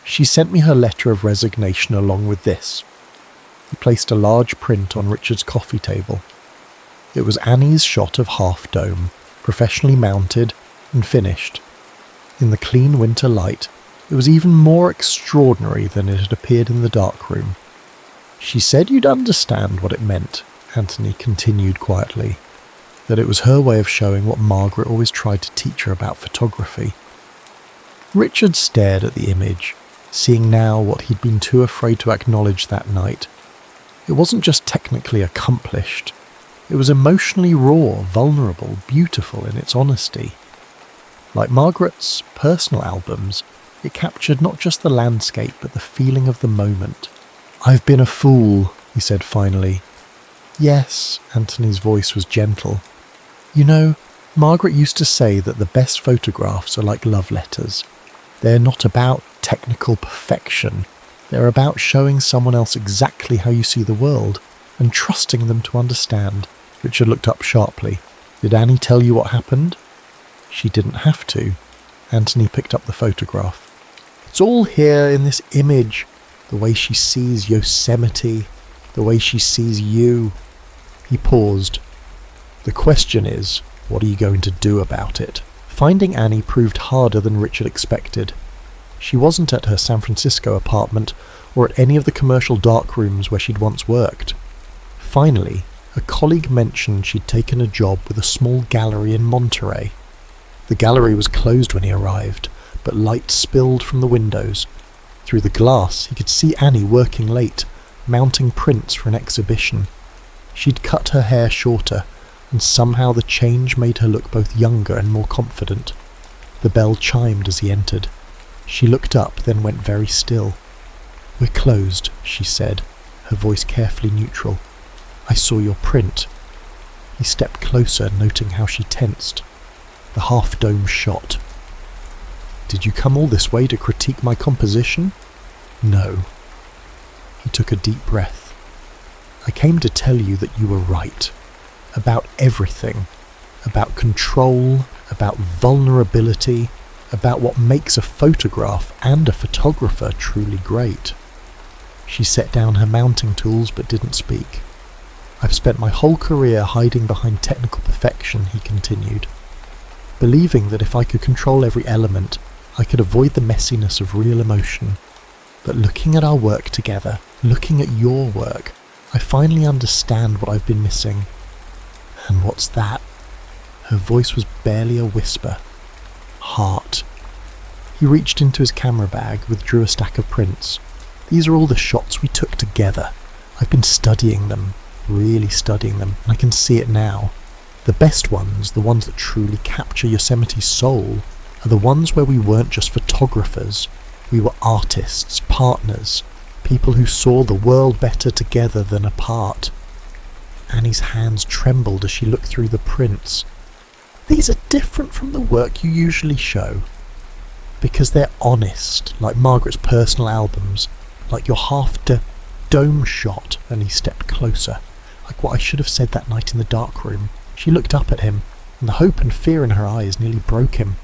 She sent me her letter of resignation along with this. He placed a large print on Richard's coffee table. It was Annie's shot of Half Dome, professionally mounted and finished. In the clean winter light, it was even more extraordinary than it had appeared in the dark room. She said you'd understand what it meant, Anthony continued quietly, that it was her way of showing what Margaret always tried to teach her about photography. Richard stared at the image, seeing now what he'd been too afraid to acknowledge that night. It wasn't just technically accomplished. It was emotionally raw, vulnerable, beautiful in its honesty. Like Margaret's personal albums, it captured not just the landscape but the feeling of the moment. I've been a fool, he said finally. Yes, Anthony's voice was gentle. You know, Margaret used to say that the best photographs are like love letters. They're not about technical perfection. They're about showing someone else exactly how you see the world and trusting them to understand. Richard looked up sharply. Did Annie tell you what happened? She didn't have to. Anthony picked up the photograph. It's all here in this image. The way she sees Yosemite, the way she sees you. He paused. The question is, What are you going to do about it? Finding Annie proved harder than Richard expected. She wasn't at her San Francisco apartment or at any of the commercial dark rooms where she'd once worked. Finally, a colleague mentioned she'd taken a job with a small gallery in Monterey. The gallery was closed when he arrived, but light spilled from the windows. Through the glass, he could see Annie working late, mounting prints for an exhibition. She'd cut her hair shorter, and somehow the change made her look both younger and more confident. The bell chimed as he entered. She looked up, then went very still. "We're closed," she said, her voice carefully neutral. "I saw your print." He stepped closer, noting how she tensed. The half-dome shot. "Did you come all this way to critique my composition?" "No." He took a deep breath. "I came to tell you that you were right. About everything. About control, about vulnerability, about what makes a photograph and a photographer truly great." She set down her mounting tools but didn't speak. "I've spent my whole career hiding behind technical perfection," he continued, believing that if I could control every element, I could avoid the messiness of real emotion. But looking at our work together, looking at your work, I finally understand what I've been missing. "And what's that?" Her voice was barely a whisper. "Heart." He reached into his camera bag, withdrew a stack of prints. "These are all the shots we took together. I've been studying them, really studying them, and I can see it now. The best ones, the ones that truly capture Yosemite's soul, are the ones where we weren't just photographers. We were artists, partners, people who saw the world better together than apart." Annie's hands trembled as she looked through the prints. "These are different from the work you usually show. Because they're honest, like Margaret's personal albums, like your half-dome shot," and he stepped closer, like what I should have said that night in the dark room. She looked up at him, and the hope and fear in her eyes nearly broke him.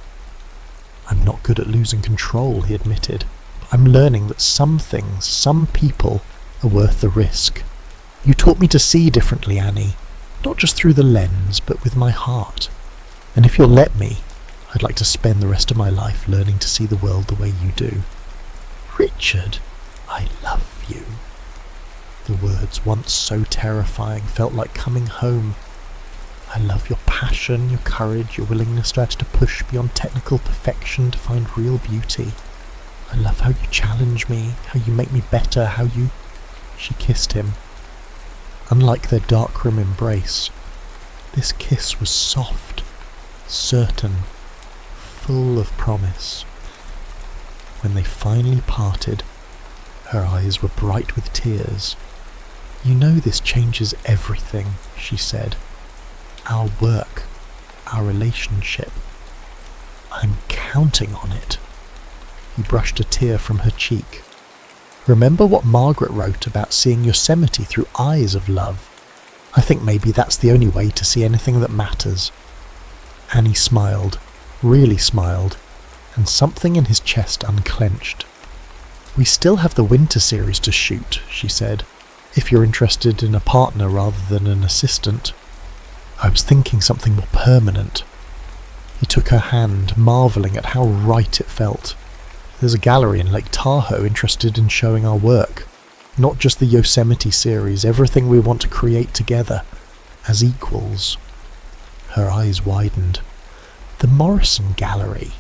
"I'm not good at losing control," he admitted. "I'm learning that some things, some people, are worth the risk. You taught me to see differently, Annie, not just through the lens, but with my heart. And if you'll let me, I'd like to spend the rest of my life learning to see the world the way you do." "Richard, I love you." The words, once so terrifying, felt like coming home. "I love your passion, your courage, your willingness to actually push beyond technical perfection to find real beauty. I love how you challenge me, how you make me better, how you..." She kissed him. Unlike their darkroom embrace, this kiss was soft, certain, full of promise. When they finally parted, her eyes were bright with tears. "You know this changes everything," she said. "Our work, our relationship. I'm counting on it." He brushed a tear from her cheek. "Remember what Margaret wrote about seeing Yosemite through eyes of love? I think maybe that's the only way to see anything that matters." Annie smiled, really smiled, and something in his chest unclenched. "We still have the winter series to shoot," she said, "if you're interested in a partner rather than an assistant." I was thinking something more permanent. He took her hand, marvelling at how right it felt. "There's a gallery in Lake Tahoe interested in showing our work. Not just the Yosemite series, everything we want to create together, as equals." Her eyes widened. "The Morrison Gallery.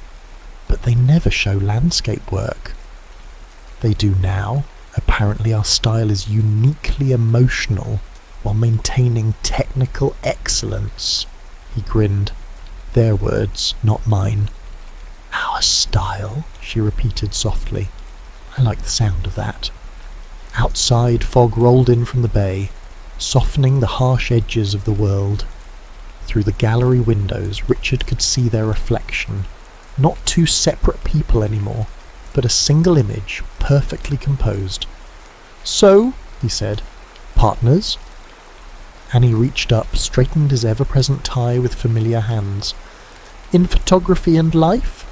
But they never show landscape work." "They do now. Apparently our style is uniquely emotional while maintaining technical excellence." He grinned. "Their words, not mine." "Our style," she repeated softly. I liked the sound of that. Outside, fog rolled in from the bay, softening the harsh edges of the world. Through the gallery windows, Richard could see their reflection, not two separate people anymore, but a single image, perfectly composed. "So," he said, "partners?" Annie reached up, straightened his ever-present tie with familiar hands. "In photography and life?"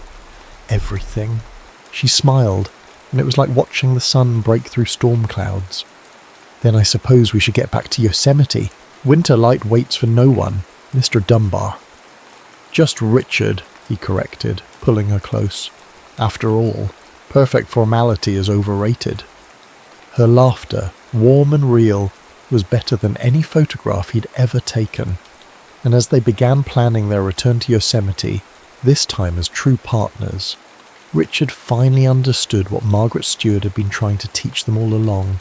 "Everything." She smiled, and it was like watching the sun break through storm clouds. "Then I suppose we should get back to Yosemite. Winter light waits for no one, Mr. Dunbar." Just Richard, he corrected, pulling her close. After all, perfect formality is overrated. Her laughter, warm and real, was better than any photograph he'd ever taken. And as they began planning their return to Yosemite, this time as true partners, Richard finally understood what Margaret Stewart had been trying to teach them all along.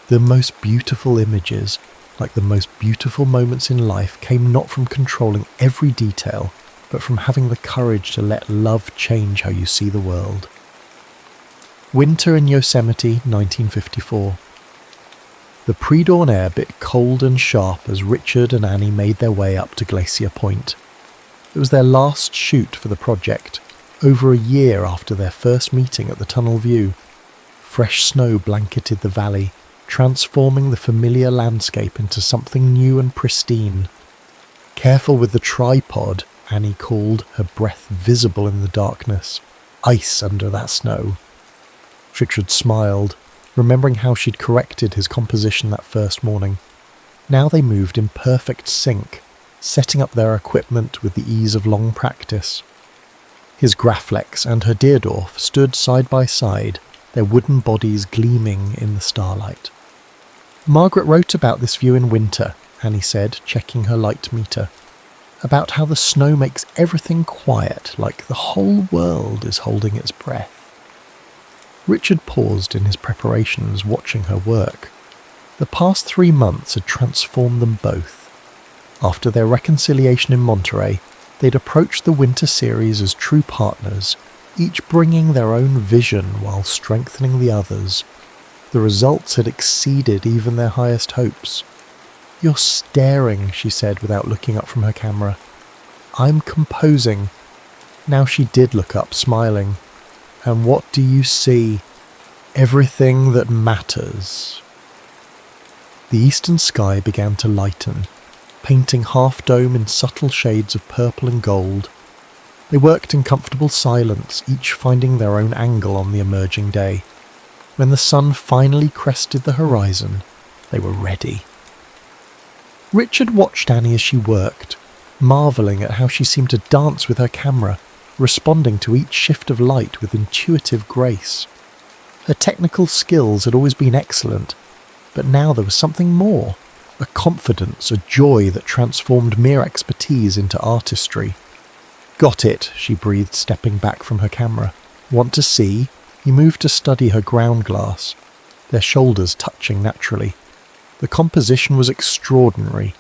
The most beautiful images, like the most beautiful moments in life, came not from controlling every detail, but from having the courage to let love change how you see the world. Winter in Yosemite, 1954. The pre-dawn air bit cold and sharp as Richard and Annie made their way up to Glacier Point. It was their last shoot for the project, over a year after their first meeting at the tunnel view. Fresh snow blanketed the valley, transforming the familiar landscape into something new and pristine. Careful with the tripod, Annie called, her breath visible in the darkness. Ice under that snow. Richard smiled, remembering how she'd corrected his composition that first morning. Now they moved in perfect sync, setting up their equipment with the ease of long practice. His Graflex and her Deerdorf stood side by side, their wooden bodies gleaming in the starlight. Margaret wrote about this view in winter, Annie said, checking her light meter. About how the snow makes everything quiet, like the whole world is holding its breath. Richard paused in his preparations, watching her work. The past 3 months had transformed them both. After their reconciliation in Monterey, they'd approached the winter series as true partners, each bringing their own vision while strengthening the others. The results had exceeded even their highest hopes. "You're staring," she said without looking up from her camera. "I'm composing." Now she did look up, smiling. "And what do you see?" "Everything that matters." The eastern sky began to lighten, painting Half Dome in subtle shades of purple and gold. They worked in comfortable silence, each finding their own angle on the emerging day. When the sun finally crested the horizon, they were ready. Richard watched Annie as she worked, marvelling at how she seemed to dance with her camera, responding to each shift of light with intuitive grace. Her technical skills had always been excellent, but now there was something more, a confidence, a joy that transformed mere expertise into artistry. "Got it," she breathed, stepping back from her camera. "Want to see?" He moved to study her ground glass, their shoulders touching naturally. The composition was extraordinary,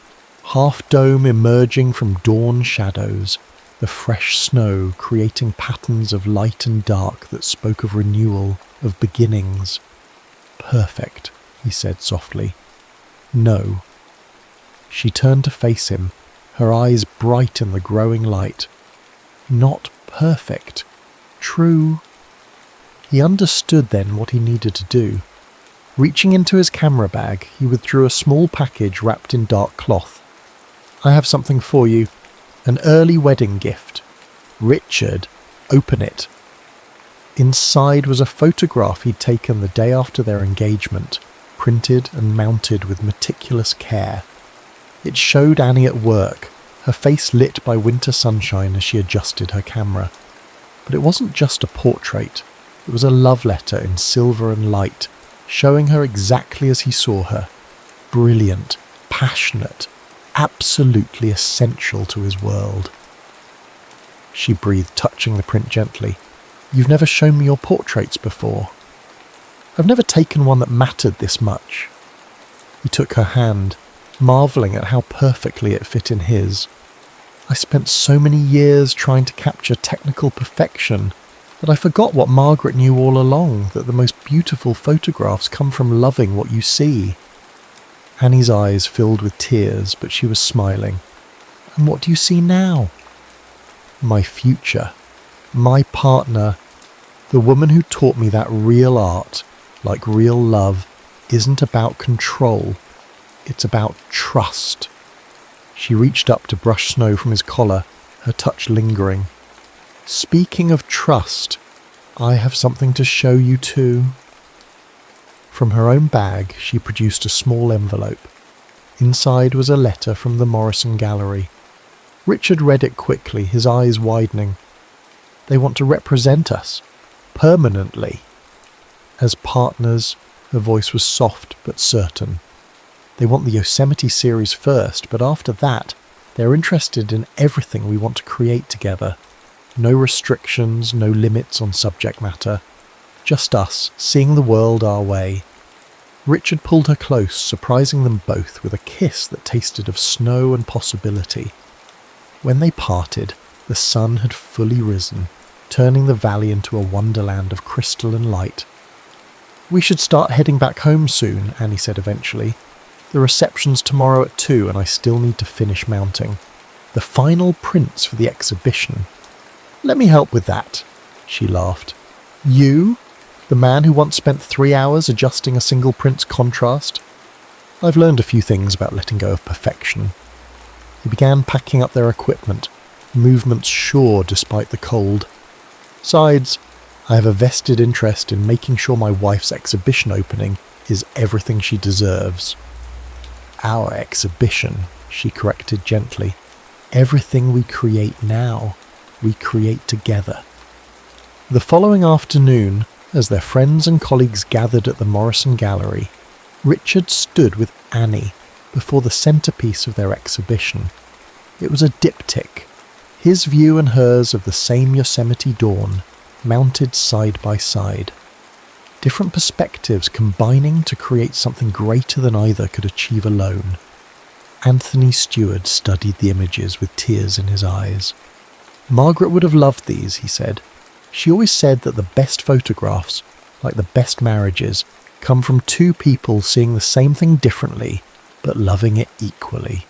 Half Dome emerging from dawn shadows, the fresh snow creating patterns of light and dark that spoke of renewal, of beginnings. "Perfect," he said softly. "No." She turned to face him, her eyes bright in the growing light. "Not perfect. True." He understood then what he needed to do. Reaching into his camera bag, he withdrew a small package wrapped in dark cloth. "I have something for you. An early wedding gift. Richard, open it." Inside was a photograph he'd taken the day after their engagement, printed and mounted with meticulous care. It showed Annie at work, her face lit by winter sunshine as she adjusted her camera. But it wasn't just a portrait. It was a love letter in silver and light, showing her exactly as he saw her. Brilliant, passionate, absolutely essential to his world. She breathed, touching the print gently. "You've never shown me your portraits before." "I've never taken one that mattered this much." He took her hand, marvelling at how perfectly it fit in his. "I spent so many years trying to capture technical perfection that I forgot what Margaret knew all along, that the most beautiful photographs come from loving what you see." Annie's eyes filled with tears, but she was smiling. "And what do you see now?" "My future. My partner. The woman who taught me that real art, like real love, isn't about control. It's about trust." She reached up to brush snow from his collar, her touch lingering. "Speaking of trust, I have something to show you too." From her own bag, she produced a small envelope. Inside was a letter from the Morrison Gallery. Richard read it quickly, his eyes widening. They want to represent us, permanently. As partners, her voice was soft but certain. They want the Yosemite series first, but after that, they're interested in everything we want to create together. No restrictions, no limits on subject matter. Just us, seeing the world our way. Richard pulled her close, surprising them both with a kiss that tasted of snow and possibility. When they parted, the sun had fully risen, turning the valley into a wonderland of crystalline light. "We should start heading back home soon," Annie said eventually. "The reception's tomorrow at 2 and I still need to finish mounting the final prints for the exhibition." "Let me help with that," she laughed. "You? The man who once spent 3 hours adjusting a single print's contrast?" "I've learned a few things about letting go of perfection." He began packing up their equipment, movements sure despite the cold. "Besides, I have a vested interest in making sure my wife's exhibition opening is everything she deserves." "Our exhibition," she corrected gently. "Everything we create now, we create together." The following afternoon, as their friends and colleagues gathered at the Morrison Gallery, Richard stood with Annie before the centrepiece of their exhibition. It was a diptych, his view and hers of the same Yosemite dawn, mounted side by side. Different perspectives combining to create something greater than either could achieve alone. Anthony Stewart studied the images with tears in his eyes. "Margaret would have loved these," he said. "She always said that the best photographs, like the best marriages, come from two people seeing the same thing differently, but loving it equally."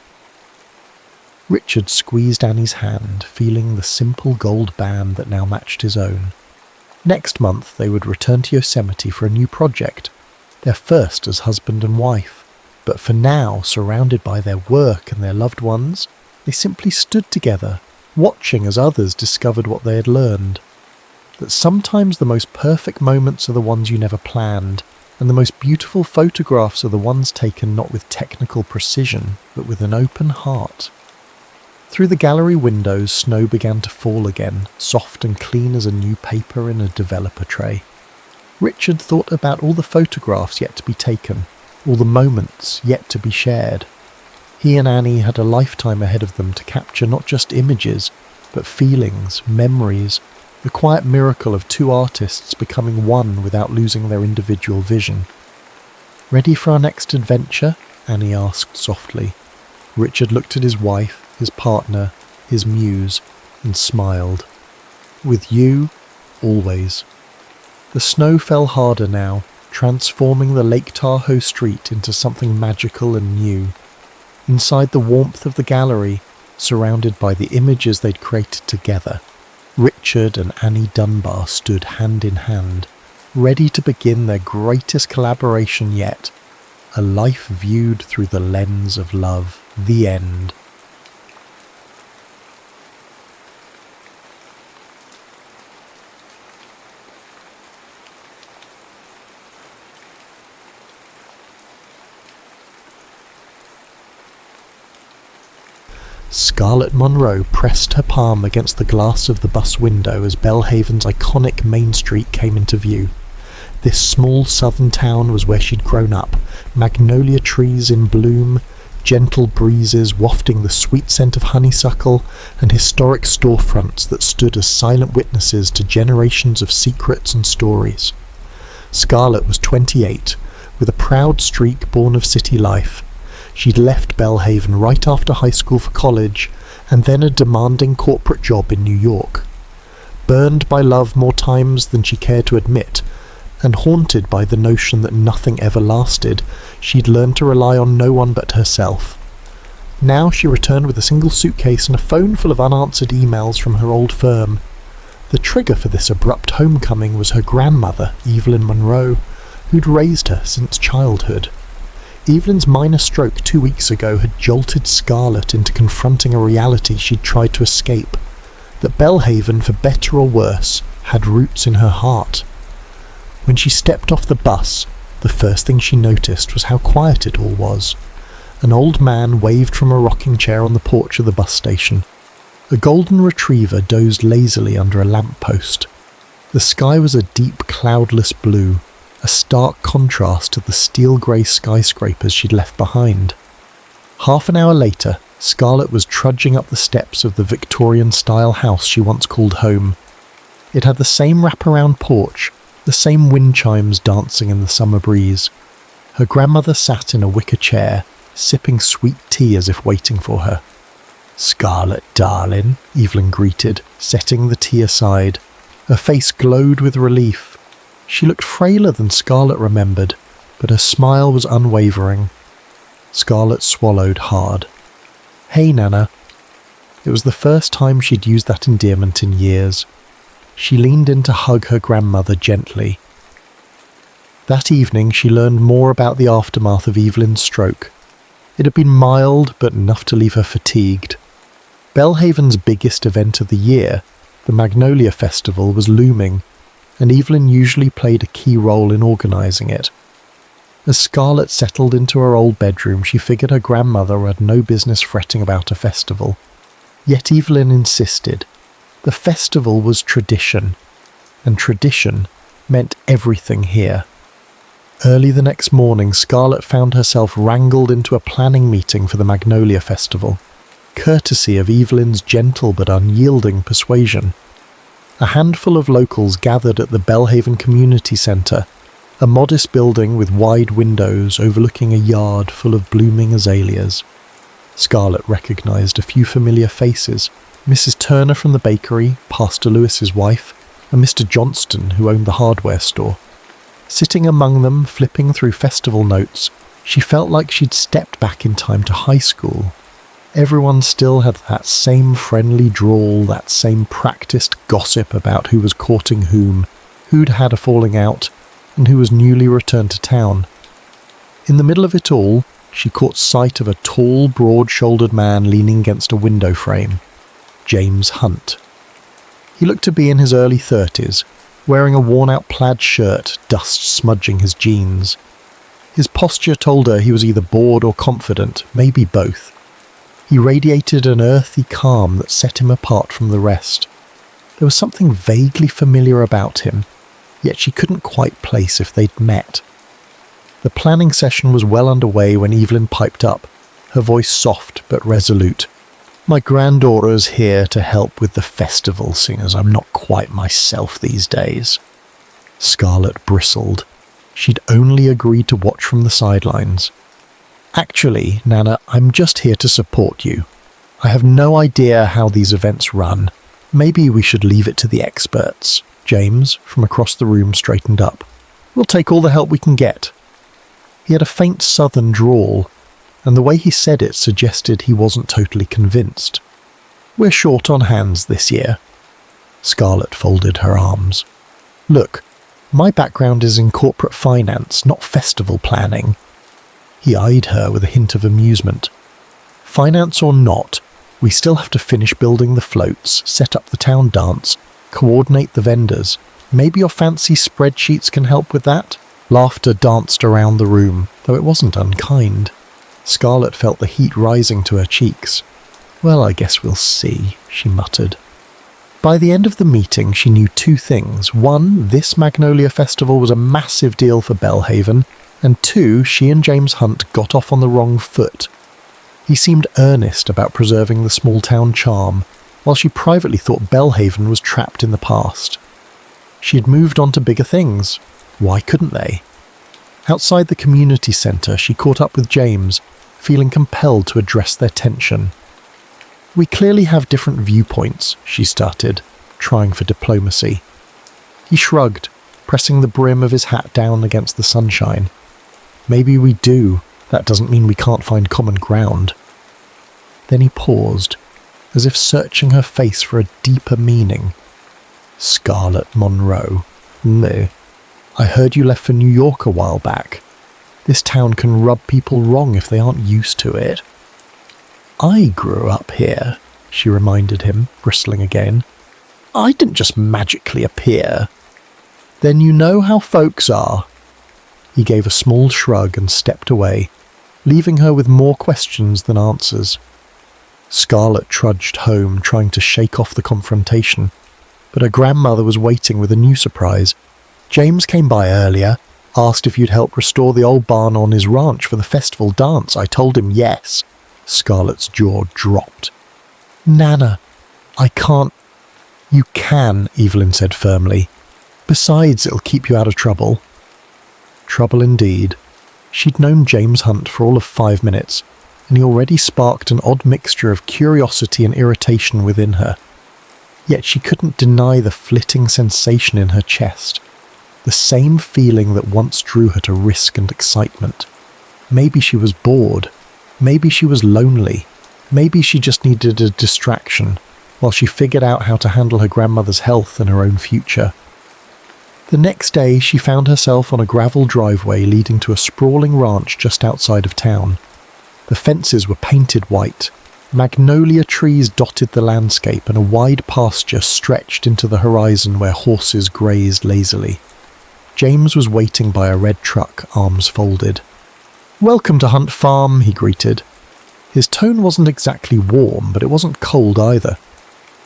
Richard squeezed Annie's hand, feeling the simple gold band that now matched his own. Next month they would return to Yosemite for a new project, their first as husband and wife. But for now, surrounded by their work and their loved ones, they simply stood together, watching as others discovered what they had learned. That sometimes the most perfect moments are the ones you never planned, and the most beautiful photographs are the ones taken not with technical precision, but with an open heart. Through the gallery windows, snow began to fall again, soft and clean as a new paper in a developer tray. Richard thought about all the photographs yet to be taken, all the moments yet to be shared. He and Annie had a lifetime ahead of them to capture not just images, but feelings, memories, the quiet miracle of two artists becoming one without losing their individual vision. "Ready for our next adventure?" Annie asked softly. Richard looked at his wife, his partner, his muse, and smiled. "With you, always." The snow fell harder now, transforming the Lake Tahoe street into something magical and new. Inside the warmth of the gallery, surrounded by the images they'd created together, Richard and Annie Dunbar stood hand in hand, ready to begin their greatest collaboration yet, a life viewed through the lens of love, the end. Scarlett Monroe pressed her palm against the glass of the bus window as Belhaven's iconic Main Street came into view. This small southern town was where she'd grown up, magnolia trees in bloom, gentle breezes wafting the sweet scent of honeysuckle, and historic storefronts that stood as silent witnesses to generations of secrets and stories. Scarlett was 28, with a proud streak born of city life. She'd left Belhaven right after high school for college, and then a demanding corporate job in New York. Burned by love more times than she cared to admit, and haunted by the notion that nothing ever lasted, she'd learned to rely on no one but herself. Now she returned with a single suitcase and a phone full of unanswered emails from her old firm. The trigger for this abrupt homecoming was her grandmother, Evelyn Monroe, who'd raised her since childhood. Evelyn's minor stroke 2 weeks ago had jolted Scarlett into confronting a reality she'd tried to escape, that Belhaven, for better or worse, had roots in her heart. When she stepped off the bus, the first thing she noticed was how quiet it all was. An old man waved from a rocking chair on the porch of the bus station, A golden retriever dozed lazily under a lamppost. The sky was a deep cloudless blue, a stark contrast to the steel-grey skyscrapers she'd left behind. Half an hour later, Scarlett was trudging up the steps of the Victorian-style house she once called home. It had the same wraparound porch, the same wind chimes dancing in the summer breeze. Her grandmother sat in a wicker chair, sipping sweet tea as if waiting for her. "Scarlett, darling," Evelyn greeted, setting the tea aside. Her face glowed with relief. She looked frailer than Scarlett remembered, but her smile was unwavering. Scarlett swallowed hard. "Hey, Nana." It was the first time she'd used that endearment in years. She leaned in to hug her grandmother gently. That evening she learned more about the aftermath of Evelyn's stroke. It had been mild, but enough to leave her fatigued. Belhaven's biggest event of the year, the Magnolia Festival, was looming, and Evelyn usually played a key role in organising it. As Scarlett settled into her old bedroom, she figured her grandmother had no business fretting about a festival. Yet Evelyn insisted. The festival was tradition, and tradition meant everything here. Early the next morning, Scarlett found herself wrangled into a planning meeting for the Magnolia Festival, courtesy of Evelyn's gentle but unyielding persuasion. A handful of locals gathered at the Belhaven Community Centre, a modest building with wide windows overlooking a yard full of blooming azaleas. Scarlett recognised a few familiar faces: Mrs. Turner from the bakery, Pastor Lewis's wife, and Mr. Johnston, who owned the hardware store. Sitting among them, flipping through festival notes, she felt like she'd stepped back in time to high school. Everyone still had that same friendly drawl, that same practised gossip about who was courting whom, who'd had a falling out, and who was newly returned to town. In the middle of it all, she caught sight of a tall, broad-shouldered man leaning against a window frame. James Hunt. He looked to be in his early 30s, wearing a worn-out plaid shirt, dust smudging his jeans. His posture told her he was either bored or confident, maybe both. He radiated an earthy calm that set him apart from the rest. There was something vaguely familiar about him, yet she couldn't quite place if they'd met. The planning session was well underway when Evelyn piped up, her voice soft but resolute. "My granddaughter's here to help with the festival, seeing as I'm not quite myself these days." Scarlett bristled. She'd only agreed to watch from the sidelines. "Actually, Nana, I'm just here to support you. I have no idea how these events run. Maybe we should leave it to the experts." James, from across the room, straightened up. "We'll take all the help we can get." He had a faint southern drawl, and the way he said it suggested he wasn't totally convinced. "We're short on hands this year." Scarlett folded her arms. "Look, my background is in corporate finance, not festival planning." He eyed her with a hint of amusement. "Finance or not, we still have to finish building the floats, set up the town dance, coordinate the vendors. Maybe your fancy spreadsheets can help with that?" Laughter danced around the room, though it wasn't unkind. Scarlett felt the heat rising to her cheeks. "Well, I guess we'll see," she muttered. By the end of the meeting, she knew two things. One, this Magnolia Festival was a massive deal for Belhaven, and two, she and James Hunt got off on the wrong foot. He seemed earnest about preserving the small-town charm, while she privately thought Belhaven was trapped in the past. She had moved on to bigger things. Why couldn't they? Outside the community centre, she caught up with James, feeling compelled to address their tension. "We clearly have different viewpoints," she started, trying for diplomacy. He shrugged, pressing the brim of his hat down against the sunshine. "Maybe we do. That doesn't mean we can't find common ground." Then he paused, as if searching her face for a deeper meaning. "Scarlett Monroe. No. I heard you left for New York a while back. This town can rub people wrong if they aren't used to it." "I grew up here," she reminded him, bristling again. "I didn't just magically appear." "Then you know how folks are." He gave a small shrug and stepped away, leaving her with more questions than answers. Scarlett trudged home, trying to shake off the confrontation, but her grandmother was waiting with a new surprise. "James came by earlier, asked if you'd help restore the old barn on his ranch for the festival dance. I told him yes." Scarlett's jaw dropped. "Nana, I can't." "You can," Evelyn said firmly. "Besides, it'll keep you out of trouble." Trouble indeed. She'd known James Hunt for all of 5 minutes, and he already sparked an odd mixture of curiosity and irritation within her. Yet she couldn't deny the flitting sensation in her chest, the same feeling that once drew her to risk and excitement. Maybe she was bored, maybe she was lonely, maybe she just needed a distraction while she figured out how to handle her grandmother's health and her own future. The next day she found herself on a gravel driveway leading to a sprawling ranch just outside of town. The fences were painted white, magnolia trees dotted the landscape, and a wide pasture stretched into the horizon where horses grazed lazily. James was waiting by a red truck, arms folded. "Welcome to Hunt Farm," he greeted. His tone wasn't exactly warm, but it wasn't cold either.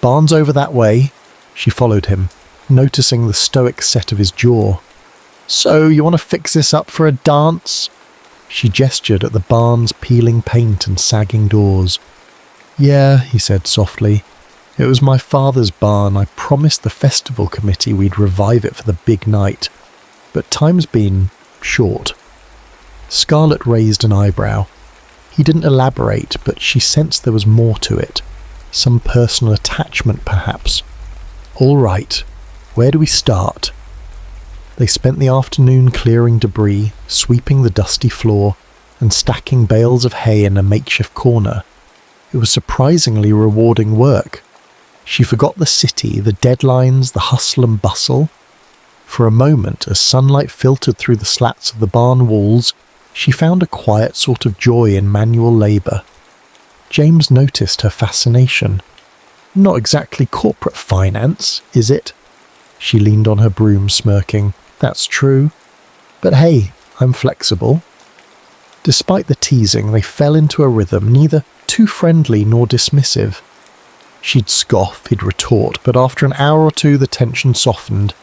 "Barn's over that way." She followed him, noticing the stoic set of his jaw. "So, you want to fix this up for a dance?" She gestured at the barn's peeling paint and sagging doors. "Yeah," he said softly. "It was my father's barn. I promised the festival committee we'd revive it for the big night. But time's been short." Scarlett raised an eyebrow. He didn't elaborate, but she sensed there was more to it. Some personal attachment, perhaps. "All right, where do we start?" They spent the afternoon clearing debris, sweeping the dusty floor, and stacking bales of hay in a makeshift corner. It was surprisingly rewarding work. She forgot the city, the deadlines, the hustle and bustle. For a moment, as sunlight filtered through the slats of the barn walls, she found a quiet sort of joy in manual labour. James noticed her fascination. "Not exactly corporate finance, is it?" She leaned on her broom, smirking. "That's true. But hey, I'm flexible." Despite the teasing, they fell into a rhythm, neither too friendly nor dismissive. She'd scoff, he'd retort, but after an hour or two the tension softened.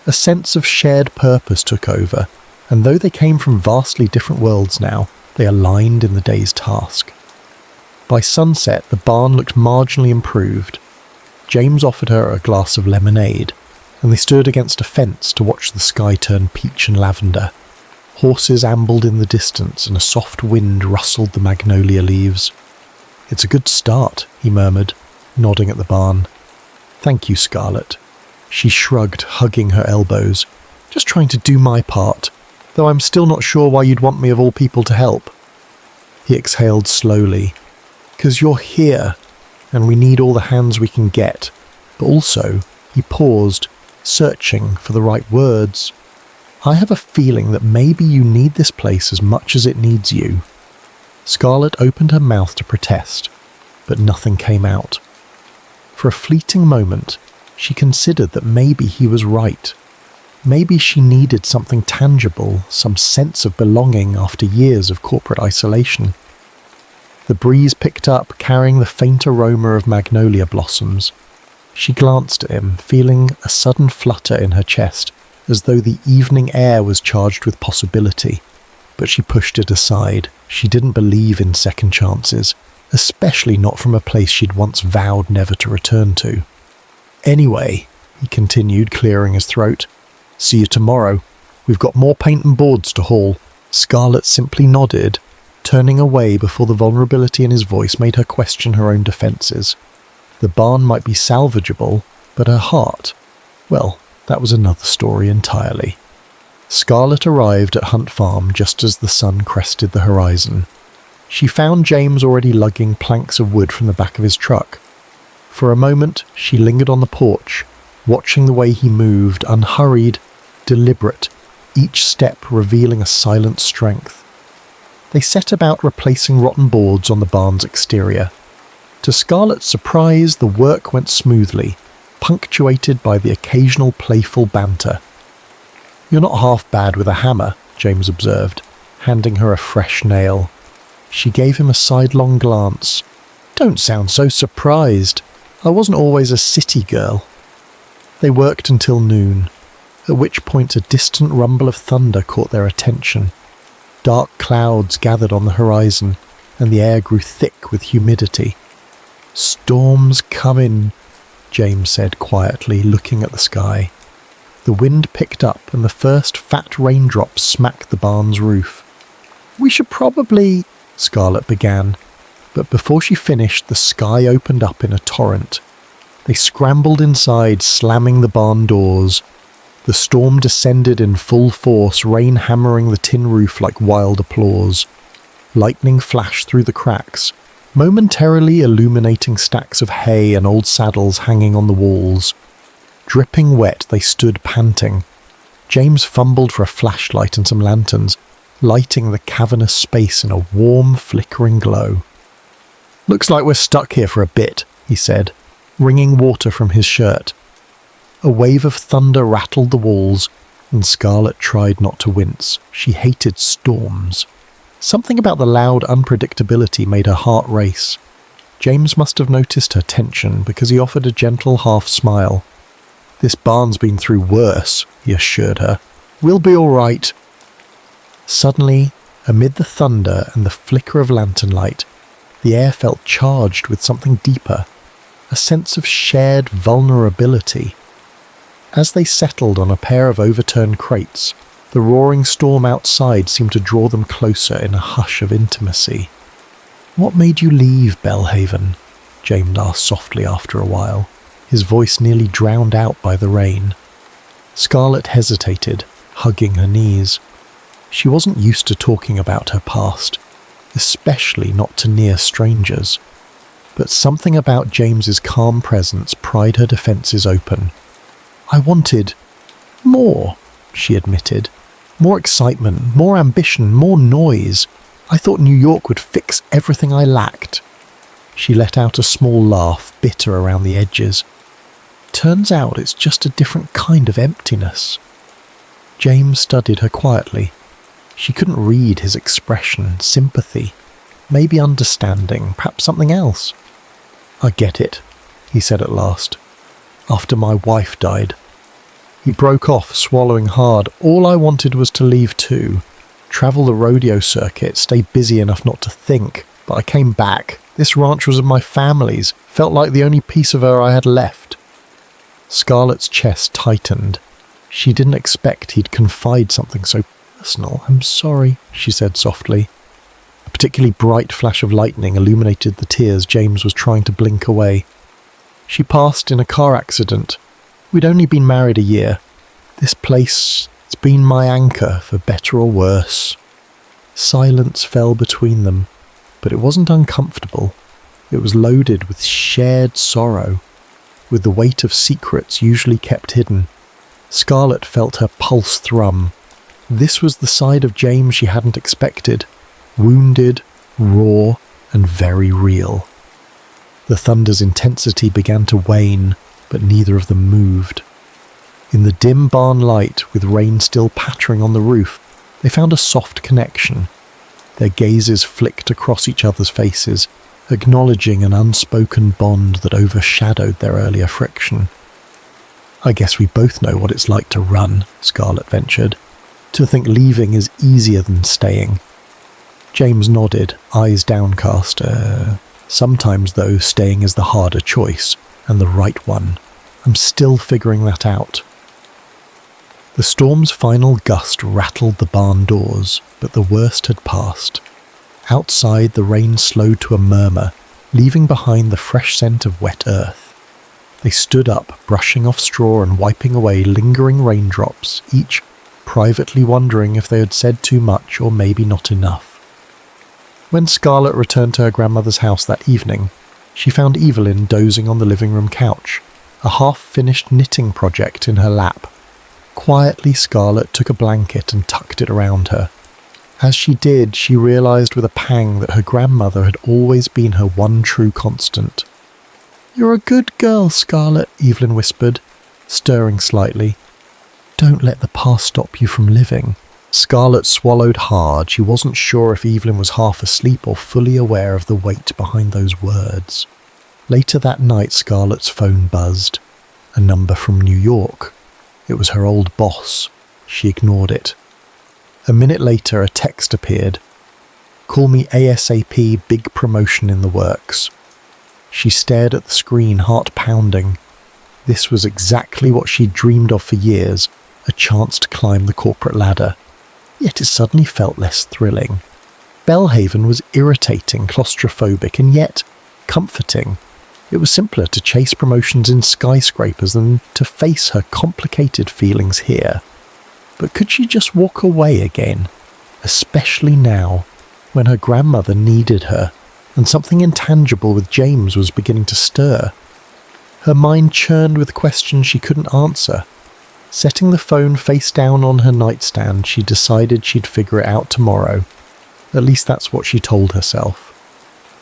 A sense of shared purpose took over, and though they came from vastly different worlds now, they aligned in the day's task. By sunset, the barn looked marginally improved. James offered her a glass of lemonade, and they stood against a fence to watch the sky turn peach and lavender. Horses ambled in the distance, and a soft wind rustled the magnolia leaves. "It's a good start," he murmured, nodding at the barn. "Thank you, Scarlett." She shrugged, hugging her elbows. "Just trying to do my part, though I'm still not sure why you'd want me of all people to help." He exhaled slowly. "'Cause you're here, and we need all the hands we can get. But also," he paused, searching for the right words, "I have a feeling that maybe you need this place as much as it needs you." Scarlett opened her mouth to protest, but nothing came out. For a fleeting moment, she considered that maybe he was right. Maybe she needed something tangible, some sense of belonging after years of corporate isolation. The breeze picked up, carrying the faint aroma of magnolia blossoms. She glanced at him, feeling a sudden flutter in her chest, as though the evening air was charged with possibility. But she pushed it aside. She didn't believe in second chances, especially not from a place she'd once vowed never to return to. "Anyway," he continued, clearing his throat, "see you tomorrow. We've got more paint and boards to haul." Scarlett simply nodded, turning away before the vulnerability in his voice made her question her own defences. The barn might be salvageable, but her heart, well, that was another story entirely. Scarlett arrived at Hunt Farm just as the sun crested the horizon. She found James already lugging planks of wood from the back of his truck. For a moment, she lingered on the porch, watching the way he moved, unhurried, deliberate, each step revealing a silent strength. They set about replacing rotten boards on the barn's exterior. To Scarlett's surprise, the work went smoothly, punctuated by the occasional playful banter. "You're not half bad with a hammer," James observed, handing her a fresh nail. She gave him a sidelong glance. Don't sound so surprised. I wasn't always a city girl. They worked until noon, at which point a distant rumble of thunder caught their attention. Dark clouds gathered on the horizon, and the air grew thick with humidity. "Storm's comin'," James said quietly, looking at the sky. The wind picked up, and the first fat raindrops smacked the barn's roof. "We should probably," Scarlett began, but before she finished, the sky opened up in a torrent. They scrambled inside, slamming the barn doors. The storm descended in full force, rain hammering the tin roof like wild applause. Lightning flashed through the cracks, momentarily illuminating stacks of hay and old saddles hanging on the walls. Dripping wet, they stood panting. James fumbled for a flashlight and some lanterns, lighting the cavernous space in a warm, flickering glow. "Looks like we're stuck here for a bit," he said, wringing water from his shirt. A wave of thunder rattled the walls, and Scarlett tried not to wince. She hated storms. Something about the loud unpredictability made her heart race. James must have noticed her tension because he offered a gentle half smile. "This barn's been through worse," he assured her. "We'll be all right." Suddenly, amid the thunder and the flicker of lantern light, the air felt charged with something deeper, a sense of shared vulnerability. As they settled on a pair of overturned crates, the roaring storm outside seemed to draw them closer in a hush of intimacy. "What made you leave Belhaven?" James asked softly after a while, his voice nearly drowned out by the rain. Scarlett hesitated, hugging her knees. She wasn't used to talking about her past, especially not to near strangers. But something about James's calm presence pried her defences open. "I wanted more," she admitted. "More excitement, more ambition, more noise. I thought New York would fix everything I lacked." She let out a small laugh, bitter around the edges. "Turns out it's just a different kind of emptiness." James studied her quietly. She couldn't read his expression, sympathy, maybe understanding, perhaps something else. "I get it," he said at last. "After my wife died." He broke off, swallowing hard. "All I wanted was to leave too. Travel the rodeo circuit, stay busy enough not to think. But I came back. This ranch was of my family's. Felt like the only piece of her I had left." Scarlett's chest tightened. She didn't expect he'd confide something so personal. "I'm sorry," she said softly. A particularly bright flash of lightning illuminated the tears James was trying to blink away. "She passed in a car accident. We'd only been married a year. This place, it's been my anchor, for better or worse." Silence fell between them, but it wasn't uncomfortable. It was loaded with shared sorrow, with the weight of secrets usually kept hidden. Scarlett felt her pulse thrum. This was the side of James she hadn't expected. Wounded, raw, and very real. The thunder's intensity began to wane, but neither of them moved. In the dim barn light, with rain still pattering on the roof, they found a soft connection. Their gazes flicked across each other's faces, acknowledging an unspoken bond that overshadowed their earlier friction. "I guess we both know what it's like to run," Scarlett ventured. "To think leaving is easier than staying." James nodded, eyes downcast. Sometimes, though, staying is the harder choice, and the right one. I'm still figuring that out." The storm's final gust rattled the barn doors, but the worst had passed. Outside, the rain slowed to a murmur, leaving behind the fresh scent of wet earth. They stood up, brushing off straw and wiping away lingering raindrops, each privately wondering if they had said too much or maybe not enough. When Scarlett returned to her grandmother's house that evening, she found Evelyn dozing on the living room couch, a half-finished knitting project in her lap. Quietly, Scarlett took a blanket and tucked it around her. As she did, she realised with a pang that her grandmother had always been her one true constant. "You're a good girl, Scarlett," Evelyn whispered, stirring slightly. "Don't let the past stop you from living." Scarlett swallowed hard. She wasn't sure if Evelyn was half asleep or fully aware of the weight behind those words. Later that night, Scarlett's phone buzzed. A number from New York. It was her old boss. She ignored it. A minute later, a text appeared. "Call me ASAP, big promotion in the works." She stared at the screen, heart pounding. This was exactly what she'd dreamed of for years, a chance to climb the corporate ladder. Yet it suddenly felt less thrilling. Belhaven was irritating, claustrophobic, and yet comforting. It was simpler to chase promotions in skyscrapers than to face her complicated feelings here. But could she just walk away again? Especially now, when her grandmother needed her, and something intangible with James was beginning to stir. Her mind churned with questions she couldn't answer. Setting the phone face down on her nightstand, she decided she'd figure it out tomorrow. At least that's what she told herself.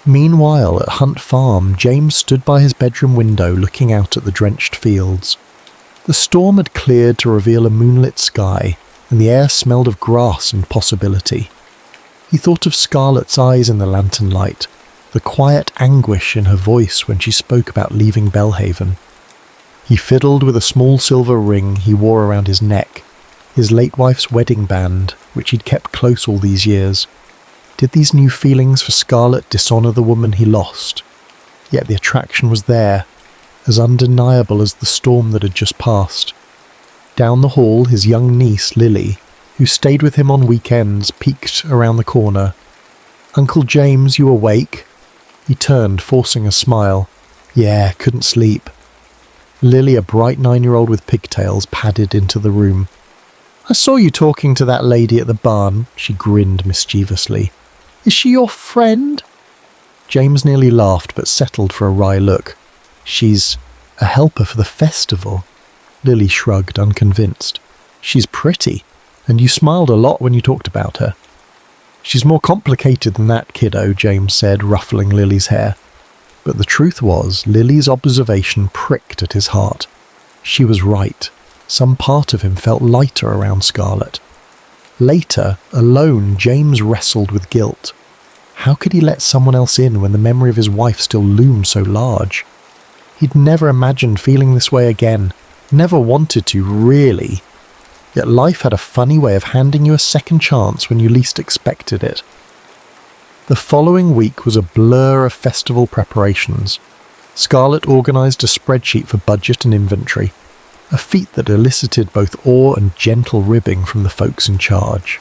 Meanwhile, at Hunt Farm, James stood by his bedroom window looking out at the drenched fields. The storm had cleared to reveal a moonlit sky, and the air smelled of grass and possibility. He thought of Scarlett's eyes in the lantern light, the quiet anguish in her voice when she spoke about leaving Belhaven. He fiddled with a small silver ring he wore around his neck, his late wife's wedding band, which he'd kept close all these years. Did these new feelings for Scarlett dishonour the woman he lost? Yet the attraction was there, as undeniable as the storm that had just passed. Down the hall, his young niece, Lily, who stayed with him on weekends, peeked around the corner. "Uncle James, you awake?" He turned, forcing a smile. "Yeah, couldn't sleep." Lily, a bright 9-year-old with pigtails, padded into the room. "I saw you talking to that lady at the barn," she grinned mischievously. "Is she your friend?" James nearly laughed, but settled for a wry look. "She's a helper for the festival." Lily shrugged, unconvinced. "She's pretty, and you smiled a lot when you talked about her." "She's more complicated than that, kiddo," James said, ruffling Lily's hair. But the truth was, Lily's observation pricked at his heart. She was right. Some part of him felt lighter around Scarlett. Later, alone, James wrestled with guilt. How could he let someone else in when the memory of his wife still loomed so large? He'd never imagined feeling this way again, never wanted to, really. Yet life had a funny way of handing you a second chance when you least expected it. The following week was a blur of festival preparations. Scarlett organised a spreadsheet for budget and inventory, a feat that elicited both awe and gentle ribbing from the folks in charge.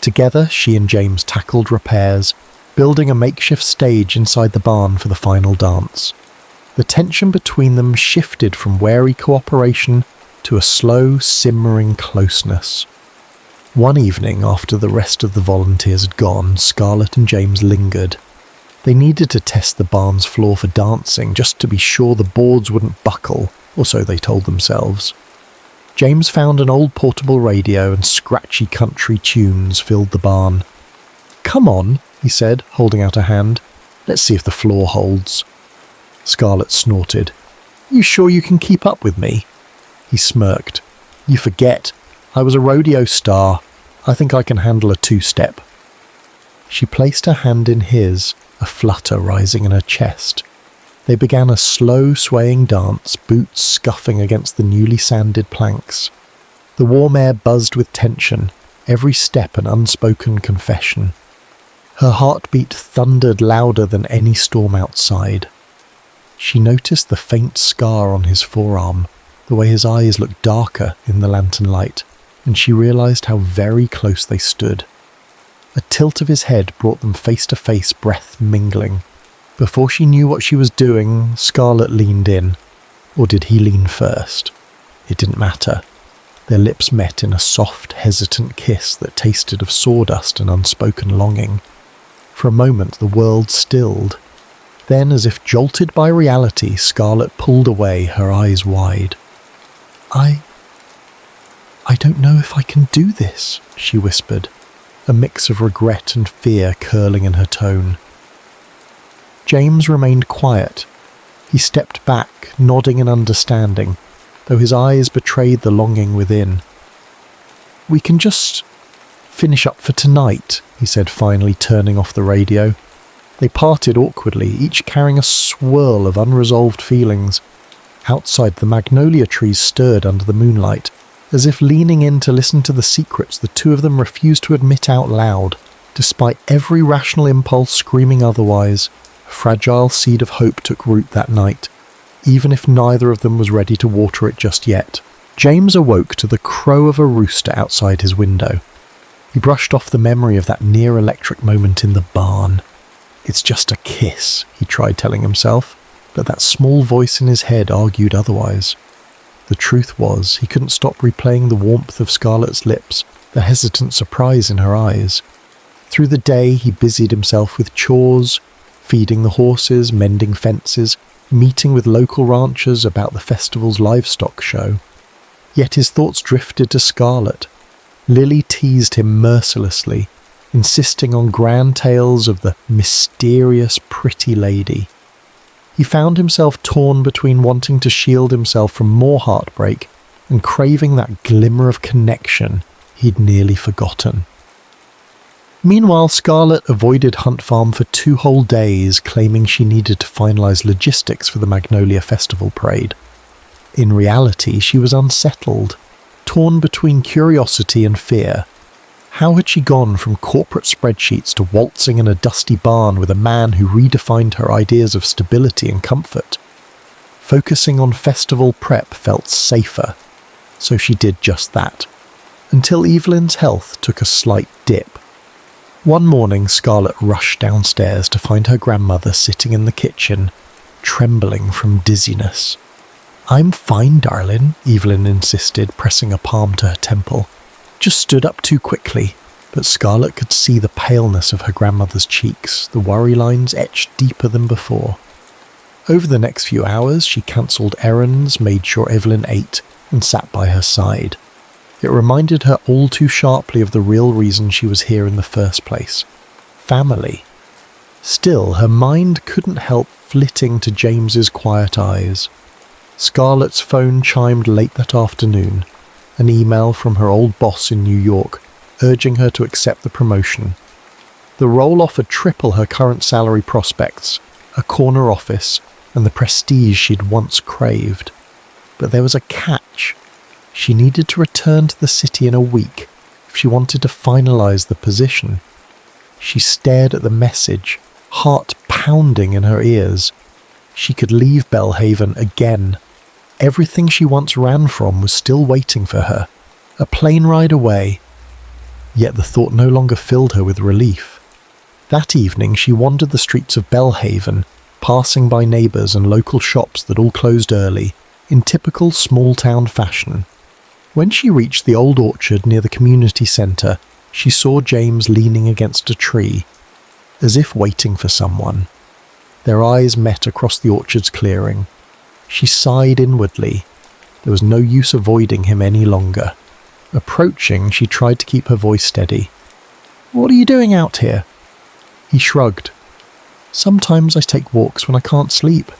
Together, she and James tackled repairs, building a makeshift stage inside the barn for the final dance. The tension between them shifted from wary cooperation to a slow, simmering closeness. One evening, after the rest of the volunteers had gone, Scarlett and James lingered. They needed to test the barn's floor for dancing, just to be sure the boards wouldn't buckle, or so they told themselves. James found an old portable radio and scratchy country tunes filled the barn. "Come on," he said, holding out a hand. "Let's see if the floor holds." Scarlett snorted. "You sure you can keep up with me?" He smirked. "You forget. I was a rodeo star. I think I can handle a 2-step. She placed her hand in his, a flutter rising in her chest. They began a slow swaying dance, boots scuffing against the newly sanded planks. The warm air buzzed with tension, every step an unspoken confession. Her heartbeat thundered louder than any storm outside. She noticed the faint scar on his forearm, the way his eyes looked darker in the lantern light, and she realised how very close they stood. A tilt of his head brought them face to face, breath mingling. Before she knew what she was doing, Scarlett leaned in. Or did he lean first? It didn't matter. Their lips met in a soft, hesitant kiss that tasted of sawdust and unspoken longing. For a moment the world stilled. Then, as if jolted by reality, Scarlett pulled away, her eyes wide. I don't know if I can do this, she whispered, a mix of regret and fear curling in her tone. James remained quiet. He stepped back, nodding in understanding, though his eyes betrayed the longing within. "We can just finish up for tonight," he said, finally turning off the radio. They parted awkwardly, each carrying a swirl of unresolved feelings. Outside, the magnolia trees stirred under the moonlight, as if leaning in to listen to the secrets the two of them refused to admit out loud. Despite every rational impulse screaming otherwise, a fragile seed of hope took root that night, even if neither of them was ready to water it just yet. James awoke to the crow of a rooster outside his window. He brushed off the memory of that near-electric moment in the barn. "It's just a kiss," he tried telling himself, but that small voice in his head argued otherwise. The truth was, he couldn't stop replaying the warmth of Scarlett's lips, the hesitant surprise in her eyes. Through the day, he busied himself with chores, feeding the horses, mending fences, meeting with local ranchers about the festival's livestock show. Yet his thoughts drifted to Scarlett. Lily teased him mercilessly, insisting on grand tales of the mysterious pretty lady. He found himself torn between wanting to shield himself from more heartbreak and craving that glimmer of connection he'd nearly forgotten. Meanwhile, Scarlett avoided Hunt Farm for 2 whole days, claiming she needed to finalise logistics for the Magnolia Festival Parade. In reality, she was unsettled, torn between curiosity and fear. How had she gone from corporate spreadsheets to waltzing in a dusty barn with a man who redefined her ideas of stability and comfort? Focusing on festival prep felt safer, so she did just that, until Evelyn's health took a slight dip. One morning, Scarlett rushed downstairs to find her grandmother sitting in the kitchen, trembling from dizziness. "I'm fine, darling," Evelyn insisted, pressing a palm to her temple. "Just stood up too quickly," but Scarlett could see the paleness of her grandmother's cheeks, the worry lines etched deeper than before. Over the next few hours, she cancelled errands, made sure Evelyn ate, and sat by her side. It reminded her all too sharply of the real reason she was here in the first place: family. Still, her mind couldn't help flitting to James's quiet eyes. Scarlett's phone chimed late that afternoon, an email from her old boss in New York, urging her to accept the promotion. The role offered triple her current salary prospects, a corner office, and the prestige she'd once craved. But there was a catch. She needed to return to the city in a week if she wanted to finalise the position. She stared at the message, heart pounding in her ears. She could leave Belhaven again. Everything she once ran from was still waiting for her, a plane ride away. Yet the thought no longer filled her with relief. That evening she wandered the streets of Belhaven, passing by neighbours and local shops that all closed early, in typical small-town fashion. When she reached the old orchard near the community centre, she saw James leaning against a tree, as if waiting for someone. Their eyes met across the orchard's clearing. She sighed inwardly. There was no use avoiding him any longer. Approaching, she tried to keep her voice steady. "What are you doing out here?" He shrugged. "Sometimes I take walks when I can't sleep."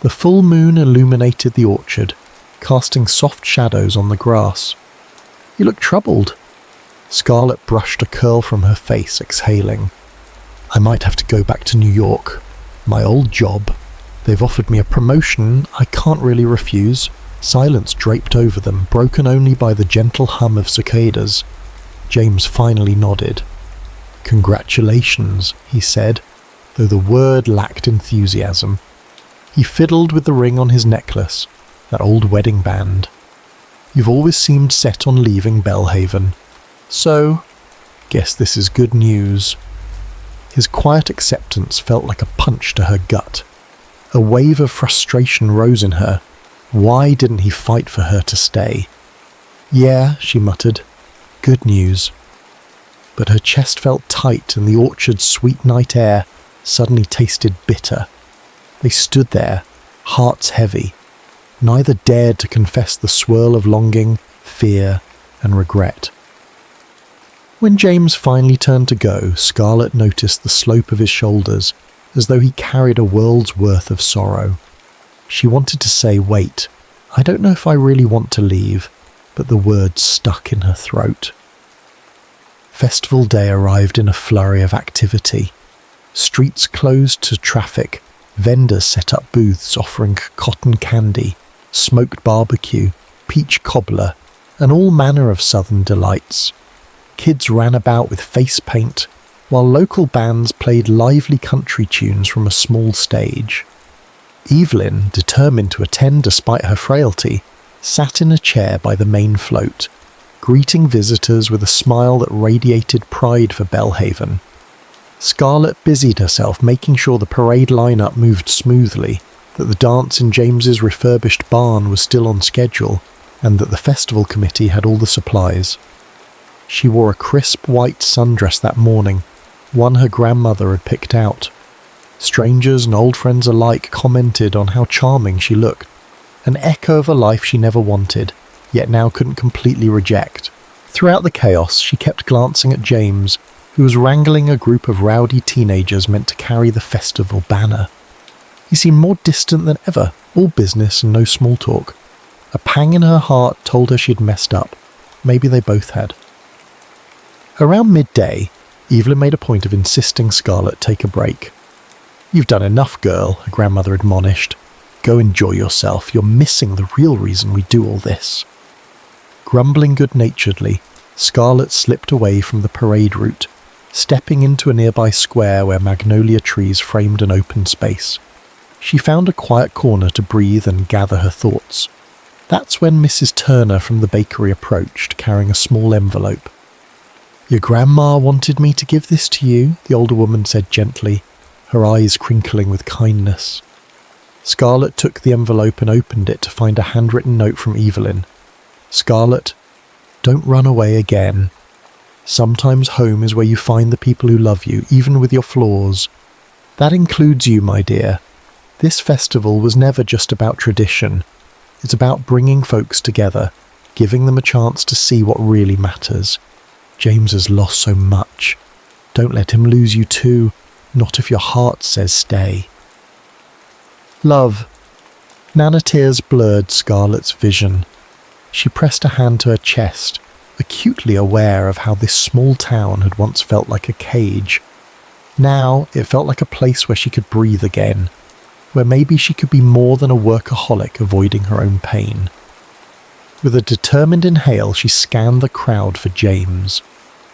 The full moon illuminated the orchard, casting soft shadows on the grass. "You look troubled." Scarlett brushed a curl from her face, exhaling. "I might have to go back to New York. My old job. They've offered me a promotion I can't really refuse." Silence draped over them, broken only by the gentle hum of cicadas. James finally nodded. "Congratulations," he said, though the word lacked enthusiasm. He fiddled with the ring on his necklace, that old wedding band. "You've always seemed set on leaving Belhaven. So, guess this is good news." His quiet acceptance felt like a punch to her gut. A wave of frustration rose in her. Why didn't he fight for her to stay? "Yeah," she muttered. "Good news." But her chest felt tight and the orchard's sweet night air suddenly tasted bitter. They stood there, hearts heavy. Neither dared to confess the swirl of longing, fear, and regret. When James finally turned to go, Scarlett noticed the slope of his shoulders, as though he carried a world's worth of sorrow. She wanted to say, "Wait, I don't know if I really want to leave," but the words stuck in her throat. Festival day arrived in a flurry of activity. Streets closed to traffic, vendors set up booths offering cotton candy, smoked barbecue, peach cobbler, and all manner of southern delights. Kids ran about with face paint, while local bands played lively country tunes from a small stage. Evelyn, determined to attend despite her frailty, sat in a chair by the main float, greeting visitors with a smile that radiated pride for Belhaven. Scarlett busied herself making sure the parade lineup moved smoothly, that the dance in James's refurbished barn was still on schedule, and that the festival committee had all the supplies. She wore a crisp white sundress that morning, one her grandmother had picked out. Strangers and old friends alike commented on how charming she looked, an echo of a life she never wanted, yet now couldn't completely reject. Throughout the chaos, she kept glancing at James, who was wrangling a group of rowdy teenagers meant to carry the festival banner. He seemed more distant than ever, all business and no small talk. A pang in her heart told her she'd messed up. Maybe they both had. Around midday, Evelyn made a point of insisting Scarlett take a break. "You've done enough, girl," her grandmother admonished. "Go enjoy yourself. You're missing the real reason we do all this." Grumbling good-naturedly, Scarlett slipped away from the parade route, stepping into a nearby square where magnolia trees framed an open space. She found a quiet corner to breathe and gather her thoughts. That's when Mrs. Turner from the bakery approached, carrying a small envelope. "Your grandma wanted me to give this to you," the older woman said gently, her eyes crinkling with kindness. Scarlett took the envelope and opened it to find a handwritten note from Evelyn. "Scarlett, don't run away again. Sometimes home is where you find the people who love you, even with your flaws. That includes you, my dear. This festival was never just about tradition. It's about bringing folks together, giving them a chance to see what really matters. James has lost so much. Don't let him lose you too, not if your heart says stay. Love." Nana tears blurred Scarlett's vision. She pressed a hand to her chest, acutely aware of how this small town had once felt like a cage. Now it felt like a place where she could breathe again, where maybe she could be more than a workaholic avoiding her own pain. With a determined inhale, she scanned the crowd for James.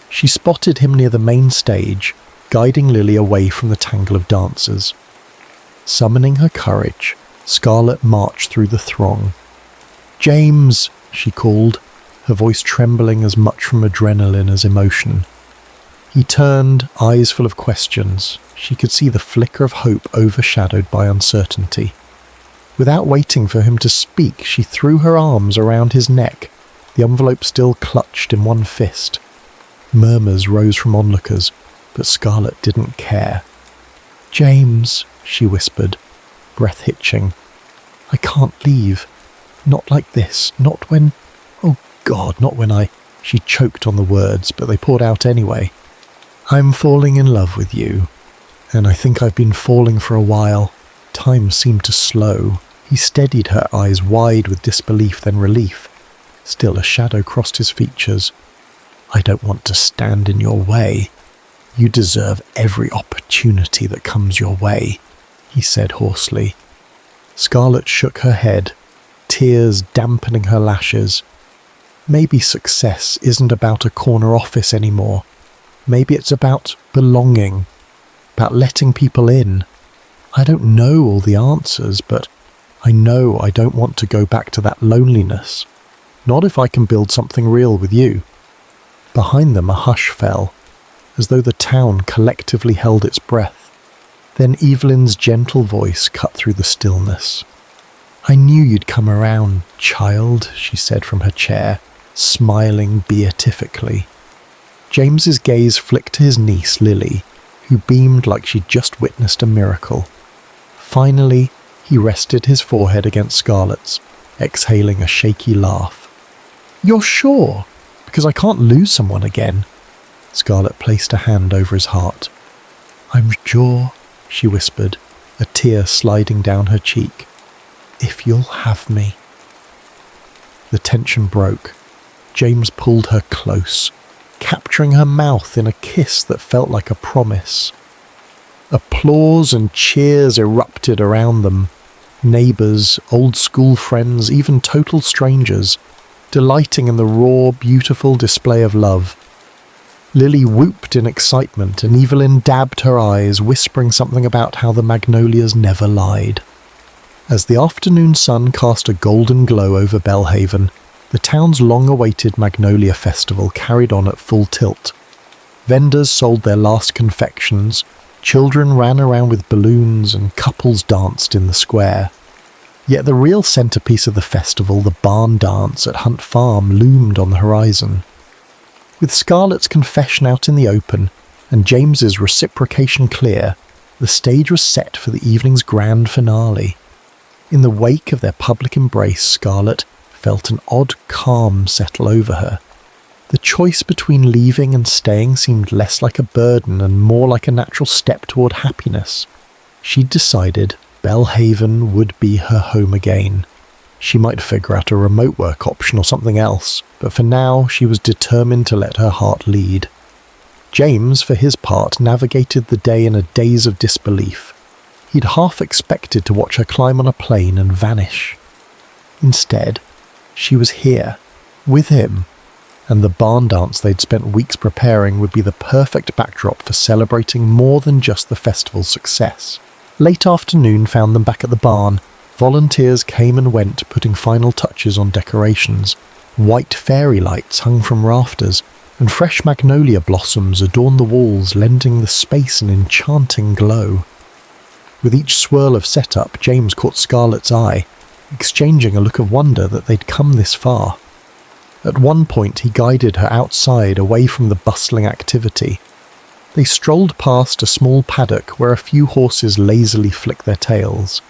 She spotted him near the main stage, guiding Lily away from the tangle of dancers. Summoning her courage, Scarlett marched through the throng. "James!" she called, her voice trembling as much from adrenaline as emotion. He turned, eyes full of questions. She could see the flicker of hope overshadowed by uncertainty. Without waiting for him to speak, she threw her arms around his neck, the envelope still clutched in one fist. Murmurs rose from onlookers, but Scarlett didn't care. "James," she whispered, breath hitching. "I can't leave. Not like this. Not when... Oh God, not when I..." She choked on the words, but they poured out anyway. "I'm falling in love with you. And I think I've been falling for a while." Time seemed to slow. He steadied her eyes wide with disbelief, then relief. Still a shadow crossed his features. "I don't want to stand in your way. You deserve every opportunity that comes your way," he said hoarsely. Scarlett shook her head, tears dampening her lashes. Maybe success isn't about a corner office anymore. Maybe it's about belonging, about letting people in. I don't know all the answers, but I know I don't want to go back to that loneliness. Not if I can build something real with you. Behind them a hush fell, as though the town collectively held its breath. Then Evelyn's gentle voice cut through the stillness. "I knew you'd come around, child," she said from her chair, smiling beatifically. James's gaze flicked to his niece, Lily, who beamed like she'd just witnessed a miracle. Finally, he rested his forehead against Scarlett's, exhaling a shaky laugh. "You're sure? Because I can't lose someone again." Scarlett placed a hand over his heart. "I'm sure," she whispered, a tear sliding down her cheek. "If you'll have me." The tension broke. James pulled her close, capturing her mouth in a kiss that felt like a promise. Applause and cheers erupted around them. Neighbours, old school friends, even total strangers, delighting in the raw, beautiful display of love. Lily whooped in excitement, and Evelyn dabbed her eyes, whispering something about how the magnolias never lied. As the afternoon sun cast a golden glow over Belhaven, the town's long-awaited Magnolia Festival carried on at full tilt. Vendors sold their last confections, children ran around with balloons, and couples danced in the square. Yet the real centrepiece of the festival, the barn dance at Hunt Farm, loomed on the horizon. With Scarlett's confession out in the open, and James's reciprocation clear, the stage was set for the evening's grand finale. In the wake of their public embrace, Scarlett felt an odd calm settle over her. The choice between leaving and staying seemed less like a burden and more like a natural step toward happiness. She'd decided Belhaven would be her home again. She might figure out a remote work option or something else, but for now she was determined to let her heart lead. James, for his part, navigated the day in a daze of disbelief. He'd half expected to watch her climb on a plane and vanish. Instead, she was here, with him, and the barn dance they'd spent weeks preparing would be the perfect backdrop for celebrating more than just the festival's success. Late afternoon found them back at the barn. Volunteers came and went, putting final touches on decorations. White fairy lights hung from rafters, and fresh magnolia blossoms adorned the walls, lending the space an enchanting glow. With each swirl of setup, James caught Scarlett's eye, exchanging a look of wonder that they'd come this far. At one point he guided her outside, away from the bustling activity. They strolled past a small paddock where a few horses lazily flicked their tails.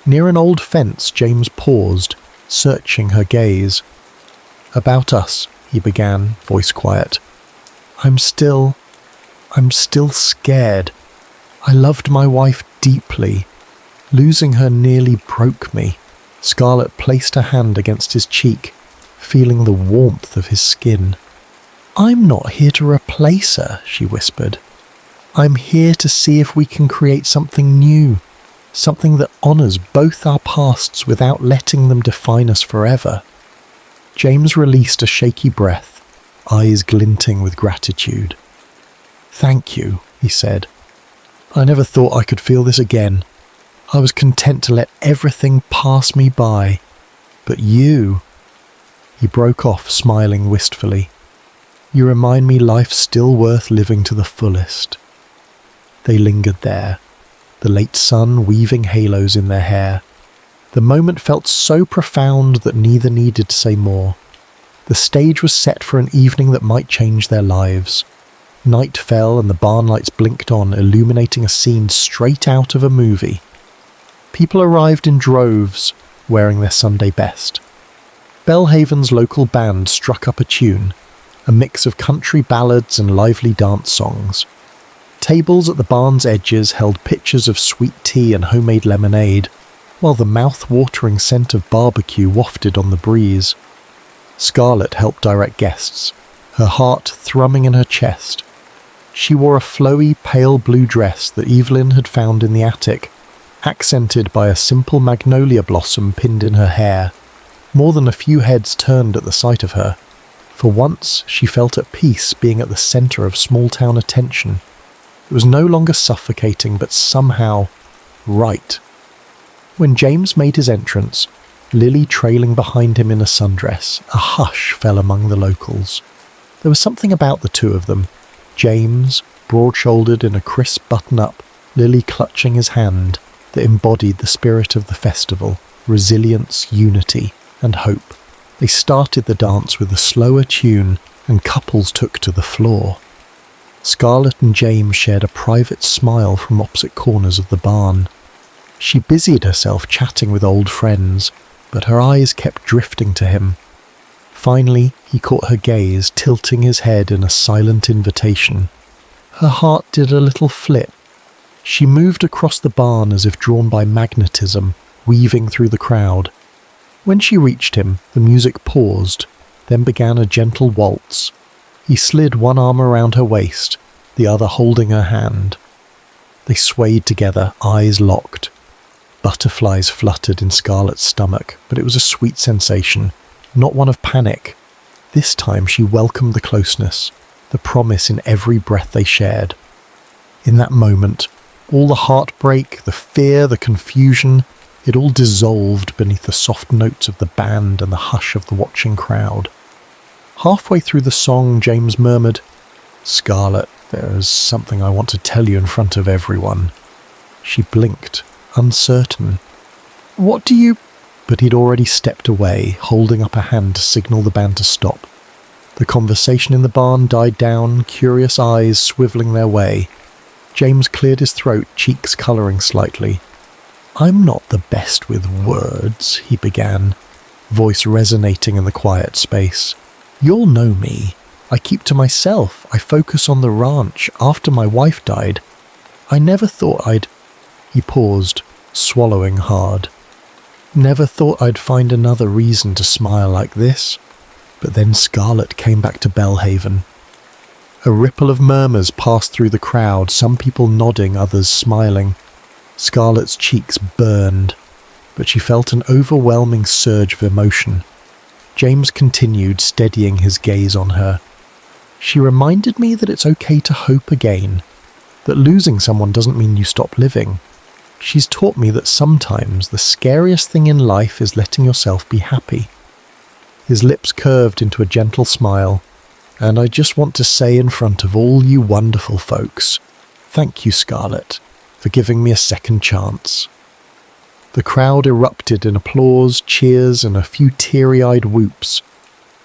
Near an old fence, James paused, searching her gaze. "About us," he began, voice quiet. I'm still scared. I loved my wife deeply. Losing her nearly broke me." Scarlett placed her hand against his cheek, feeling the warmth of his skin. "I'm not here to replace her," she whispered. "I'm here to see if we can create something new, something that honours both our pasts without letting them define us forever." James released a shaky breath, eyes glinting with gratitude. "Thank you," he said. "I never thought I could feel this again. I was content to let everything pass me by. But you..." He broke off, smiling wistfully. "You remind me life's still worth living to the fullest." They lingered there, the late sun weaving halos in their hair. The moment felt so profound that neither needed to say more. The stage was set for an evening that might change their lives. Night fell and the barn lights blinked on, illuminating a scene straight out of a movie. People arrived in droves, wearing their Sunday best. Belhaven's local band struck up a tune, a mix of country ballads and lively dance songs. Tables at the barn's edges held pitchers of sweet tea and homemade lemonade, while the mouth-watering scent of barbecue wafted on the breeze. Scarlett helped direct guests, her heart thrumming in her chest. She wore a flowy, pale blue dress that Evelyn had found in the attic, accented by a simple magnolia blossom pinned in her hair. More than a few heads turned at the sight of her. For once, she felt at peace being at the centre of small-town attention. It was no longer suffocating, but somehow right. When James made his entrance, Lily trailing behind him in a sundress, a hush fell among the locals. There was something about the two of them. James, broad-shouldered in a crisp button-up, Lily clutching his hand, that embodied the spirit of the festival, resilience, unity, and hope. They started the dance with a slower tune, and couples took to the floor. Scarlett and James shared a private smile from opposite corners of the barn. She busied herself chatting with old friends, but her eyes kept drifting to him. Finally, he caught her gaze, tilting his head in a silent invitation. Her heart did a little flip. She moved across the barn as if drawn by magnetism, weaving through the crowd. When she reached him, the music paused, then began a gentle waltz. He slid one arm around her waist, the other holding her hand. They swayed together, eyes locked. Butterflies fluttered in Scarlett's stomach, but it was a sweet sensation, not one of panic. This time she welcomed the closeness, the promise in every breath they shared. In that moment, all the heartbreak, the fear, the confusion, it all dissolved beneath the soft notes of the band and the hush of the watching crowd. Halfway through the song, James murmured, "Scarlett, there is something I want to tell you in front of everyone." She blinked, uncertain. "What do you—" But he'd already stepped away, holding up a hand to signal the band to stop. The conversation in the barn died down, curious eyes swivelling their way. James cleared his throat, cheeks colouring slightly. "I'm not the best with words," he began, voice resonating in the quiet space. "You'll know me. I keep to myself. I focus on the ranch after my wife died. I never thought I'd—" He paused, swallowing hard. "Never thought I'd find another reason to smile like this." But then Scarlett came back to Belhaven. A ripple of murmurs passed through the crowd, some people nodding, others smiling. Scarlett's cheeks burned, but she felt an overwhelming surge of emotion. James continued, steadying his gaze on her. "She reminded me that it's okay to hope again, that losing someone doesn't mean you stop living. She's taught me that sometimes the scariest thing in life is letting yourself be happy." His lips curved into a gentle smile. "And I just want to say in front of all you wonderful folks, thank you, Scarlett, for giving me a second chance." The crowd erupted in applause, cheers, and a few teary-eyed whoops.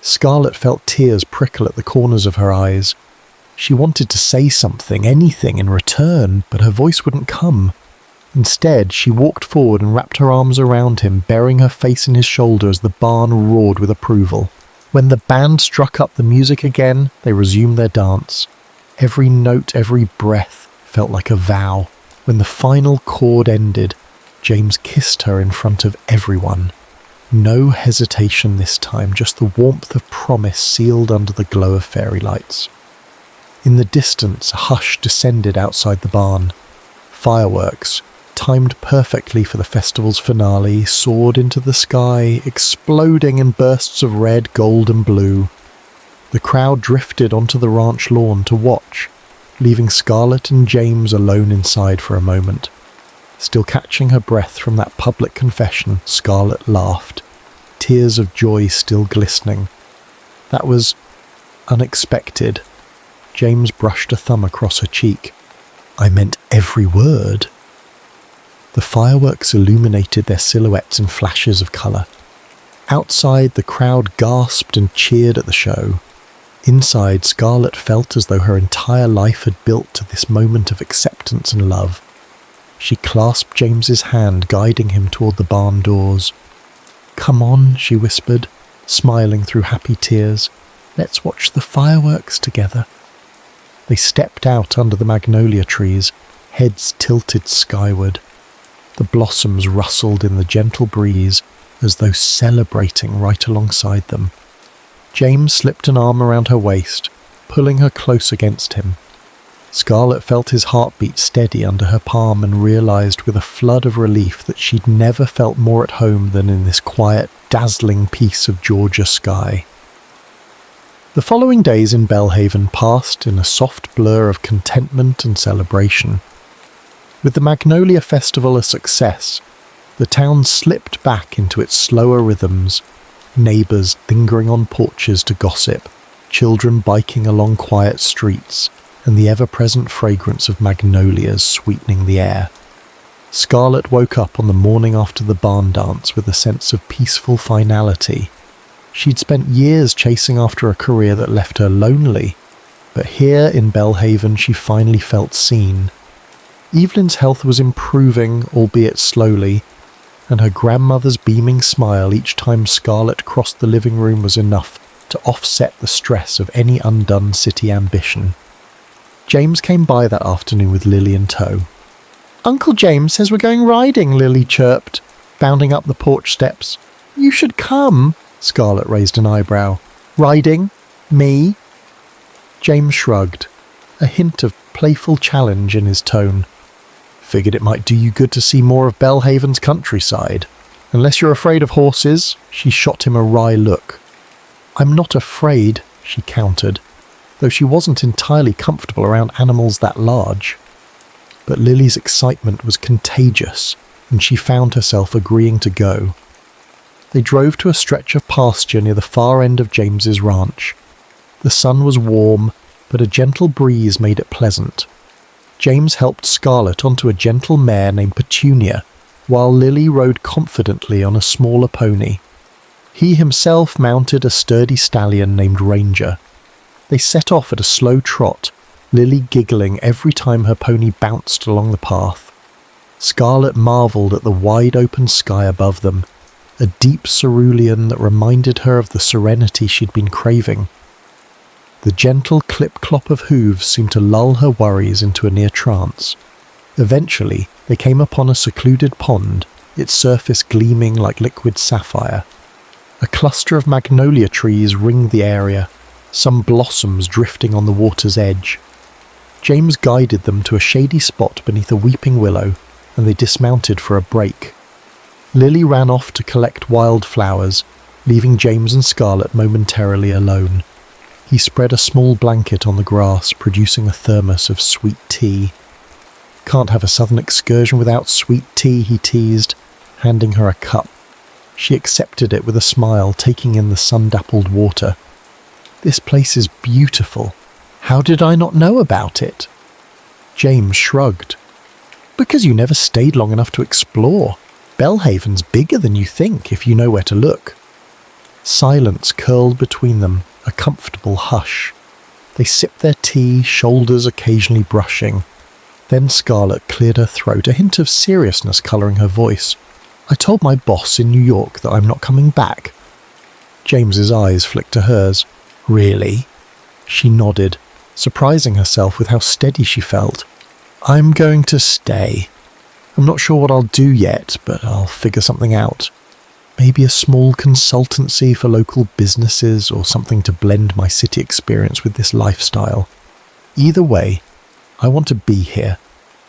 Scarlett felt tears prickle at the corners of her eyes. She wanted to say something, anything, in return, but her voice wouldn't come. Instead, she walked forward and wrapped her arms around him, burying her face in his shoulder as the barn roared with approval. When the band struck up the music again, they resumed their dance. Every note, every breath felt like a vow. When the final chord ended, James kissed her in front of everyone. No hesitation this time, just the warmth of promise sealed under the glow of fairy lights. In the distance, a hush descended outside the barn. Fireworks, timed perfectly for the festival's finale, soared into the sky, exploding in bursts of red, gold and blue. The crowd drifted onto the ranch lawn to watch, leaving Scarlett and James alone inside for a moment. Still catching her breath from that public confession, Scarlett laughed, tears of joy still glistening. "That was unexpected." James brushed a thumb across her cheek. "I meant every word." The fireworks illuminated their silhouettes in flashes of colour. Outside, the crowd gasped and cheered at the show. Inside, Scarlett felt as though her entire life had built to this moment of acceptance and love. She clasped James's hand, guiding him toward the barn doors. "Come on," she whispered, smiling through happy tears. "Let's watch the fireworks together." They stepped out under the magnolia trees, heads tilted skyward. The blossoms rustled in the gentle breeze, as though celebrating right alongside them. James slipped an arm around her waist, pulling her close against him. Scarlett felt his heartbeat steady under her palm and realised with a flood of relief that she'd never felt more at home than in this quiet, dazzling piece of Georgia sky. The following days in Belhaven passed in a soft blur of contentment and celebration. With the Magnolia Festival a success, the town slipped back into its slower rhythms, neighbours lingering on porches to gossip, children biking along quiet streets, and the ever-present fragrance of magnolias sweetening the air. Scarlett woke up on the morning after the barn dance with a sense of peaceful finality. She'd spent years chasing after a career that left her lonely, but here in Belhaven she finally felt seen. Evelyn's health was improving, albeit slowly, and her grandmother's beaming smile each time Scarlett crossed the living room was enough to offset the stress of any undone city ambition. James came by that afternoon with Lily in tow. "Uncle James says we're going riding," Lily chirped, bounding up the porch steps. "You should come." Scarlett raised an eyebrow. "Riding? Me?" James shrugged, a hint of playful challenge in his tone. Figured it might do you good to see more of Belhaven's countryside. Unless you're afraid of horses, she shot him a wry look. I'm not afraid, she countered, though she wasn't entirely comfortable around animals that large. But Lily's excitement was contagious, and she found herself agreeing to go. They drove to a stretch of pasture near the far end of James's ranch. The sun was warm, but a gentle breeze made it pleasant. James helped Scarlett onto a gentle mare named Petunia, while Lily rode confidently on a smaller pony. He himself mounted a sturdy stallion named Ranger. They set off at a slow trot, Lily giggling every time her pony bounced along the path. Scarlett marvelled at the wide-open sky above them, a deep cerulean that reminded her of the serenity she'd been craving. The gentle clip-clop of hooves seemed to lull her worries into a near trance. Eventually, they came upon a secluded pond, its surface gleaming like liquid sapphire. A cluster of magnolia trees ringed the area, some blossoms drifting on the water's edge. James guided them to a shady spot beneath a weeping willow, and they dismounted for a break. Lily ran off to collect wildflowers, leaving James and Scarlett momentarily alone. He spread a small blanket on the grass, producing a thermos of sweet tea. Can't have a southern excursion without sweet tea, he teased, handing her a cup. She accepted it with a smile, taking in the sun-dappled water. This place is beautiful. How did I not know about it? James shrugged. Because you never stayed long enough to explore. Belhaven's bigger than you think if you know where to look. Silence curled between them, a comfortable hush. They sipped their tea, shoulders occasionally brushing. Then Scarlett cleared her throat, a hint of seriousness colouring her voice. I told my boss in New York that I'm not coming back. James's eyes flicked to hers. Really? She nodded, surprising herself with how steady she felt. I'm going to stay. I'm not sure what I'll do yet, but I'll figure something out. Maybe a small consultancy for local businesses or something to blend my city experience with this lifestyle. Either way, I want to be here.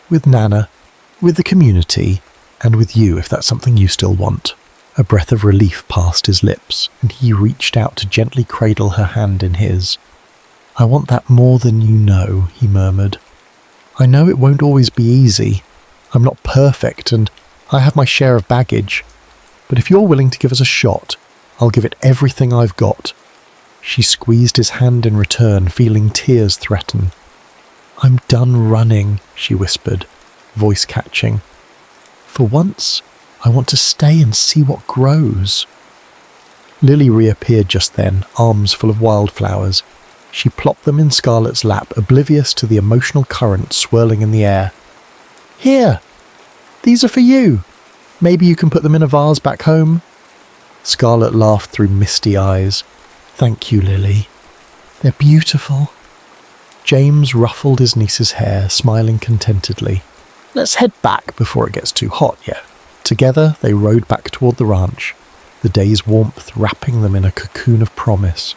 With Nana, with the community, and with you if that's something you still want. A breath of relief passed his lips, and he reached out to gently cradle her hand in his. I want that more than you know, he murmured. I know it won't always be easy. I'm not perfect, and I have my share of baggage. But if you're willing to give us a shot, I'll give it everything I've got. She squeezed his hand in return, feeling tears threaten. I'm done running, she whispered, voice catching. For once, I want to stay and see what grows. Lily reappeared just then, arms full of wildflowers. She plopped them in Scarlett's lap, oblivious to the emotional current swirling in the air. Here! These are for you! Maybe you can put them in a vase back home? Scarlett laughed through misty eyes. Thank you, Lily. They're beautiful. James ruffled his niece's hair, smiling contentedly. Let's head back before it gets too hot, yeah? Together they rode back toward the ranch, the day's warmth wrapping them in a cocoon of promise.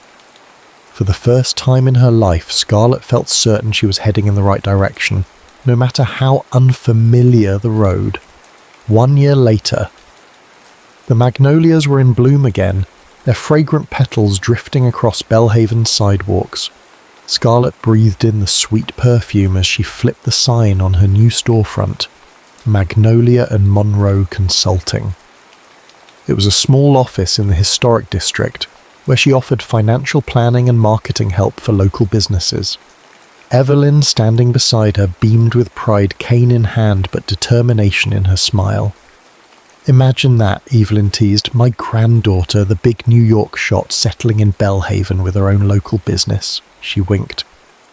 For the first time in her life, Scarlett felt certain she was heading in the right direction, no matter how unfamiliar the road. 1 year later, the magnolias were in bloom again, their fragrant petals drifting across Belhaven's sidewalks. Scarlett breathed in the sweet perfume as she flipped the sign on her new storefront, Magnolia and Monroe Consulting. It was a small office in the historic district, where she offered financial planning and marketing help for local businesses. Evelyn, standing beside her, beamed with pride, cane in hand, but determination in her smile. Imagine that, Evelyn teased, my granddaughter, the big New York shot, settling in Belhaven with her own local business. She winked.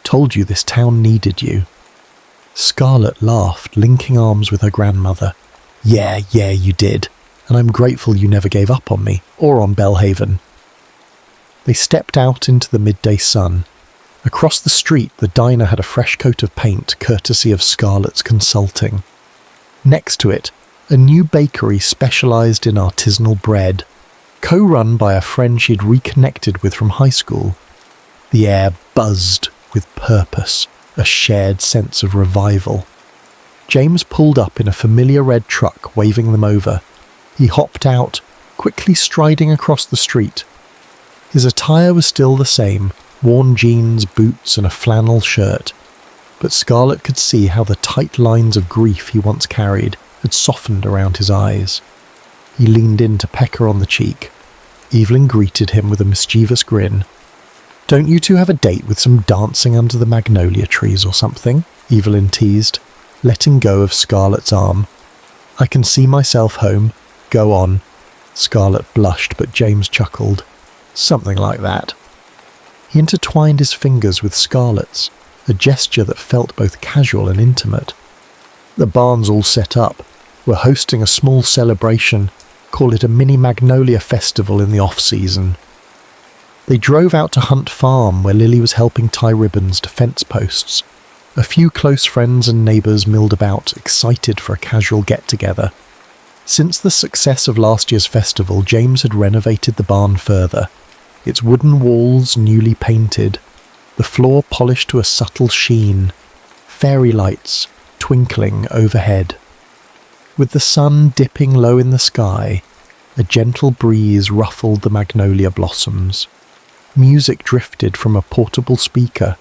Told you this town needed you. Scarlett laughed, linking arms with her grandmother. Yeah, you did. And I'm grateful you never gave up on me, or on Belhaven. They stepped out into the midday sun. Across the street, the diner had a fresh coat of paint, courtesy of Scarlett's Consulting. Next to it, a new bakery specialised in artisanal bread, co-run by a friend she'd reconnected with from high school. The air buzzed, with purpose, a shared sense of revival. James pulled up in a familiar red truck, waving them over. He hopped out, quickly striding across the street. His attire was still the same, worn jeans, boots, and a flannel shirt, but Scarlett could see how the tight lines of grief he once carried had softened around his eyes. He leaned in to peck her on the cheek. Evelyn greeted him with a mischievous grin. "Don't you two have a date with some dancing under the magnolia trees or something?" Evelyn teased, letting go of Scarlett's arm. "I can see myself home. Go on." Scarlett blushed, but James chuckled. "Something like that." He intertwined his fingers with Scarlett's, a gesture that felt both casual and intimate. "The barn's all set up. We're hosting a small celebration. Call it a mini magnolia festival in the off-season." They drove out to Hunt Farm, where Lily was helping tie ribbons to fence posts. A few close friends and neighbours milled about, excited for a casual get-together. Since the success of last year's festival, James had renovated the barn further, its wooden walls newly painted, the floor polished to a subtle sheen, fairy lights twinkling overhead. With the sun dipping low in the sky, a gentle breeze ruffled the magnolia blossoms. Music drifted from a portable speaker,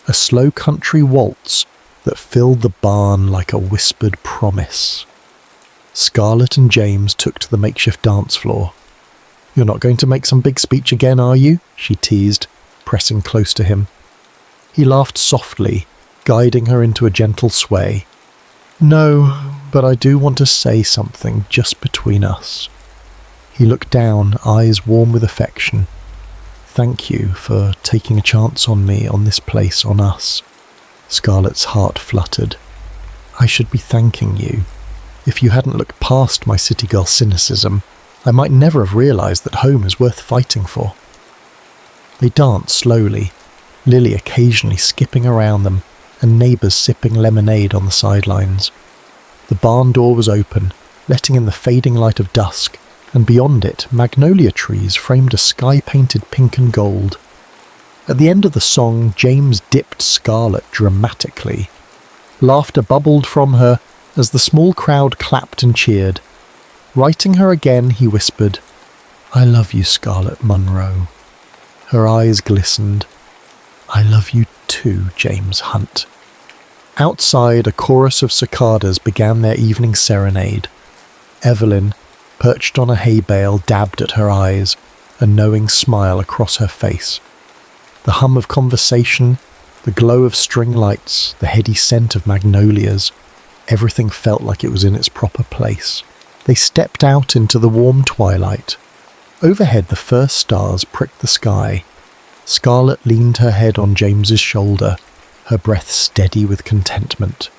a slow country waltz that filled the barn like a whispered promise. Scarlett and James took to the makeshift dance floor. "You're not going to make some big speech again, are you?" she teased, pressing close to him. He laughed softly, guiding her into a gentle sway. "No, but I do want to say something just between us." He looked down, eyes warm with affection. "Thank you for taking a chance on me, on this place, on us." Scarlett's heart fluttered. "I should be thanking you. If you hadn't looked past my city girl cynicism, I might never have realised that home is worth fighting for." They danced slowly, Lily occasionally skipping around them, and neighbours sipping lemonade on the sidelines. The barn door was open, letting in the fading light of dusk, and beyond it, magnolia trees framed a sky-painted pink and gold. At the end of the song, James dipped Scarlett dramatically. Laughter bubbled from her as the small crowd clapped and cheered. Righting her again, he whispered, "I love you, Scarlett Munro." Her eyes glistened. "I love you too, James Hunt." Outside, a chorus of cicadas began their evening serenade. Evelyn, perched on a hay bale, dabbed at her eyes, a knowing smile across her face. The hum of conversation, the glow of string lights, the heady scent of magnolias, everything felt like it was in its proper place. They stepped out into the warm twilight. Overhead, the first stars pricked the sky. Scarlett leaned her head on James's shoulder, her breath steady with contentment.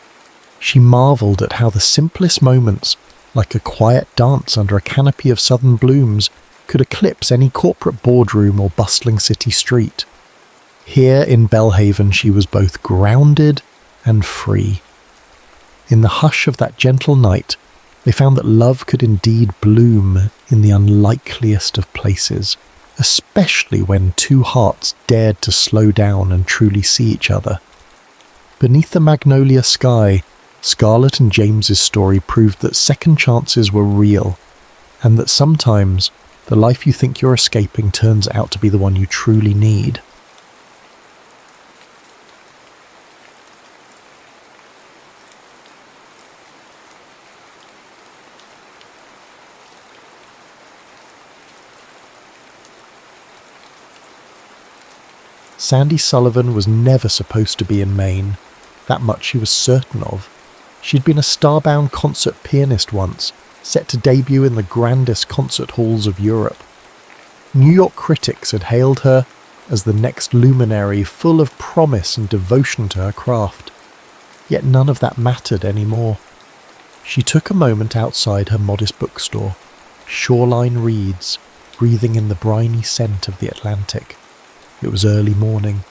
She marvelled at how the simplest moments, like a quiet dance under a canopy of southern blooms, could eclipse any corporate boardroom or bustling city street. Here in Belhaven she was both grounded and free. In the hush of that gentle night, they found that love could indeed bloom in the unlikeliest of places, especially when two hearts dared to slow down and truly see each other. Beneath the magnolia sky, Scarlett and James's story proved that second chances were real, and that sometimes the life you think you're escaping turns out to be the one you truly need. Sandy Sullivan was never supposed to be in Maine. That much she was certain of. She'd been a star-bound concert pianist once, set to debut in the grandest concert halls of Europe. New York critics had hailed her as the next luminary full of promise and devotion to her craft. Yet none of that mattered anymore. She took a moment outside her modest bookstore, Shoreline Reads, breathing in the briny scent of the Atlantic. It was early morning,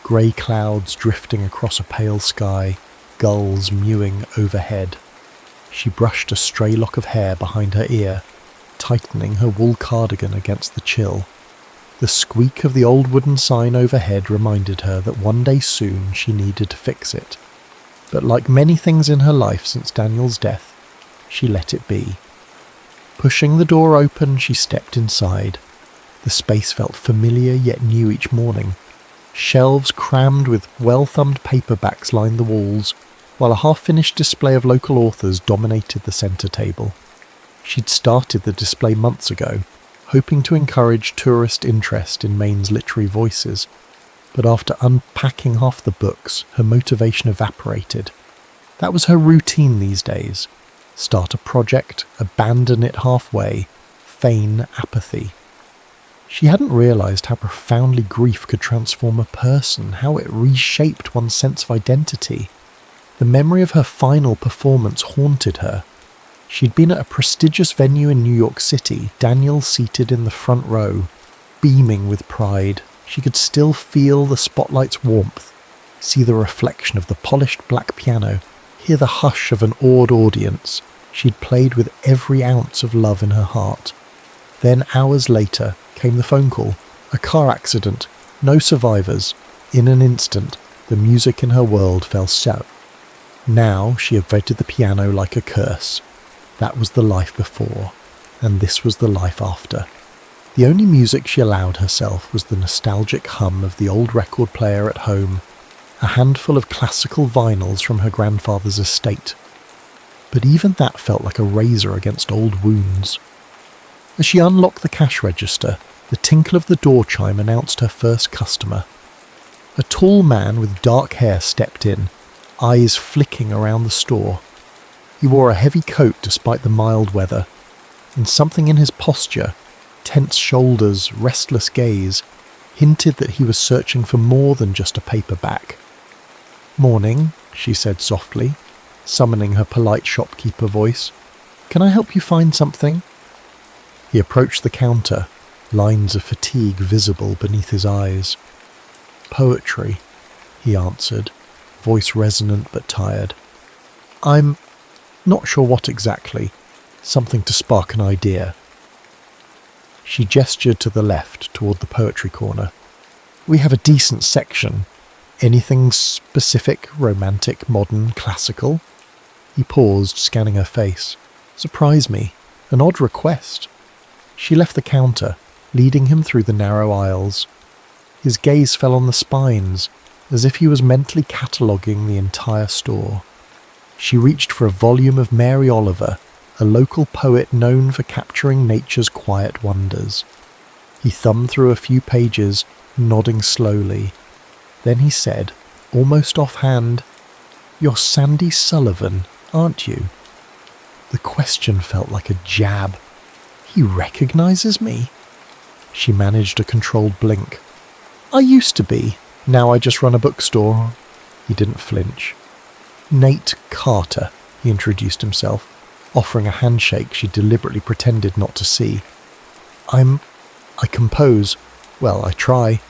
grey clouds drifting across a pale sky, gulls mewing overhead. She brushed a stray lock of hair behind her ear, tightening her wool cardigan against the chill. The squeak of the old wooden sign overhead reminded her that one day soon she needed to fix it. But like many things in her life since Daniel's death, she let it be. Pushing the door open, she stepped inside. The space felt familiar yet new each morning. Shelves crammed with well-thumbed paperbacks lined the walls, while a half-finished display of local authors dominated the centre table. She'd started the display months ago, hoping to encourage tourist interest in Maine's literary voices, but after unpacking half the books, her motivation evaporated. That was her routine these days. Start a project, abandon it halfway, feign apathy. She hadn't realised how profoundly grief could transform a person, how it reshaped one's sense of identity. The memory of her final performance haunted her. She'd been at a prestigious venue in New York City, Daniel seated in the front row, beaming with pride. She could still feel the spotlight's warmth, see the reflection of the polished black piano, hear the hush of an awed audience. She'd played with every ounce of love in her heart. Then, hours later, came the phone call. A car accident. No survivors. In an instant, the music in her world fell south. Now she avoided the piano like a curse. That was the life before, and this was the life after. The only music she allowed herself was the nostalgic hum of the old record player at home, a handful of classical vinyls from her grandfather's estate. But even that felt like a razor against old wounds. As she unlocked the cash register, the tinkle of the door chime announced her first customer. A tall man with dark hair stepped in, eyes flicking around the store. He wore a heavy coat despite the mild weather, and something in his posture, tense shoulders, restless gaze, hinted that he was searching for more than just a paperback. "Morning," she said softly, summoning her polite shopkeeper voice. "Can I help you find something?" He approached the counter, lines of fatigue visible beneath his eyes. "Poetry," he answered, voice resonant but tired. "I'm not sure what exactly. Something to spark an idea." She gestured to the left, toward the poetry corner. "We have a decent section. Anything specific, romantic, modern, classical?" He paused, scanning her face. "Surprise me. An odd request." She left the counter, leading him through the narrow aisles. His gaze fell on the spines, as if he was mentally cataloguing the entire store. She reached for a volume of Mary Oliver, a local poet known for capturing nature's quiet wonders. He thumbed through a few pages, nodding slowly. Then he said, almost offhand, "You're Sandy Sullivan, aren't you?" The question felt like a jab. He recognizes me? She managed a controlled blink. "I used to be. Now I just run a bookstore." He didn't flinch. "Nate Carter," he introduced himself, offering a handshake she deliberately pretended not to see. I compose. Well, I try."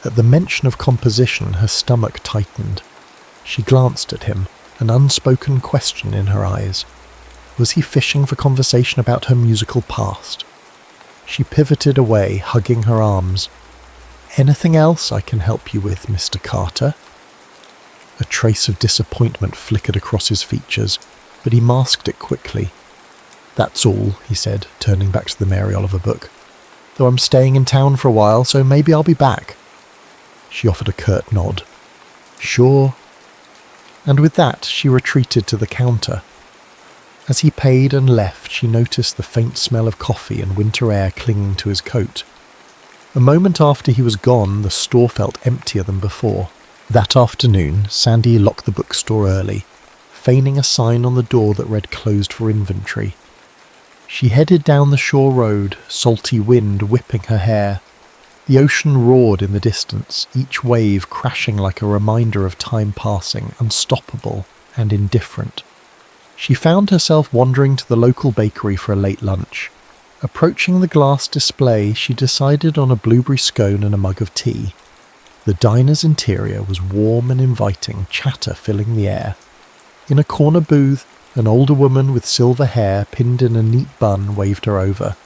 At the mention of composition, her stomach tightened. She glanced at him, an unspoken question in her eyes. Was he fishing for conversation about her musical past? She pivoted away, hugging her arms. "Anything else I can help you with, Mr. Carter?" A trace of disappointment flickered across his features, but he masked it quickly. "That's all," he said, turning back to the Mary Oliver book. "Though I'm staying in town for a while, so maybe I'll be back." She offered a curt nod. "Sure." And with that, she retreated to the counter. As he paid and left, she noticed the faint smell of coffee and winter air clinging to his coat. A moment after he was gone, the store felt emptier than before. That afternoon, Sandy locked the bookstore early, feigning a sign on the door that read "Closed for inventory." She headed down the shore road, salty wind whipping her hair. The ocean roared in the distance, each wave crashing like a reminder of time passing, unstoppable and indifferent. She found herself wandering to the local bakery for a late lunch. Approaching the glass display, she decided on a blueberry scone and a mug of tea. The diner's interior was warm and inviting, chatter filling the air. In a corner booth, an older woman with silver hair pinned in a neat bun waved her over.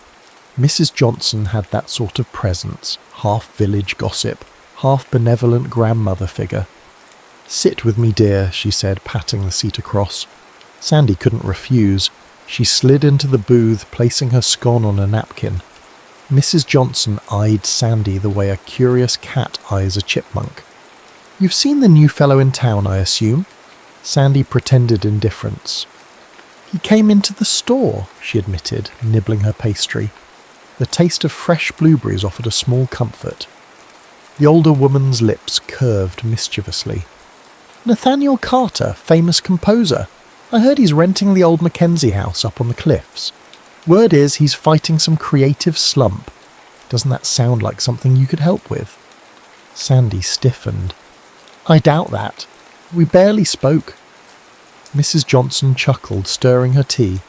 Mrs. Johnson had that sort of presence, half village gossip, half benevolent grandmother figure. "Sit with me, dear," she said, patting the seat across. Sandy couldn't refuse. She slid into the booth, placing her scone on a napkin. Mrs. Johnson eyed Sandy the way a curious cat eyes a chipmunk. "You've seen the new fellow in town, I assume?" Sandy pretended indifference. "He came into the store," she admitted, nibbling her pastry. The taste of fresh blueberries offered a small comfort. The older woman's lips curved mischievously. "Nathaniel Carter, famous composer. I heard he's renting the old Mackenzie house up on the cliffs. Word is he's fighting some creative slump. Doesn't that sound like something you could help with?" Sandy stiffened. "I doubt that. We barely spoke." Mrs. Johnson chuckled, stirring her tea.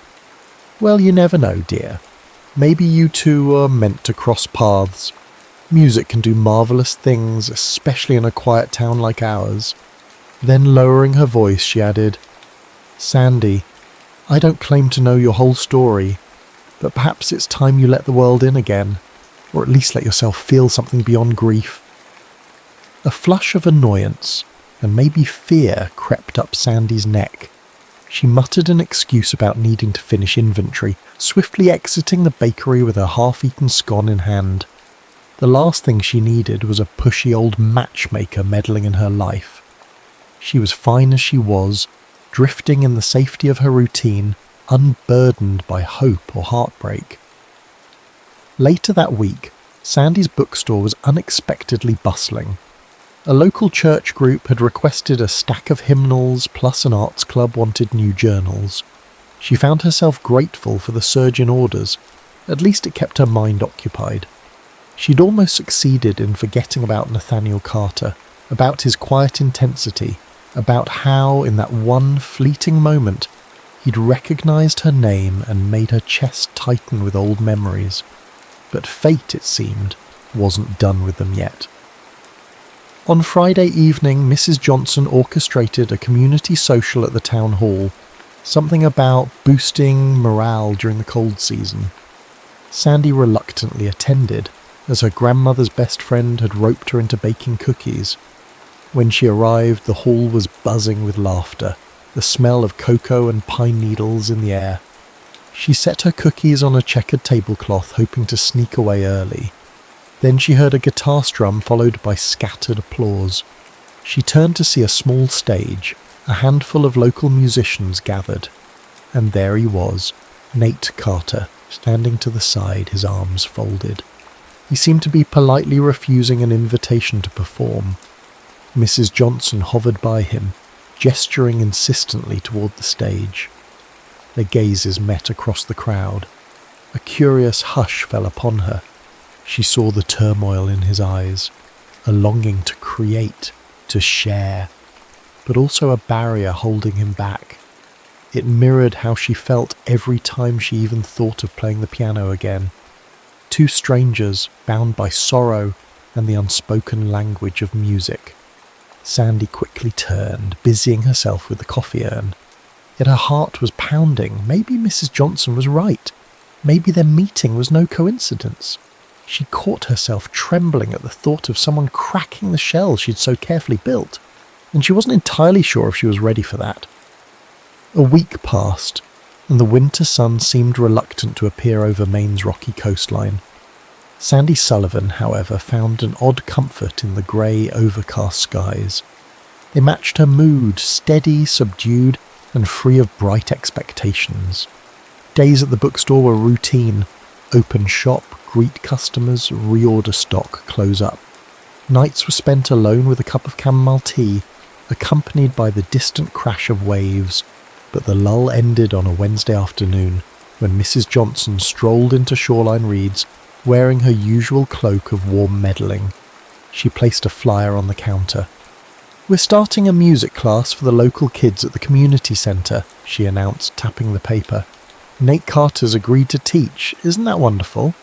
"Well, you never know, dear. Maybe you two are meant to cross paths. Music can do marvellous things, especially in a quiet town like ours." Then, lowering her voice, she added, "Sandy, I don't claim to know your whole story, but perhaps it's time you let the world in again, or at least let yourself feel something beyond grief." A flush of annoyance, and maybe fear, crept up Sandy's neck. She muttered an excuse about needing to finish inventory, swiftly exiting the bakery with her half-eaten scone in hand. The last thing she needed was a pushy old matchmaker meddling in her life. She was fine as she was, drifting in the safety of her routine, unburdened by hope or heartbreak. Later that week, Sandy's bookstore was unexpectedly bustling. A local church group had requested a stack of hymnals, plus an arts club wanted new journals. She found herself grateful for the surge in orders. At least it kept her mind occupied. She'd almost succeeded in forgetting about Nathaniel Carter, about his quiet intensity, about how, in that one fleeting moment, he'd recognised her name and made her chest tighten with old memories. But fate, it seemed, wasn't done with them yet. On Friday evening, Mrs. Johnson orchestrated a community social at the town hall, something about boosting morale during the cold season. Sandy reluctantly attended, as her grandmother's best friend had roped her into baking cookies. When she arrived, the hall was buzzing with laughter, the smell of cocoa and pine needles in the air. She set her cookies on a checkered tablecloth, hoping to sneak away early. Then she heard a guitar strum followed by scattered applause. She turned to see a small stage, a handful of local musicians gathered. And there he was, Nate Carter, standing to the side, his arms folded. He seemed to be politely refusing an invitation to perform. Mrs. Johnson hovered by him, gesturing insistently toward the stage. Their gazes met across the crowd. A curious hush fell upon her. She saw the turmoil in his eyes, a longing to create, to share, but also a barrier holding him back. It mirrored how she felt every time she even thought of playing the piano again. Two strangers bound by sorrow and the unspoken language of music. Sandy quickly turned, busying herself with the coffee urn. Yet her heart was pounding. Maybe Mrs. Johnson was right. Maybe their meeting was no coincidence. She caught herself trembling at the thought of someone cracking the shell she'd so carefully built, and she wasn't entirely sure if she was ready for that. A week passed, and the winter sun seemed reluctant to appear over Maine's rocky coastline. Sandy Sullivan, however, found an odd comfort in the grey, overcast skies. They matched her mood, steady, subdued, and free of bright expectations. Days at the bookstore were routine. Open shop, greet customers, reorder stock, close up. Nights were spent alone with a cup of chamomile tea, accompanied by the distant crash of waves, but the lull ended on a Wednesday afternoon when Mrs. Johnson strolled into Shoreline Reeds, wearing her usual cloak of warm meddling. She placed a flyer on the counter. "We're starting a music class for the local kids at the community centre," she announced, tapping the paper. "Nate Carter's agreed to teach. Isn't that wonderful?"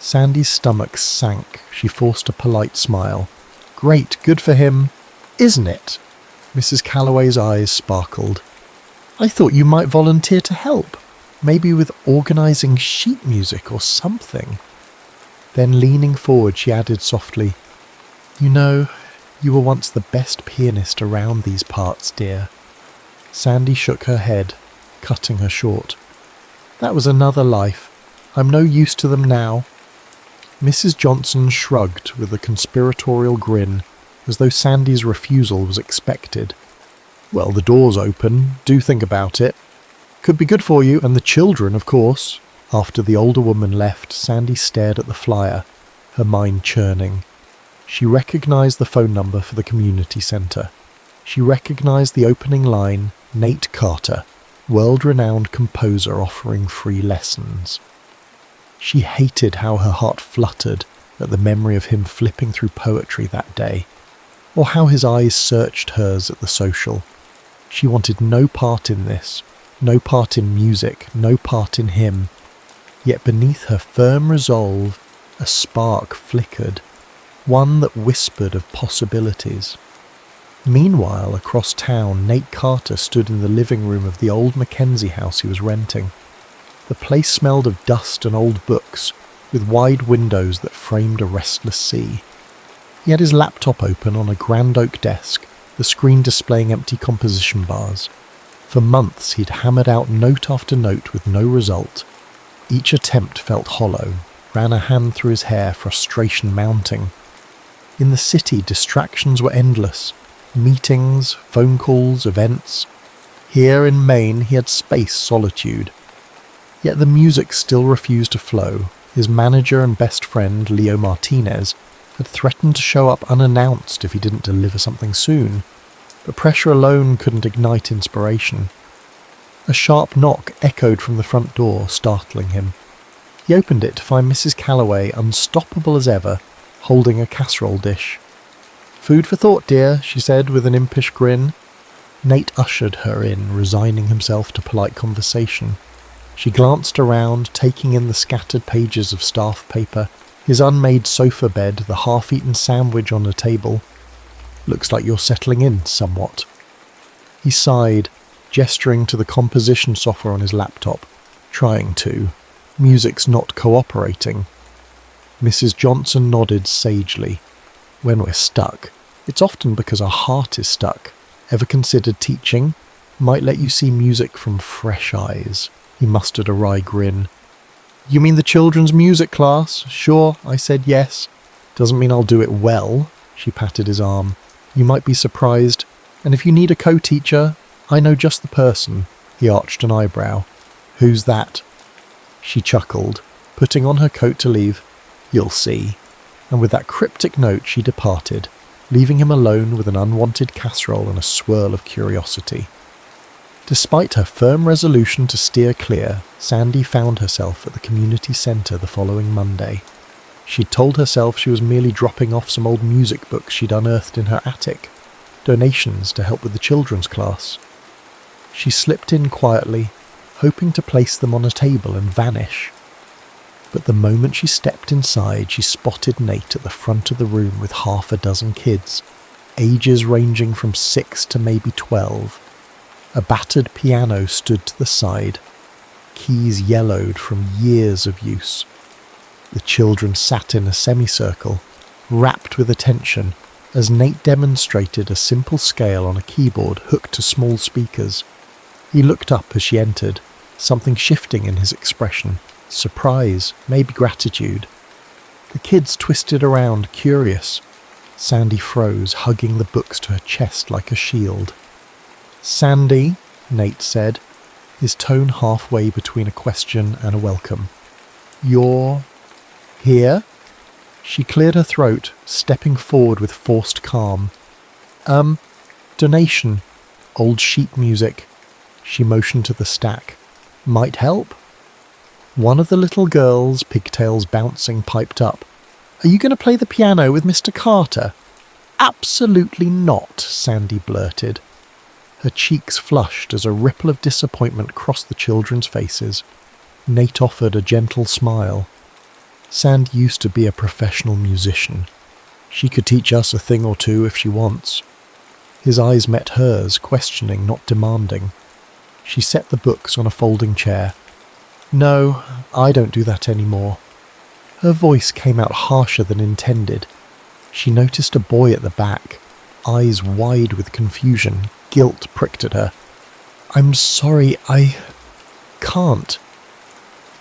Sandy's stomach sank. She forced a polite smile. "Great, good for him. Isn't it?" Mrs. Calloway's eyes sparkled. "I thought you might volunteer to help." Maybe with organising sheet music or something. Then leaning forward, she added softly, "You know, you were once the best pianist around these parts, dear." Sandy shook her head, cutting her short. "That was another life. I'm no use to them now." Mrs. Johnson shrugged with a conspiratorial grin, as though Sandy's refusal was expected. "Well, the door's open. Do think about it. Could be good for you, and the children, of course." After the older woman left, Sandy stared at the flyer, her mind churning. She recognised the phone number for the community centre. She recognised the opening line, Nate Carter, world-renowned composer offering free lessons. She hated how her heart fluttered at the memory of him flipping through poetry that day, or how his eyes searched hers at the social. She wanted no part in this, no part in music, no part in him. Yet beneath her firm resolve, a spark flickered, one that whispered of possibilities. Meanwhile, across town, Nate Carter stood in the living room of the old Mackenzie house he was renting. The place smelled of dust and old books, with wide windows that framed a restless sea. He had his laptop open on a grand oak desk, the screen displaying empty composition bars. For months he'd hammered out note after note with no result. Each attempt felt hollow, ran a hand through his hair, frustration mounting. In the city, distractions were endless. Meetings, phone calls, events. Here in Maine he had space, solitude. Yet the music still refused to flow. His manager and best friend, Leo Martinez, had threatened to show up unannounced if he didn't deliver something soon. But pressure alone couldn't ignite inspiration. A sharp knock echoed from the front door, startling him. He opened it to find Mrs. Calloway, unstoppable as ever, holding a casserole dish. "Food for thought, dear," she said with an impish grin. Nate ushered her in, resigning himself to polite conversation. She glanced around, taking in the scattered pages of staff paper, his unmade sofa bed, the half-eaten sandwich on the table. "Looks like you're settling in somewhat." He sighed, gesturing to the composition software on his laptop. "Trying to. Music's not cooperating." Mrs. Johnson nodded sagely. "When we're stuck, it's often because our heart is stuck. Ever considered teaching? Might let you see music from fresh eyes." He mustered a wry grin. "You mean the children's music class?" "Sure," I said yes. "Doesn't mean I'll do it well." She patted his arm. "You might be surprised. And if you need a co-teacher, I know just the person." He arched an eyebrow. "Who's that?" She chuckled, putting on her coat to leave. "You'll see." And with that cryptic note she departed, leaving him alone with an unwanted casserole and a swirl of curiosity. Despite her firm resolution to steer clear, Sandy found herself at the community centre the following Monday. She'd told herself she was merely dropping off some old music books she'd unearthed in her attic, donations to help with the children's class. She slipped in quietly, hoping to place them on a table and vanish. But the moment she stepped inside, she spotted Nate at the front of the room with half a dozen kids, ages ranging from 6 to maybe 12. A battered piano stood to the side, keys yellowed from years of use. The children sat in a semicircle, rapt with attention, as Nate demonstrated a simple scale on a keyboard hooked to small speakers. He looked up as she entered, something shifting in his expression. Surprise, maybe gratitude. The kids twisted around, curious. Sandy froze, hugging the books to her chest like a shield. "Sandy," Nate said, his tone halfway between a question and a welcome. "You're here?" She cleared her throat, stepping forward with forced calm. Donation. Old sheet music." She motioned to the stack. "Might help." One of the little girls, pigtails bouncing, piped up. "Are you going to play the piano with Mr. Carter?" "Absolutely not," Sandy blurted. Her cheeks flushed as a ripple of disappointment crossed the children's faces. Nate offered a gentle smile. "Sandy used to be a professional musician. She could teach us a thing or two if she wants." His eyes met hers, questioning, not demanding. She set the books on a folding chair. No, I don't do that anymore. Her voice came out harsher than intended. She noticed a boy at the back, eyes wide with confusion. Guilt pricked at her. I'm sorry, I can't.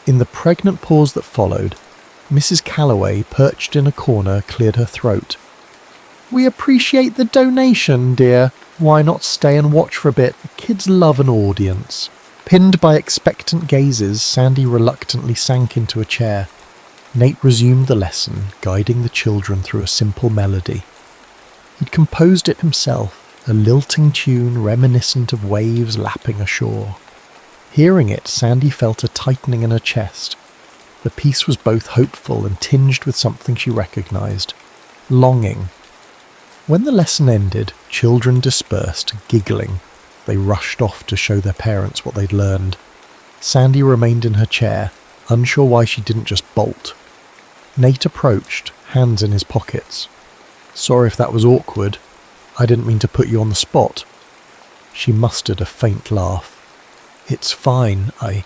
In the pregnant pause that followed, Mrs. Calloway, perched in a corner, cleared her throat. We appreciate the donation, dear. Why not stay and watch for a bit? Kids love an audience. Pinned by expectant gazes, Sandy reluctantly sank into a chair. Nate resumed the lesson, guiding the children through a simple melody. He'd composed it himself, a lilting tune reminiscent of waves lapping ashore. Hearing it, Sandy felt a tightening in her chest. The piece was both hopeful and tinged with something she recognised. Longing. When the lesson ended, children dispersed, giggling. They rushed off to show their parents what they'd learned. Sandy remained in her chair, unsure why she didn't just bolt. Nate approached, hands in his pockets. Sorry if that was awkward. I didn't mean to put you on the spot. She mustered a faint laugh. It's fine. I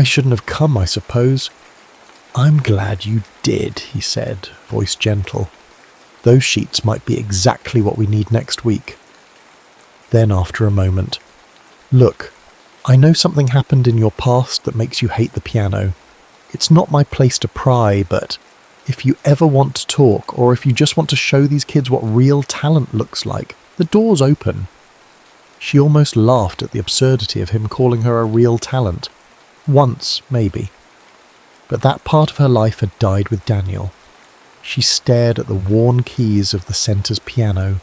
shouldn't have come, I suppose. I'm glad you did, he said, voice gentle. Those sheets might be exactly what we need next week. Then, after a moment, look, I know something happened in your past that makes you hate the piano. It's not my place to pry, but if you ever want to talk, or if you just want to show these kids what real talent looks like, the door's open. She almost laughed at the absurdity of him calling her a real talent. Once, maybe. But that part of her life had died with Daniel. She stared at the worn keys of the centre's piano,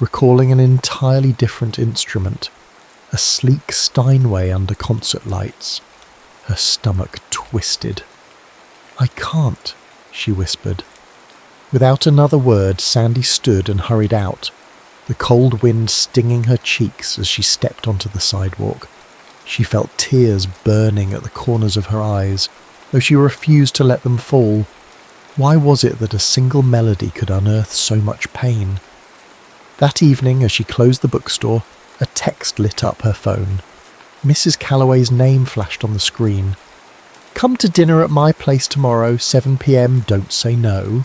recalling an entirely different instrument, a sleek Steinway under concert lights. Her stomach twisted. I can't, she whispered. Without another word, Sandy stood and hurried out, the cold wind stinging her cheeks as she stepped onto the sidewalk. She felt tears burning at the corners of her eyes, though she refused to let them fall. Why was it that a single melody could unearth so much pain? That evening, as she closed the bookstore, a text lit up her phone. Mrs. Calloway's name flashed on the screen. Come to dinner at my place tomorrow, 7 p.m, don't say no.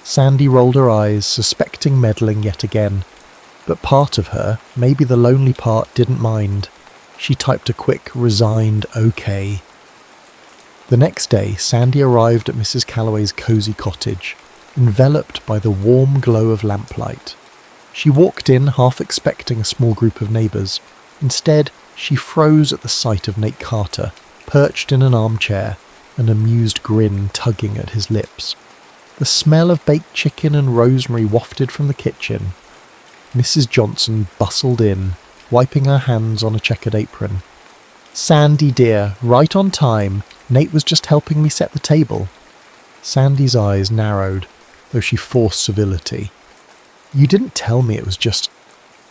Sandy rolled her eyes, suspecting meddling yet again. But part of her, maybe the lonely part, didn't mind. She typed a quick, resigned OK. The next day, Sandy arrived at Mrs. Calloway's cosy cottage, enveloped by the warm glow of lamplight. She walked in half expecting a small group of neighbours. Instead, she froze at the sight of Nate Carter, perched in an armchair, an amused grin tugging at his lips. The smell of baked chicken and rosemary wafted from the kitchen. Mrs. Johnson bustled in, wiping her hands on a checkered apron. Sandy dear, right on time. Nate was just helping me set the table. Sandy's eyes narrowed, though she forced civility. You didn't tell me it was just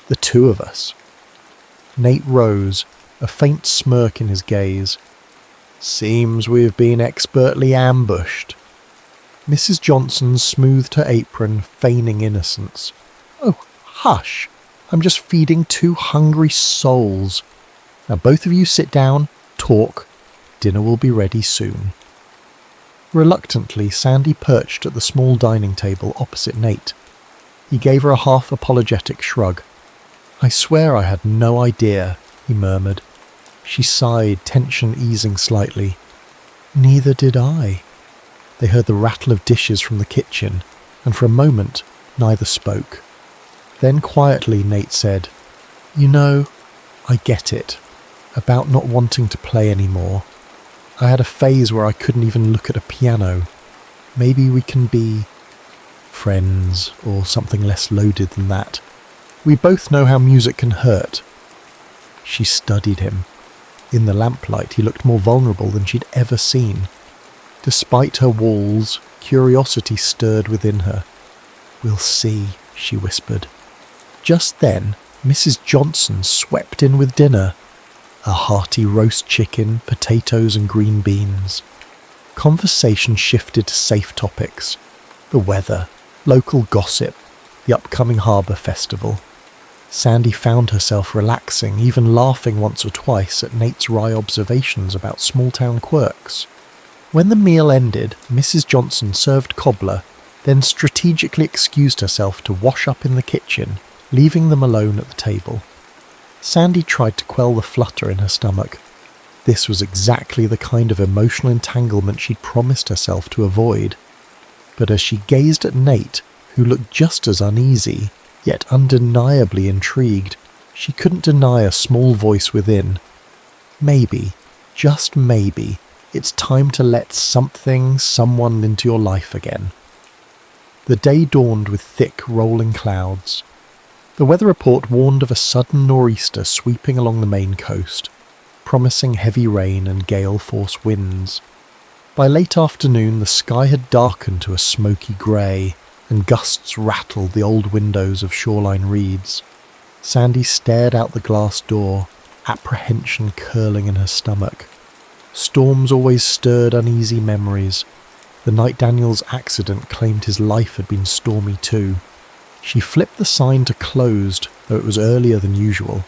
the two of us. Nate rose, a faint smirk in his gaze. Seems we've been expertly ambushed. Mrs. Johnson smoothed her apron, feigning innocence. Oh, hush. I'm just feeding two hungry souls. Now both of you sit down, talk. Dinner will be ready soon. Reluctantly, Sandy perched at the small dining table opposite Nate. He gave her a half-apologetic shrug. I swear I had no idea, he murmured. She sighed, tension easing slightly. Neither did I. They heard the rattle of dishes from the kitchen, and for a moment neither spoke. Then quietly Nate said, You know, I get it, about not wanting to play anymore. I had a phase where I couldn't even look at a piano. Maybe we can be friends, or something less loaded than that. We both know how music can hurt. She studied him. In the lamplight, he looked more vulnerable than she'd ever seen. Despite her walls, curiosity stirred within her. We'll see, she whispered. Just then, Mrs. Johnson swept in with dinner. A hearty roast chicken, potatoes and green beans. Conversation shifted to safe topics. The weather, local gossip, the upcoming harbour festival. Sandy found herself relaxing, even laughing once or twice at Nate's wry observations about small-town quirks. When the meal ended, Mrs. Johnson served cobbler, then strategically excused herself to wash up in the kitchen, leaving them alone at the table. Sandy tried to quell the flutter in her stomach. This was exactly the kind of emotional entanglement she'd promised herself to avoid. But as she gazed at Nate, who looked just as uneasy, yet undeniably intrigued, she couldn't deny a small voice within. Maybe, just maybe, it's time to let someone into your life again. The day dawned with thick, rolling clouds. The weather report warned of a sudden nor'easter sweeping along the main coast, promising heavy rain and gale-force winds. By late afternoon, the sky had darkened to a smoky grey, and gusts rattled the old windows of shoreline reeds. Sandy stared out the glass door, apprehension curling in her stomach. Storms always stirred uneasy memories. The night Daniel's accident claimed his life had been stormy too. She flipped the sign to closed, though it was earlier than usual.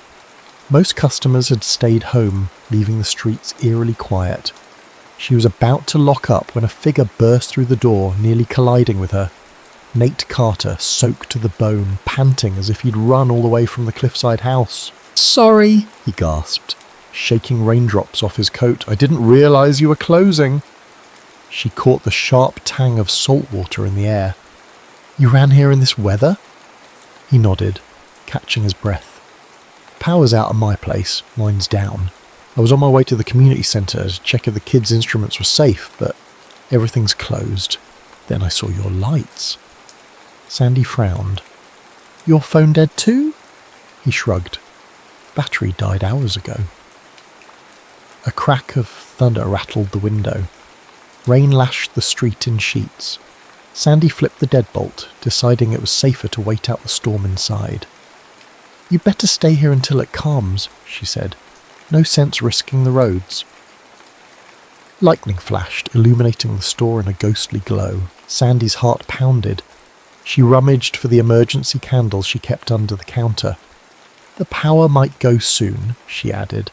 Most customers had stayed home, leaving the streets eerily quiet. She was about to lock up when a figure burst through the door, nearly colliding with her. Nate Carter, soaked to the bone, panting as if he'd run all the way from the cliffside house. "Sorry," he gasped, shaking raindrops off his coat. "I didn't realise you were closing." She caught the sharp tang of salt water in the air. "You ran here in this weather?" He nodded, catching his breath. "Power's out at my place, mine's down. I was on my way to the community centre to check if the kids' instruments were safe, but everything's closed. Then I saw your lights." Sandy frowned. "Your phone dead too?" He shrugged. "Battery died hours ago." A crack of thunder rattled the window. Rain lashed the street in sheets. Sandy flipped the deadbolt, deciding it was safer to wait out the storm inside. "You'd better stay here until it calms," she said. "No sense risking the roads." Lightning flashed, illuminating the store in a ghostly glow. Sandy's heart pounded. She rummaged for the emergency candles she kept under the counter. "The power might go soon," she added.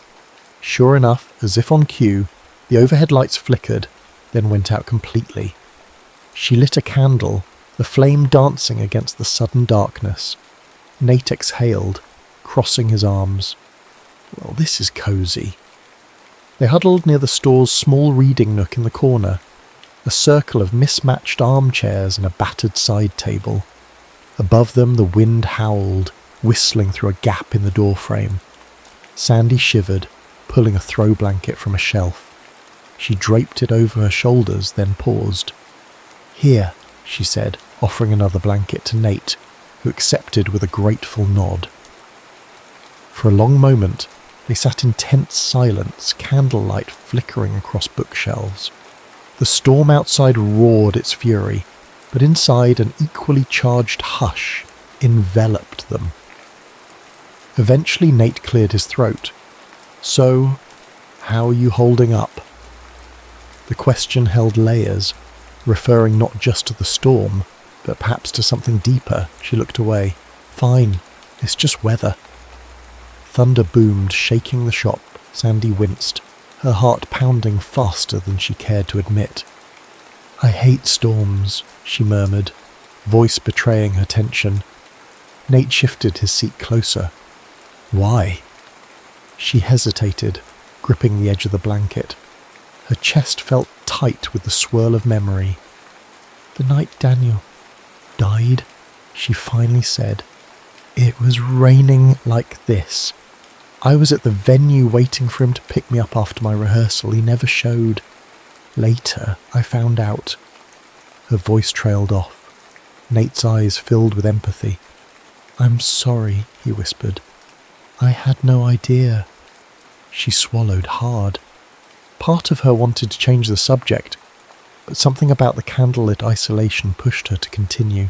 Sure enough, as if on cue, the overhead lights flickered, then went out completely. She lit a candle, the flame dancing against the sudden darkness. Nate exhaled, crossing his arms. "Well, this is cosy." They huddled near the store's small reading nook in the corner, a circle of mismatched armchairs and a battered side table. Above them the wind howled, whistling through a gap in the doorframe. Sandy shivered, pulling a throw blanket from a shelf. She draped it over her shoulders, then paused. "Here," she said, offering another blanket to Nate, who accepted with a grateful nod. For a long moment, they sat in tense silence, candlelight flickering across bookshelves. The storm outside roared its fury, but inside an equally charged hush enveloped them. Eventually Nate cleared his throat. "So, how are you holding up?" The question held layers, referring not just to the storm, but perhaps to something deeper. She looked away. "Fine, it's just weather." Thunder boomed, shaking the shop. Sandy winced, her heart pounding faster than she cared to admit. "I hate storms," she murmured, voice betraying her tension. Nate shifted his seat closer. "Why?" She hesitated, gripping the edge of the blanket. Her chest felt tight with the swirl of memory. "The night Daniel died," she finally said. "It was raining like this. I was at the venue waiting for him to pick me up after my rehearsal. He never showed. Later, I found out." Her voice trailed off. Nate's eyes filled with empathy. "I'm sorry," he whispered. "I had no idea." She swallowed hard. Part of her wanted to change the subject, but something about the candlelit isolation pushed her to continue.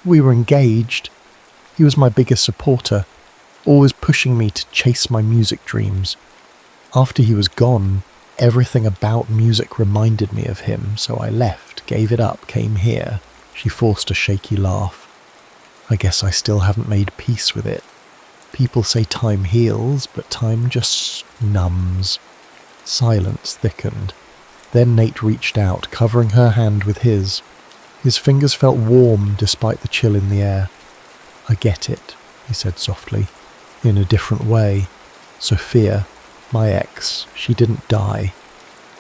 "We were engaged. He was my biggest supporter, always pushing me to chase my music dreams. After he was gone, everything about music reminded me of him, so I left, gave it up, came here." She forced a shaky laugh. "I guess I still haven't made peace with it." People say time heals, but time just numbs. Silence thickened. Then Nate reached out, covering her hand with his. His fingers felt warm despite the chill in the air. "I get it," he said softly, "in a different way. Sophia, my ex, she didn't die,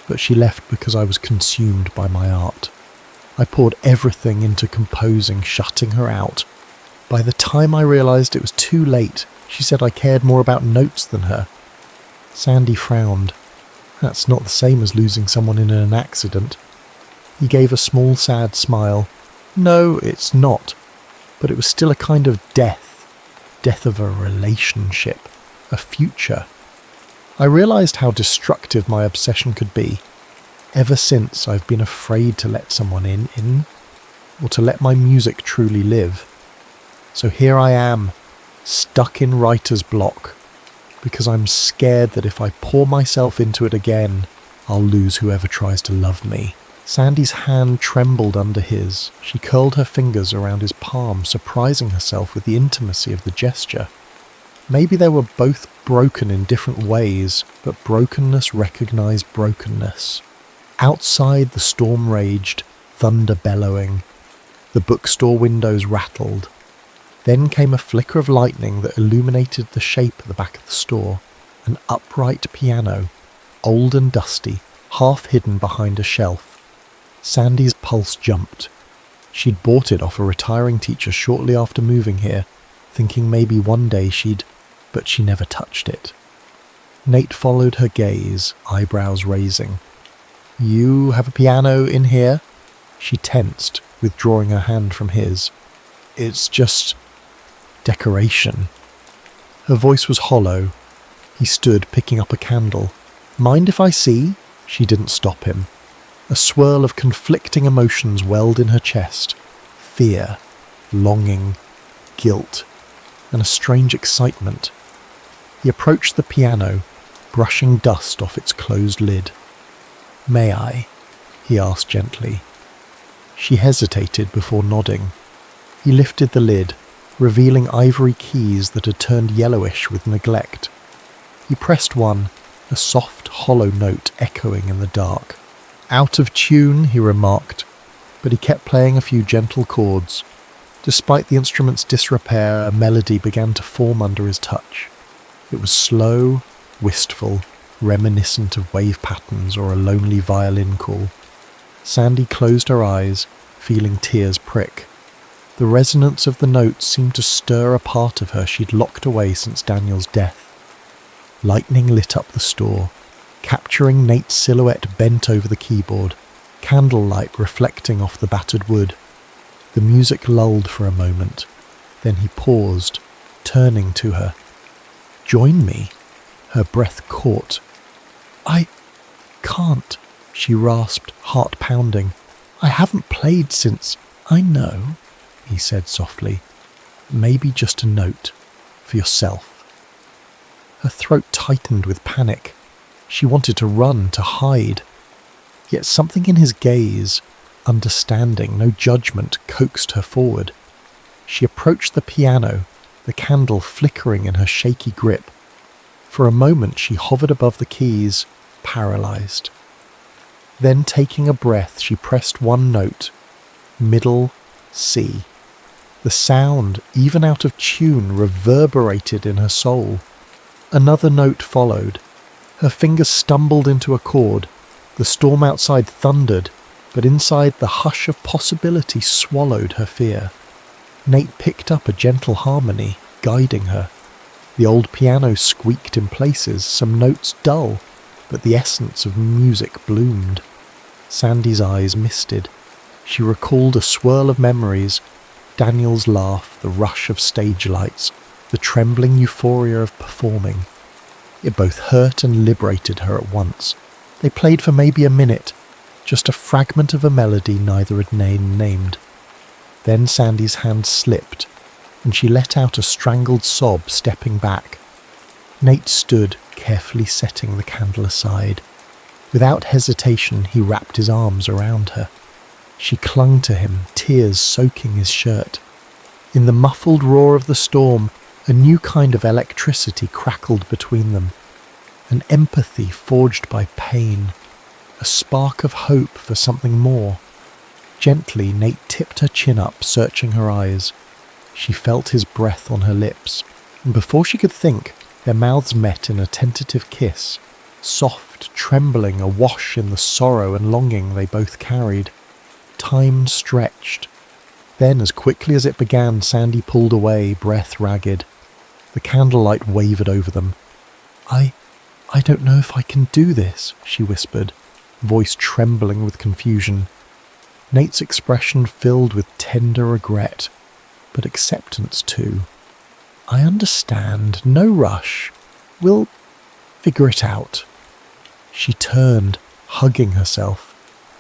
but she left because I was consumed by my art. I poured everything into composing, shutting her out. By the time I realised it was too late, she said I cared more about notes than her." Sandy frowned. "That's not the same as losing someone in an accident." He gave a small, sad smile. "No, it's not. But it was still a kind of death. Death of a relationship. A future." I realised how destructive my obsession could be. Ever since, I've been afraid to let someone in, or to let my music truly live. So here I am, stuck in writer's block, because I'm scared that if I pour myself into it again, I'll lose whoever tries to love me. Sandy's hand trembled under his. She curled her fingers around his palm, surprising herself with the intimacy of the gesture. Maybe they were both broken in different ways, but brokenness recognized brokenness. Outside, the storm raged, thunder bellowing. The bookstore windows rattled. Then came a flicker of lightning that illuminated the shape at the back of the store. An upright piano, old and dusty, half hidden behind a shelf. Sandy's pulse jumped. She'd bought it off a retiring teacher shortly after moving here, thinking maybe one day but she never touched it. Nate followed her gaze, eyebrows raising. "You have a piano in here?" She tensed, withdrawing her hand from his. "It's just decoration." Her voice was hollow. He stood, picking up a candle. "Mind if I see?" She didn't stop him. A swirl of conflicting emotions welled in her chest. Fear, longing, guilt, and a strange excitement. He approached the piano, brushing dust off its closed lid. "May I?" he asked gently. She hesitated before nodding. He lifted the lid, revealing ivory keys that had turned yellowish with neglect. He pressed one, a soft, hollow note echoing in the dark. "Out of tune," he remarked, but he kept playing a few gentle chords. Despite the instrument's disrepair, a melody began to form under his touch. It was slow, wistful, reminiscent of wave patterns or a lonely violin call. Sandy closed her eyes, feeling tears prick. The resonance of the notes seemed to stir a part of her she'd locked away since Daniel's death. Lightning lit up the store, capturing Nate's silhouette bent over the keyboard, candlelight reflecting off the battered wood. The music lulled for a moment. Then he paused, turning to her. "Join me?" Her breath caught. "I can't," she rasped, heart pounding. "I haven't played since—" "I know," he said softly. "Maybe just a note. For yourself." Her throat tightened with panic. She wanted to run, to hide. Yet something in his gaze, understanding, no judgment, coaxed her forward. She approached the piano, the candle flickering in her shaky grip. For a moment she hovered above the keys, paralysed. Then, taking a breath, she pressed one note, middle C. The sound, even out of tune, reverberated in her soul. Another note followed. Her fingers stumbled into a chord. The storm outside thundered, but inside the hush of possibility swallowed her fear. Nate picked up a gentle harmony, guiding her. The old piano squeaked in places, some notes dull, but the essence of music bloomed. Sandy's eyes misted. She recalled a swirl of memories, Daniel's laugh, the rush of stage lights, the trembling euphoria of performing. It both hurt and liberated her at once. They played for maybe a minute, just a fragment of a melody neither had named. Then Sandy's hand slipped, and she let out a strangled sob, stepping back. Nate stood, carefully setting the candle aside. Without hesitation, he wrapped his arms around her. She clung to him, tears soaking his shirt. In the muffled roar of the storm, A new kind of electricity crackled between them, an empathy forged by pain, a spark of hope for something more. Gently, Nate tipped her chin up, searching her eyes. She felt his breath on her lips, and before she could think, their mouths met in a tentative kiss, soft, trembling, awash in the sorrow and longing they both carried. Time stretched. Then, as quickly as it began, Sandy pulled away, breath ragged. The candlelight wavered over them. I don't know if I can do this, she whispered, voice trembling with confusion. Nate's expression filled with tender regret, but acceptance too. I understand, no rush. We'll figure it out. She turned, hugging herself,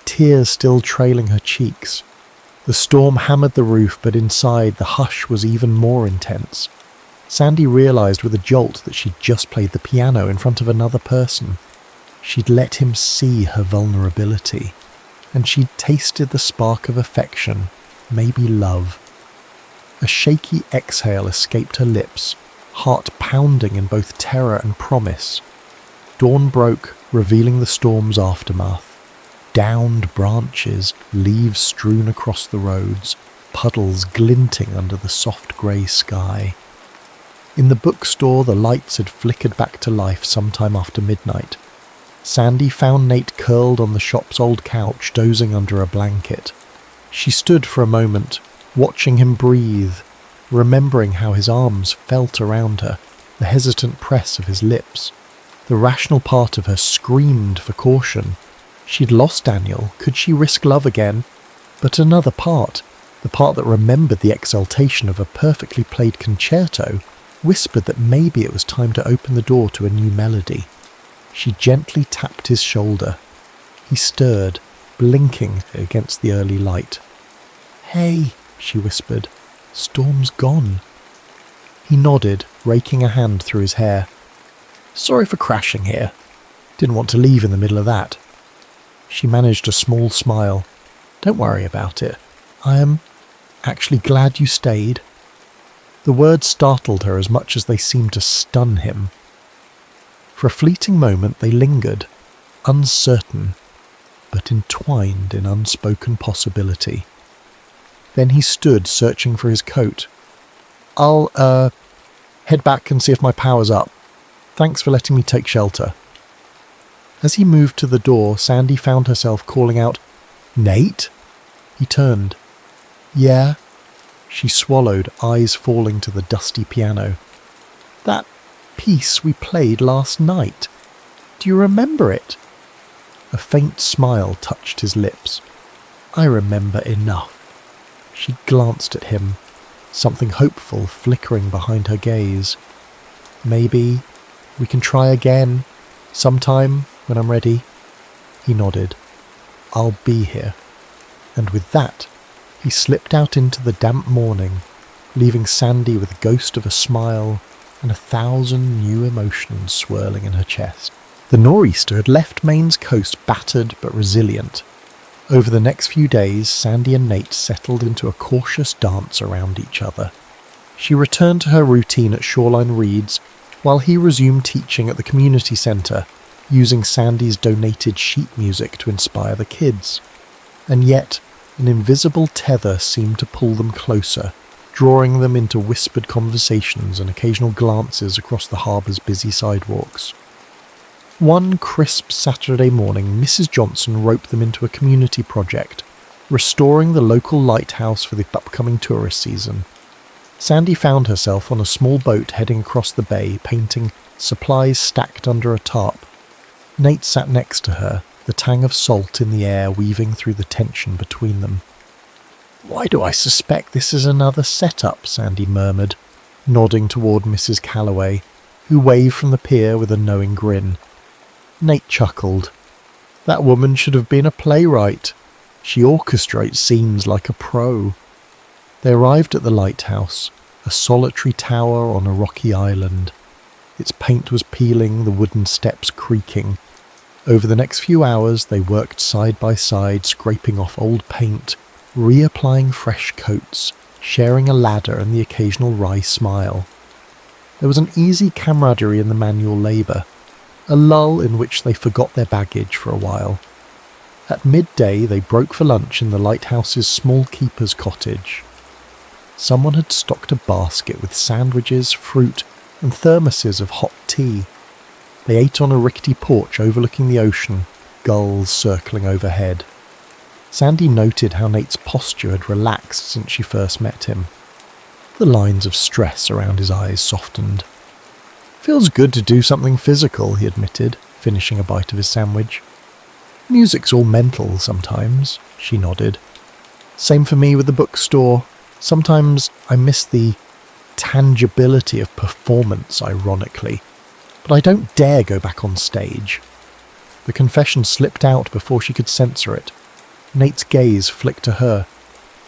tears still trailing her cheeks. The storm hammered the roof, but inside the hush was even more intense. Sandy realised with a jolt that she'd just played the piano in front of another person. She'd let him see her vulnerability, and she'd tasted the spark of affection, maybe love. A shaky exhale escaped her lips, heart pounding in both terror and promise. Dawn broke, revealing the storm's aftermath. Downed branches, leaves strewn across the roads, puddles glinting under the soft grey sky. In the bookstore, the lights had flickered back to life sometime after midnight. Sandy found Nate curled on the shop's old couch, dozing under a blanket. She stood for a moment, watching him breathe, remembering how his arms felt around her, the hesitant press of his lips. The rational part of her screamed for caution. She'd lost Daniel, could she risk love again? But another part, the part that remembered the exultation of a perfectly played concerto, whispered that maybe it was time to open the door to a new melody. She gently tapped his shoulder. He stirred, blinking against the early light. "Hey," she whispered, "storm's gone." He nodded, raking a hand through his hair. "Sorry for crashing here. Didn't want to leave in the middle of that." She managed a small smile. "Don't worry about it. I am actually glad you stayed." The words startled her as much as they seemed to stun him. For a fleeting moment they lingered, uncertain, but entwined in unspoken possibility. Then he stood, searching for his coat. "I'll, head back and see if my power's up. Thanks for letting me take shelter." As he moved to the door, Sandy found herself calling out, "Nate?" He turned. "Yeah?" She swallowed, eyes falling to the dusty piano. "That piece we played last night. Do you remember it?" A faint smile touched his lips. "I remember enough." She glanced at him, something hopeful flickering behind her gaze. "Maybe we can try again, sometime when I'm ready." He nodded. "I'll be here." And with that, he slipped out into the damp morning, leaving Sandy with a ghost of a smile and 1,000 new emotions swirling in her chest. The nor'easter had left Maine's coast battered but resilient. Over the next few days, Sandy and Nate settled into a cautious dance around each other. She returned to her routine at Shoreline Reads, while he resumed teaching at the community centre, using Sandy's donated sheet music to inspire the kids. And yet, an invisible tether seemed to pull them closer, drawing them into whispered conversations and occasional glances across the harbour's busy sidewalks. One crisp Saturday morning, Mrs. Johnson roped them into a community project, restoring the local lighthouse for the upcoming tourist season. Sandy found herself on a small boat heading across the bay, painting supplies stacked under a tarp. Nate sat next to her, the tang of salt in the air weaving through the tension between them. "Why do I suspect this is another setup?" Sandy murmured, nodding toward Mrs. Calloway, who waved from the pier with a knowing grin. Nate chuckled. "That woman should have been a playwright. She orchestrates scenes like a pro." They arrived at the lighthouse, a solitary tower on a rocky island. Its paint was peeling, the wooden steps creaking. Over the next few hours they worked side by side, scraping off old paint, reapplying fresh coats, sharing a ladder and the occasional wry smile. There was an easy camaraderie in the manual labour, a lull in which they forgot their baggage for a while. At midday they broke for lunch in the lighthouse's small keeper's cottage. Someone had stocked a basket with sandwiches, fruit, and thermoses of hot tea. They ate on a rickety porch overlooking the ocean, gulls circling overhead. Sandy noted how Nate's posture had relaxed since she first met him. The lines of stress around his eyes softened. "Feels good to do something physical," he admitted, finishing a bite of his sandwich. "Music's all mental sometimes," she nodded. "Same for me with the bookstore. Sometimes I miss the tangibility of performance, ironically, but I don't dare go back on stage." The confession slipped out before she could censor it. Nate's gaze flicked to her.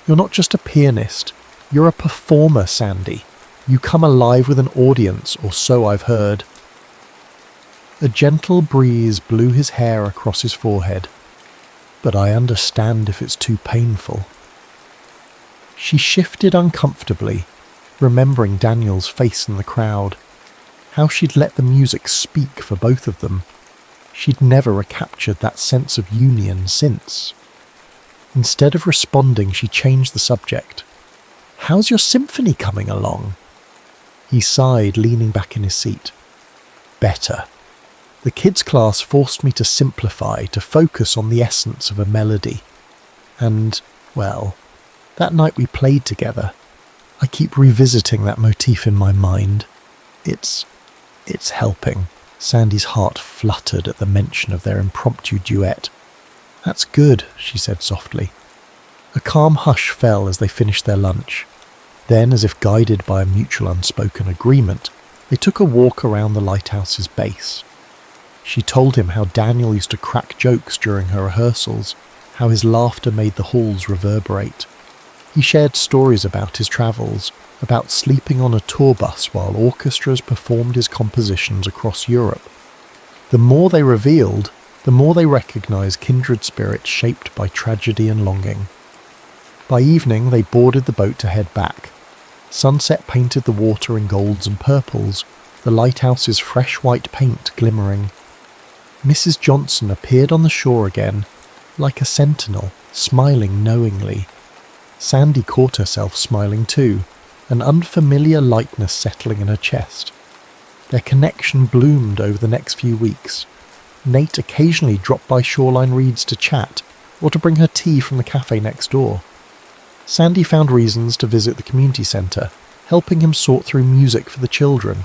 "You're not just a pianist. You're a performer, Sandy. You come alive with an audience, or so I've heard." A gentle breeze blew his hair across his forehead. "But I understand if it's too painful." She shifted uncomfortably, remembering Daniel's face in the crowd, how she'd let the music speak for both of them. She'd never recaptured that sense of union since. Instead of responding, she changed the subject. "How's your symphony coming along?" He sighed, leaning back in his seat. "Better. The kids' class forced me to simplify, to focus on the essence of a melody. And, well, that night we played together, I keep revisiting that motif in my mind. It's helping." Sandy's heart fluttered at the mention of their impromptu duet. "That's good," she said softly. A calm hush fell as they finished their lunch. Then, as if guided by a mutual unspoken agreement, they took a walk around the lighthouse's base. She told him how Daniel used to crack jokes during her rehearsals, how his laughter made the halls reverberate. He shared stories about his travels, about sleeping on a tour bus while orchestras performed his compositions across Europe. The more they revealed, the more they recognized kindred spirits shaped by tragedy and longing. By evening, they boarded the boat to head back. Sunset painted the water in golds and purples, the lighthouse's fresh white paint glimmering. Mrs. Johnson appeared on the shore again, like a sentinel, smiling knowingly. Sandy caught herself smiling too, an unfamiliar lightness settling in her chest. Their connection bloomed over the next few weeks. Nate occasionally dropped by Shoreline Reeds to chat, or to bring her tea from the cafe next door. Sandy found reasons to visit the community centre, helping him sort through music for the children.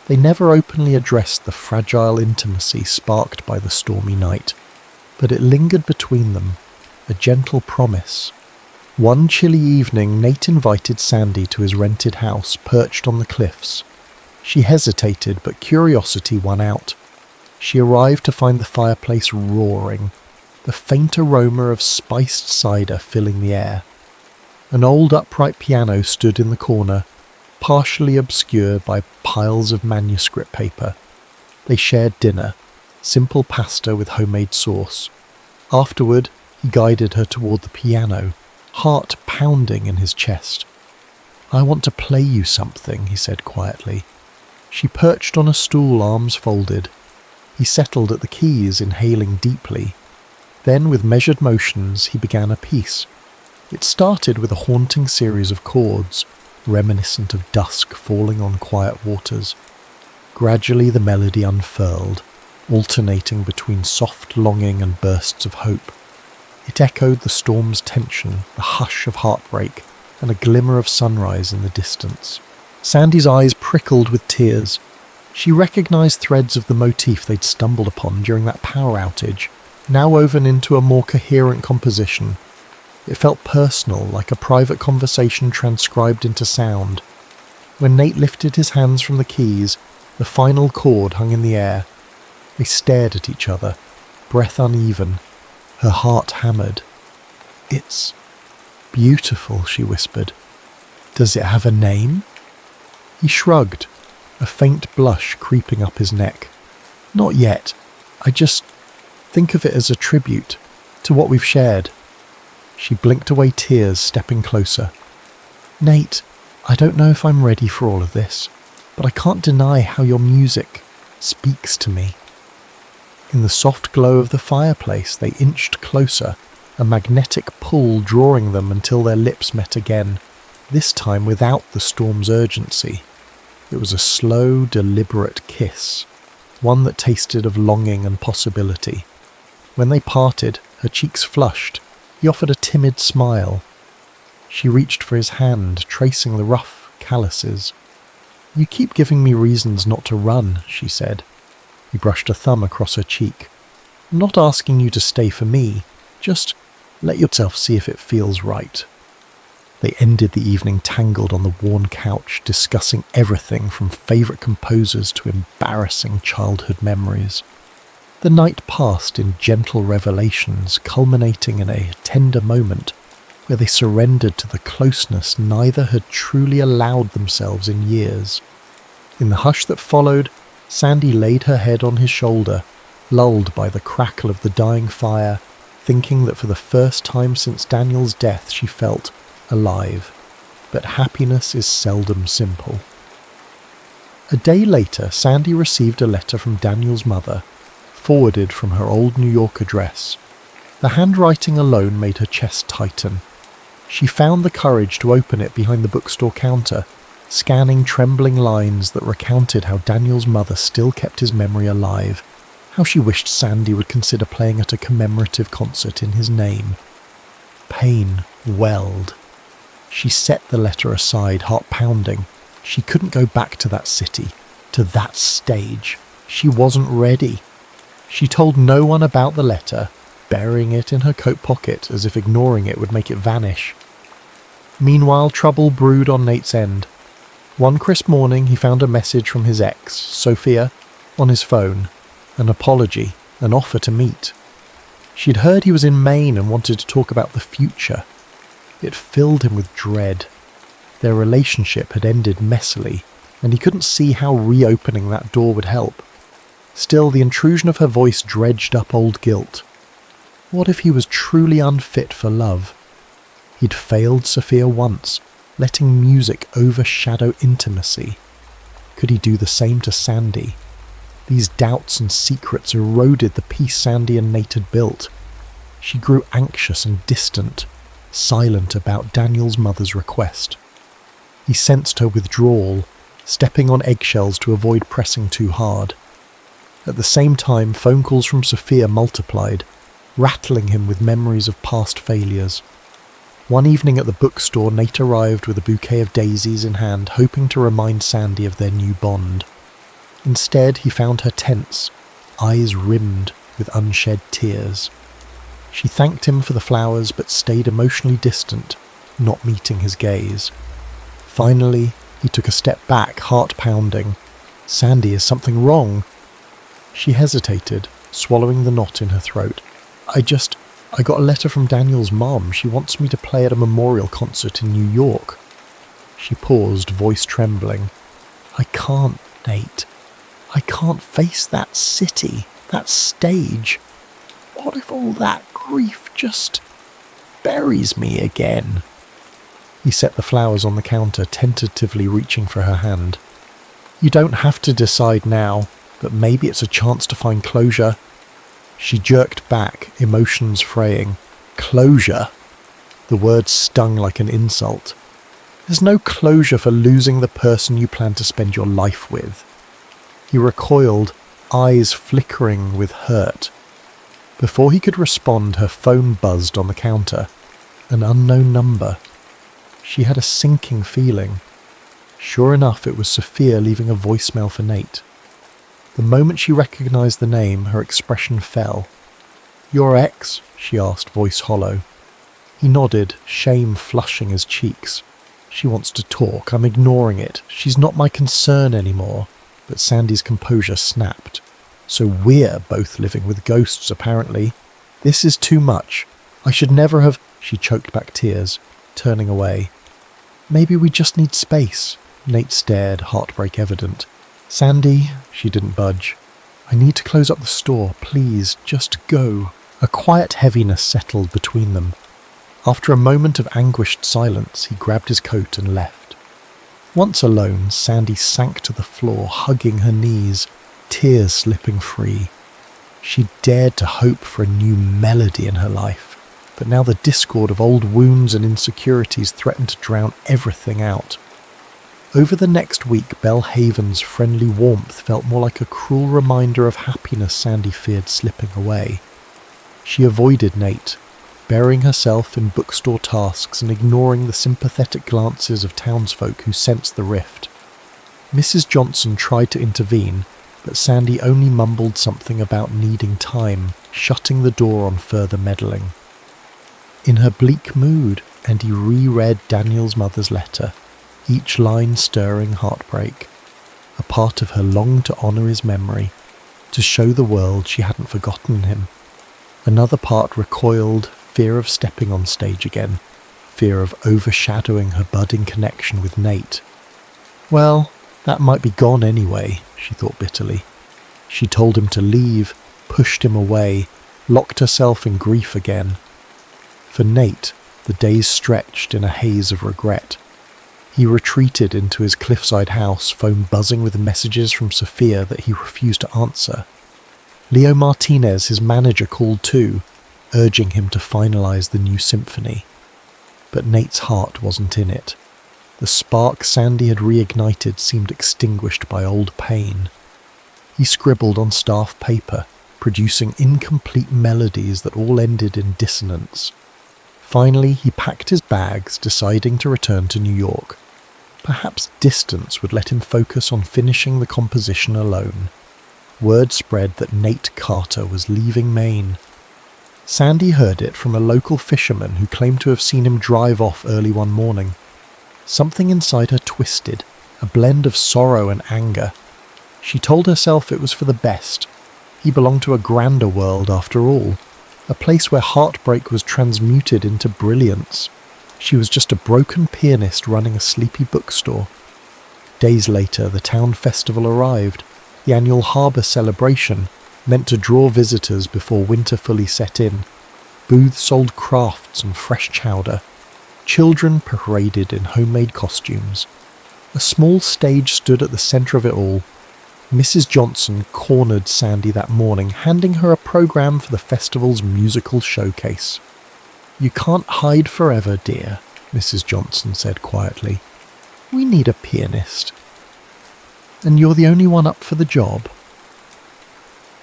They never openly addressed the fragile intimacy sparked by the stormy night, but it lingered between them, a gentle promise. One chilly evening, Nate invited Sandy to his rented house perched on the cliffs. She hesitated, but curiosity won out. She arrived to find the fireplace roaring, the faint aroma of spiced cider filling the air. An old upright piano stood in the corner, partially obscured by piles of manuscript paper. They shared dinner, simple pasta with homemade sauce. Afterward, he guided her toward the piano, heart pounding in his chest. "I want to play you something," he said quietly. She perched on a stool, arms folded. He settled at the keys, inhaling deeply. Then, with measured motions, he began a piece. It started with a haunting series of chords, reminiscent of dusk falling on quiet waters. Gradually the melody unfurled, alternating between soft longing and bursts of hope. It echoed the storm's tension, the hush of heartbreak, and a glimmer of sunrise in the distance. Sandy's eyes prickled with tears. She recognized threads of the motif they'd stumbled upon during that power outage, now woven into a more coherent composition. It felt personal, like a private conversation transcribed into sound. When Nate lifted his hands from the keys, the final chord hung in the air. They stared at each other, breath uneven, her heart hammered. "It's beautiful," she whispered. "Does it have a name?" He shrugged, a faint blush creeping up his neck. "Not yet. I just think of it as a tribute to what we've shared." She blinked away tears, stepping closer. "Nate, I don't know if I'm ready for all of this. but I can't deny how your music speaks to me." In the soft glow of the fireplace, they inched closer, a magnetic pull drawing them until their lips met again, this time without the storm's urgency. It was a slow, deliberate kiss, one that tasted of longing and possibility. When they parted, her cheeks flushed. He offered a timid smile. She reached for his hand, tracing the rough calluses. "You keep giving me reasons not to run," she said. He brushed a thumb across her cheek. "I'm not asking you to stay for me. Just let yourself see if it feels right." They ended the evening tangled on the worn couch, discussing everything from favourite composers to embarrassing childhood memories. The night passed in gentle revelations, culminating in a tender moment where they surrendered to the closeness neither had truly allowed themselves in years. In the hush that followed, Sandy laid her head on his shoulder, lulled by the crackle of the dying fire, thinking that for the first time since Daniel's death she felt alive. But happiness is seldom simple. A day later, Sandy received a letter from Daniel's mother, forwarded from her old New York address. The handwriting alone made her chest tighten. She found the courage to open it behind the bookstore counter, scanning trembling lines that recounted how Daniel's mother still kept his memory alive, how she wished Sandy would consider playing at a commemorative concert in his name. Pain welled. She set the letter aside, heart pounding. She couldn't go back to that city, to that stage. She wasn't ready. She told no one about the letter, burying it in her coat pocket as if ignoring it would make it vanish. Meanwhile, trouble brewed on Nate's end. One crisp morning, he found a message from his ex, Sophia, on his phone. An apology, an offer to meet. She'd heard he was in Maine and wanted to talk about the future. It filled him with dread. Their relationship had ended messily, and he couldn't see how reopening that door would help. Still, the intrusion of her voice dredged up old guilt. What if he was truly unfit for love? He'd failed Sophia once, letting music overshadow intimacy. Could he do the same to Sandy? These doubts and secrets eroded the peace Sandy and Nate had built. She grew anxious and distant, silent about Daniel's mother's request. He sensed her withdrawal, stepping on eggshells to avoid pressing too hard. At the same time, phone calls from Sophia multiplied, rattling him with memories of past failures. One evening at the bookstore, Nate arrived with a bouquet of daisies in hand, hoping to remind Sandy of their new bond. Instead, he found her tense, eyes rimmed with unshed tears. She thanked him for the flowers, but stayed emotionally distant, not meeting his gaze. Finally, he took a step back, heart pounding. "Sandy, is something wrong?" She hesitated, swallowing the knot in her throat. I got a letter from Daniel's mom. She wants me to play at a memorial concert in New York." She paused, voice trembling. "I can't, Nate. I can't face that city, that stage. What if all that grief just buries me again?" He set the flowers on the counter, tentatively reaching for her hand. "You don't have to decide now, but maybe it's a chance to find closure." She jerked back, emotions fraying. "Closure?" The word stung like an insult. "There's no closure for losing the person you plan to spend your life with." He recoiled, eyes flickering with hurt. Before he could respond, her phone buzzed on the counter. An unknown number. She had a sinking feeling. Sure enough, it was Sophia leaving a voicemail for Nate. The moment she recognized the name, her expression fell. "Your ex?" she asked, voice hollow. He nodded, shame flushing his cheeks. "She wants to talk. I'm ignoring it. She's not my concern anymore." But Sandy's composure snapped. "So we're both living with ghosts, apparently. This is too much. I should never have..." She choked back tears, turning away. "Maybe we just need space." Nate stared, heartbreak evident. "Sandy," she didn't budge. "I need to close up the store. Please, just go." A quiet heaviness settled between them. After a moment of anguished silence, he grabbed his coat and left. Once alone, Sandy sank to the floor, hugging her knees, tears slipping free. She dared to hope for a new melody in her life, but now the discord of old wounds and insecurities threatened to drown everything out. Over the next week, Belhaven's friendly warmth felt more like a cruel reminder of happiness Sandy feared slipping away. She avoided Nate, burying herself in bookstore tasks and ignoring the sympathetic glances of townsfolk who sensed the rift. Mrs. Johnson tried to intervene, but Sandy only mumbled something about needing time, shutting the door on further meddling. In her bleak mood, Andy reread Daniel's mother's letter, each line stirring heartbreak. A part of her longed to honour his memory, to show the world she hadn't forgotten him. Another part recoiled, fear of stepping on stage again, fear of overshadowing her budding connection with Nate. Well, that might be gone anyway, she thought bitterly. She told him to leave, pushed him away, locked herself in grief again. For Nate, the days stretched in a haze of regret. He retreated into his cliffside house, phone buzzing with messages from Sophia that he refused to answer. Leo Martinez, his manager, called too, urging him to finalise the new symphony. But Nate's heart wasn't in it. The spark Sandy had reignited seemed extinguished by old pain. He scribbled on staff paper, producing incomplete melodies that all ended in dissonance. Finally, he packed his bags, deciding to return to New York. Perhaps distance would let him focus on finishing the composition alone. Word spread that Nate Carter was leaving Maine. Sandy heard it from a local fisherman who claimed to have seen him drive off early one morning. Something inside her twisted, a blend of sorrow and anger. She told herself it was for the best. He belonged to a grander world after all, a place where heartbreak was transmuted into brilliance. She was just a broken pianist running a sleepy bookstore. Days later, the town festival arrived, the annual harbour celebration, meant to draw visitors before winter fully set in. Booths sold crafts and fresh chowder. Children paraded in homemade costumes. A small stage stood at the centre of it all. Mrs. Johnson cornered Sandy that morning, handing her a programme for the festival's musical showcase. "You can't hide forever, dear," Mrs. Johnson said quietly. "We need a pianist. And you're the only one up for the job."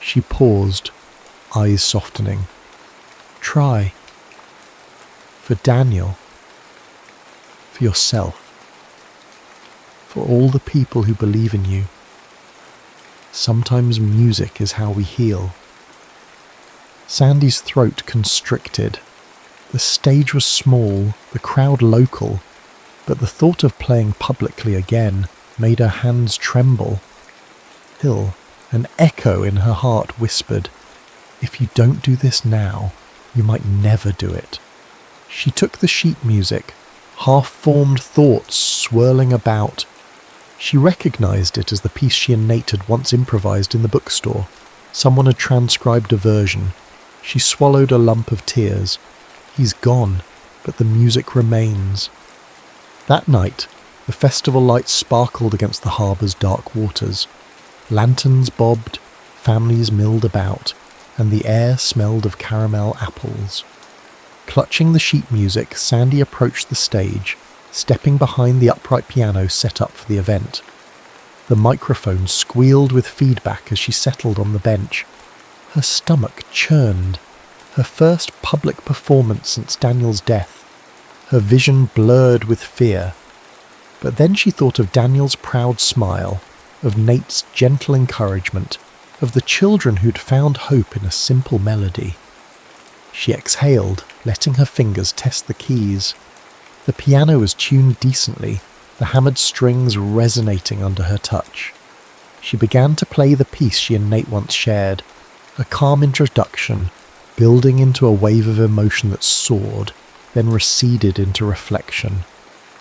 She paused, eyes softening. "Try. For Daniel. For yourself. For all the people who believe in you. Sometimes music is how we heal." Sandy's throat constricted. The stage was small, the crowd local, but the thought of playing publicly again made her hands tremble. Hill, an echo in her heart, whispered, "If you don't do this now, you might never do it." She took the sheet music, half-formed thoughts swirling about. She recognised it as the piece she and Nate had once improvised in the bookstore. Someone had transcribed a version. She swallowed a lump of tears. He's gone, but the music remains. That night, the festival lights sparkled against the harbour's dark waters. Lanterns bobbed, families milled about, and the air smelled of caramel apples. Clutching the sheet music, Sandy approached the stage, stepping behind the upright piano set up for the event. The microphone squealed with feedback as she settled on the bench. Her stomach churned. Her first public performance since Daniel's death. Her vision blurred with fear. But then she thought of Daniel's proud smile, of Nate's gentle encouragement, of the children who'd found hope in a simple melody. She exhaled, letting her fingers test the keys. The piano was tuned decently, the hammered strings resonating under her touch. She began to play the piece she and Nate once shared, a calm introduction, building into a wave of emotion that soared, then receded into reflection.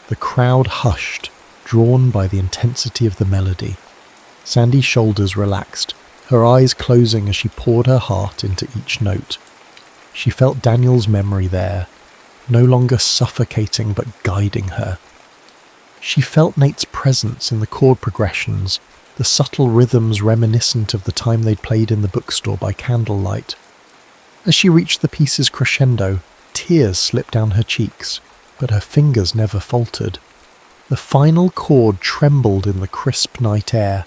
The crowd hushed, drawn by the intensity of the melody. Sandy's shoulders relaxed, her eyes closing as she poured her heart into each note. She felt Daniel's memory there, no longer suffocating but guiding her. She felt Nate's presence in the chord progressions, the subtle rhythms reminiscent of the time they'd played in the bookstore by candlelight. As she reached the piece's crescendo, tears slipped down her cheeks, but her fingers never faltered. The final chord trembled in the crisp night air.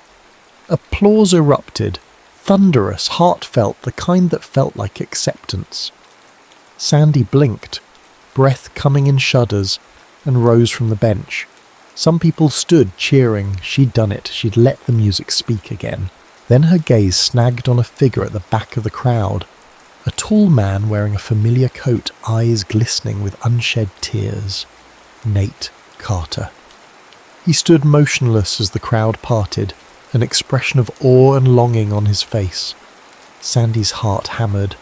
Applause erupted, thunderous, heartfelt, the kind that felt like acceptance. Sandy blinked, breath coming in shudders, and rose from the bench. Some people stood cheering. She'd done it. She'd let the music speak again. Then her gaze snagged on a figure at the back of the crowd. A tall man wearing a familiar coat, eyes glistening with unshed tears. Nate Carter. He stood motionless as the crowd parted, an expression of awe and longing on his face. Sandy's heart hammered.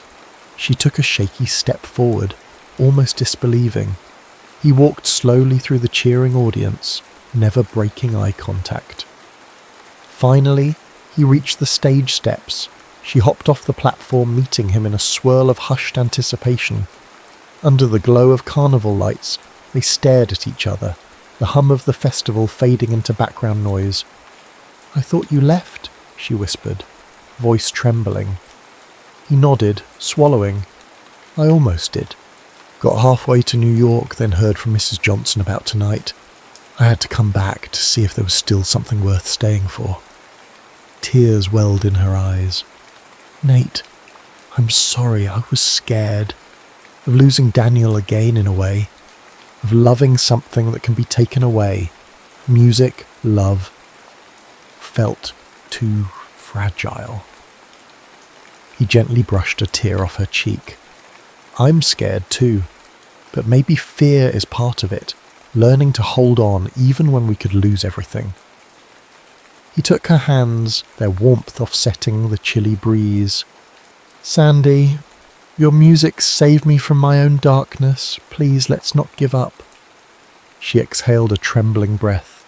She took a shaky step forward, almost disbelieving. He walked slowly through the cheering audience, never breaking eye contact. Finally, he reached the stage steps. She hopped off the platform, meeting him in a swirl of hushed anticipation. Under the glow of carnival lights, they stared at each other, the hum of the festival fading into background noise. "I thought you left," she whispered, voice trembling. He nodded, swallowing. "I almost did. Got halfway to New York, then heard from Mrs. Johnson about tonight. I had to come back to see if there was still something worth staying for." Tears welled in her eyes. "Nate, I'm sorry, I was scared. Of losing Daniel again in a way. Of loving something that can be taken away. Music, love. Felt too fragile." He gently brushed a tear off her cheek. "I'm scared too, but maybe fear is part of it, learning to hold on even when we could lose everything." He took her hands, their warmth offsetting the chilly breeze. "Sandy, your music saved me from my own darkness. Please, let's not give up." She exhaled a trembling breath.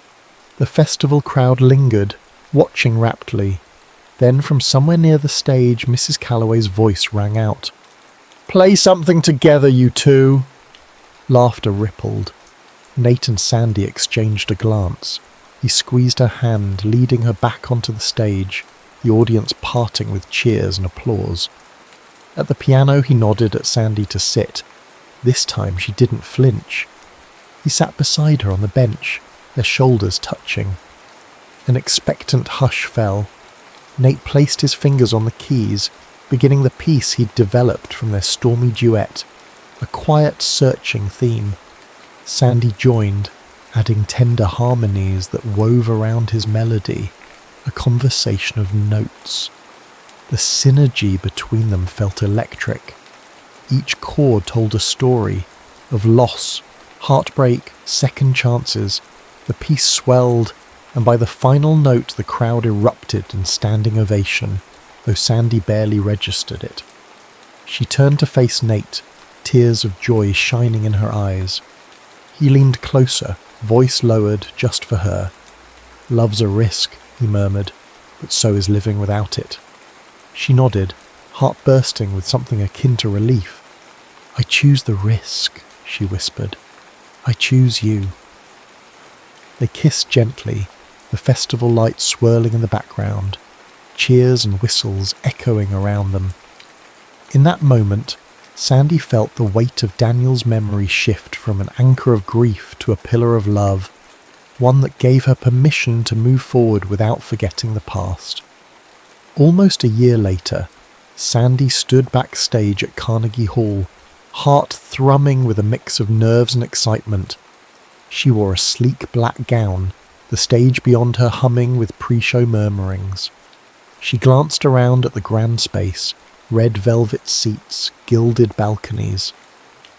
The festival crowd lingered, watching raptly. Then from somewhere near the stage, Mrs. Calloway's voice rang out. "Play something together, you two." Laughter rippled. Nate and Sandy exchanged a glance. He squeezed her hand, leading her back onto the stage, the audience parting with cheers and applause. At the piano, he nodded at Sandy to sit. This time she didn't flinch. He sat beside her on the bench, their shoulders touching. An expectant hush fell. Nate placed his fingers on the keys, beginning the piece he'd developed from their stormy duet, a quiet, searching theme. Sandy joined, adding tender harmonies that wove around his melody, a conversation of notes. The synergy between them felt electric. Each chord told a story of loss, heartbreak, second chances. The piece swelled, and by the final note the crowd erupted in standing ovation, though Sandy barely registered it. She turned to face Nate, tears of joy shining in her eyes. He leaned closer, voice lowered just for her. "Love's a risk," he murmured, "but so is living without it." She nodded, heart bursting with something akin to relief. "I choose the risk," she whispered. "I choose you." They kissed gently, the festival lights swirling in the background, cheers and whistles echoing around them. In that moment, Sandy felt the weight of Daniel's memory shift from an anchor of grief to a pillar of love, one that gave her permission to move forward without forgetting the past. Almost a year later, Sandy stood backstage at Carnegie Hall, heart thrumming with a mix of nerves and excitement. She wore a sleek black gown, the stage beyond her humming with pre-show murmurings. She glanced around at the grand space, red velvet seats, gilded balconies.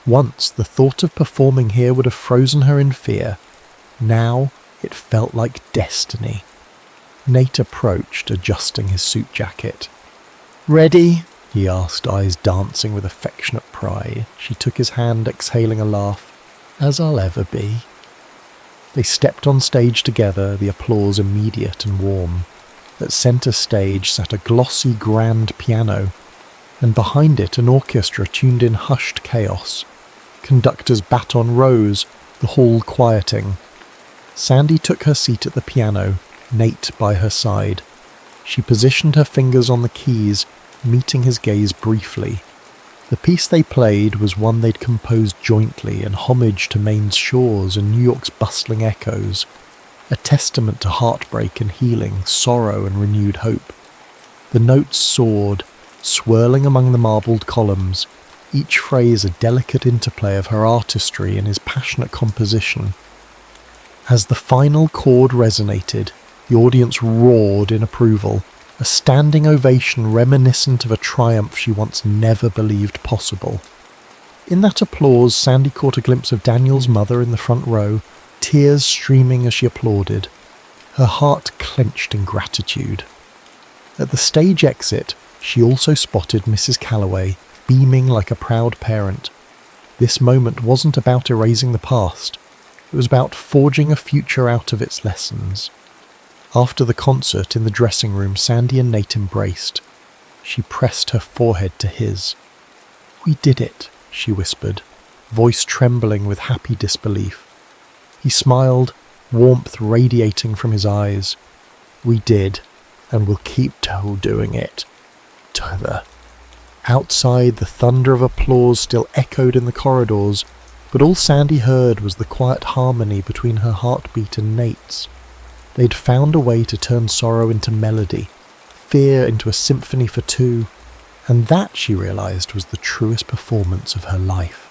Once the thought of performing here would have frozen her in fear. Now it felt like destiny. Nate approached, adjusting his suit jacket. "Ready?" he asked, eyes dancing with affectionate pride. She took his hand, exhaling a laugh. "As I'll ever be." They stepped on stage together, the applause immediate and warm. At centre stage sat a glossy grand piano, and behind it an orchestra tuned in hushed chaos. Conductor's baton rose, the hall quieting. Sandy took her seat at the piano, Nate by her side. She positioned her fingers on the keys, meeting his gaze briefly. The piece they played was one they'd composed jointly in homage to Maine's shores and New York's bustling echoes, a testament to heartbreak and healing, sorrow and renewed hope. The notes soared, swirling among the marbled columns, each phrase a delicate interplay of her artistry and his passionate composition. As the final chord resonated, the audience roared in approval, a standing ovation reminiscent of a triumph she once never believed possible. In that applause, Sandy caught a glimpse of Daniel's mother in the front row, tears streaming as she applauded. Her heart clenched in gratitude. At the stage exit, she also spotted Mrs. Calloway, beaming like a proud parent. This moment wasn't about erasing the past. It was about forging a future out of its lessons. After the concert in the dressing room, Sandy and Nate embraced. She pressed her forehead to his. "We did it," she whispered, voice trembling with happy disbelief. He smiled, warmth radiating from his eyes. "We did, and we'll keep doing it. Together." Outside, the thunder of applause still echoed in the corridors, but all Sandy heard was the quiet harmony between her heartbeat and Nate's. They'd found a way to turn sorrow into melody, fear into a symphony for two, and that, she realized, was the truest performance of her life.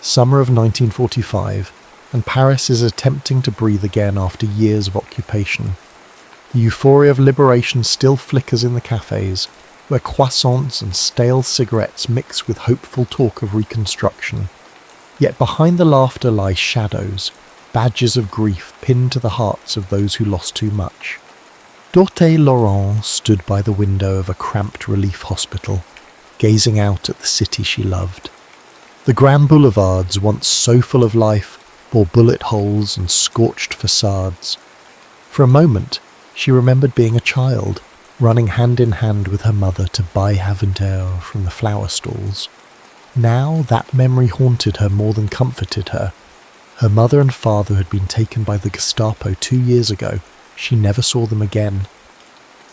Summer of 1945, and Paris is attempting to breathe again after years of occupation. The euphoria of liberation still flickers in the cafes, where croissants and stale cigarettes mix with hopeful talk of reconstruction. Yet behind the laughter lie shadows, badges of grief pinned to the hearts of those who lost too much. Dorothy Laurent stood by the window of a cramped relief hospital, gazing out at the city she loved. The grand boulevards, once so full of life, bore bullet holes and scorched facades. For a moment, she remembered being a child, running hand in hand with her mother to buy Haventaire from the flower stalls. Now that memory haunted her more than comforted her. Her mother and father had been taken by the Gestapo 2 years ago. She never saw them again.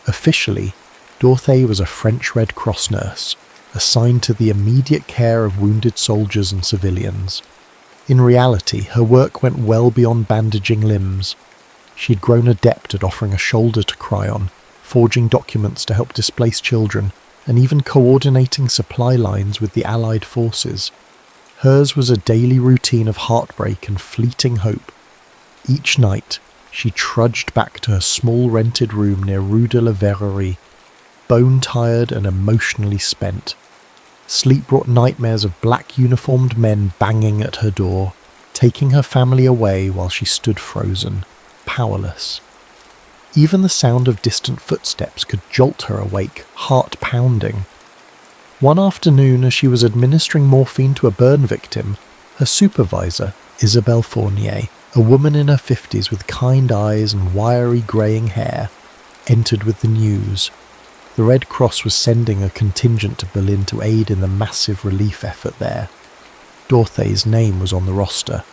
Officially, Dorothy was a French Red Cross nurse, assigned to the immediate care of wounded soldiers and civilians. In reality, her work went well beyond bandaging limbs. She'd grown adept at offering a shoulder to cry on, forging documents to help displaced children, and even coordinating supply lines with the Allied forces. Hers was a daily routine of heartbreak and fleeting hope. Each night, she trudged back to her small rented room near Rue de la Verrerie, bone-tired and emotionally spent. Sleep brought nightmares of black-uniformed men banging at her door, taking her family away while she stood frozen, powerless. Even the sound of distant footsteps could jolt her awake, heart pounding. One afternoon, as she was administering morphine to a burn victim, her supervisor, Isabelle Fournier, a woman in her 50s with kind eyes and wiry greying hair, entered with the news. The Red Cross was sending a contingent to Berlin to aid in the massive relief effort there. Dorothy's name was on the roster.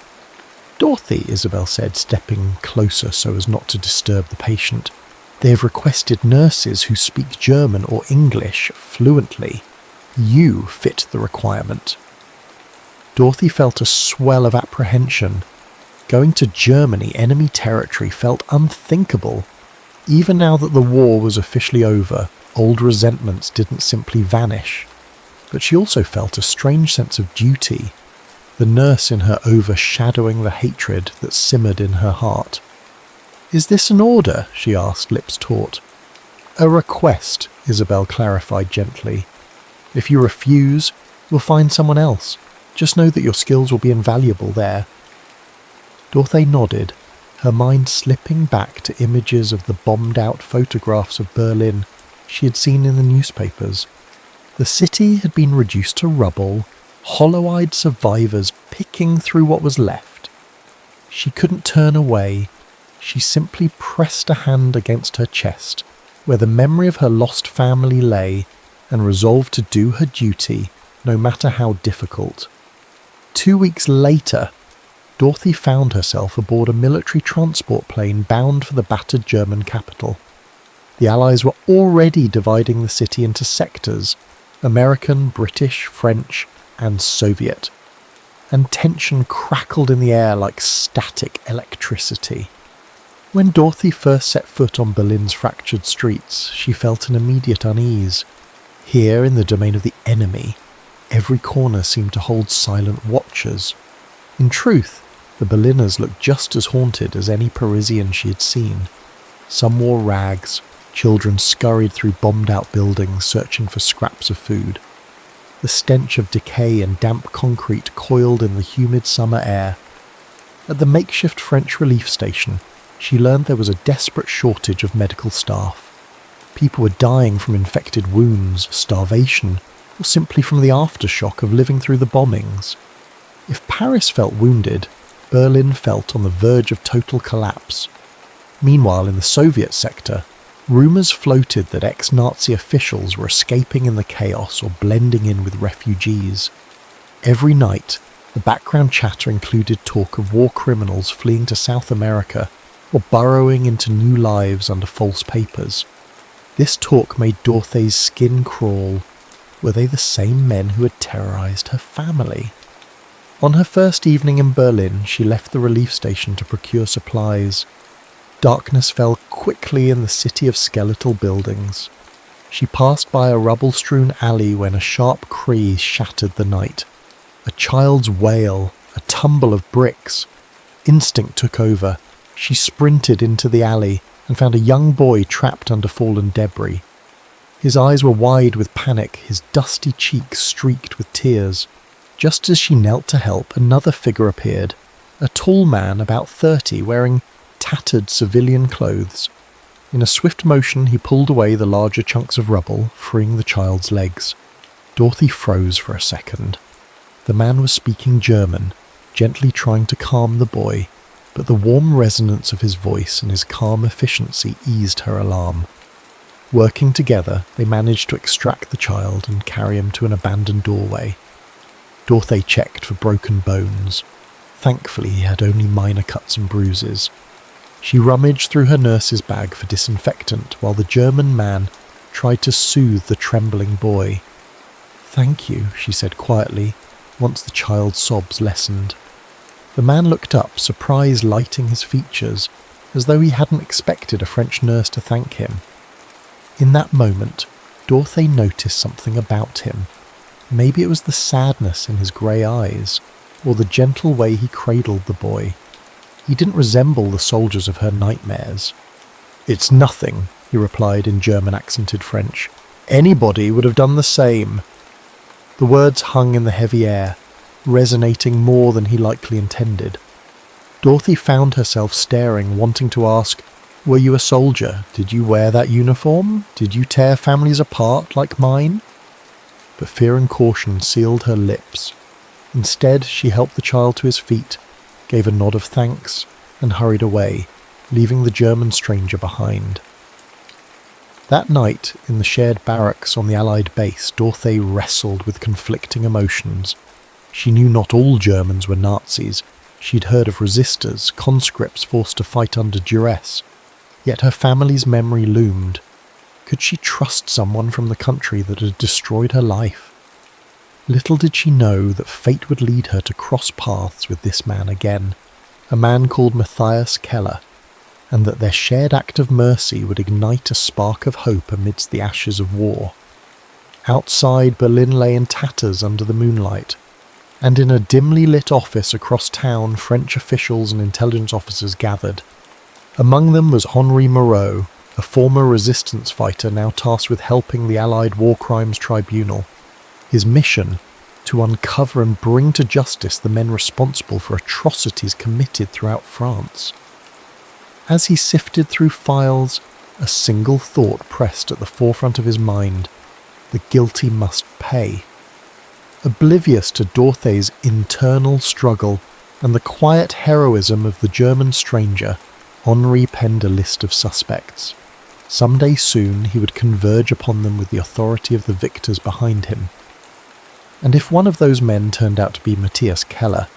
"Dorothy," Isabel said, stepping closer so as not to disturb the patient. "They have requested nurses who speak German or English fluently. You fit the requirement." Dorothy felt a swell of apprehension. Going to Germany, enemy territory, felt unthinkable. Even now that the war was officially over, old resentments didn't simply vanish. But she also felt a strange sense of duty, the nurse in her overshadowing the hatred that simmered in her heart. "Is this an order?" she asked, lips taut. "A request," Isabel clarified gently. "If you refuse, we'll find someone else. Just know that your skills will be invaluable there." Dorothy nodded, her mind slipping back to images of the bombed-out photographs of Berlin she had seen in the newspapers. The city had been reduced to rubble, hollow-eyed survivors picking through what was left. She couldn't turn away, she simply pressed a hand against her chest, where the memory of her lost family lay, and resolved to do her duty, no matter how difficult. 2 weeks later, Dorothy found herself aboard a military transport plane bound for the battered German capital. The Allies were already dividing the city into sectors: American, British, French, and Soviet. And tension crackled in the air like static electricity. When Dorothy first set foot on Berlin's fractured streets, she felt an immediate unease. Here, in the domain of the enemy, every corner seemed to hold silent watchers. In truth, the Berliners looked just as haunted as any Parisian she had seen. Some wore rags, children scurried through bombed-out buildings searching for scraps of food. The stench of decay and damp concrete coiled in the humid summer air. At the makeshift French relief station, she learned there was a desperate shortage of medical staff. People were dying from infected wounds, starvation, or simply from the aftershock of living through the bombings. If Paris felt wounded, Berlin felt on the verge of total collapse. Meanwhile, in the Soviet sector, rumours floated that ex-Nazi officials were escaping in the chaos or blending in with refugees. Every night, the background chatter included talk of war criminals fleeing to South America or burrowing into new lives under false papers. This talk made Dorothy's skin crawl. Were they the same men who had terrorised her family? On her first evening in Berlin, she left the relief station to procure supplies. Darkness fell quickly in the city of skeletal buildings. She passed by a rubble-strewn alley when a sharp cry shattered the night. A child's wail, a tumble of bricks. Instinct took over. She sprinted into the alley and found a young boy trapped under fallen debris. His eyes were wide with panic, his dusty cheeks streaked with tears. Just as she knelt to help, another figure appeared, a tall man about 30 wearing tattered civilian clothes. In a swift motion he pulled away the larger chunks of rubble, freeing the child's legs. Dorothy froze for a second. The man was speaking German, gently trying to calm the boy, but the warm resonance of his voice and his calm efficiency eased her alarm. Working together, they managed to extract the child and carry him to an abandoned doorway. Dorothy checked for broken bones. Thankfully, he had only minor cuts and bruises. She rummaged through her nurse's bag for disinfectant while the German man tried to soothe the trembling boy. "Thank you," she said quietly, once the child's sobs lessened. The man looked up, surprise lighting his features, as though he hadn't expected a French nurse to thank him. In that moment, Dorothy noticed something about him. Maybe it was the sadness in his grey eyes, or the gentle way he cradled the boy. He didn't resemble the soldiers of her nightmares. "It's nothing," he replied in German-accented French. "Anybody would have done the same." The words hung in the heavy air, resonating more than he likely intended. Dorothy found herself staring, wanting to ask, "Were you a soldier? Did you wear that uniform? Did you tear families apart like mine?" But fear and caution sealed her lips. Instead, she helped the child to his feet, gave a nod of thanks, and hurried away, leaving the German stranger behind. That night, in the shared barracks on the Allied base, Dorothy wrestled with conflicting emotions. She knew not all Germans were Nazis. She'd heard of resistors, conscripts forced to fight under duress. Yet her family's memory loomed. Could she trust someone from the country that had destroyed her life? Little did she know that fate would lead her to cross paths with this man again, a man called Matthias Keller, and that their shared act of mercy would ignite a spark of hope amidst the ashes of war. Outside, Berlin lay in tatters under the moonlight, and in a dimly lit office across town, French officials and intelligence officers gathered. Among them was Henri Moreau, a former resistance fighter now tasked with helping the Allied War Crimes Tribunal. His mission, to uncover and bring to justice the men responsible for atrocities committed throughout France. As he sifted through files, a single thought pressed at the forefront of his mind: the guilty must pay. Oblivious to Dorothy's internal struggle and the quiet heroism of the German stranger, Henri penned a list of suspects. Someday soon he would converge upon them with the authority of the victors behind him. And if one of those men turned out to be Matthias Keller,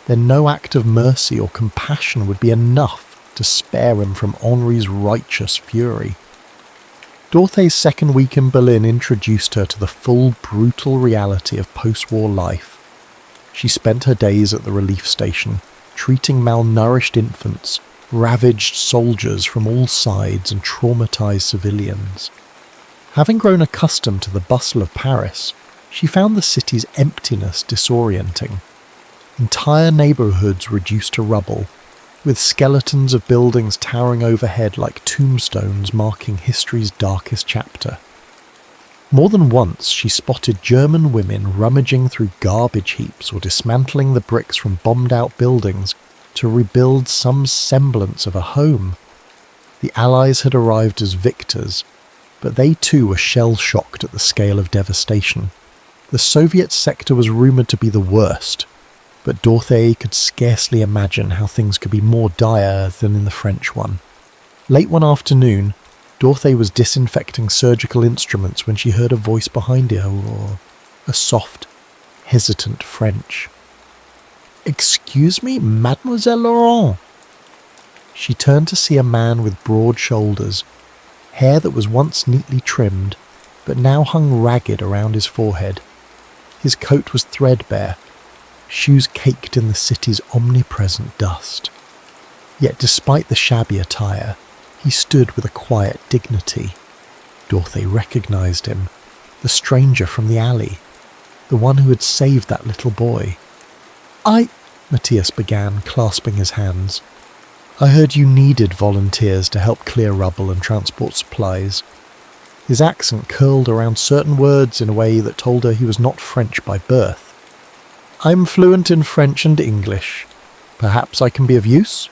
then no act of mercy or compassion would be enough to spare him from Henri's righteous fury. Dorothé's second week in Berlin introduced her to the full brutal reality of post-war life. She spent her days at the relief station, treating malnourished infants, ravaged soldiers from all sides and traumatized civilians. Having grown accustomed to the bustle of Paris, she found the city's emptiness disorienting. Entire neighborhoods reduced to rubble, with skeletons of buildings towering overhead like tombstones marking history's darkest chapter. More than once she spotted German women rummaging through garbage heaps or dismantling the bricks from bombed-out buildings to rebuild some semblance of a home. The Allies had arrived as victors, but they too were shell-shocked at the scale of devastation. The Soviet sector was rumoured to be the worst, but Dorothy could scarcely imagine how things could be more dire than in the French one. Late one afternoon, Dorothy was disinfecting surgical instruments when she heard a voice behind her, or a soft, hesitant French. "Excuse me, Mademoiselle Laurent." She turned to see a man with broad shoulders, hair that was once neatly trimmed, but now hung ragged around his forehead. His coat was threadbare, shoes caked in the city's omnipresent dust. Yet despite the shabby attire, he stood with a quiet dignity. Dorothy recognised him, the stranger from the alley, the one who had saved that little boy. Matthias began, clasping his hands. "I heard you needed volunteers to help clear rubble and transport supplies." His accent curled around certain words in a way that told her he was not French by birth. "I'm fluent in French and English. Perhaps I can be of use?"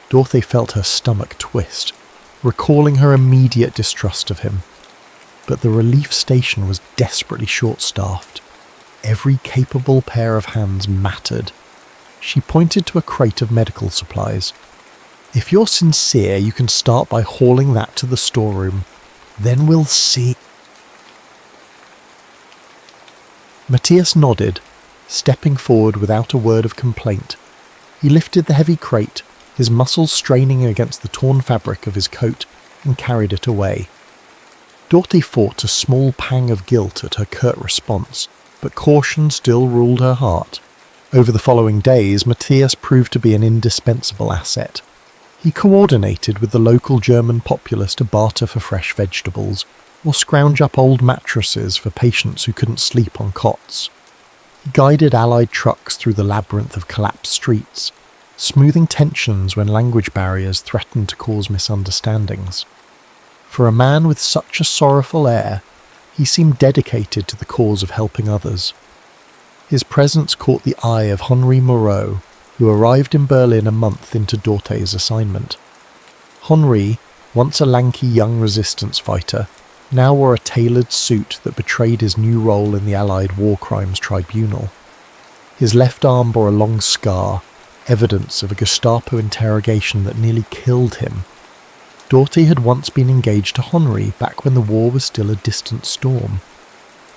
Dorothy felt her stomach twist, recalling her immediate distrust of him. But the relief station was desperately short-staffed. Every capable pair of hands mattered. She pointed to a crate of medical supplies. "If you're sincere, you can start by hauling that to the storeroom. Then we'll see." Matthias nodded, stepping forward without a word of complaint. He lifted the heavy crate, his muscles straining against the torn fabric of his coat, and carried it away. Dorothy fought a small pang of guilt at her curt response, but caution still ruled her heart. Over the following days, Matthias proved to be an indispensable asset. He coordinated with the local German populace to barter for fresh vegetables, or scrounge up old mattresses for patients who couldn't sleep on cots. He guided Allied trucks through the labyrinth of collapsed streets, smoothing tensions when language barriers threatened to cause misunderstandings. For a man with such a sorrowful air, he seemed dedicated to the cause of helping others. His presence caught the eye of Henri Moreau, who arrived in Berlin a month into Dorothé's assignment. Henri, once a lanky young resistance fighter, now wore a tailored suit that betrayed his new role in the Allied War Crimes Tribunal. His left arm bore a long scar, evidence of a Gestapo interrogation that nearly killed him. Dorothy had once been engaged to Henri back when the war was still a distant storm.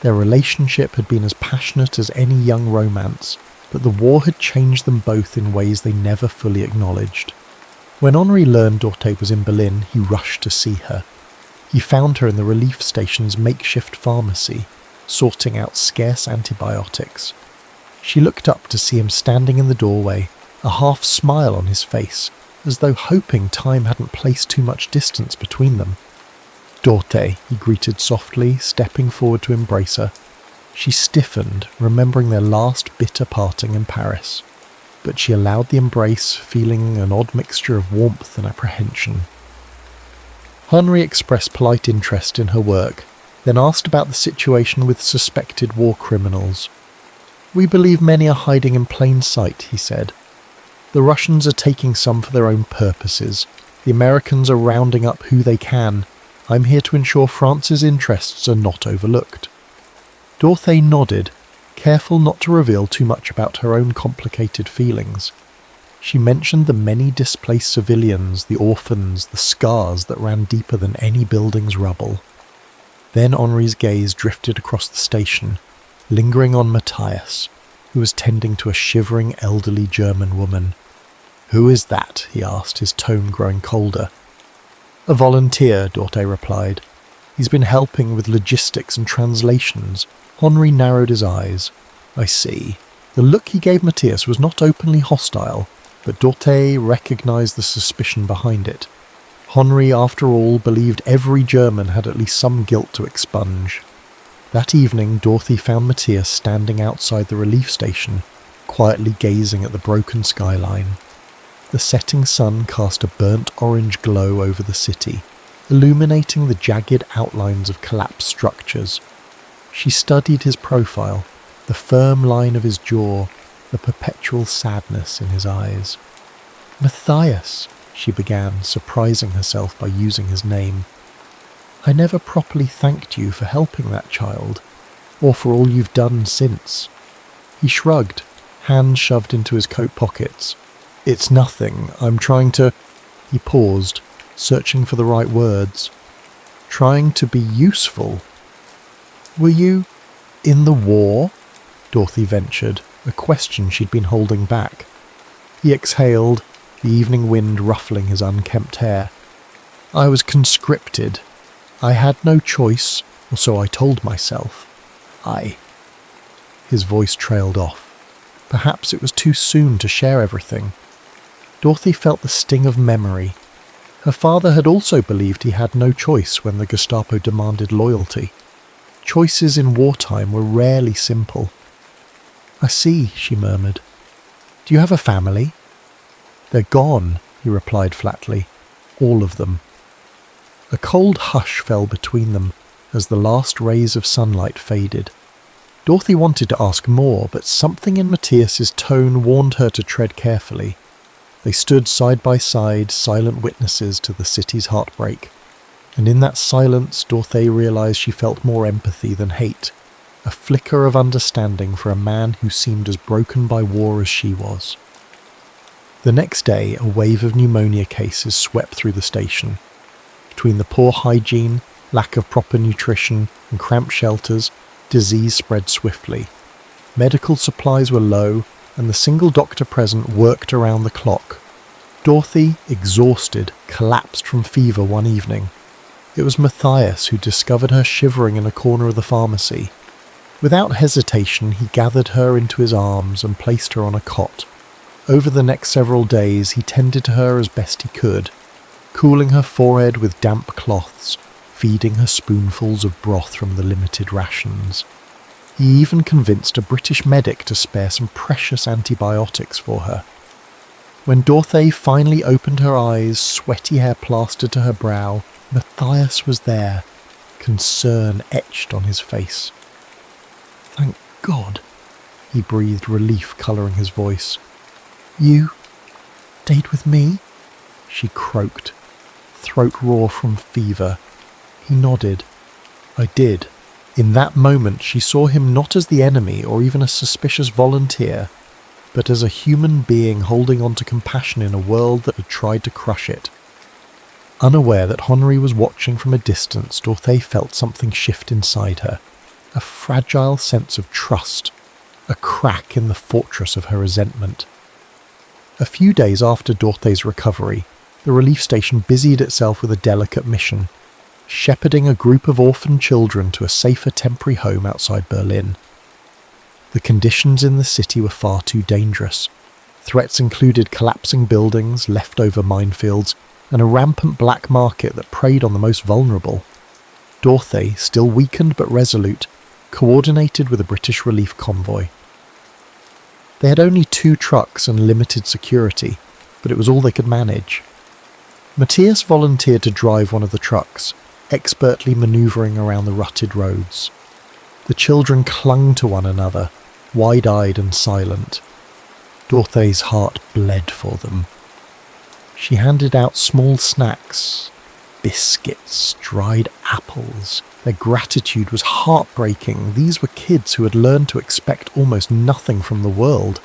Their relationship had been as passionate as any young romance, but the war had changed them both in ways they never fully acknowledged. When Henri learned Dorothy was in Berlin, he rushed to see her. He found her in the relief station's makeshift pharmacy, sorting out scarce antibiotics. She looked up to see him standing in the doorway, a half smile on his face, as though hoping time hadn't placed too much distance between them. "Dorothy," he greeted softly, stepping forward to embrace her. She stiffened, remembering their last bitter parting in Paris, but she allowed the embrace, feeling an odd mixture of warmth and apprehension. Henri expressed polite interest in her work, then asked about the situation with suspected war criminals. "We believe many are hiding in plain sight," he said. "The Russians are taking some for their own purposes. The Americans are rounding up who they can. I'm here to ensure France's interests are not overlooked." Dorothy nodded, careful not to reveal too much about her own complicated feelings. She mentioned the many displaced civilians, the orphans, the scars that ran deeper than any building's rubble. Then Henri's gaze drifted across the station, lingering on Matthias, who was tending to a shivering elderly German woman. "Who is that?" he asked, his tone growing colder. "A volunteer," Dorte replied. "He's been helping with logistics and translations." Henri narrowed his eyes. "I see." The look he gave Matthias was not openly hostile, but Dorte recognised the suspicion behind it. Henri, after all, believed every German had at least some guilt to expunge. That evening, Dorothy found Matthias standing outside the relief station, quietly gazing at the broken skyline. The setting sun cast a burnt orange glow over the city, illuminating the jagged outlines of collapsed structures. She studied his profile, the firm line of his jaw, the perpetual sadness in his eyes. "Matthias," she began, surprising herself by using his name. "I never properly thanked you for helping that child, or for all you've done since." He shrugged, hands shoved into his coat pockets. "It's nothing. I'm trying to—" He paused, searching for the right words. "Trying to be useful." "Were you in the war?" Dorothy ventured, a question she'd been holding back. He exhaled, the evening wind ruffling his unkempt hair. "I was conscripted. I had no choice, or so I told myself. His voice trailed off. Perhaps it was too soon to share everything. Dorothy felt the sting of memory. Her father had also believed he had no choice when the Gestapo demanded loyalty. Choices in wartime were rarely simple. "I see," she murmured. "Do you have a family?" "They're gone," he replied flatly. "All of them." A cold hush fell between them as the last rays of sunlight faded. Dorothy wanted to ask more, but something in Matthias's tone warned her to tread carefully. They stood side by side, silent witnesses to the city's heartbreak. And in that silence, Dorothy realised she felt more empathy than hate, a flicker of understanding for a man who seemed as broken by war as she was. The next day, a wave of pneumonia cases swept through the station. Between the poor hygiene, lack of proper nutrition, and cramped shelters, disease spread swiftly. Medical supplies were low, and the single doctor present worked around the clock. Dorothy, exhausted, collapsed from fever one evening. It was Matthias who discovered her shivering in a corner of the pharmacy. Without hesitation, he gathered her into his arms and placed her on a cot. Over the next several days, he tended to her as best he could, cooling her forehead with damp cloths, feeding her spoonfuls of broth from the limited rations. He even convinced a British medic to spare some precious antibiotics for her. When Dorothy finally opened her eyes, sweaty hair plastered to her brow, Matthias was there, concern etched on his face. "Thank God," he breathed, relief colouring his voice. "You stayed with me?" she croaked, throat raw from fever. He nodded. "I did." In that moment she saw him not as the enemy or even a suspicious volunteer, but as a human being holding on to compassion in a world that had tried to crush it. Unaware that Henri was watching from a distance, Dorothy felt something shift inside her, a fragile sense of trust, a crack in the fortress of her resentment. A few days after Dorothy's recovery, the relief station busied itself with a delicate mission, shepherding a group of orphaned children to a safer temporary home outside Berlin. The conditions in the city were far too dangerous. Threats included collapsing buildings, leftover minefields, and a rampant black market that preyed on the most vulnerable. Dorothy, still weakened but resolute, coordinated with a British relief convoy. They had only 2 trucks and limited security, but it was all they could manage. Matthias volunteered to drive one of the trucks, expertly manoeuvring around the rutted roads. The children clung to one another, wide-eyed and silent. Dorothy's heart bled for them. She handed out small snacks, biscuits, dried apples. Their gratitude was heartbreaking. These were kids who had learned to expect almost nothing from the world.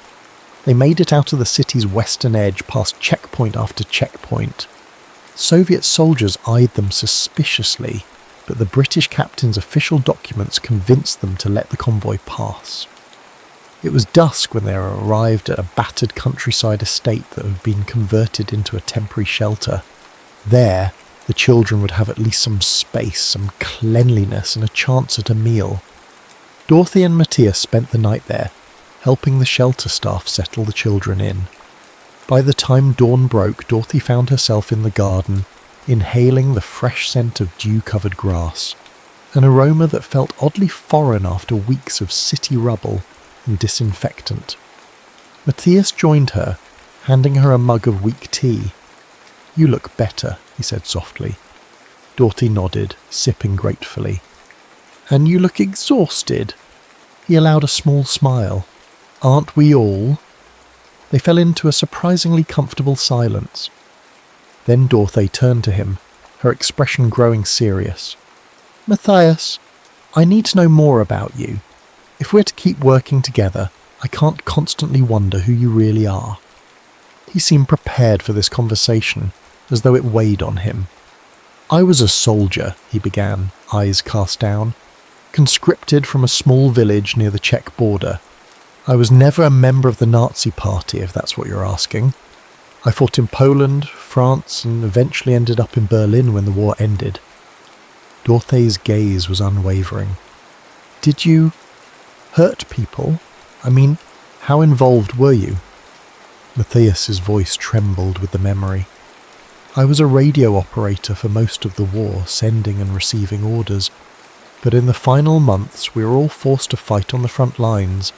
They made it out of the city's western edge past checkpoint after checkpoint. Soviet soldiers eyed them suspiciously, but the British captain's official documents convinced them to let the convoy pass. It was dusk when they arrived at a battered countryside estate that had been converted into a temporary shelter. There, the children would have at least some space, some cleanliness, and a chance at a meal. Dorothy and Matthias spent the night there, helping the shelter staff settle the children in. By the time dawn broke, Dorothy found herself in the garden, inhaling the fresh scent of dew-covered grass, an aroma that felt oddly foreign after weeks of city rubble and disinfectant. Matthias joined her, handing her a mug of weak tea. "You look better," he said softly. Dorothy nodded, sipping gratefully. "And you look exhausted." He allowed a small smile. "Aren't we all?" They fell into a surprisingly comfortable silence. Then Dorothy turned to him, her expression growing serious. "Matthias, I need to know more about you. If we're to keep working together, I can't constantly wonder who you really are." He seemed prepared for this conversation, as though it weighed on him. "I was a soldier," he began, eyes cast down, "conscripted from a small village near the Czech border. I was never a member of the Nazi party, if that's what you're asking. I fought in Poland, France, and eventually ended up in Berlin when the war ended." Dorothy's gaze was unwavering. "Did you hurt people? I mean, how involved were you?" Matthias's voice trembled with the memory. "I was a radio operator for most of the war, sending and receiving orders. But in the final months, we were all forced to fight on the front lines.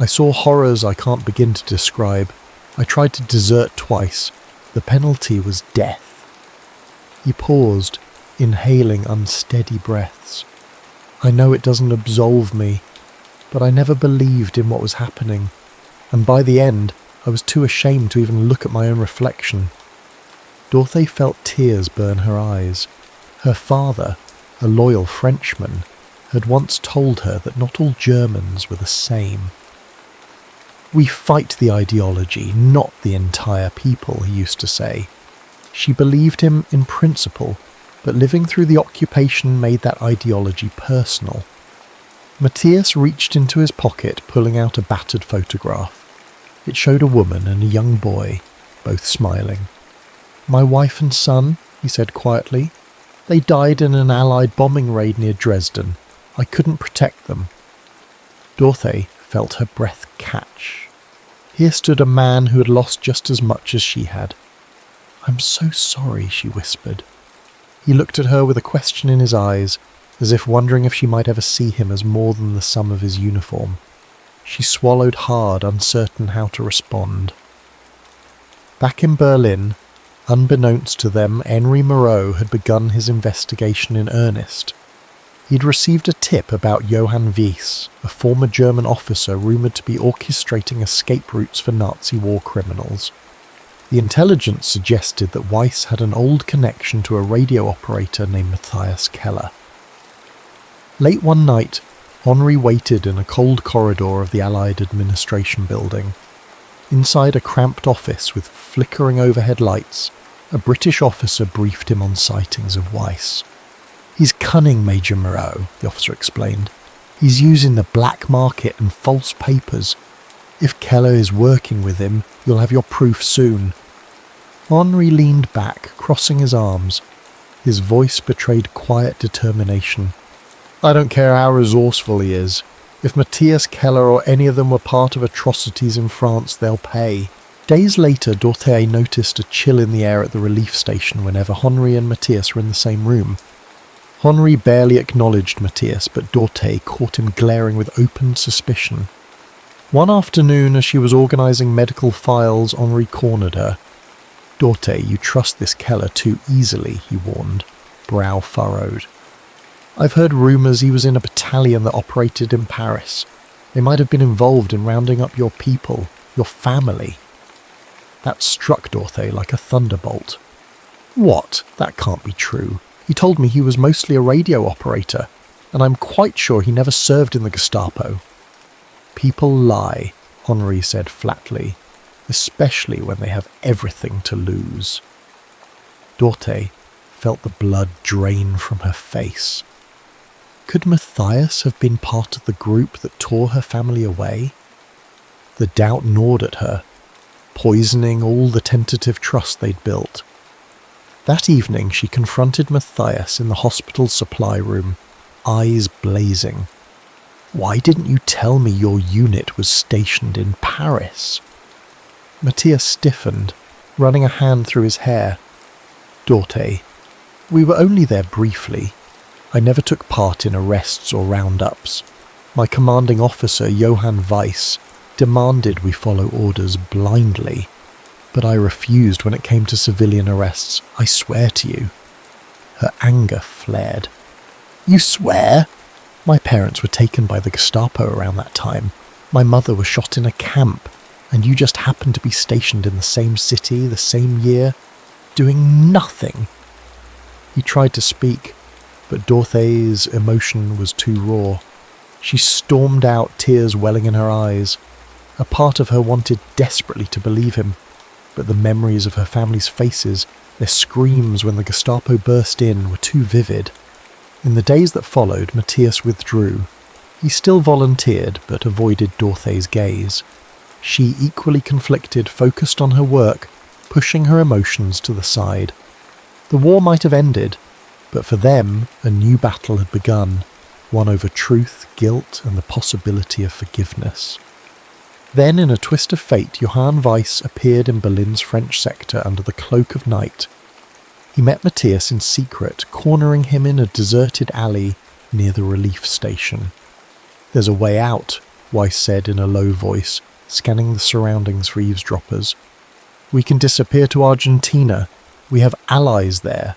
I saw horrors I can't begin to describe. I tried to desert twice. The penalty was death." He paused, inhaling unsteady breaths. "I know it doesn't absolve me, but I never believed in what was happening, and by the end, I was too ashamed to even look at my own reflection." Dorothy felt tears burn her eyes. Her father, a loyal Frenchman, had once told her that not all Germans were the same. "We fight the ideology, not the entire people," he used to say. She believed him in principle, but living through the occupation made that ideology personal. Matthias reached into his pocket, pulling out a battered photograph. It showed a woman and a young boy, both smiling. "My wife and son," he said quietly. "They died in an Allied bombing raid near Dresden. I couldn't protect them." Dorothy felt her breath catch. Here stood a man who had lost just as much as she had. "I'm so sorry," she whispered. He looked at her with a question in his eyes, as if wondering if she might ever see him as more than the sum of his uniform. She swallowed hard, uncertain how to respond. Back in Berlin, unbeknownst to them, Henri Moreau had begun his investigation in earnest. He'd received a tip about Johann Wyss, a former German officer rumoured to be orchestrating escape routes for Nazi war criminals. The intelligence suggested that Wyss had an old connection to a radio operator named Matthias Keller. Late one night, Henri waited in a cold corridor of the Allied administration building. Inside a cramped office with flickering overhead lights, a British officer briefed him on sightings of Wyss. "He's cunning, Major Moreau," the officer explained. "He's using the black market and false papers. If Keller is working with him, you'll have your proof soon." Henri leaned back, crossing his arms. His voice betrayed quiet determination. "I don't care how resourceful he is. If Matthias Keller or any of them were part of atrocities in France, they'll pay." Days later, Dorothy noticed a chill in the air at the relief station whenever Henri and Matthias were in the same room. Henri barely acknowledged Matthias, but Dorothy caught him glaring with open suspicion. One afternoon, as she was organising medical files, Henri cornered her. "Dorothy, you trust this Keller too easily," he warned, brow furrowed. "I've heard rumours he was in a battalion that operated in Paris. They might have been involved in rounding up your people, your family." That struck Dorothy like a thunderbolt. "What? That can't be true. He told me he was mostly a radio operator, and I'm quite sure he never served in the Gestapo." "People lie," Henri said flatly, especially when they have everything to lose. Dorte felt the blood drain from her face. Could Matthias have been part of the group that tore her family away? The doubt gnawed at her, poisoning all the tentative trust they'd built. That evening she confronted Matthias in the hospital's supply room, eyes blazing. "Why didn't you tell me your unit was stationed in Paris?" Matthias stiffened, running a hand through his hair. "Dorte, we were only there briefly. I never took part in arrests or roundups. My commanding officer, Johann Weiss, demanded we follow orders blindly, but I refused when it came to civilian arrests, I swear to you." Her anger flared. "You swear? My parents were taken by the Gestapo around that time. My mother was shot in a camp, and you just happened to be stationed in the same city the same year, doing nothing." He tried to speak, but Dorothé's emotion was too raw. She stormed out, tears welling in her eyes. A part of her wanted desperately to believe him, but the memories of her family's faces, their screams when the Gestapo burst in, were too vivid. In the days that followed, Matthias withdrew. He still volunteered, but avoided Dorothé's gaze. She, equally conflicted, focused on her work, pushing her emotions to the side. The war might have ended, but for them, a new battle had begun, one over truth, guilt, and the possibility of forgiveness. Then, in a twist of fate, Johann Weiss appeared in Berlin's French sector under the cloak of night. He met Matthias in secret, cornering him in a deserted alley near the relief station. "There's a way out," Weiss said in a low voice, scanning the surroundings for eavesdroppers. "We can disappear to Argentina. We have allies there."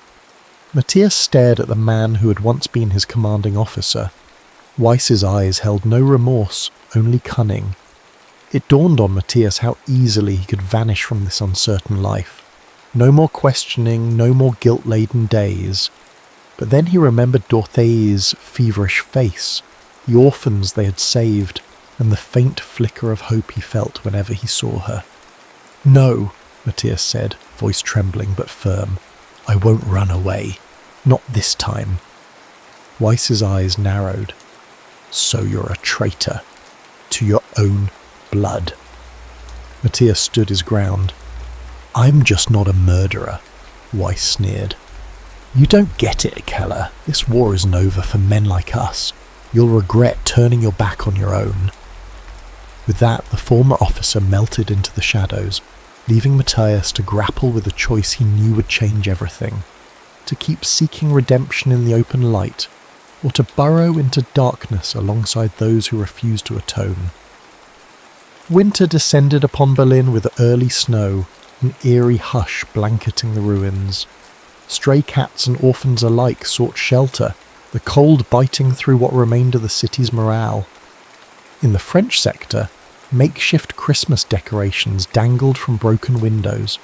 Matthias stared at the man who had once been his commanding officer. Weiss's eyes held no remorse, only cunning. It dawned on Matthias how easily he could vanish from this uncertain life. No more questioning, no more guilt-laden days. But then he remembered Dorothé's feverish face, the orphans they had saved, and the faint flicker of hope he felt whenever he saw her. "No," Matthias said, voice trembling but firm. "I won't run away. Not this time." Weiss's eyes narrowed. "So you're a traitor. To your own blood." Matthias stood his ground. "I'm just not a murderer," Weiss sneered. "You don't get it, Keller. This war isn't over for men like us. You'll regret turning your back on your own." With that, the former officer melted into the shadows, leaving Matthias to grapple with a choice he knew would change everything: to keep seeking redemption in the open light, or to burrow into darkness alongside those who refused to atone. Winter descended upon Berlin with early snow, an eerie hush blanketing the ruins. Stray cats and orphans alike sought shelter, the cold biting through what remained of the city's morale. In the French sector, makeshift Christmas decorations dangled from broken windows.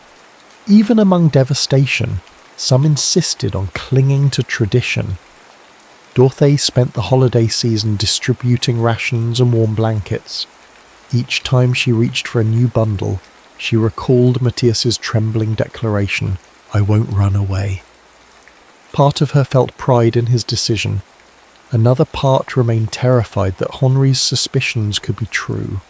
Even among devastation, some insisted on clinging to tradition. Dorothe spent the holiday season distributing rations and warm blankets. Each time she reached for a new bundle, she recalled Matthias's trembling declaration, "I won't run away." Part of her felt pride in his decision. Another part remained terrified that Henri's suspicions could be true.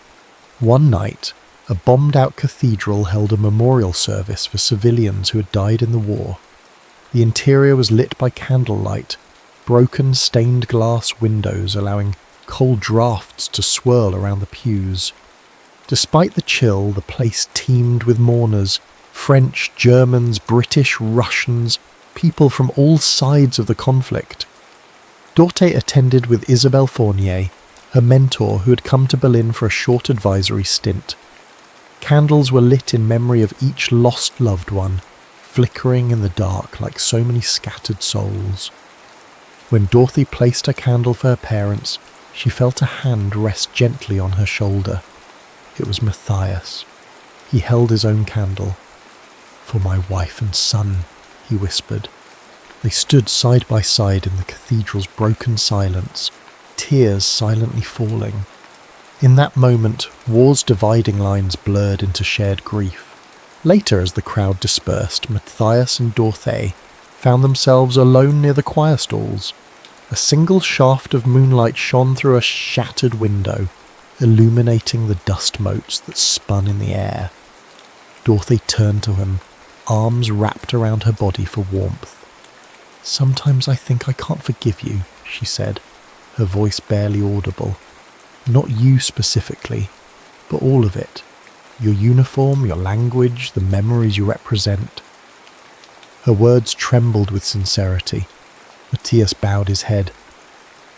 One night, a bombed-out cathedral held a memorial service for civilians who had died in the war. The interior was lit by candlelight, broken stained glass windows allowing cold drafts to swirl around the pews. Despite the chill, the place teemed with mourners, French, Germans, British, Russians, people from all sides of the conflict. Dorte attended with Isabelle Fournier, her mentor who had come to Berlin for a short advisory stint. Candles were lit in memory of each lost loved one, flickering in the dark like so many scattered souls. When Dorothy placed her candle for her parents, she felt a hand rest gently on her shoulder. It was Matthias. He held his own candle. "For my wife and son," he whispered. They stood side by side in the cathedral's broken silence, tears silently falling. In that moment, war's dividing lines blurred into shared grief. Later, as the crowd dispersed, Matthias and Dorothy found themselves alone near the choir stalls. A single shaft of moonlight shone through a shattered window, illuminating the dust motes that spun in the air. Dorothy turned to him, arms wrapped around her body for warmth. "Sometimes I think I can't forgive you," she said, her voice barely audible. "Not you specifically, but all of it. Your uniform, your language, the memories you represent." Her words trembled with sincerity. Matthias bowed his head.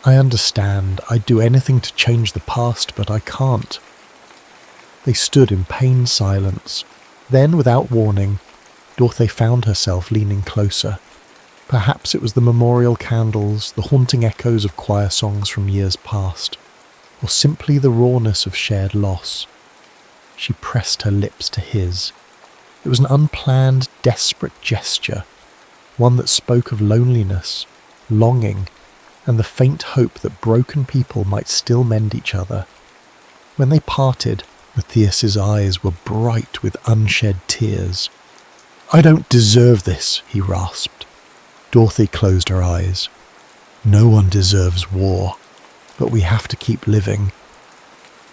"I understand. I'd do anything to change the past, but I can't." They stood in pained silence. Then, without warning, Dorothy found herself leaning closer. Perhaps it was the memorial candles, the haunting echoes of choir songs from years past, or simply the rawness of shared loss. She pressed her lips to his. It was an unplanned, desperate gesture, one that spoke of loneliness, longing, and the faint hope that broken people might still mend each other. When they parted, Matthias's eyes were bright with unshed tears. "I don't deserve this," he rasped. Dorothy closed her eyes. "No one deserves war, but we have to keep living."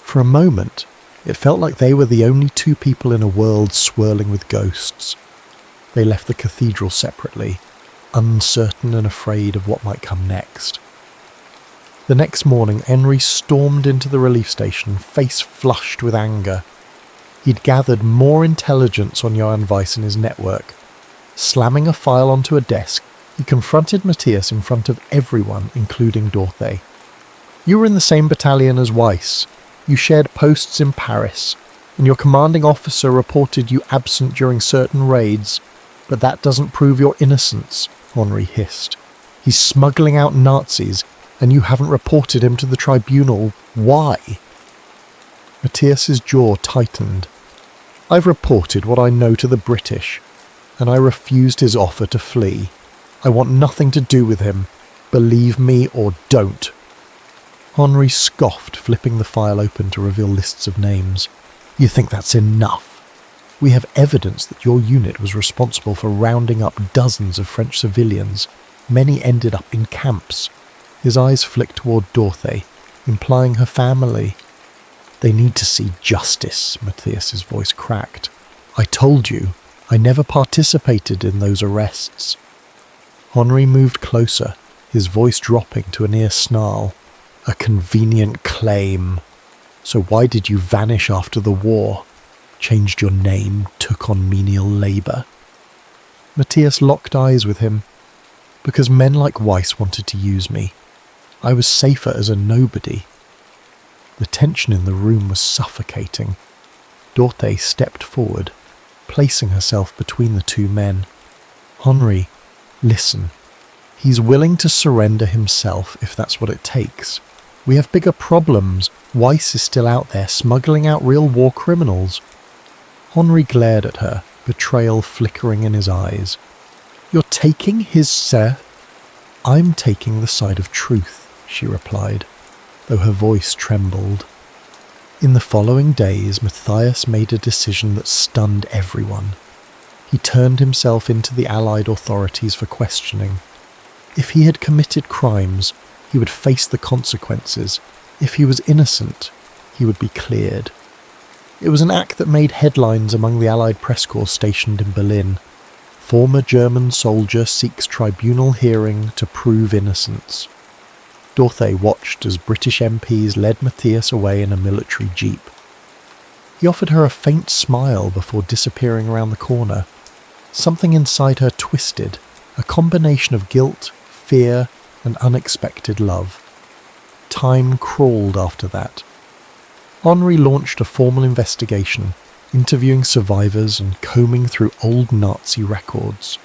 For a moment, it felt like they were the only two people in a world swirling with ghosts. They left the cathedral separately, uncertain and afraid of what might come next. The next morning, Henry stormed into the relief station, face flushed with anger. He'd gathered more intelligence on Johann Weiss and his network. Slamming a file onto a desk, he confronted Matthias in front of everyone, including Dorothy. "You were in the same battalion as Weiss. You shared posts in Paris, and your commanding officer reported you absent during certain raids, but that doesn't prove your innocence," Henri hissed. "He's smuggling out Nazis, and you haven't reported him to the tribunal. Why?" Matthias's jaw tightened. "I've reported what I know to the British, and I refused his offer to flee. I want nothing to do with him. Believe me or don't." Henri scoffed, flipping the file open to reveal lists of names. "You think that's enough? We have evidence that your unit was responsible for rounding up dozens of French civilians. Many ended up in camps." His eyes flicked toward Dorothy, implying her family. "They need to see justice," Matthias's voice cracked. "I told you, I never participated in those arrests." Henri moved closer, his voice dropping to a near snarl. "A convenient claim. So why did you vanish after the war? Changed your name, took on menial labour?" Matthias locked eyes with him. "Because men like Weiss wanted to use me. I was safer as a nobody." The tension in the room was suffocating. Dorothy stepped forward, placing herself between the two men. "Henri, listen. He's willing to surrender himself if that's what it takes. We have bigger problems. Weiss is still out there smuggling out real war criminals." Henri glared at her, betrayal flickering in his eyes. "You're taking his sir?" "I'm taking the side of truth," she replied, though her voice trembled. In the following days, Matthias made a decision that stunned everyone. He turned himself into the Allied authorities for questioning. If he had committed crimes, he would face the consequences. If he was innocent, he would be cleared. It was an act that made headlines among the Allied press corps stationed in Berlin. Former German soldier seeks tribunal hearing to prove innocence. Dorothy watched as British MPs led Matthias away in a military jeep. He offered her a faint smile before disappearing around the corner. Something inside her twisted, a combination of guilt, fear, and unexpected love. Time crawled after that. Henri launched a formal investigation, interviewing survivors and combing through old Nazi records.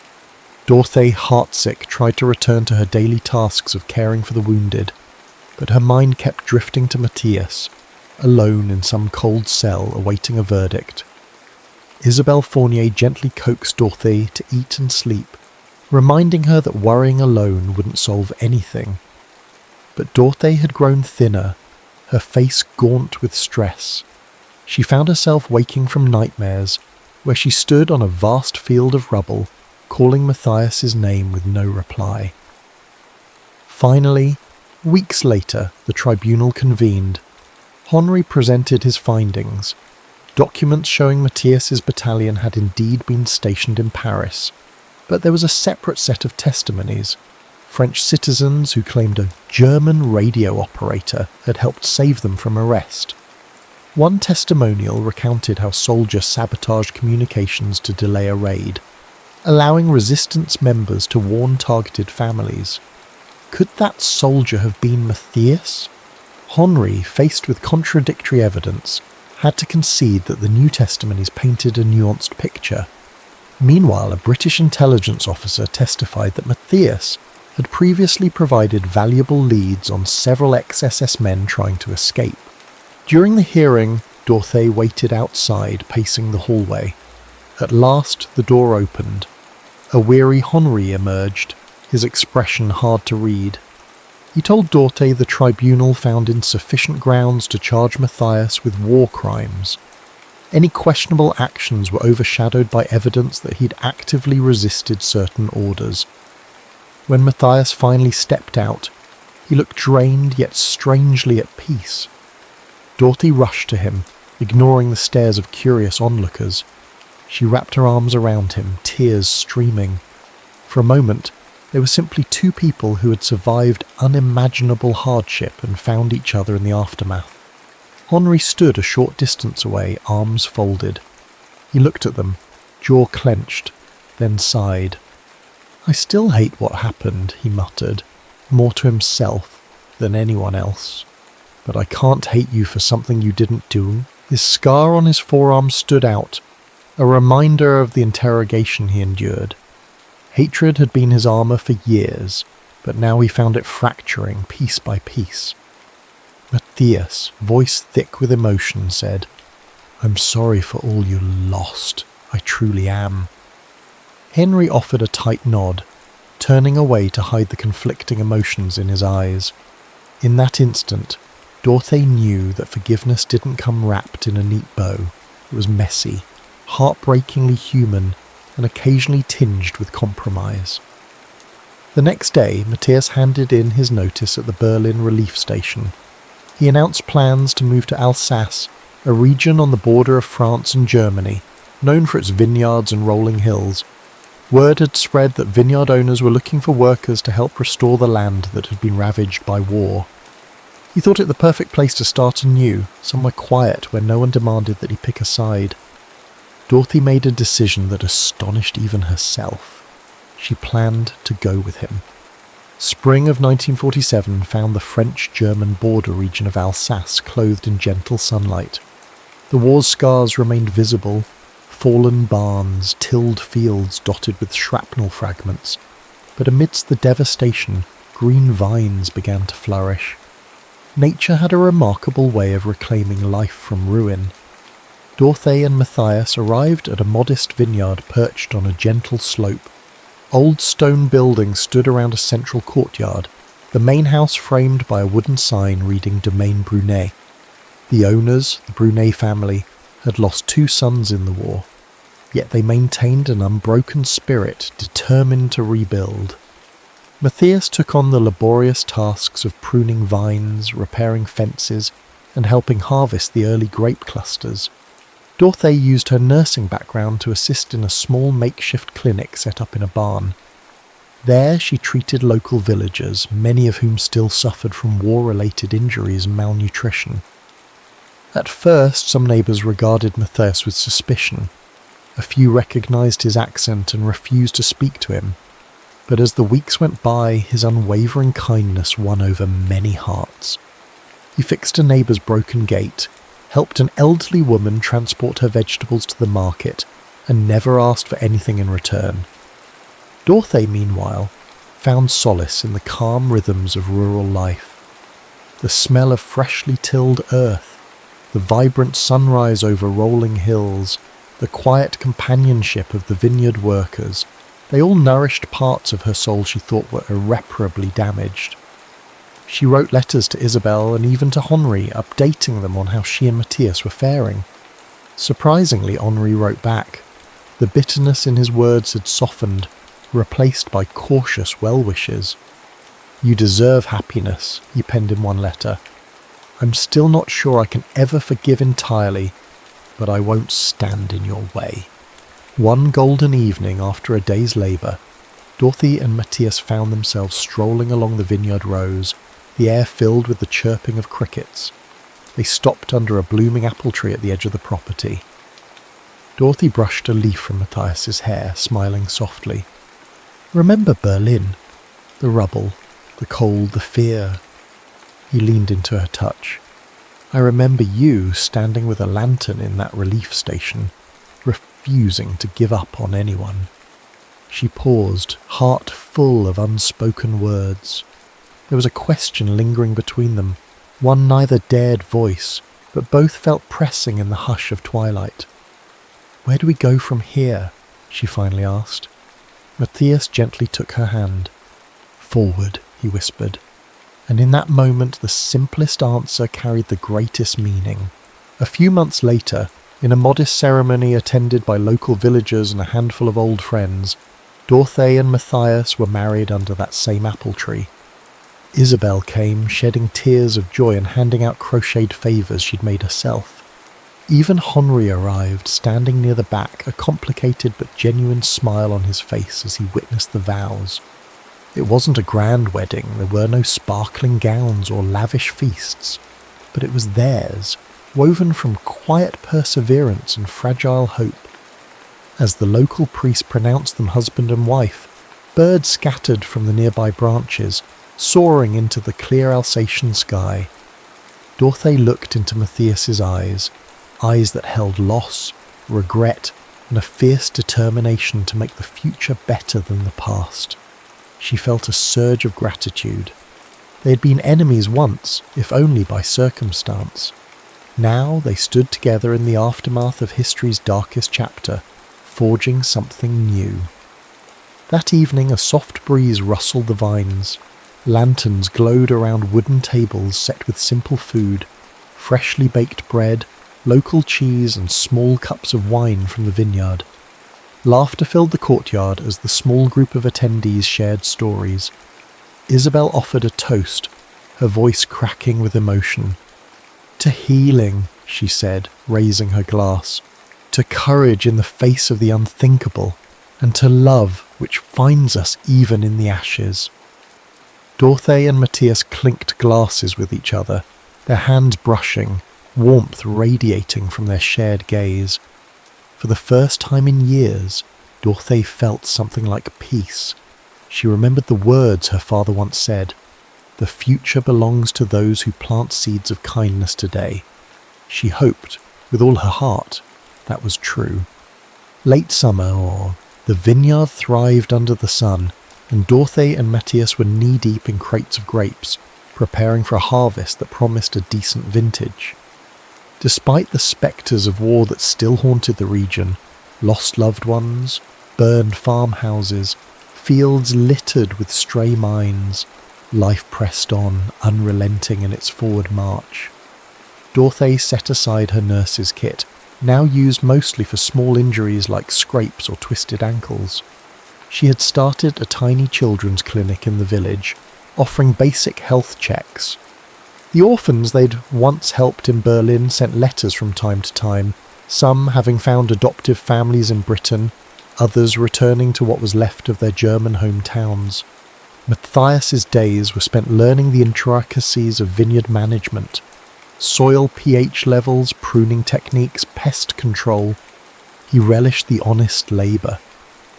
Dorothy, heartsick, tried to return to her daily tasks of caring for the wounded, but her mind kept drifting to Matthias, alone in some cold cell awaiting a verdict. Isabelle Fournier gently coaxed Dorothy to eat and sleep, reminding her that worrying alone wouldn't solve anything. But Dorothy had grown thinner, her face gaunt with stress. She found herself waking from nightmares, where she stood on a vast field of rubble, calling Matthias's name with no reply. Finally, weeks later, the tribunal convened. Henri presented his findings. Documents showing Matthias's battalion had indeed been stationed in Paris, but there was a separate set of testimonies. French citizens who claimed a German radio operator had helped save them from arrest. One testimonial recounted how soldiers sabotaged communications to delay a raid, allowing resistance members to warn targeted families. Could that soldier have been Matthias? Henri, faced with contradictory evidence, had to concede that the new testimonies painted a nuanced picture. Meanwhile, a British intelligence officer testified that Matthias had previously provided valuable leads on several ex-SS men trying to escape. During the hearing, Dorothy waited outside, pacing the hallway. At last, the door opened. A weary Henri emerged, his expression hard to read. He told Dorothy the tribunal found insufficient grounds to charge Matthias with war crimes. Any questionable actions were overshadowed by evidence that he'd actively resisted certain orders. When Matthias finally stepped out, he looked drained yet strangely at peace. Dorothy rushed to him, ignoring the stares of curious onlookers. She wrapped her arms around him, tears streaming. For a moment, they were simply two people who had survived unimaginable hardship and found each other in the aftermath. Henri stood a short distance away, arms folded. He looked at them, jaw clenched, then sighed. "I still hate what happened," he muttered, more to himself than anyone else. "But I can't hate you for something you didn't do." His scar on his forearm stood out, a reminder of the interrogation he endured. Hatred had been his armour for years, but now he found it fracturing piece by piece. Matthias, voice thick with emotion, said, "I'm sorry for all you lost. I truly am." Henri offered a tight nod, turning away to hide the conflicting emotions in his eyes. In that instant, Dorothy knew that forgiveness didn't come wrapped in a neat bow. It was messy, heartbreakingly human, and occasionally tinged with compromise. The next day, Matthias handed in his notice at the Berlin relief station. He announced plans to move to Alsace, a region on the border of France and Germany, known for its vineyards and rolling hills. Word had spread that vineyard owners were looking for workers to help restore the land that had been ravaged by war. He thought it the perfect place to start anew, somewhere quiet where no one demanded that he pick a side. Dorothy made a decision that astonished even herself. She planned to go with him. Spring of 1947 found the French-German border region of Alsace clothed in gentle sunlight. The war's scars remained visible, fallen barns, tilled fields dotted with shrapnel fragments. But amidst the devastation, green vines began to flourish. Nature had a remarkable way of reclaiming life from ruin. Dorothy and Matthias arrived at a modest vineyard perched on a gentle slope. Old stone buildings stood around a central courtyard, the main house framed by a wooden sign reading Domaine Brunet. The owners, the Brunet family, had lost 2 sons in the war, yet they maintained an unbroken spirit determined to rebuild. Matthias took on the laborious tasks of pruning vines, repairing fences, and helping harvest the early grape clusters. Dorothy used her nursing background to assist in a small makeshift clinic set up in a barn. There she treated local villagers, many of whom still suffered from war-related injuries and malnutrition. At first, some neighbours regarded Matthias with suspicion. A few recognised his accent and refused to speak to him. But as the weeks went by, his unwavering kindness won over many hearts. He fixed a neighbour's broken gate, helped an elderly woman transport her vegetables to the market, and never asked for anything in return. Dorothy, meanwhile, found solace in the calm rhythms of rural life. The smell of freshly tilled earth, the vibrant sunrise over rolling hills, the quiet companionship of the vineyard workers, they all nourished parts of her soul she thought were irreparably damaged. She wrote letters to Isabel and even to Henri, updating them on how she and Matthias were faring. Surprisingly, Henri wrote back. The bitterness in his words had softened, replaced by cautious well-wishes. "You deserve happiness," he penned in one letter. "I'm still not sure I can ever forgive entirely, but I won't stand in your way." One golden evening after a day's labour, Dorothy and Matthias found themselves strolling along the vineyard rows, the air filled with the chirping of crickets. They stopped under a blooming apple tree at the edge of the property. Dorothy brushed a leaf from Matthias's hair, smiling softly. "Remember Berlin? The rubble, the cold, the fear." He leaned into her touch. "I remember you standing with a lantern in that relief station, refusing to give up on anyone." She paused, heart full of unspoken words. There was a question lingering between them, one neither dared voice, but both felt pressing in the hush of twilight. "Where do we go from here?" she finally asked. Matthias gently took her hand. "Forward," he whispered. And in that moment the simplest answer carried the greatest meaning. A few months later, in a modest ceremony attended by local villagers and a handful of old friends, Dorothy and Matthias were married under that same apple tree. Isabel came, shedding tears of joy and handing out crocheted favours she'd made herself. Even Henri arrived, standing near the back, a complicated but genuine smile on his face as he witnessed the vows. It wasn't a grand wedding, there were no sparkling gowns or lavish feasts, but it was theirs, woven from quiet perseverance and fragile hope. As the local priest pronounced them husband and wife, birds scattered from the nearby branches, soaring into the clear Alsatian sky. Dorothy looked into Matthias's eyes that held loss, regret, and a fierce determination to make the future better than the past. She felt a surge of gratitude. They had been enemies once, if only by circumstance. Now they stood together in the aftermath of history's darkest chapter, forging something new. That evening a soft breeze rustled the vines. Lanterns glowed around wooden tables set with simple food, freshly baked bread, local cheese and small cups of wine from the vineyard. Laughter filled the courtyard as the small group of attendees shared stories. Isabel offered a toast, her voice cracking with emotion. "To healing," she said, raising her glass. "To courage in the face of the unthinkable, and to love which finds us even in the ashes." Dorothy and Matthias clinked glasses with each other, their hands brushing, warmth radiating from their shared gaze. For the first time in years, Dorothy felt something like peace. She remembered the words her father once said, "The future belongs to those who plant seeds of kindness today." She hoped, with all her heart, that was true. Late summer, or the vineyard thrived under the sun, and Dorothy and Matthias were knee-deep in crates of grapes, preparing for a harvest that promised a decent vintage. Despite the spectres of war that still haunted the region, lost loved ones, burned farmhouses, fields littered with stray mines, life pressed on, unrelenting in its forward march. Dorothy set aside her nurse's kit, now used mostly for small injuries like scrapes or twisted ankles. She had started a tiny children's clinic in the village, offering basic health checks. The orphans they'd once helped in Berlin sent letters from time to time, some having found adoptive families in Britain, others returning to what was left of their German hometowns. Matthias's days were spent learning the intricacies of vineyard management, soil pH levels, pruning techniques, pest control. He relished the honest labour,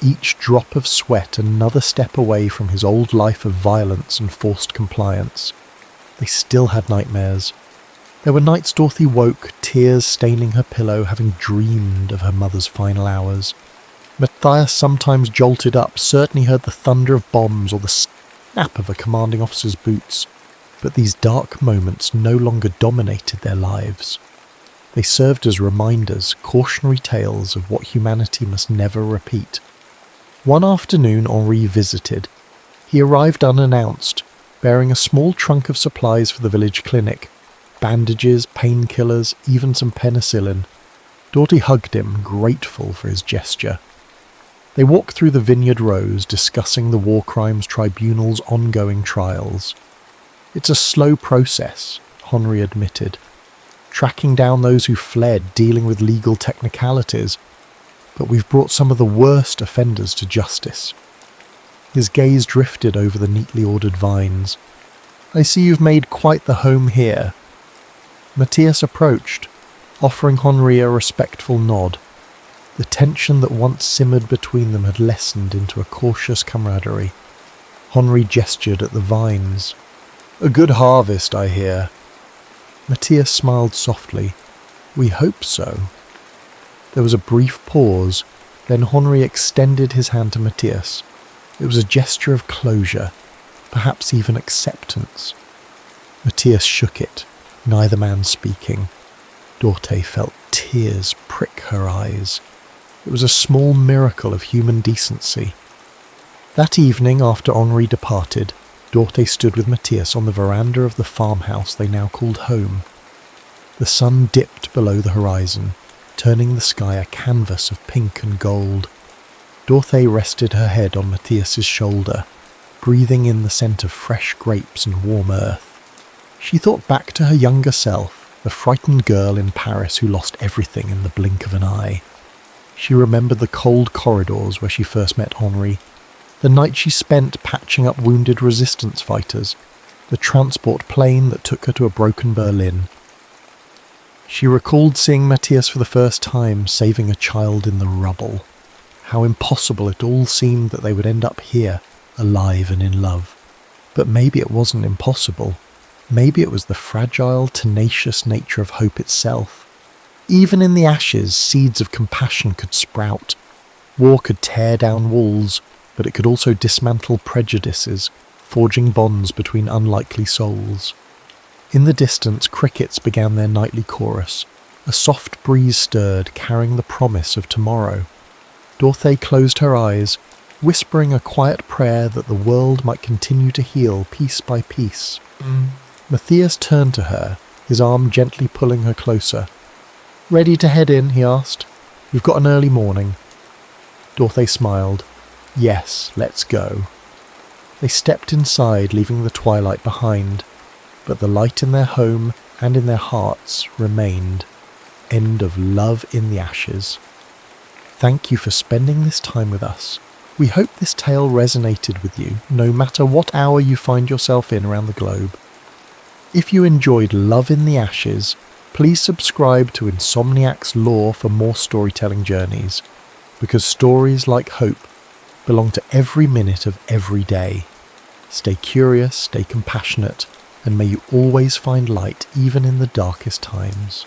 each drop of sweat another step away from his old life of violence and forced compliance. They still had nightmares. There were nights Dorothy woke, tears staining her pillow, having dreamed of her mother's final hours. Matthias sometimes jolted up, certainly heard the thunder of bombs or the snap of a commanding officer's boots. But these dark moments no longer dominated their lives. They served as reminders, cautionary tales of what humanity must never repeat. One afternoon Henri visited. He arrived unannounced, bearing a small trunk of supplies for the village clinic, bandages, painkillers, even some penicillin. Dorothy hugged him, grateful for his gesture. They walked through the vineyard rows, discussing the War Crimes Tribunal's ongoing trials. It's a slow process, Henri admitted, tracking down those who fled, dealing with legal technicalities, but we've brought some of the worst offenders to justice. His gaze drifted over the neatly ordered vines. I see you've made quite the home here. Matthias approached, offering Henri a respectful nod. The tension that once simmered between them had lessened into a cautious camaraderie. Henri gestured at the vines. A good harvest, I hear. Matthias smiled softly. We hope so. There was a brief pause, then Henri extended his hand to Matthias. It was a gesture of closure, perhaps even acceptance. Matthias shook it, neither man speaking. Dorte felt tears prick her eyes. It was a small miracle of human decency. That evening, after Henri departed, Dorte stood with Matthias on the veranda of the farmhouse they now called home. The sun dipped below the horizon, turning the sky a canvas of pink and gold. Dorte rested her head on Matthias's shoulder, breathing in the scent of fresh grapes and warm earth. She thought back to her younger self, the frightened girl in Paris who lost everything in the blink of an eye. She remembered the cold corridors where she first met Henri, the night she spent patching up wounded resistance fighters, the transport plane that took her to a broken Berlin. She recalled seeing Matthias for the first time saving a child in the rubble. How impossible it all seemed that they would end up here, alive and in love. But maybe it wasn't impossible. Maybe it was the fragile, tenacious nature of hope itself. Even in the ashes, seeds of compassion could sprout. War could tear down walls, but it could also dismantle prejudices, forging bonds between unlikely souls. In the distance, crickets began their nightly chorus. A soft breeze stirred, carrying the promise of tomorrow. Dorte closed her eyes, whispering a quiet prayer that the world might continue to heal piece by piece. Matthias turned to her, his arm gently pulling her closer. "Ready to head in?" he asked. "We've got an early morning." Dorte smiled. "Yes, let's go." They stepped inside, leaving the twilight behind, but the light in their home and in their hearts remained. End of Love in the Ashes. Thank you for spending this time with us. We hope this tale resonated with you, no matter what hour you find yourself in around the globe. If you enjoyed Love in the Ashes, please subscribe to Insomniac's Lore for more storytelling journeys, because stories like hope belong to every minute of every day. Stay curious, stay compassionate, and may you always find light even in the darkest times.